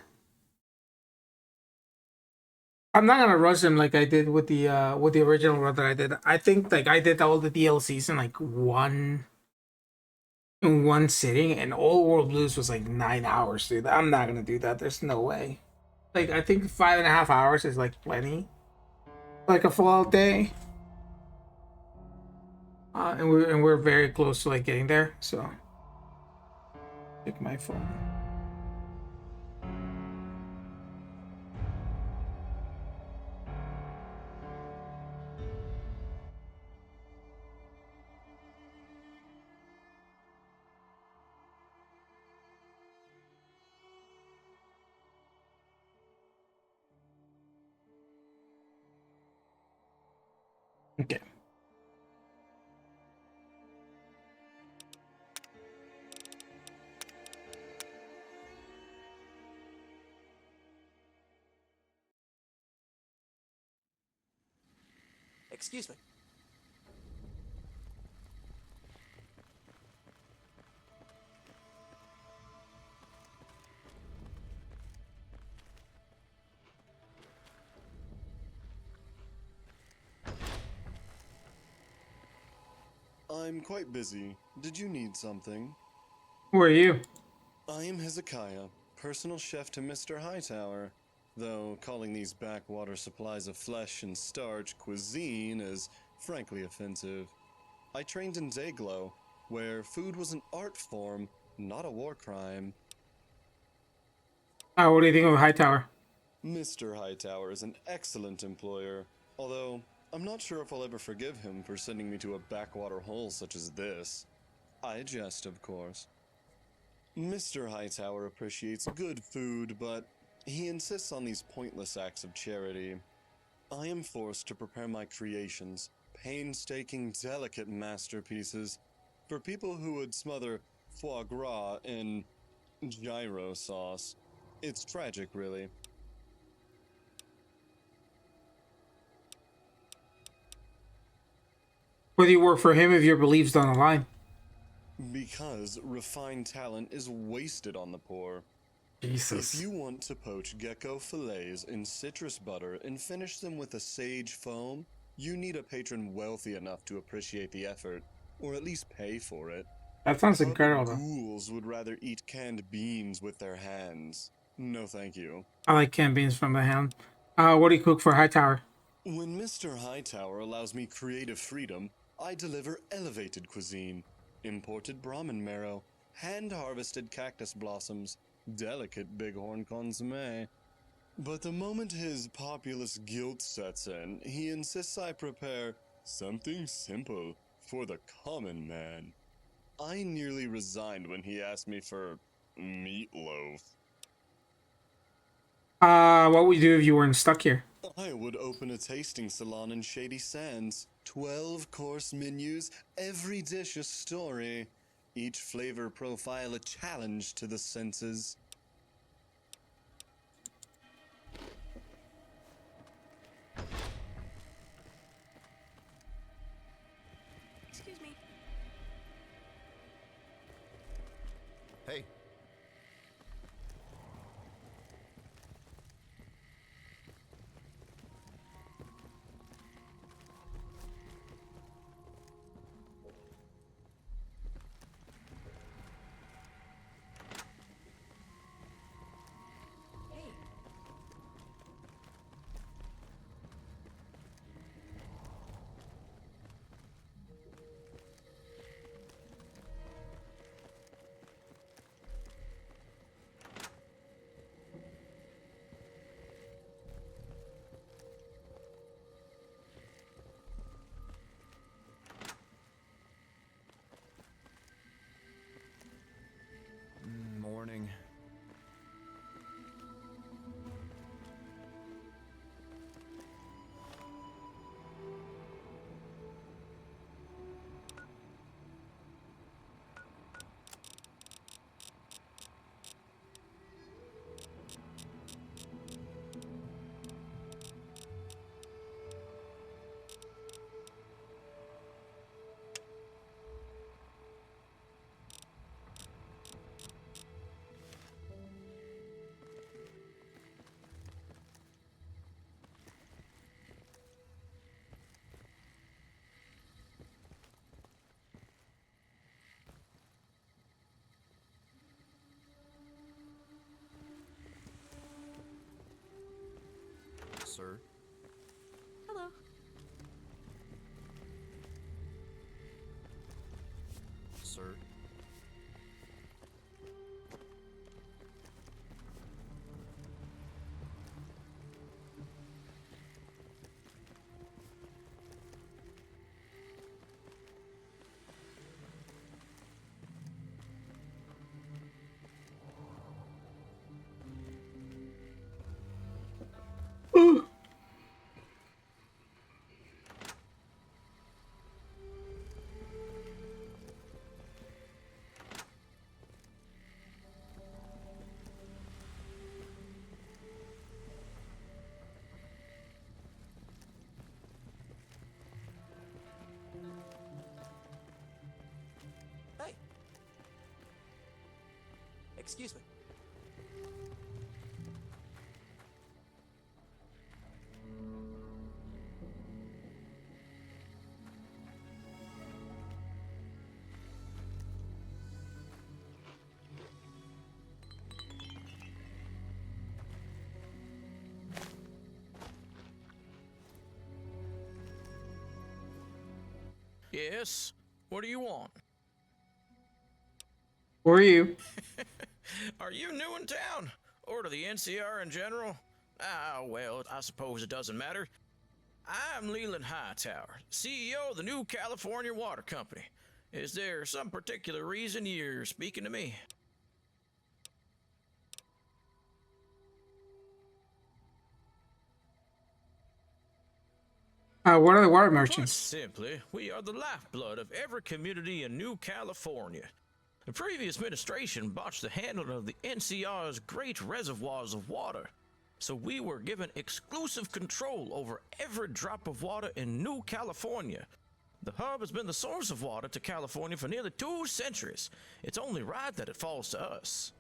I'm not gonna rush them like I did with the original run that I did. I think like I did all the DLCs in like one sitting, and Old World Blues was like 9 hours, dude. I'm not gonna do that. There's no way. Like I think 5.5 hours is like plenty. Like a full out day. And we're very close to like getting there, so take my phone. Okay. Excuse me. I'm quite busy. Did you need something? Who are you? I am Hezekiah, personal chef to Mr. Hightower. Though calling these backwater supplies of flesh and starch cuisine is frankly offensive. I trained in Zayglow, where food was an art form, not a war crime. What do you think of Hightower? Mr. Hightower is an excellent employer, although I'm not sure if I'll ever forgive him for sending me to a backwater hole such as this. I jest, of course. Mr. Hightower appreciates good food, but he insists on these pointless acts of charity. I am forced to prepare my creations, painstaking, delicate masterpieces, for people who would smother foie gras in gyro sauce. It's tragic, really. Whether you work for him if your beliefs on the line. Because refined talent is wasted on the poor. Jesus. If you want to poach gecko fillets in citrus butter and finish them with a sage foam, you need a patron wealthy enough to appreciate the effort, or at least pay for it. That sounds Pub incredible, though. ghouls would rather eat canned beans with their hands. No thank you. I like canned beans from the ham. What do you cook for Hightower? When Mr. Hightower allows me creative freedom, I deliver elevated cuisine. Imported Brahmin marrow, hand-harvested cactus blossoms, delicate bighorn consomme. But the moment his populist guilt sets in, he insists I prepare something simple for the common man. I nearly resigned when he asked me for meatloaf. What would you do if you weren't stuck here? I would open a tasting salon in Shady Sands. 12-course menus, every dish a story. Each flavor profile a challenge to the senses. Excuse me. Hey. Morning. Sir? Hello. Sir? Excuse me. Yes? What do you want? Who are you? Are you new in town? Or to the NCR in general? Ah, well, I suppose it doesn't matter. I'm Leland Hightower, CEO of the new California Water Company. Is there some particular reason you're speaking to me? What are the water Put merchants? simply, we are the lifeblood of every community in New California. The previous administration botched the handling of the NCR's great reservoirs of water, so we were given exclusive control over every drop of water in New California. The hub has been the source of water to California for nearly 2 centuries. It's only right that it falls to us.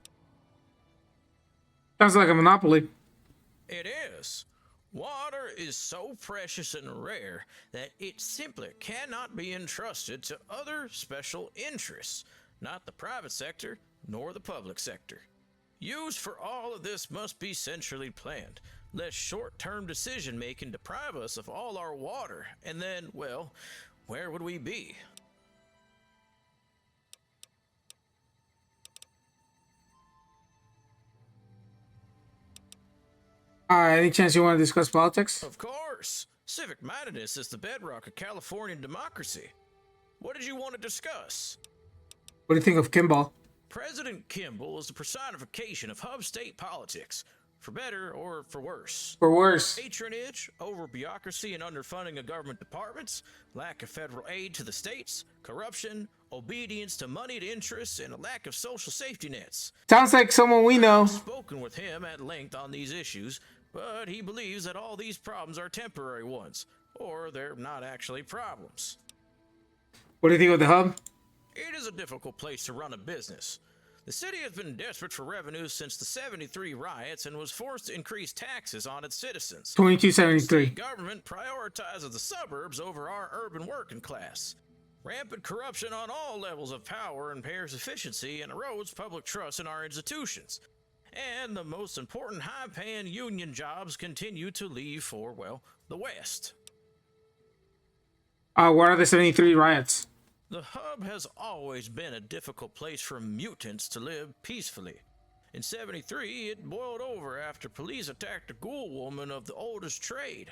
Sounds like a monopoly. It is. Water is so precious and rare that it simply cannot be entrusted to other special interests, not the private sector nor the public sector. Use for all of this must be centrally planned, lest short-term decision-making deprive us of all our water, and then, well, where would we be? Any chance you want to discuss politics? Of course. Civic mindedness is the bedrock of Californian democracy. What did you want to discuss? What do you think of Kimball? President Kimball is the personification of hub state politics, for better or for worse. For worse. Patronage, over bureaucracy and underfunding of government departments, lack of federal aid to the states, corruption, obedience to moneyed interests, and a lack of social safety nets. Sounds like someone we know. I've spoken with him at length on these issues, but he believes that all these problems are temporary ones, or they're not actually problems. What do you think of the hub? It is a difficult place to run a business. The city has been desperate for revenue since the 73 riots and was forced to increase taxes on its citizens. 2273. The government prioritizes the suburbs over our urban working class. Rampant corruption on all levels of power impairs efficiency and erodes public trust in our institutions. And the most important high-paying union jobs continue to leave for, well, the West. What are the 73 riots? The hub has always been a difficult place for mutants to live peacefully. In 73, it boiled over after police attacked a ghoul woman of the oldest trade.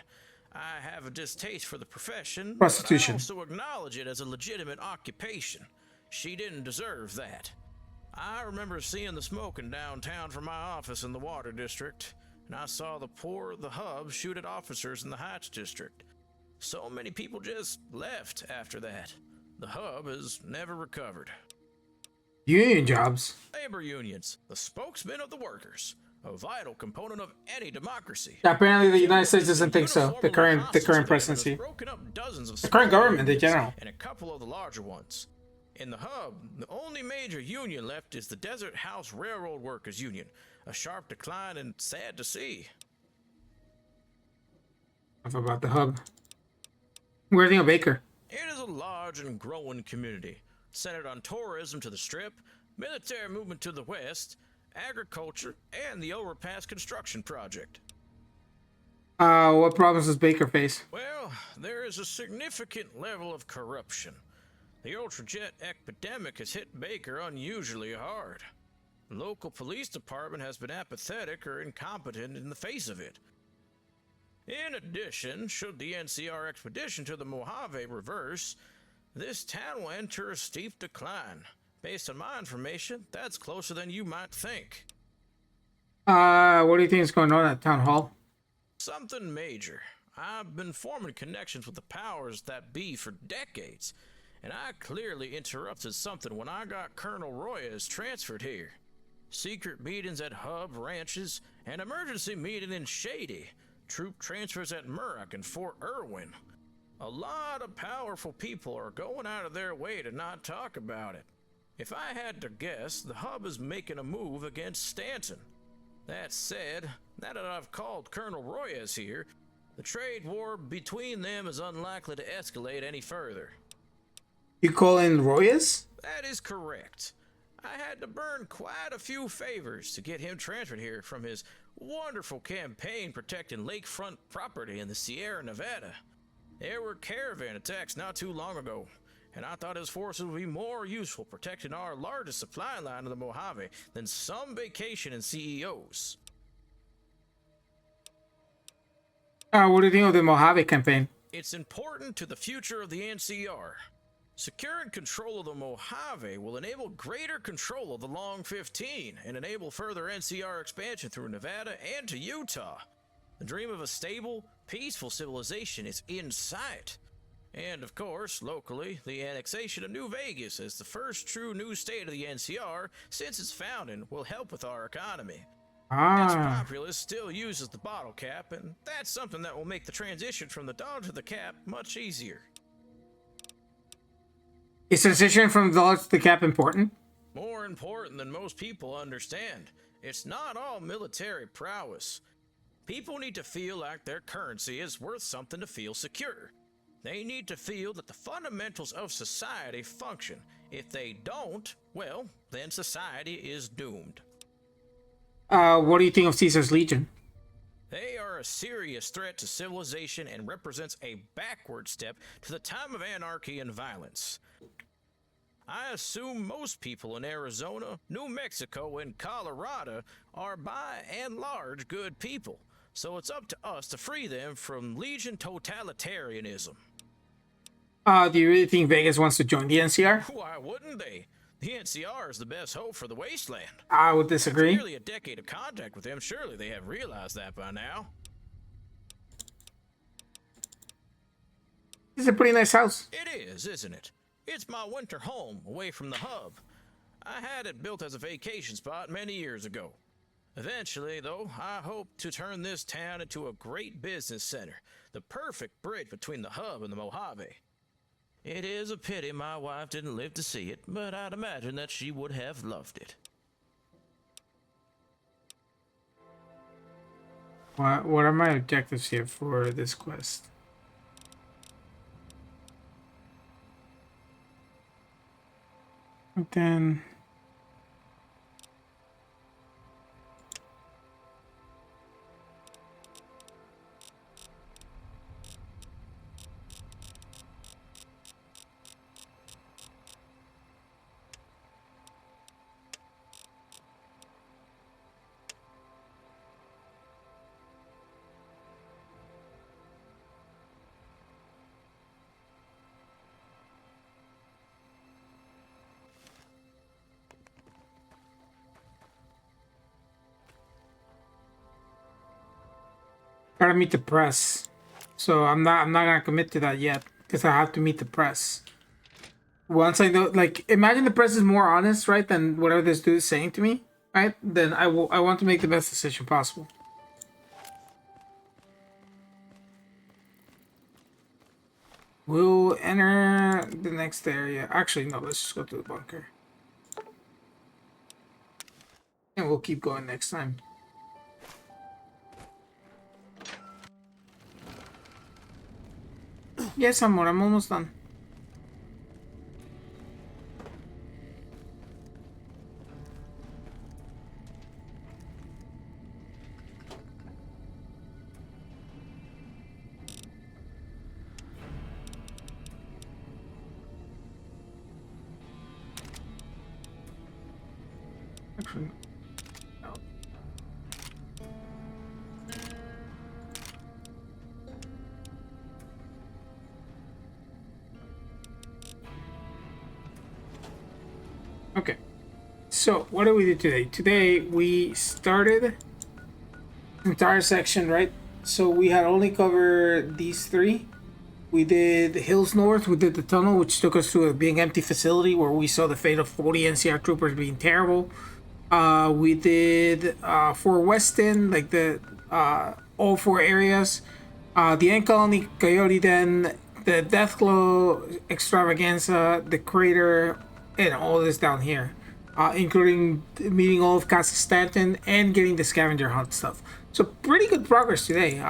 I have a distaste for the profession, Prostitution. but I also acknowledge it as a legitimate occupation. She didn't deserve that. I remember seeing the smoking downtown from my office in the Water District, and I saw the poor of the hub shoot at officers in the Heights District. So many people just left after that. The hub has never recovered. Union jobs. Labor unions, the spokesmen of the workers, a vital component of any democracy. Apparently, the United States doesn't think so. The current presidency, the current government in general. And a couple of the larger ones. In the hub, the only major union left is the Desert House Railroad Workers Union, a sharp decline and sad to see. Enough about the hub. Where's Neil Baker? It is a large and growing community, centered on tourism to the Strip, military movement to the west, agriculture, and the overpass construction project. What problems does Baker face? Well, there is a significant level of corruption. The Ultrajet epidemic has hit Baker unusually hard. The local police department has been apathetic or incompetent in the face of it. In addition, should the NCR expedition to the Mojave reverse, this town will enter a steep decline. Based on my information, that's closer than you might think. What do you think is going on at Town Hall? Something major. I've been forming connections with the powers that be for decades, and I clearly interrupted something when I got Colonel Royas transferred here. Secret meetings at hub ranches, an emergency meeting in Shady, troop transfers at Murrock and Fort Irwin. A lot of powerful people are going out of their way to not talk about it. If I had to guess, the hub is making a move against Stanton. That said, now that I've called Colonel Royes here, the trade war between them is unlikely to escalate any further. You call in Royes? That is correct. I had to burn quite a few favors to get him transferred here from his wonderful campaign protecting lakefront property in the Sierra Nevada. There were caravan attacks not too long ago, and I thought his forces would be more useful protecting our largest supply line of the Mojave than some vacationing CEOs. What do you think of the Mojave campaign? It's important to the future of the NCR. Securing control of the Mojave will enable greater control of the Long 15 and enable further NCR expansion through Nevada and to Utah. The dream of a stable, peaceful civilization is in sight. And of course, locally, the annexation of New Vegas as the first true new state of the NCR since its founding will help with our economy. Its populace still uses the bottle cap, and that's something that will make the transition from the dollar to the cap much easier. Is transition from the dollar to the cap important? More important than most people understand. It's not all military prowess. People need to feel like their currency is worth something to feel secure. They need to feel that the fundamentals of society function. If they don't, well, then society is doomed. What do you think of Caesar's Legion? They are a serious threat to civilization and represents a backward step to the time of anarchy and violence. I assume most people in Arizona, New Mexico, and Colorado are by and large good people, so it's up to us to free them from Legion totalitarianism. Do you really think Vegas wants to join the NCR? Why wouldn't they? The NCR is the best hope for the Wasteland. I would disagree. After nearly a decade of contact with them, surely they have realized that by now. It's a pretty nice house. It is, isn't it? It's my winter home away from the hub. I had it built as a vacation spot many years ago. Eventually, though, I hope to turn this town into a great business center, the perfect bridge between the hub and the Mojave. It is a pity my wife didn't live to see it, but I'd imagine that she would have loved it. What are my objectives here for this quest? And then... gotta meet the press, so I'm not gonna commit to that yet because I have to meet the press. Once I know, like, imagine the press is more honest, right, than whatever this dude is saying to me, right? Then I want to make the best decision possible. We'll enter the next area. Actually, no, let's just go to the bunker, and we'll keep going next time. Yes, amor, I'm almost done. Actually, no. Okay, so what did we do today? Today we started the entire section, right? So we had only covered these three. We did the Hills North, we did the tunnel, which took us to a big empty facility where we saw the fate of 40 NCR troopers being terrible. We did Fort Westin, like the all four areas. The Ant Colony, Coyote Den, the Deathglow Extravaganza, the Crater, and all this down here, including meeting all of Casa Stanton and getting the scavenger hunt stuff. So pretty good progress today.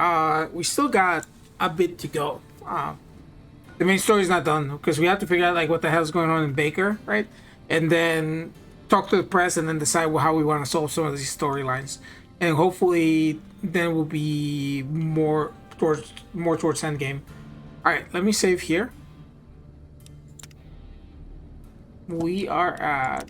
We still got a bit to go. The main story's not done because we have to figure out like what the hell's going on in Baker, right? And then talk to the press and then decide how we want to solve some of these storylines. And hopefully then we'll be more towards endgame. All right, let me save here. We are at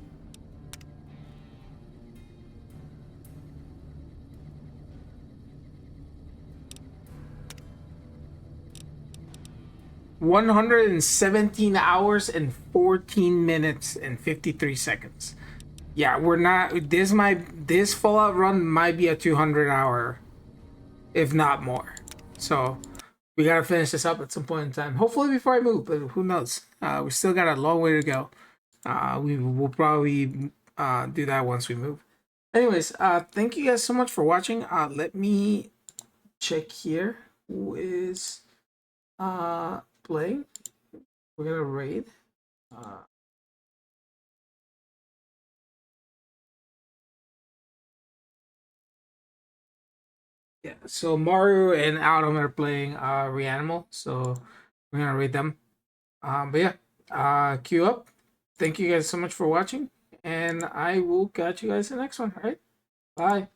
117 hours and 14 minutes and 53 seconds. Yeah, we're not. This Fallout run might be a 200-hour, if not more. So we gotta finish this up at some point in time. Hopefully before I move, but who knows? We still got a long way to go. We will probably do that once we move. Anyways, thank you guys so much for watching. Let me check here who is playing. We're gonna raid. Yeah, so Mario and Adam are playing Reanimal, so we're gonna raid them. But yeah, queue up. Thank you guys so much for watching, and I will catch you guys in the next one. All right, bye.